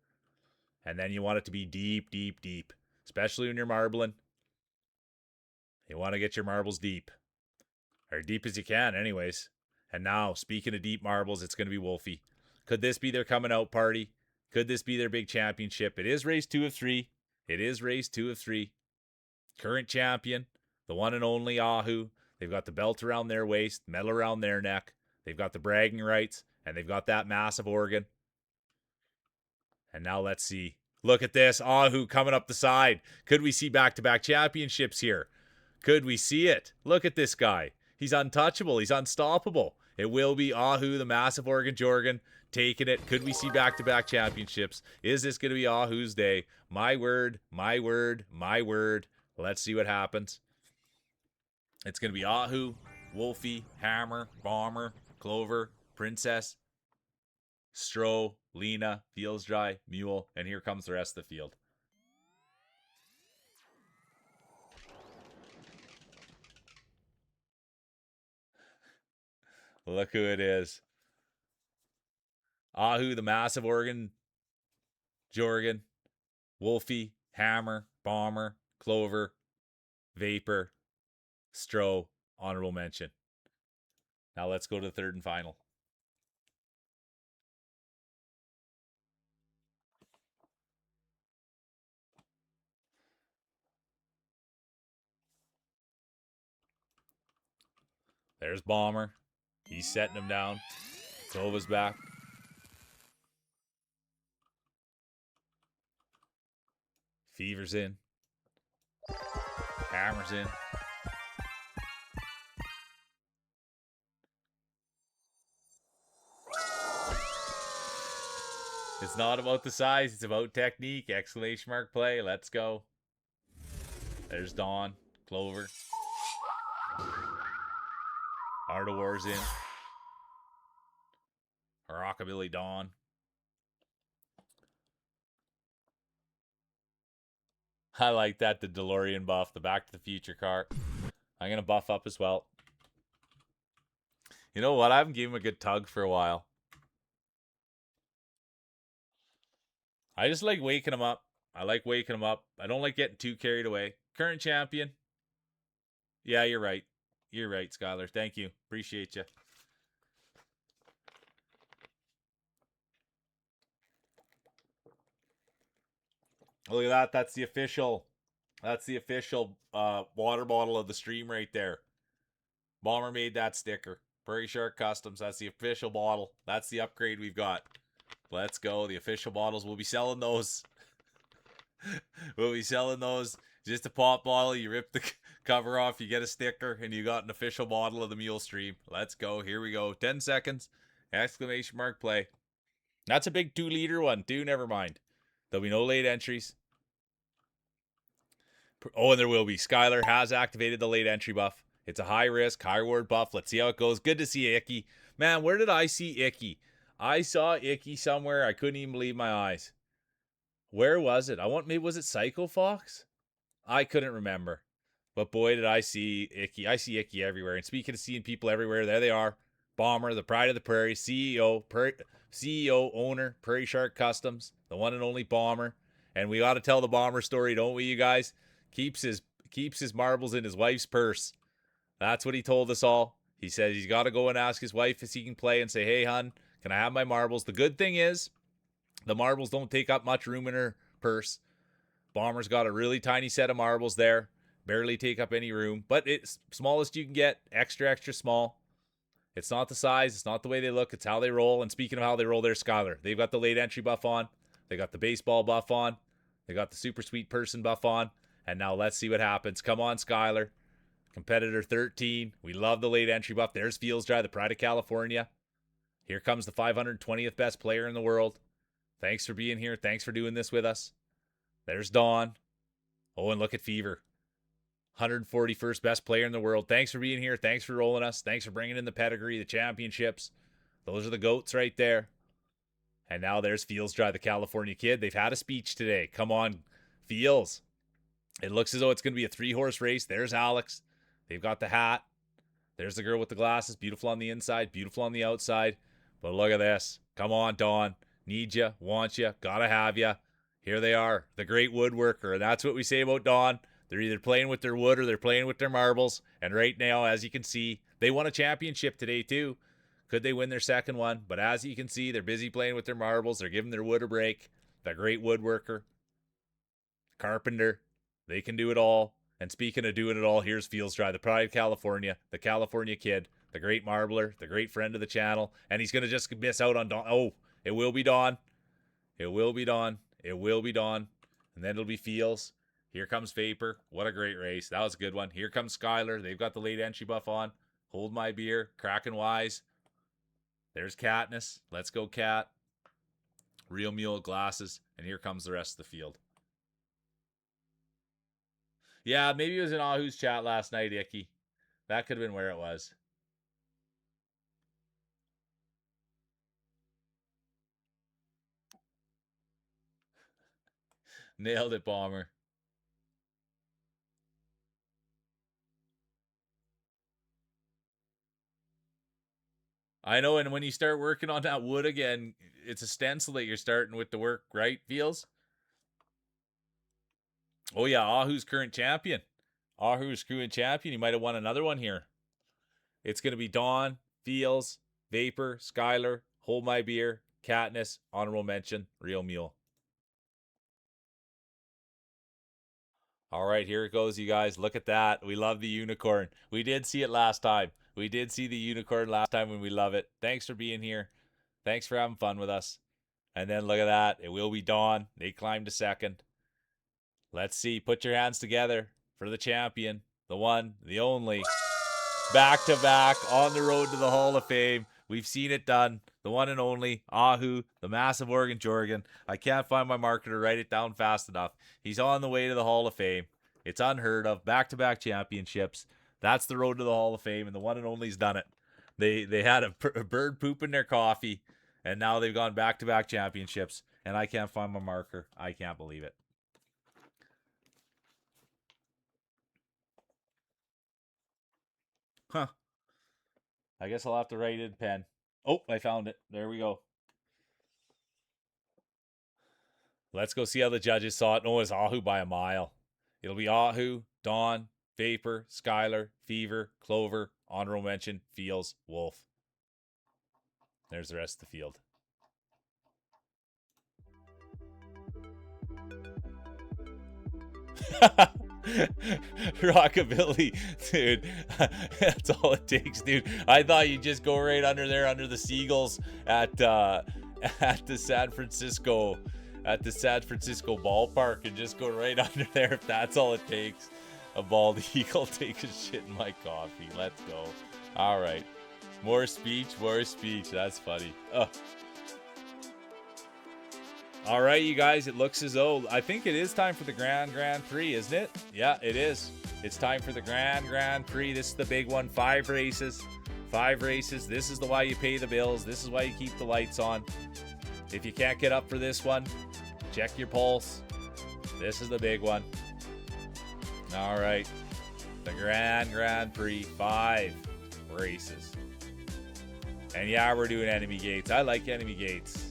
And then you want it to be deep. Especially when you're marbling. You want to get your marbles deep. Or deep as you can, anyways. And now, speaking of deep marbles, it's going to be Wolfie. Could this be their coming out party? Could this be their big championship? It is race 2 of 3. It is race 2 of 3. Current champion, the one and only Ahu. They've got the belt around their waist, medal around their neck. They've got the bragging rights, and they've got that massive organ. And now let's see. Look at this. Ahu coming up the side. Could we see back-to-back championships here? Could we see it? Look at this guy. He's untouchable. He's unstoppable. It will be Ahu, the massive organ Jorgan, taking it. Could we see back-to-back championships? Is this going to be Ahu's day? My word. Let's see what happens. It's going to be Ahu, Wolfie, Hammer, Bomber, Clover, Princess, Stro, Lena, Feels Dry, Mule, and here comes the rest of the field. Look who it is. Ahu, the massive organ, Jorgen, Wolfie, Hammer, Bomber, Clover, Vapor, Stro, honorable mention. Now let's go to the third and final. There's Bomber. He's setting him down. Tova's back. Fever's in. Hammer's in. It's not about the size, it's about technique. Exclamation mark play. Let's go. There's Dawn. Clover. Art of War's in. Rockabilly Dawn. I like that, the DeLorean buff, the Back to the Future car. I'm going to buff up as well. You know what? I haven't given him a good tug for a while. I just like waking him up. I like waking him up. I don't like getting too carried away. Current champion. Yeah, you're right. You're right, Skylar. Thank you. Appreciate you. Look at that. That's the official. That's the official water bottle of the stream right there. Bomber made that sticker. Prairie Shark Customs. That's the official bottle. That's the upgrade we've got. Let's go. The official bottles. We'll be selling those. We'll be selling those. Just a pop bottle. You rip the cover off. You get a sticker. And you got an official bottle of the Mule Stream. Let's go. Here we go. 10 seconds. Exclamation mark play. That's a big 2-liter one too. Never mind. There'll be no late entries. Oh, and there will be. Skylar has activated the late entry buff. It's a high risk, high reward buff. Let's see how it goes. Good to see Icky. Man, where did I see Icky? I saw Icky somewhere. I couldn't even believe my eyes. Where was it? Maybe was it Psycho Fox? I couldn't remember. But boy, did I see Icky. I see Icky everywhere. And speaking of seeing people everywhere, there they are. Bomber, the pride of the prairie, CEO, owner, Prairie Shark Customs, the one and only Bomber. And we got to tell the Bomber story, don't we, you guys? Keeps his marbles in his wife's purse. That's what he told us all. He says he's got to go and ask his wife if he can play and say, hey, hun, can I have my marbles? The good thing is the marbles don't take up much room in her purse. Bomber's got a really tiny set of marbles there. Barely take up any room. But it's smallest you can get. Extra, extra small. It's not the size. It's not the way they look. It's how they roll. And speaking of how they roll, there's Skylar. They've got the late entry buff on. They got the baseball buff on. They got the super sweet person buff on. And now let's see what happens. Come on, Skylar. Competitor 13. We love the late entry buff. There's Fields Dry, the pride of California. Here comes the 520th best player in the world. Thanks for being here. Thanks for doing this with us. There's Dawn. Oh, and look at Fever. 141st best player in the world. Thanks for being here. Thanks for rolling us. Thanks for bringing in the pedigree, the championships. Those are the GOATs right there. And now there's Fields Dry, the California kid. They've had a speech today. Come on, Fields. It looks as though it's going to be a 3-horse race. There's Alex. They've got the hat. There's the girl with the glasses. Beautiful on the inside, beautiful on the outside. But look at this. Come on, Dawn. Need you, want you, gotta have you. Here they are, the great woodworker. And that's what we say about Dawn. They're either playing with their wood or they're playing with their marbles. And right now, as you can see, they won a championship today too. Could they win their second one? But as you can see, they're busy playing with their marbles. They're giving their wood a break. The great woodworker. Carpenter. They can do it all. And speaking of doing it all, here's Fields Dry, the pride of California, the California kid, the great marbler, the great friend of the channel. And he's going to just miss out on Dawn. Oh, it will be Dawn. It will be Dawn. It will be Dawn. And then it'll be Fields. Here comes Vapor. What a great race. That was a good one. Here comes Skylar. They've got the late entry buff on. Hold my beer. Kraken Wise. There's Katniss. Let's go, Cat. Real Mule glasses. And here comes the rest of the field. Yeah, maybe it was in Ahu's chat last night, Icky. That could have been where it was. Nailed it, Bomber. I know, and when you start working on that wood again, it's a stencil that you're starting with the work, right, Feels? Oh, yeah, Ahu's current champion. Ahu's current champion. He might have won another one here. It's going to be Dawn, Feels, Vapor, Skylar, Hold My Beer, Katniss, Honorable Mention, Real Mule. All right, here it goes, you guys. Look at that. We love the unicorn. We did see it last time. We did see the unicorn last time when we love it. Thanks for being here. Thanks for having fun with us. And then look at that. It will be Dawn. They climbed to second. Let's see. Put your hands together for the champion, the one, the only. Back to back on the road to the Hall of Fame. We've seen it done. The one and only Ahu, the massive Oregon Jorgen. I can't find my marker to write it down fast enough. He's on the way to the Hall of Fame. It's unheard of. Back to back championships. That's the road to the Hall of Fame, and the one and only's done it. They had a bird poop in their coffee, and now they've gone back to back championships. And I can't find my marker. I can't believe it. Huh. I guess I'll have to write it in pen. Oh, I found it. There we go. Let's go see how the judges saw it. No, it's Ahu by a mile. It'll be Ahu, Dawn, Vapor, Skylar, Fever, Clover, honorable mention, Fields, Wolf. There's the rest of the field. Rockabilly, dude. That's all it takes, dude. I thought you'd just go right under there, under the Seagulls at the San Francisco ballpark, and just go right under there if that's all it takes. A bald eagle take a shit in my coffee. Let's go. All right. More speech. That's funny. All right, you guys, it looks as though I think it is time for the Grand Prix, isn't it? Yeah, it is. It's time for the Grand Prix. This is the big one. 5 races. This is the why you pay the bills. This is why you keep the lights on. If you can't get up for this one, check your pulse. This is the big one. All right. The Grand Prix. 5 races. And yeah, we're doing enemy gates. I like enemy gates.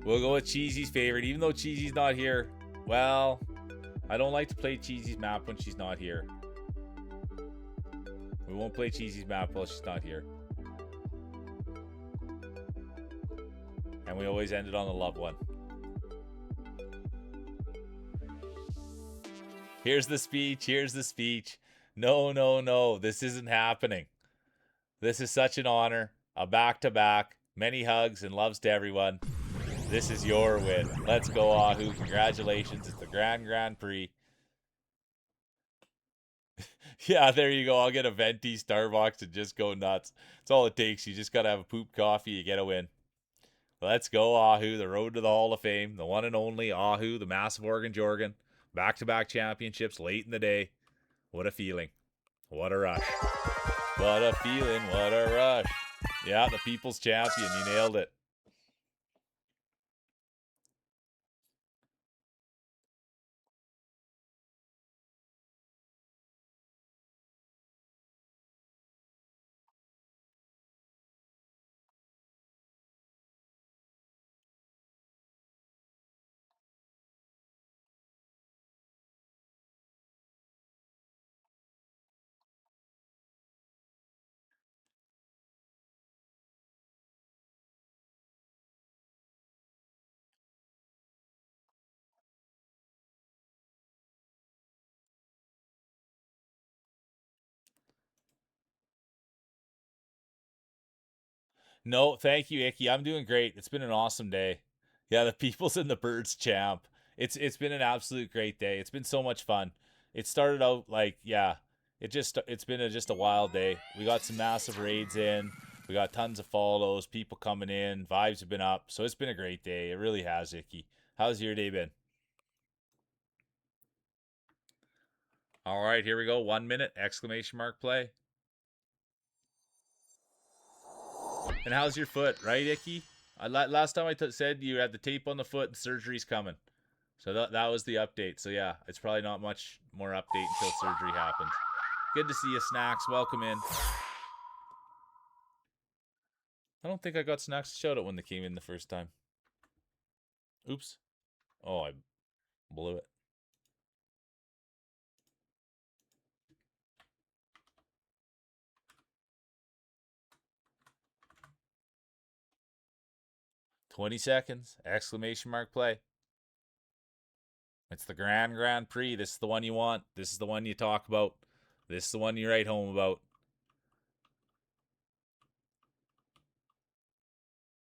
We'll go with Cheesy's favorite, even though Cheesy's not here. Well, I don't like to play Cheesy's map when she's not here. We won't play Cheesy's map while she's not here. And we always end it on the love one. Here's the speech. No. This isn't happening. This is such an honor. A back-to-back. Many hugs and loves to everyone. This is your win. Let's go, Ahu. Congratulations. It's the Grand Prix. Yeah, there you go. I'll get a venti Starbucks and just go nuts. That's all it takes. You just got to have a poop coffee. You get a win. Let's go, Ahu. The road to the Hall of Fame. The one and only Ahu, the massive Oregon Jorgen. Back-to-back championships late in the day. What a feeling. What a rush. What a feeling. What a rush. Yeah, the people's champion. You nailed it. No, thank you, Icky. I'm doing great. It's been an awesome day. Yeah, the people's and the birds champ. It's been an absolute great day. It's been so much fun. It started out like, yeah, it's been just a wild day. We got some massive raids in. We got tons of follows, people coming in, vibes have been up. So it's been a great day. It really has, Icky. How's your day been? All right, here we go. 1 minute, exclamation mark play. And how's your foot, right, Icky? Last time I said you had the tape on the foot and surgery's coming. So that was the update. So yeah, it's probably not much more update until surgery happens. Good to see you, Snacks. Welcome in. I don't think I got Snacks to shout out when they came in the first time. Oops. Oh, I blew it. 20 seconds. Exclamation mark play. It's the Grand Prix. This is the one you want. This is the one you talk about. This is the one you write home about.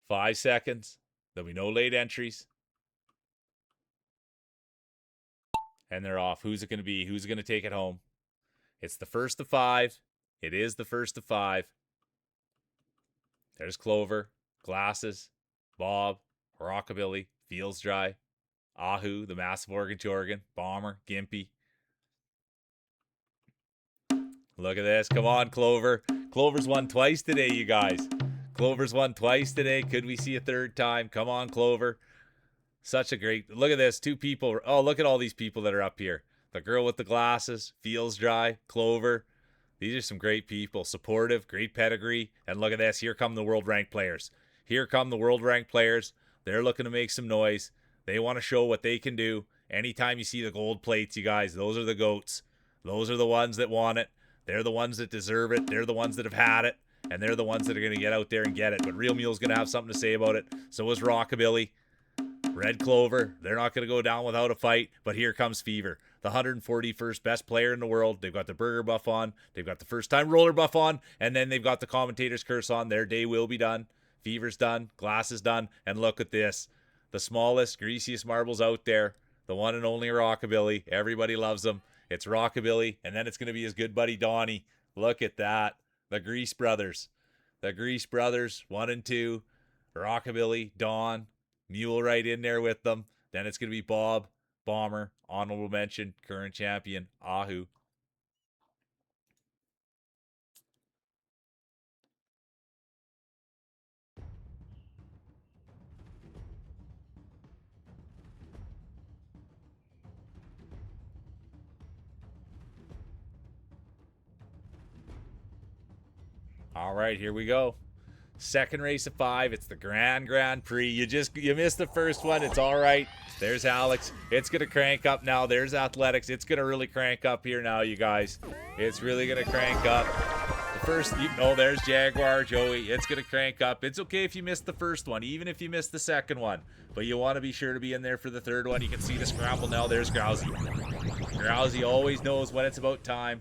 5 seconds. There'll be no late entries. And they're off. Who's it going to be? Who's going to take it home? It's the first of 5. It is the first of 5. There's Clover, Glasses, Bob, Rockabilly, Feels Dry, Ahu, the Massive Organ, Bomber, Gimpy. Look at this. Come on, Clover. Clover's won twice today, you guys. Clover's won twice today. Could we see a third time? Come on, Clover. Such a great... Look at this. 2 people. Oh, look at all these people that are up here. The girl with the glasses, Feels Dry, Clover. These are some great people. Supportive, great pedigree. And look at this. Here come the world ranked players. Here come the world ranked players. They're looking to make some noise. They want to show what they can do. Anytime you see the gold plates, you guys, those are the GOATs. Those are the ones that want it. They're the ones that deserve it. They're the ones that have had it. And they're the ones that are going to get out there and get it. But Real Mule's going to have something to say about it. So is Rockabilly. Red Clover, they're not going to go down without a fight, but here comes Fever, the 141st best player in the world. They've got the burger buff on, they've got the first-time roller buff on, and then they've got the commentator's curse on. Their day will be done. Fever's done, Glass is done, and look at this. The smallest, greasiest marbles out there, the one and only Rockabilly. Everybody loves him. It's Rockabilly, and then it's going to be his good buddy Donnie. Look at that. The Grease Brothers. The Grease Brothers, 1 and 2. Rockabilly, Don, Mule right in there with them. Then it's going to be Bob, Bomber, honorable mention, current champion, Ahu. All right, here we go. Second race of 5. It's the Grand Prix. You missed the first one. It's all right. There's Alex. It's going to crank up now. There's Athletics. It's going to really crank up here now, you guys. It's really going to crank up. The first, there's Jaguar, Joey. It's going to crank up. It's okay if you missed the first one, even if you missed the second one. But you want to be sure to be in there for the third one. You can see the scramble now. There's Grousey. Grousey always knows when it's about time.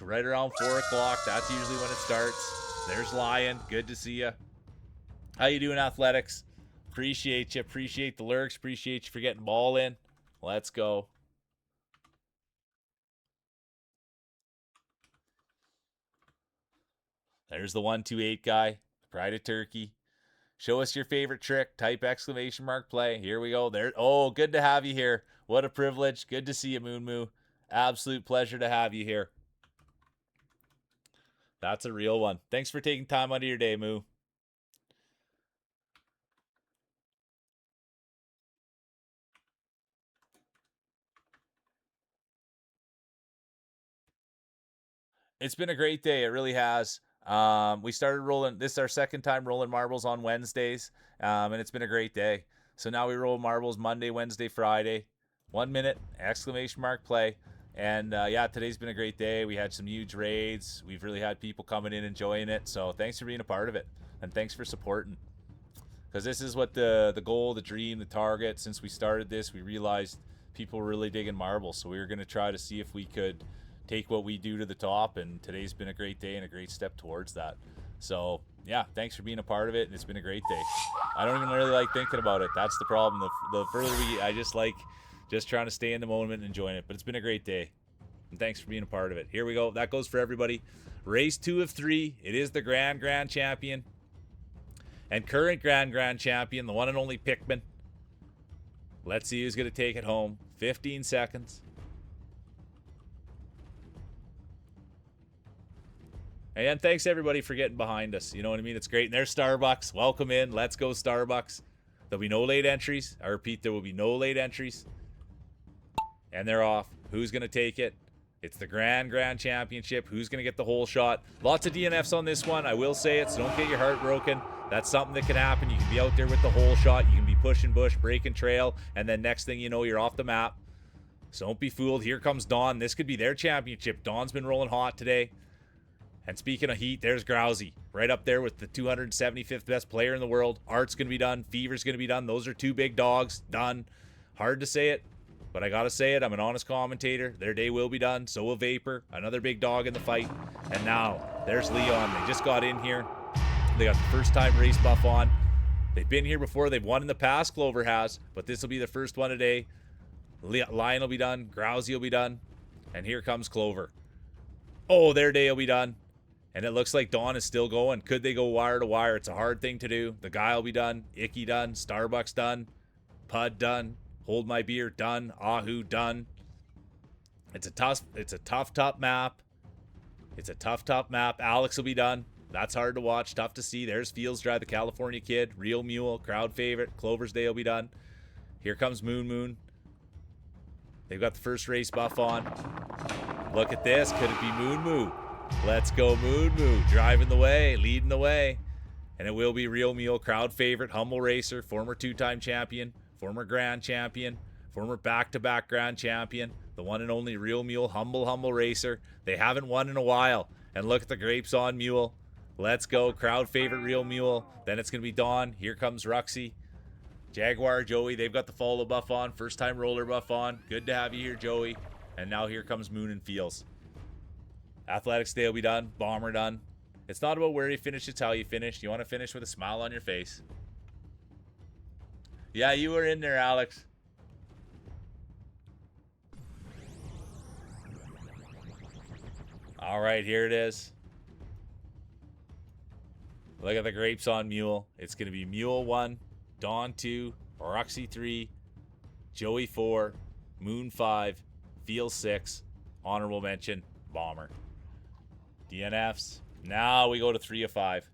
Right around 4 o'clock. That's usually when it starts. There's Lion. Good to see you. How you doing, Athletics? Appreciate you. Appreciate the lurks. Appreciate you for getting ball in. Let's go. There's the 128 guy. Pride of Turkey. Show us your favorite trick. Type exclamation mark play. Here we go. There. Oh, good to have you here. What a privilege. Good to see you, Moon Moo. Absolute pleasure to have you here. That's a real one. Thanks for taking time out of your day, Moo. It's been a great day. It really has. We started rolling. This is our second time rolling marbles on Wednesdays, and it's been a great day. So now we roll marbles Monday, Wednesday, Friday. 1 minute, exclamation mark play. And yeah, today's been a great day. We had some huge raids. We've really had people coming in enjoying it. So thanks for being a part of it. And thanks for supporting. Because this is what the goal, the dream, the target. Since we started this, we realized people were really digging marbles. So we were going to try to see if we could take what we do to the top. And today's been a great day and a great step towards that. So yeah, thanks for being a part of it. And it's been a great day. I don't even really like thinking about it. That's the problem. The further I just like... Just trying to stay in the moment and enjoying it. But it's been a great day. And thanks for being a part of it. Here we go. That goes for everybody. Race 2 of 3. It is the Grand Champion. And current Grand Champion, the one and only Pikmin. Let's see who's going to take it home. 15 seconds. And thanks everybody for getting behind us. You know what I mean? It's great. And there's Starbucks. Welcome in. Let's go Starbucks. There'll be no late entries. I repeat, there will be no late entries. And they're off. Who's going to take it? It's the Grand Championship. Who's going to get the whole shot? Lots of DNFs on this one. I will say it, so don't get your heart broken. That's something that can happen. You can be out there with the whole shot. You can be pushing bush, breaking trail, and then next thing you know, you're off the map. So don't be fooled. Here comes Dawn. This could be their championship. Dawn's been rolling hot today. And speaking of heat, there's Grousey. Right up there with the 275th best player in the world. Art's going to be done. Fever's going to be done. Those are two big dogs. Done. Hard to say it, but I got to say it. I'm an honest commentator. Their day will be done. So will Vapor. Another big dog in the fight. And now, there's Leon. They just got in here. They got the first time race buff on. They've been here before. They've won in the past. Clover has. But this will be the first one today. Lion will be done. Grousey will be done. And here comes Clover. Oh, their day will be done. And it looks like Dawn is still going. Could they go wire to wire? It's a hard thing to do. The guy will be done. Icky done. Starbucks done. Pud done. Hold my beer done. Ahu done. It's a tough map. It's a tough map. Alex will be done. That's hard to watch. Tough to see. There's Fields Drive, the California kid. Real Mule. Crowd favorite. Clover's day will be done. Here comes Moon. They've got the first race buff on. Look at this. Could it be Moon? Let's go Moon. Driving the way. Leading the way. And it will be Real Mule. Crowd favorite. Humble racer. Former two-time champion. Former grand champion. Former back-to-back grand champion. The one and only Real Mule. Humble racer. They haven't won in a while. And look at the grapes on Mule. Let's go. Crowd favorite Real Mule. Then it's going to be Dawn. Here comes Ruxy. Jaguar, Joey, they've got the follow buff on. First time roller buff on. Good to have you here, Joey. And now here comes Moon and Fields. Athletics day will be done. Bomber done. It's not about where you finish, it's how you finish. You want to finish with a smile on your face. Yeah, you were in there, Alex. All right, here it is. Look at the grapes on Mule. It's going to be Mule 1, Dawn 2, Roxy 3, Joey 4, Moon 5, Feel 6, honorable mention, Bomber. DNFs. Now we go to 3 of 5.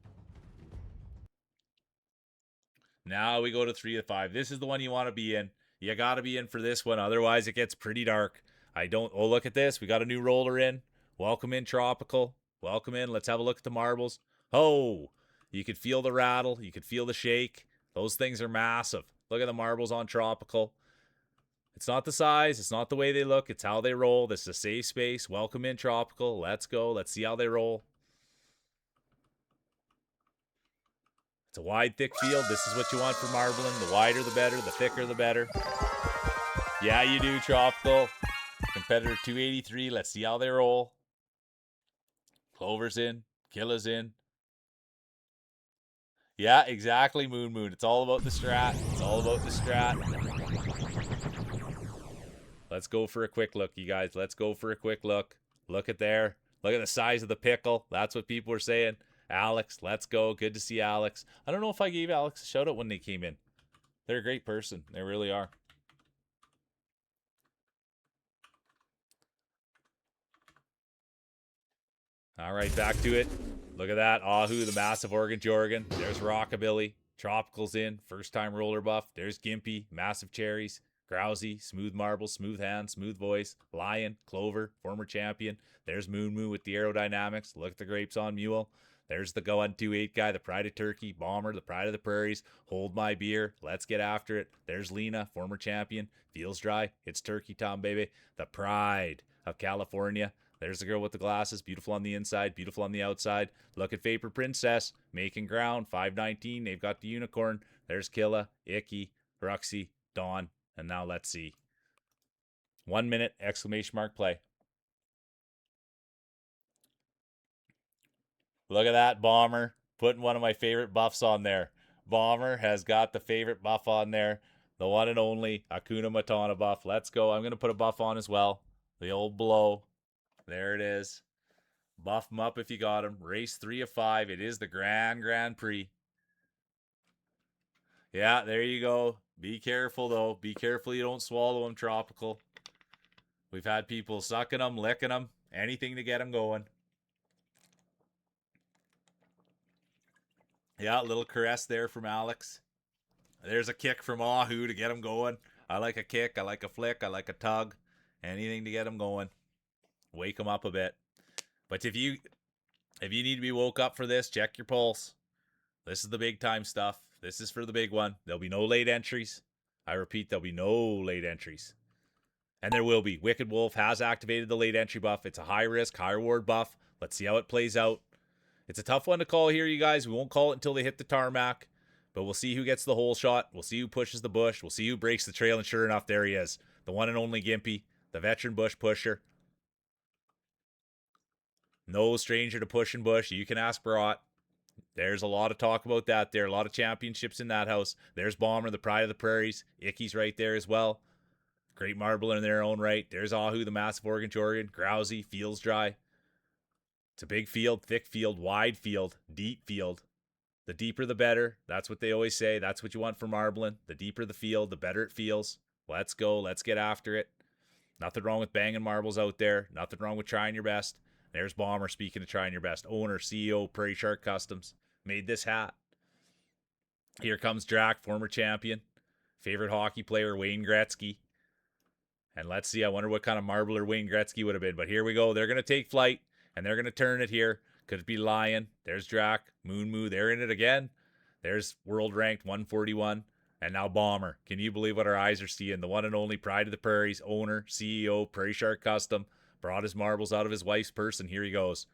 Now we go to 3 of 5. This is the one you want to be in. You got to be in for this one. Otherwise, it gets pretty dark. Oh, look at this. We got a new roller in. Welcome in, Tropical. Welcome in. Let's have a look at the marbles. Oh, you could feel the rattle. You could feel the shake. Those things are massive. Look at the marbles on Tropical. It's not the size. It's not the way they look. It's how they roll. This is a safe space. Welcome in, Tropical. Let's go. Let's see how they roll. It's a wide, thick field. This is what you want for marbling. The wider, the better. The thicker, the better. Yeah, you do, Tropical. Competitor 283. Let's see how they roll. Clover's in. Killa's in. Yeah, exactly, Moon. It's all about the strat. It's all about the strat. Let's go for a quick look, you guys. Let's go for a quick look. Look at there. Look at the size of the pickle. That's what people are saying. Alex, let's go. Good to see Alex. I don't know if I gave Alex a shout out when they came in. They're a great person. They really are. All right, back to it. Look at that. Ahu, the massive Oregon Jorgen. There's Rockabilly. Tropical's in. First time roller buff. There's Gimpy. Massive cherries. Grousey. Smooth marble. Smooth hand. Smooth voice. Lion. Clover. Former champion. There's Moon with the aerodynamics. Look at the grapes on Mule. There's the Go 128 guy, the Pride of Turkey, Bomber, the Pride of the Prairies, Hold My Beer, Let's Get After It. There's Lena, former champion, Feels Dry, It's Turkey Tom, baby, the Pride of California. There's the girl with the glasses, beautiful on the inside, beautiful on the outside. Look at Vapor Princess, making ground, 519, they've got the unicorn. There's Killa, Icky, Ruxy, Dawn, and now let's see. 1 minute, exclamation mark, play. Look at that, Bomber. Putting one of my favorite buffs on there. Bomber has got the favorite buff on there. The one and only Hakuna Matata buff. Let's go. I'm going to put a buff on as well. The old blow. There it is. Buff him up if you got him. Race 3 of 5. It is the Grand Prix. Yeah, there you go. Be careful, though. Be careful you don't swallow him, Tropical. We've had people sucking them, licking them. Anything to get them going. Yeah, a little caress there from Alex. There's a kick from Ahu to get him going. I like a kick. I like a flick. I like a tug. Anything to get him going. Wake him up a bit. But if you need to be woke up for this, check your pulse. This is the big time stuff. This is for the big one. There'll be no late entries. I repeat, there'll be no late entries. And there will be. Wicked Wolf has activated the late entry buff. It's a high risk, high reward buff. Let's see how it plays out. It's a tough one to call here, you guys. We won't call it until they hit the tarmac, but we'll see who gets the hole shot. We'll see who pushes the bush. We'll see who breaks the trail, and sure enough, there he is. The one and only Gimpy, the veteran bush pusher. No stranger to pushing bush. You can ask Brat. There's a lot of talk about that there. A lot of championships in that house. There's Bomber, the pride of the prairies. Icky's right there as well. Great marbler in their own right. There's Ahu, the massive Oregon Georgian. Grousey, feels dry. It's a big field, thick field, wide field, deep field. The deeper the better. That's what they always say. That's what you want for marbling. The deeper the field, the better it feels. Let's go. Let's get after it. Nothing wrong with banging marbles out there. Nothing wrong with trying your best. There's Bomber, speaking of trying your best. Owner, CEO, Prairie Shark Customs. Made this hat. Here comes Drac, former champion. Favorite hockey player, Wayne Gretzky. And let's see, I wonder what kind of marbler Wayne Gretzky would have been. But here we go. They're going to take flight, and they're going to turn it here. Could it be Lion? There's Drac, Moon Moo. They're in it again. There's world ranked 141. And now Bomber. Can you believe what our eyes are seeing? The one and only Pride of the Prairies, owner, CEO, Prairie Shark Custom. Brought his marbles out of his wife's purse, and here he goes.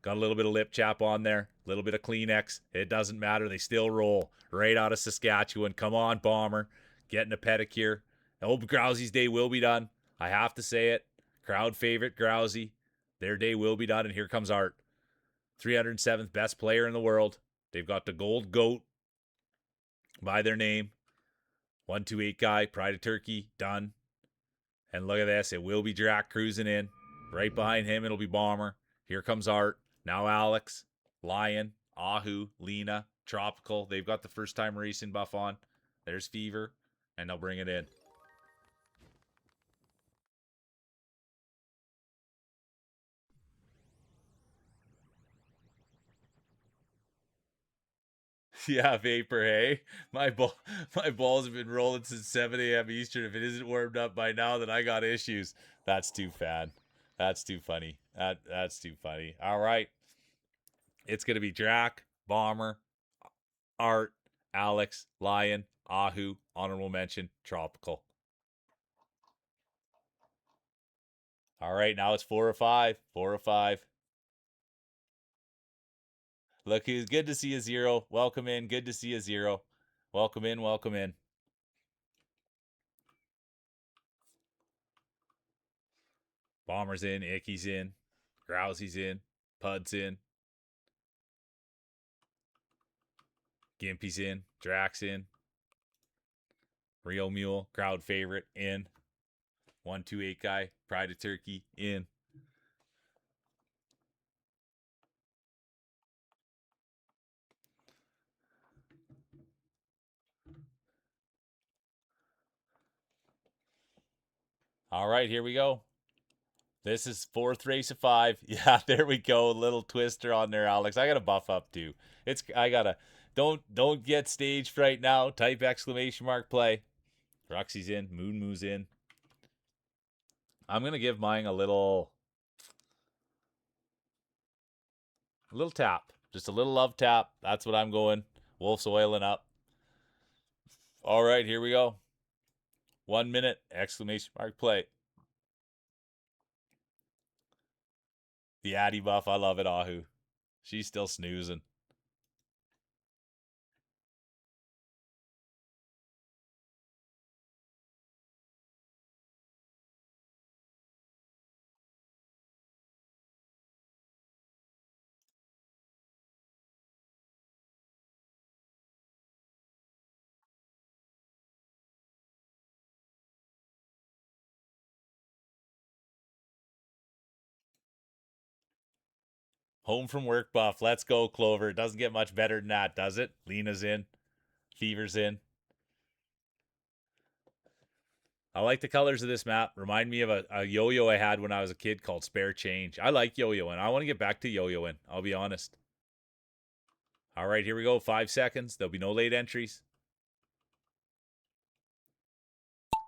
Got a little bit of lip chap on there, a little bit of Kleenex. It doesn't matter. They still roll right out of Saskatchewan. Come on, Bomber. Getting a pedicure. I hope Grousey's day will be done. I have to say it. Crowd favorite, Grousey. Their day will be done, and here comes Art. 307th best player in the world. They've got the Gold Goat by their name. 128 guy, Pride of Turkey, done. And look at this. It will be Drac cruising in. Right behind him, it'll be Bomber. Here comes Art. Now Alex, Lion, Ahu, Lena, Tropical. They've got the first time racing buff on. There's Fever, and they'll bring it in. Yeah, Vapor, hey? My balls have been rolling since 7 a.m. Eastern. If it isn't warmed up by now, then I got issues. That's too fad. That's too funny. That's too funny. All right. It's going to be Drac, Bomber, Art, Alex, Lion, Ahu, honorable mention, Tropical. All right, now it's 4 or 5. 4 or 5. Look, who's good to see a zero. Welcome in. Good to see a zero. Welcome in. Welcome in. Bomber's in. Icky's in. Grousey's in. Pud's in. Gimpy's in. Drax in. Real Mule, crowd favorite, in. 128 guy, Pride of Turkey, in. All right, here we go. This is 4th race of 5. Yeah, there we go. Little twister on there, Alex. I gotta buff up too. Don't get stage fright now. Type exclamation mark play. Roxy's in. Moon Moo's in. I'm gonna give mine a little tap. Just a little love tap. That's what I'm going. Wolf's oiling up. All right, here we go. 1 minute, exclamation mark play. The Addy buff, I love it, Ahu. She's still snoozing. Home from work buff. Let's go, Clover. It doesn't get much better than that, does it? Lena's in. Fever's in. I like the colors of this map. Remind me of a yo-yo I had when I was a kid called Spare Change. I like yo-yoing. I want to get back to yo-yoing. I'll be honest. All right, here we go. 5 seconds. There'll be no late entries.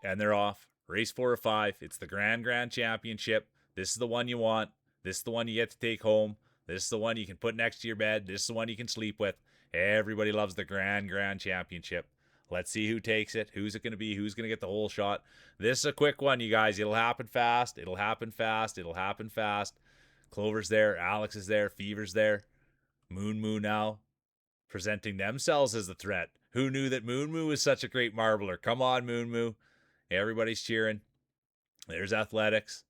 And they're off. Race 4 or 5. It's the Grand Championship. This is the one you want. This is the one you get to take home. This is the one you can put next to your bed. This is the one you can sleep with. Everybody loves the Grand Championship. Let's see who takes it. Who's it going to be? Who's going to get the whole shot? This is a quick one, you guys. It'll happen fast. It'll happen fast. It'll happen fast. Clover's there. Alex is there. Fever's there. Moon Moo now presenting themselves as the threat. Who knew that Moon Moo was such a great marbler? Come on, Moon Moo. Everybody's cheering. There's Athletics.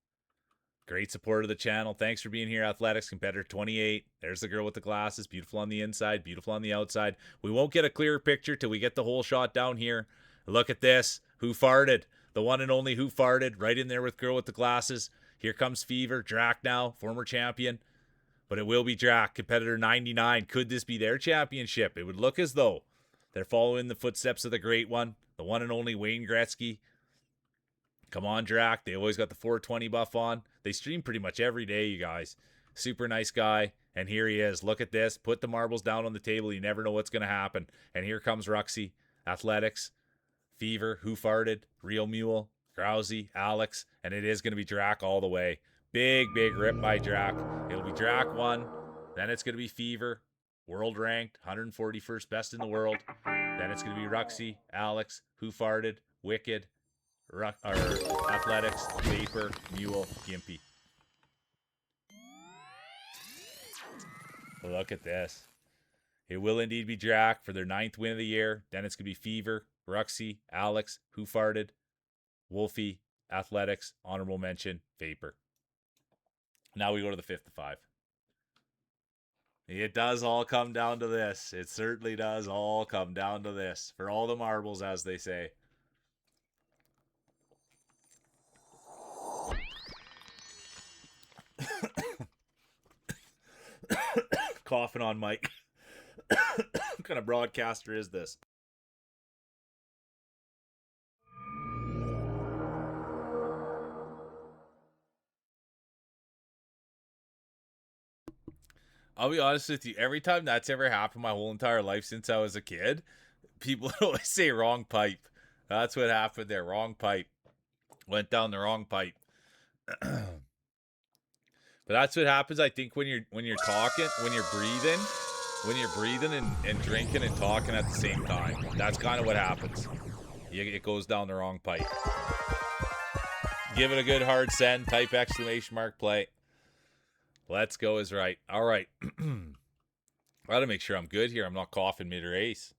Great support of the channel. Thanks for being here, Athletics. Competitor 28. There's the girl with the glasses. Beautiful on the inside. Beautiful on the outside. We won't get a clearer picture till we get the whole shot down here. Look at this. Who farted? The one and only Who farted. Right in there with girl with the glasses. Here comes Fever. Drac now. Former champion. But it will be Drac. Competitor 99. Could this be their championship? It would look as though they're following the footsteps of the great one. The one and only Wayne Gretzky. Come on, Drac. They always got the 420 buff on. They stream pretty much every day, you guys. Super nice guy. And here he is. Look at this. Put the marbles down on the table. You never know what's going to happen. And here comes Ruxy. Athletics. Fever. Who farted? Real Mule. Grousey. Alex. And it is going to be Drac all the way. Big rip by Drac. It'll be Drac 1. Then it's going to be Fever. World ranked. 141st best in the world. Then it's going to be Ruxy. Alex. Who farted? Wicked. Athletics, Vapor, Mule, Gimpy. Look at this. It will indeed be Drac for their 9th win of the year. Then it's going to be Fever, Ruxy, Alex, Who Farted, Wolfie, Athletics, honorable mention, Vapor. Now we go to the 5th of 5. It does all come down to this. It certainly does all come down to this. For all the marbles, as they say. Coughing on mic. What kind of broadcaster is this? I'll be honest with you. Every time that's ever happened my whole entire life since I was a kid, people always say wrong pipe. That's what happened there. Wrong pipe. Went down the wrong pipe. But that's what happens, I think, when you're talking, when you're breathing and drinking and talking at the same time. That's kind of what happens. It goes down the wrong pipe. Give it a good hard send. Type exclamation mark play. Let's go is right. All right. I gotta make sure I'm good here. I'm not coughing mid-race.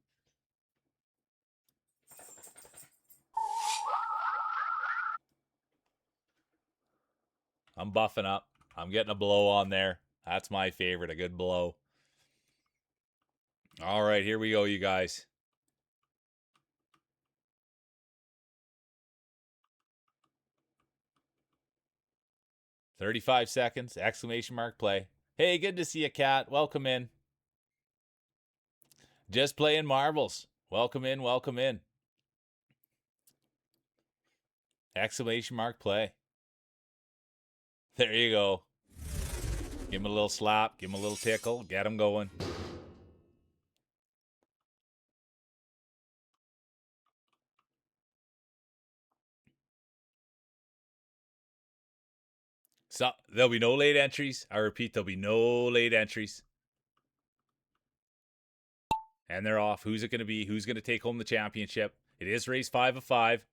I'm buffing up. I'm getting a blow on there. That's my favorite, a good blow. All right, here we go, you guys. "35 seconds, exclamation mark play. Hey, good to see you, Cat. Welcome in. Just playing marbles. Welcome in, welcome in. Exclamation mark play. There you go. Give him a little slap. Give him a little tickle. Get him going. So there'll be no late entries. I repeat, there'll be no late entries. And they're off. Who's it going to be? Who's going to take home the championship? It is race 5 of 5.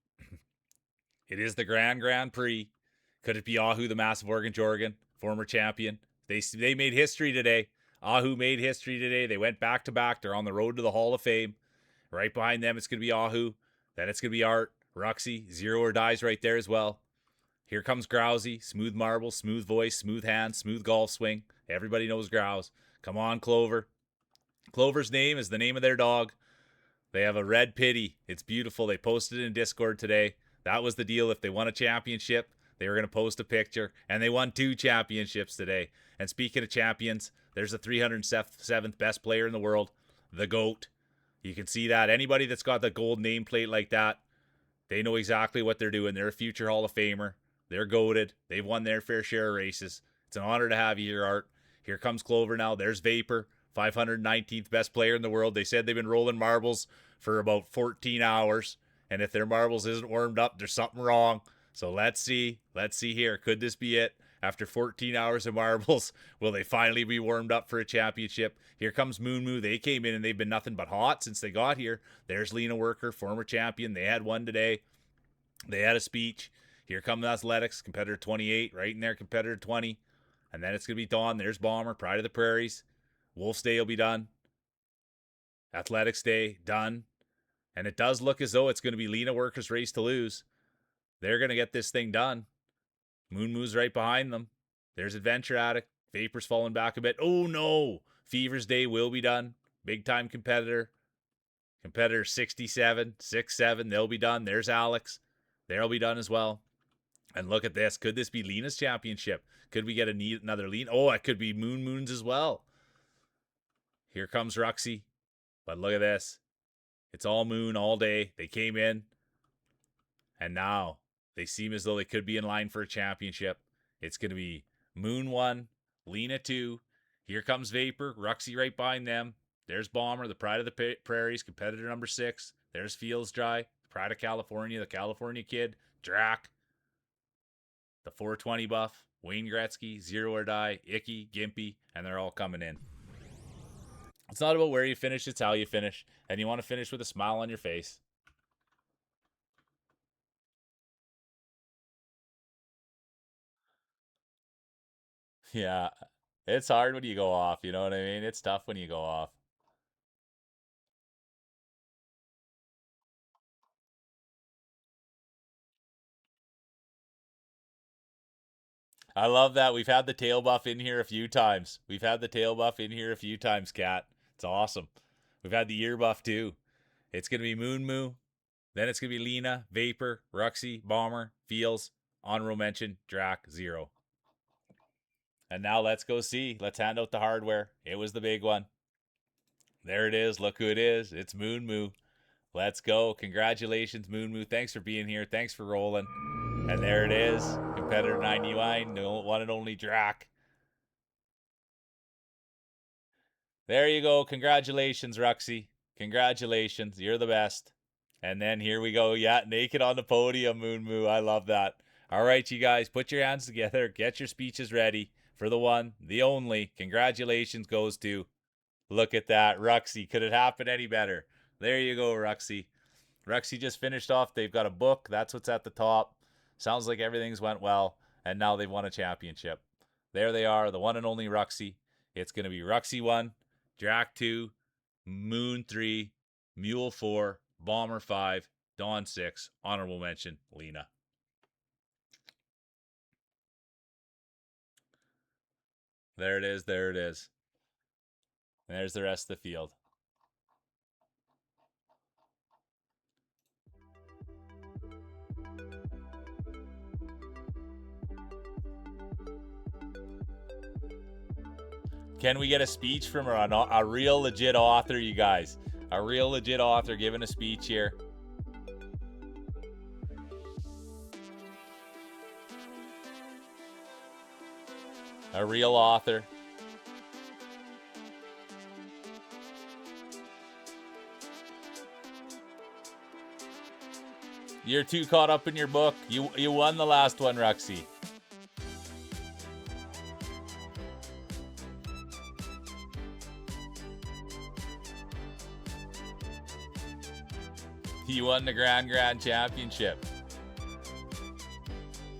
It is the Grand Prix. Could it be Ahu, the Massive Organ Jorgan, former champion? They made history today. Ahu made history today. They went back to back. They're on the road to the Hall of Fame. Right behind them, it's going to be Ahu. Then it's going to be Art, Ruxy, Zero or Dies right there as well. Here comes Grousey. Smooth marble, smooth voice, smooth hands, smooth golf swing. Everybody knows Grouse. Come on, Clover. Clover's name is the name of their dog. They have a red pitty. It's beautiful. They posted it in Discord today. That was the deal. If they won a championship, they were going to post a picture. And they won 2 championships today. And speaking of champions, there's the 307th best player in the world, the GOAT. You can see that. Anybody that's got the gold nameplate like that, they know exactly what they're doing. They're a future Hall of Famer. They're goated. They've won their fair share of races. It's an honor to have you here, Art. Here comes Clover now. There's Vapor, 519th best player in the world. They said they've been rolling marbles for about 14 hours. And if their marbles isn't warmed up, there's something wrong. So let's see. Let's see here. Could this be it? After 14 hours of marbles, will they finally be warmed up for a championship? Here comes Moon Moo. They came in and they've been nothing but hot since they got here. There's Lena Worker, former champion. They had one today. They had a speech. Here comes Athletics, competitor 28, right in there, competitor 20. And then it's going to be Dawn. There's Bomber, Pride of the Prairies. Wolf's Day will be done. Athletics Day, done. And it does look as though it's going to be Lena Workers' Race to Lose. They're going to get this thing done. Moon Moo's right behind them. There's Adventure Addict. Vapor's falling back a bit. Oh no! Fever's Day will be done. Big time competitor. Competitor 67, 6-7. They'll be done. There's Alex. They'll be done as well. And look at this. Could this be Lena's championship? Could we get another Lena? Oh, it could be Moon's as well. Here comes Ruxy. But look at this. It's all Moon all day. They came in. And now they seem as though they could be in line for a championship. It's going to be Moon 1, Lena 2. Here comes Vapor. Ruxy right behind them. There's Bomber, the Pride of the Prairies, competitor number 6. There's Feels Dry, Pride of California, the California Kid, Drac, the 420 buff, Wayne Gretzky, Zero or Die, Icky, Gimpy, and they're all coming in. It's not about where you finish, it's how you finish. And you want to finish with a smile on your face. Yeah, it's hard when you go off, you know what I mean? It's tough when you go off. I love that. We've had the tail buff in here a few times. Kat. It's awesome. We've had the ear buff too. It's going to be Moon Moo. Then it's going to be Lena, Vapor, Ruxy, Bomber, Feels, honorable mention, Drac, Zero. And now let's go see. Let's hand out the hardware. It was the big one. There it is. Look who it is. It's Moon Moo. Let's go. Congratulations, Moon Moo. Thanks for being here. Thanks for rolling. And there it is. Competitor 99, the one and only Drac. There you go. Congratulations, Ruxy. Congratulations. You're the best. And then here we go. Yeah, naked on the podium, Moon Moo. I love that. All right, you guys, put your hands together. Get your speeches ready for the one, the only. Congratulations goes to, look at that, Ruxy. Could it happen any better? There you go, Ruxy. Ruxy just finished off. They've got a book. That's what's at the top. Sounds like everything's went well. And now they've won a championship. There they are, the one and only Ruxy. It's going to be Ruxy 1, Drac 2, Moon 3, Mule 4, Bomber 5, Dawn 6, honorable mention, Lena. There it is. There it is. And there's the rest of the field. Can we get a speech from a real legit author, you guys? A real legit author giving a speech here. A real author. You're too caught up in your book. You won the last one, Ruxy. You won the Grand Championship.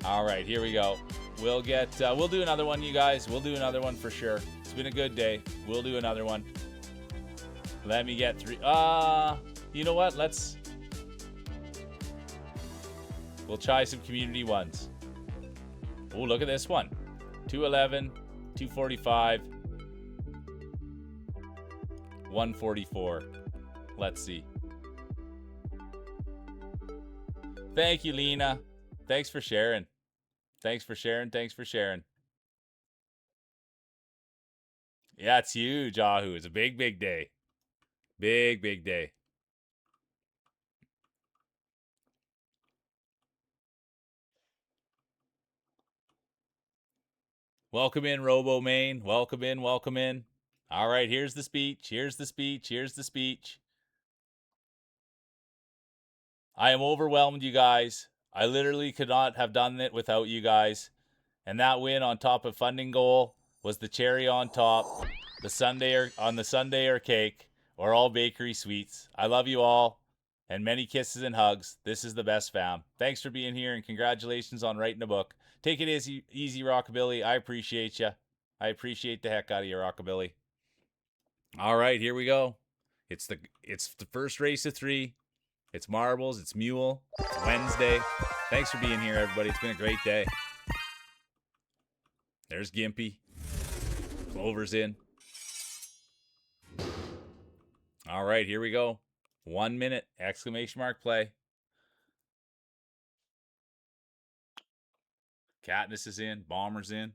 All right, here we go. We'll do another one, you guys. We'll do another one for sure. It's been a good day. We'll do another one. Let me get 3. You know what? We'll try some community ones. Oh, look at this one. 211, 245, 144. Let's see. Thank you, Lena. Thanks for sharing. Thanks for sharing. Yeah, it's huge, Ahu. It's a big, big day. Big, big day. Welcome in, Robo Main. Welcome in. All right, here's the speech. I am overwhelmed, you guys. I literally could not have done it without you guys. And that win on top of funding goal was the cherry on top. The sundae or cake or all bakery sweets. I love you all. And many kisses and hugs. This is the best, fam. Thanks for being here, and congratulations on writing a book. Take it easy, Rockabilly. I appreciate you. I appreciate the heck out of you, Rockabilly. All right, here we go. It's the first race of 3. It's marbles. It's mule. It's Wednesday. Thanks for being here, everybody. It's been a great day. There's Gimpy. Clover's in. All right, here we go. 1 minute, exclamation mark play. Katniss is in. Bomber's in.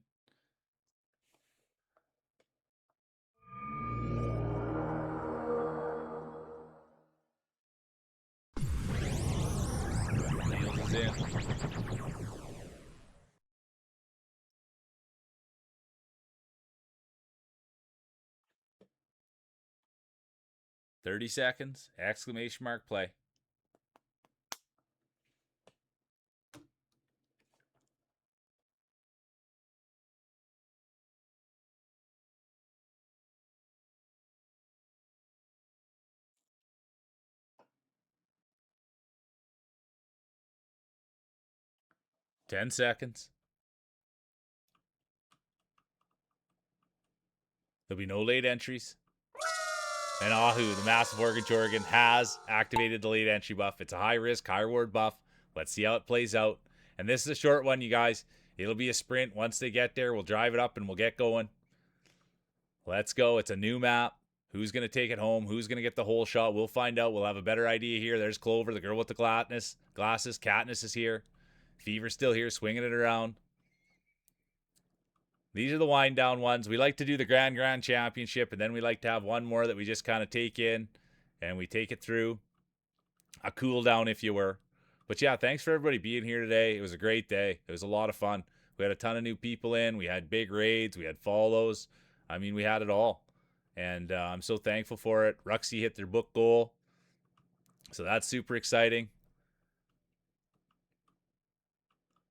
Niels is in. "30 seconds, exclamation mark play." "10 seconds. There'll be no late entries. And Ahu, the massive Organ has activated the late entry buff. It's a high risk, high reward buff. Let's see how it plays out. And this is a short one, you guys. It'll be a sprint. Once they get there, we'll drive it up and we'll get going. Let's go. It's a new map. Who's going to take it home? Who's going to get the whole shot? We'll find out. We'll have a better idea here. There's Clover, the girl with the glasses. Katniss is here. Fever's still here, swinging it around. These are the wind down ones. We like to do the Grand Championship, and then we like to have one more that we just kind of take in, and we take it through. A cool down, if you were. But yeah, thanks for everybody being here today. It was a great day. It was a lot of fun. We had a ton of new people in. We had big raids. We had follows. I mean, we had it all. And I'm so thankful for it. Ruxy hit their book goal. So that's super exciting.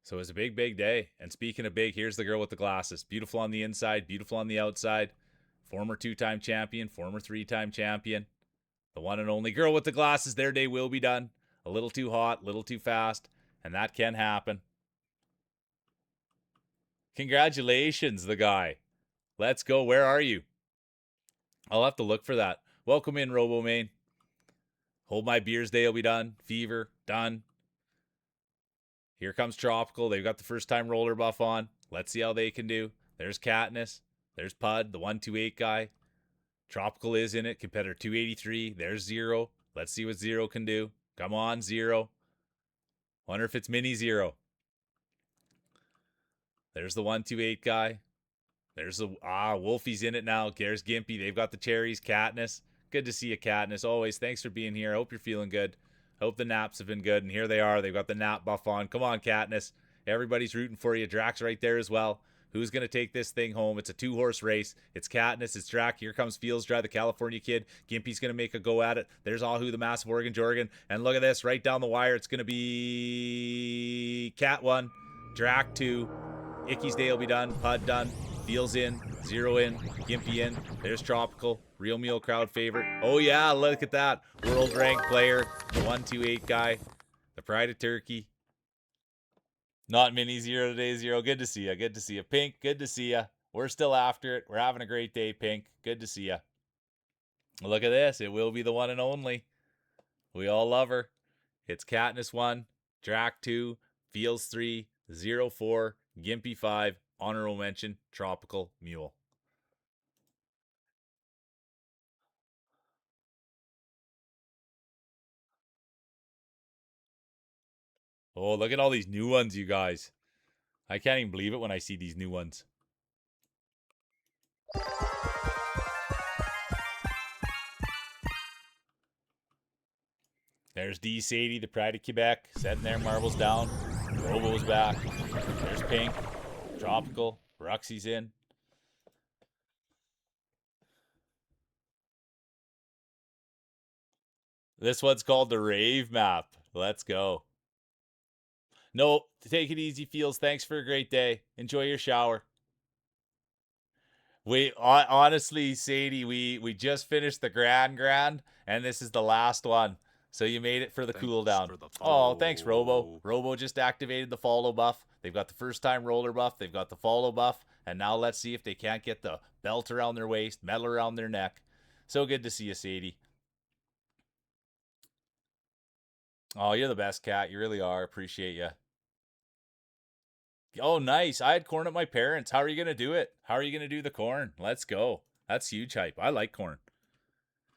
So it was a big, big day. And speaking of big, here's the girl with the glasses. Beautiful on the inside, beautiful on the outside. Former 2-time champion, former 3-time champion. The one and only girl with the glasses. Their day will be done. A little too hot, a little too fast. And that can happen. Congratulations, the guy. Let's go. Where are you? I'll have to look for that. Welcome in, RoboMain. Hold My Beer's day will be done. Fever, done. Here comes Tropical. They've got the first time roller buff on. Let's see how they can do. There's Katniss. There's Pud, the 128 guy. Tropical is in it. Competitor 283. There's Zero. Let's see what Zero can do. Come on, Zero. Wonder if it's Mini Zero. There's the 128 guy. There's the Wolfie's in it now. There's Gimpy. They've got the cherries. Katniss. Good to see you, Katniss. Always. Thanks for being here. I hope you're feeling good. Hope the naps have been good. And here they are. They've got the nap buff on. Come on, Katniss. Everybody's rooting for you. Drax right there as well. Who's going to take this thing home? It's a 2-horse race. It's Katniss. It's Drac. Here comes Fields Dry, the California kid. Gimpy's going to make a go at it. There's Ahu, the massive Organ. And look at this. Right down the wire. It's going to be Cat 1. Drac 2. Icky's day will be done. Pud done. Fields in. Zero in. Gimpy in. There's Tropical. Real meal crowd favorite. Oh yeah, look at that. World ranked player. The 128 guy. The Pride of Turkey. Not Mini Zero today, Zero. Good to see you. Good to see you. Pink, good to see you. We're still after it. We're having a great day, Pink. Good to see you. Look at this. It will be the one and only. We all love her. It's Katniss 1, Drac 2, Fields 3, 0-4, Gimpy 5, honorable mention, Tropical Mule. Oh, look at all these new ones, you guys. I can't even believe it when I see these new ones. There's D. Sadie, the Pride of Quebec, setting their marbles down. Robo's back. There's Pink, Tropical, Ruxy's in. This one's called the Rave Map. Let's go. No, take it easy, Feels. Thanks for a great day. Enjoy your shower. Honestly, Sadie, we just finished the Grand, and this is the last one. So you made it for the Thanks cooldown. for the Oh, thanks, Robo. follow. Robo just activated the follow buff. They've got the first time roller buff. They've got the follow buff. And now let's see if they can't get the belt around their waist, medal around their neck. So good to see you, Sadie. Oh, you're the best, Cat. You really are. Appreciate you. Oh, nice. I had corn at my parents'. How are you going to do it? How are you going to do the corn? Let's go. That's huge hype. I like corn.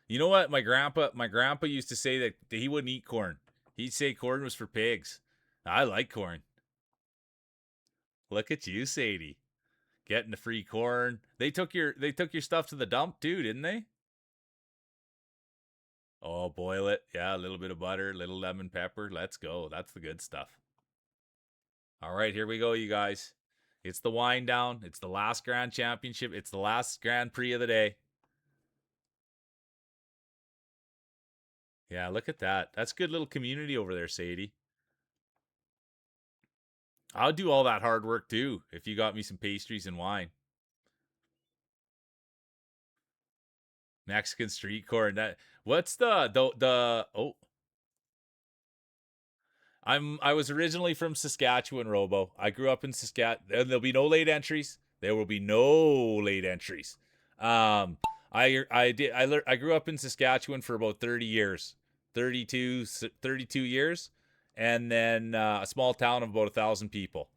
You know what? My grandpa used to say that he wouldn't eat corn. He'd say corn was for pigs. I like corn. Look at you, Sadie. Getting the free corn. They took your stuff to the dump too, didn't they? Oh, boil it. Yeah, a little bit of butter, a little lemon pepper. Let's go. That's the good stuff. All right, here we go, you guys. It's the wind down. It's the last Grand Championship. It's the last Grand Prix of the day. Yeah, look at that. That's good little community over there, Sadie. I'll do all that hard work too if you got me some pastries and wine. Mexican street corn. That what's the oh I was originally from Saskatchewan, Robo. I grew up in Saskatchewan. There'll be no late entries. There will be no late entries. I grew up in Saskatchewan for about 30 years. 32 years, and then a small town of about 1,000 people.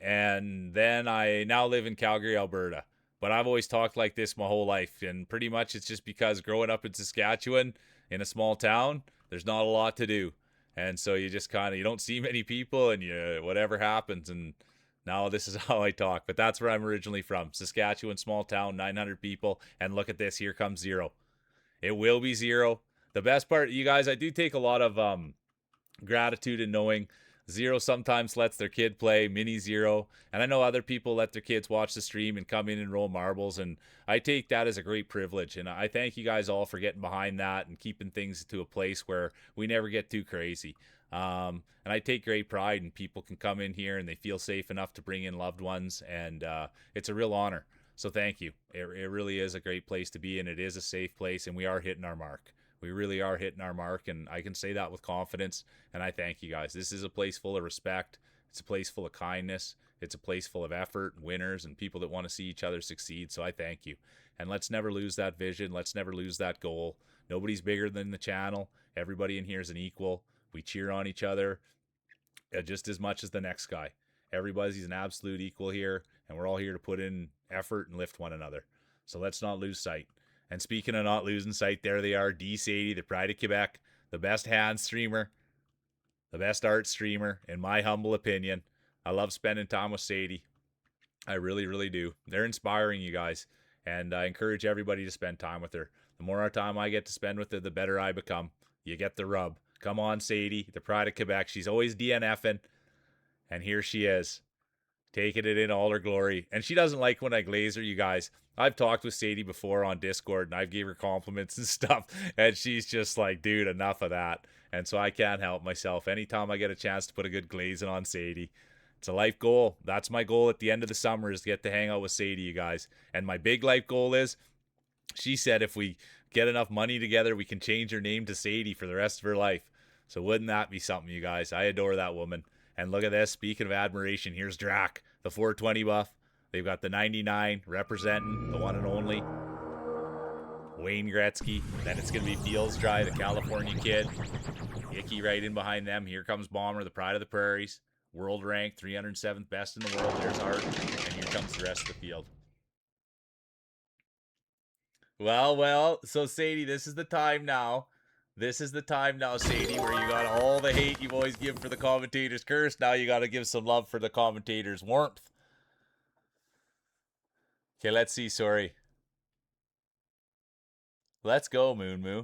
And then I now live in Calgary, Alberta. But I've always talked like this my whole life, and pretty much it's just because growing up in Saskatchewan in a small town, there's not a lot to do, and so you just kind of you don't see many people, and you whatever happens, and now this is how I talk. But that's where I'm originally from, Saskatchewan, small town, 900 people, and look at this, here comes zero. It will be zero. The best part, you guys, I do take a lot of gratitude in knowing Zero sometimes lets their kid play mini Zero, and I know other people let their kids watch the stream and come in and roll marbles, and I take that as a great privilege, and I thank you guys all for getting behind that and keeping things to a place where we never get too crazy. And I take great pride in people can come in here and they feel safe enough to bring in loved ones, and it's a real honor. So thank you. It really is a great place to be, and it is a safe place, and we are hitting our mark. We really are hitting our mark, and I can say that with confidence. And I thank you guys. This is a place full of respect. It's a place full of kindness. It's a place full of effort, winners, and people that want to see each other succeed. So I thank you. And let's never lose that vision. Let's never lose that goal. Nobody's bigger than the channel. Everybody in here is an equal. We cheer on each other just as much as the next guy. Everybody's an absolute equal here, and we're all here to put in effort and lift one another. So let's not lose sight. And speaking of not losing sight, there they are, D80, the Pride of Quebec, the best hand streamer, the best art streamer, in my humble opinion. I love spending time with Sadie. I really, really do. They're inspiring, you guys, and I encourage everybody to spend time with her. The more time I get to spend with her, the better I become. You get the rub. Come on, Sadie, the Pride of Quebec. She's always DNFing, and here she is, taking it in all her glory. And she doesn't like when I glaze her, you guys. I've talked with Sadie before on Discord, and I've gave her compliments and stuff, and she's just like, dude, enough of that. And so I can't help myself. Anytime I get a chance to put a good glazing on Sadie, it's a life goal. That's my goal at the end of the summer, is to get to hang out with Sadie, you guys. And my big life goal is, she said if we get enough money together, we can change her name to Sadie for the rest of her life. So wouldn't that be something, you guys? I adore that woman. And look at this. Speaking of admiration, here's Drac, the 420 buff. They've got the 99 representing the one and only Wayne Gretzky. Then it's going to be Fields Dry, the California kid. Icky right in behind them. Here comes Bomber, the Pride of the Prairies. World ranked 307th best in the world. There's Art. And here comes the rest of the field. Well. So, Sadie, this is the time now. This is the time now, Sadie, where you got all the hate you've always given for the commentators' curse. Now you got to give some love for the commentators' warmth. Okay, let's see. Sorry. Let's go, Moon Moo.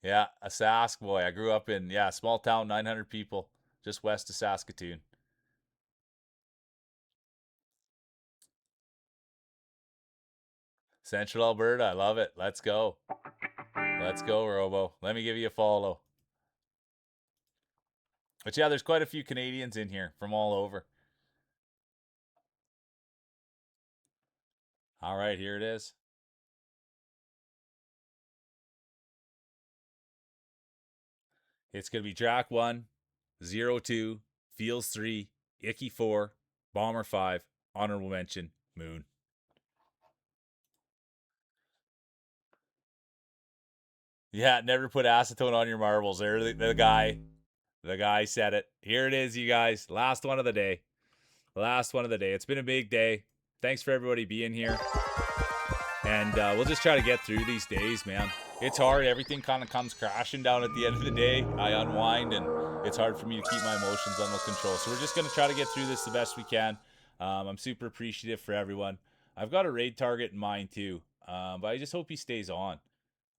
Yeah, a Sask boy. I grew up in, small town, 900 people, just west of Saskatoon. Central Alberta. I love it. Let's go. Let's go, Robo. Let me give you a follow. But yeah, there's quite a few Canadians in here from all over. All right, here it is. It's going to be Drac 1, 0 2, Feels 3, Icky 4, Bomber 5, Honorable Mention, Moon. Yeah, never put acetone on your marbles. There, the guy said it. Here it is, you guys. Last one of the day. Last one of the day. It's been a big day. Thanks for everybody being here. And we'll just try to get through these days, man. It's hard. Everything kind of comes crashing down at the end of the day. I unwind, and it's hard for me to keep my emotions under control. So we're just going to try to get through this the best we can. I'm super appreciative for everyone. I've got a raid target in mind too, but I just hope he stays on.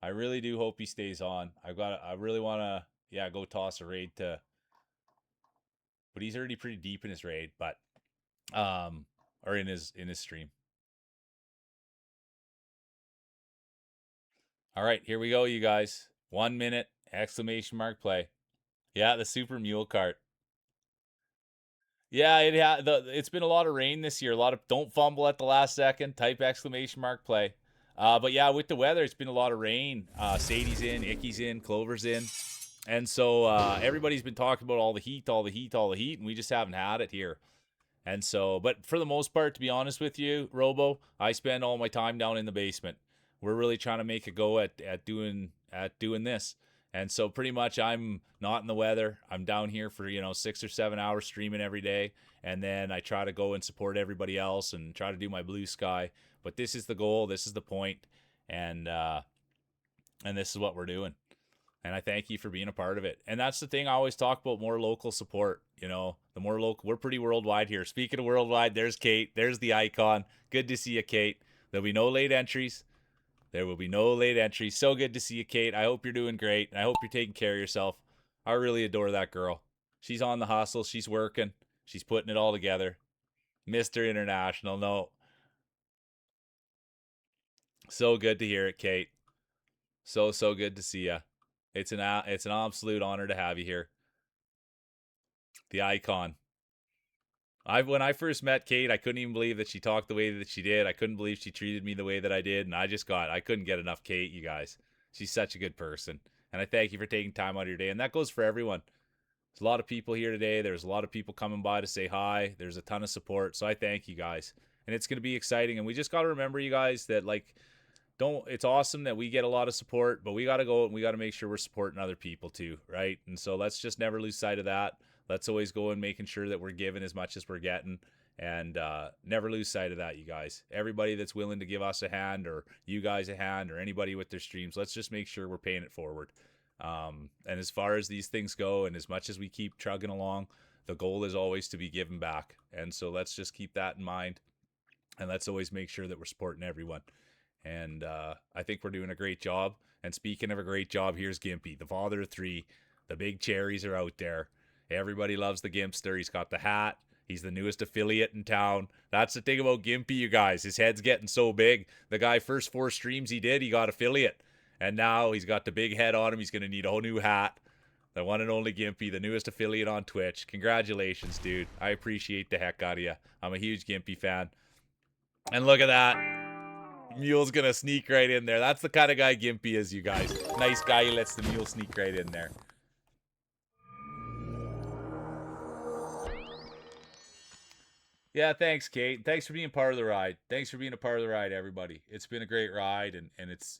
I really do hope he stays on. I really want to, go toss a raid to. But he's already pretty deep in his raid, or in his stream. All right, here we go, you guys. 1 minute, exclamation mark play. Yeah, the super mule cart. Yeah, it's been a lot of rain this year. A lot of don't fumble at the last second. Type exclamation mark play. But yeah, with the weather, it's been a lot of rain. Sadie's in, Icky's in, Clover's in, and so everybody's been talking about all the heat, and we just haven't had it here. And so, but for the most part, to be honest with you, Robo, I spend all my time down in the basement. We're really trying to make a go at doing this. And so pretty much I'm not in the weather. I'm down here for, 6 or 7 hours streaming every day. And then I try to go and support everybody else and try to do my blue sky. But this is the goal. This is the point. And this is what we're doing. And I thank you for being a part of it. And that's the thing I always talk about, more local support. The more local, we're pretty worldwide here. Speaking of worldwide, there's Kate. There's the icon. Good to see you, Kate. There'll be no late entries. There will be no late entries. So good to see you, Kate. I hope you're doing great. And I hope you're taking care of yourself. I really adore that girl. She's on the hustle. She's working. She's putting it all together. Mr. International. No. So good to hear it, Kate. So good to see you. It's an absolute honor to have you here. The icon. When I first met Kate, I couldn't even believe that she talked the way that she did. I couldn't believe she treated me the way that I did, and I couldn't get enough Kate, you guys. She's such a good person. And I thank you for taking time out of your day. And that goes for everyone. There's a lot of people here today. There's a lot of people coming by to say hi. There's a ton of support. So I thank you guys. And it's going to be exciting. And we just got to remember, you guys, that it's awesome that we get a lot of support, but we got to go and we got to make sure we're supporting other people too, right? And so let's just never lose sight of that. Let's always go and making sure that we're giving as much as we're getting, and never lose sight of that, you guys. Everybody that's willing to give us a hand, or you guys a hand, or anybody with their streams, let's just make sure we're paying it forward. And as far as these things go, and as much as we keep trugging along, the goal is always to be giving back. And so let's just keep that in mind, and let's always make sure that we're supporting everyone. And I think we're doing a great job. And speaking of a great job, here's Gimpy, the father of 3. The big cherries are out there. Everybody loves the Gimpster. He's got the hat. He's the newest affiliate in town. That's the thing about Gimpy, you guys. His head's getting so big. The guy, first 4 streams he did, he got affiliate. And now he's got the big head on him. He's going to need a whole new hat. The one and only Gimpy, the newest affiliate on Twitch. Congratulations, dude. I appreciate the heck out of you. I'm a huge Gimpy fan. And look at that. Mule's gonna sneak right in there. That's the kind of guy Gimpy is, you guys. Nice guy, he lets the mule sneak right in there. Yeah, thanks, Kate. Thanks for being part of the ride. Thanks for being a part of the ride, everybody. It's been a great ride, and it's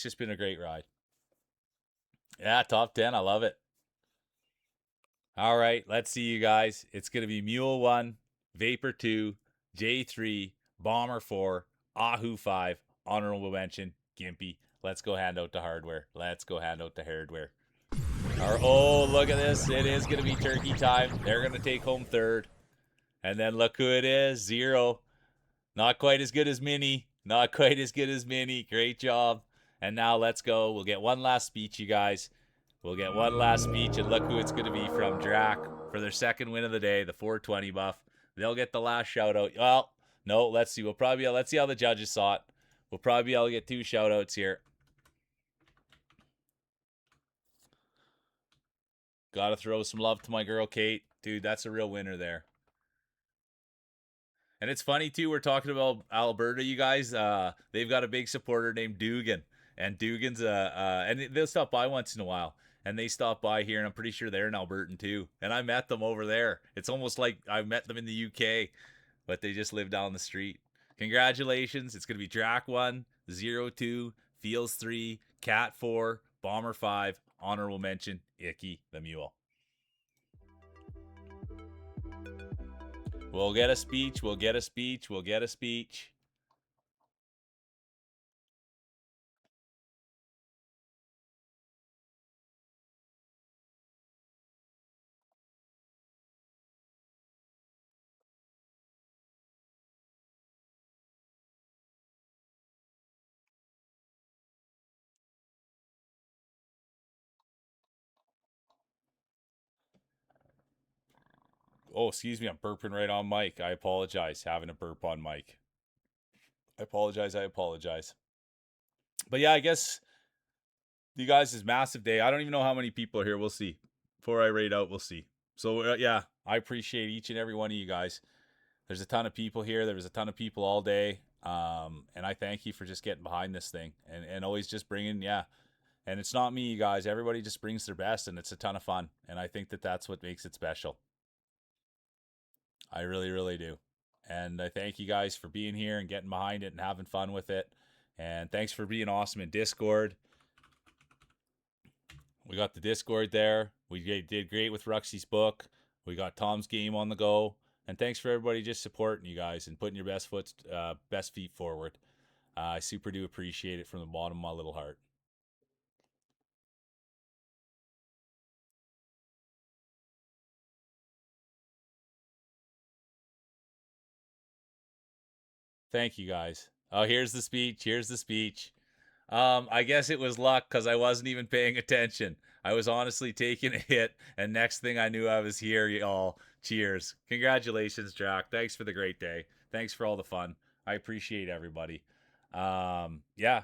just been a great ride. Yeah, top 10. I love it. All right, let's see, you guys. It's gonna be Mule 1, Vapor 2, J3, Bomber 4, Ahu 5, Honorable Mention, Gimpy. Let's go hand out the hardware. Let's go hand out the hardware. Oh, look at this. It is going to be turkey time. They're going to take home 3rd. And then look who it is. 0. Not quite as good as Mini. Not quite as good as Mini. Great job. And now let's go. We'll get one last speech, you guys. We'll get one last speech. And look who it's going to be from. Drac for their 2nd win of the day, the 420 buff. They'll get the last shout out. Well, no, let's see. Let's see how the judges saw it. We'll probably be able to get 2 shout outs here. Gotta throw some love to my girl, Kate. Dude, that's a real winner there. And it's funny, too, we're talking about Alberta, you guys. They've got a big supporter named Dugan. And Dugan's, and they'll stop by once in a while. and they stopped by here, and I'm pretty sure they're in Alberta too. And I met them over there. It's almost like I met them in the UK, but they just live down the street. Congratulations. It's going to be Drac 1, 0-2, Fields 3, Cat 4, Bomber 5, honorable mention, Icky the Mule. We'll get a speech. We'll get a speech. We'll get a speech. Oh, excuse me. I'm burping right on mic. I apologize. Having a burp on mic. I apologize. I apologize. But yeah, I guess you guys is massive day. I don't even know how many people are here. We'll see. Before I rate out, we'll see. So yeah, I appreciate each and every one of you guys. There's a ton of people here. There was a ton of people all day. And I thank you for just getting behind this thing and always just bringing, yeah. And it's not me, you guys. Everybody just brings their best, and it's a ton of fun. And I think that that's what makes it special. I really, really do. And I thank you guys for being here and getting behind it and having fun with it. And thanks for being awesome in Discord. We got the Discord there. We did great with Ruxy's book. We got Tom's game on the go. And thanks for everybody just supporting you guys and putting your best feet forward. I super do appreciate it from the bottom of my little heart. Thank you guys. Oh, here's the speech. Here's the speech. I guess it was luck because I wasn't even paying attention. I was honestly taking a hit, and next thing I knew, I was here, y'all. Cheers. Congratulations, Jack. Thanks for the great day. Thanks for all the fun. I appreciate everybody. Yeah,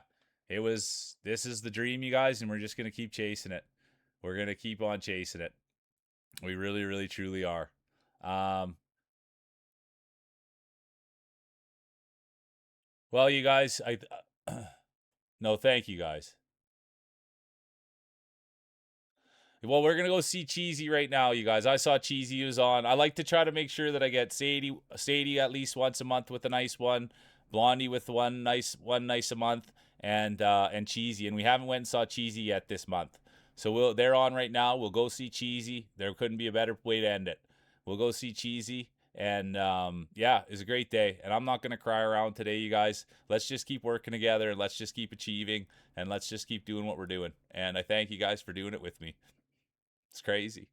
this is the dream, you guys, and we're just going to keep chasing it. We're going to keep on chasing it. We really, really, truly are. Well, you guys, no, thank you guys. Well, we're gonna go see Cheesy right now, you guys. I saw Cheesy was on. I like to try to make sure that I get Sadie at least once a month with a nice one, Blondie with one nice a month, and Cheesy. And we haven't went and saw Cheesy yet this month. So they're on right now. We'll go see Cheesy. There couldn't be a better way to end it. We'll go see Cheesy. And yeah, it was a great day. And I'm not gonna cry around today, you guys. Let's just keep working together and let's just keep achieving and let's just keep doing what we're doing. And I thank you guys for doing it with me. It's crazy.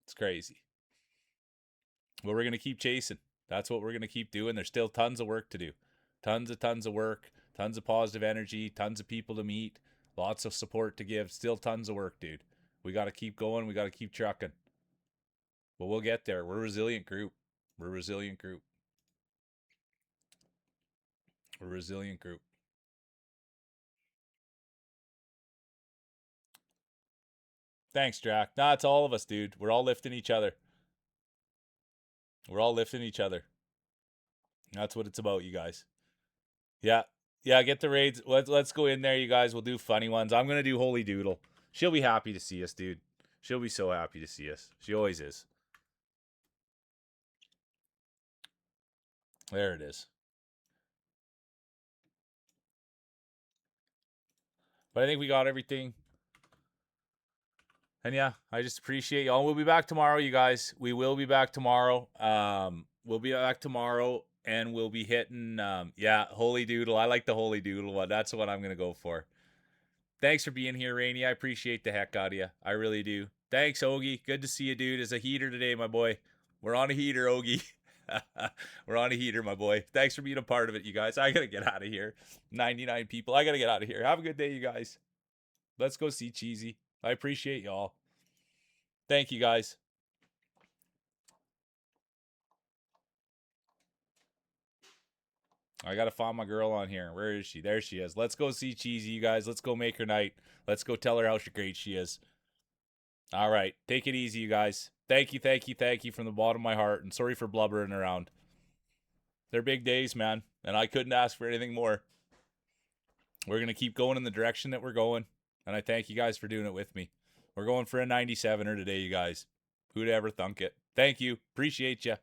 It's crazy. But we're going to keep chasing. That's what we're going to keep doing. There's still tons of work to do. Tons of work. Tons of positive energy. Tons of people to meet. Lots of support to give. Still tons of work, dude. We got to keep going. We got to keep trucking. But we'll get there. We're a resilient group. We're a resilient group. We're a resilient group. Thanks, Jack. Nah, it's all of us, dude. We're all lifting each other. We're all lifting each other. That's what it's about, you guys. Yeah. Yeah, get the raids. Let's go in there, you guys. We'll do funny ones. I'm gonna do Holy Doodle. She'll be happy to see us, dude. She'll be so happy to see us. She always is. There it is. But I think we got everything. And yeah, I just appreciate y'all. We'll be back tomorrow, you guys. We will be back tomorrow. We'll be back tomorrow and we'll be hitting yeah, Holy Doodle. I like the Holy Doodle one. That's what I'm gonna go for. Thanks for being here, Rainey. I appreciate the heck out of you. I really do. Thanks, Ogie. Good to see you, dude. It's a heater today, my boy. We're on a heater, Ogie. We're on a heater, my boy. Thanks for being a part of it, you guys. I gotta get out of here. 99 people. I gotta get out of here. Have a good day, you guys. Let's go see Cheesy. I appreciate y'all. Thank you, guys. I gotta find my girl on here. Where is she? There she is. Let's go see Cheesy, you guys. Let's go make her night. Let's go tell her how great she is. All right. Take it easy, you guys. Thank you from the bottom of my heart. And sorry for blubbering around. They're big days, man. And I couldn't ask for anything more. We're going to keep going in the direction that we're going. And I thank you guys for doing it with me. We're going for a 97er today, you guys. Who'd ever thunk it? Thank you. Appreciate you.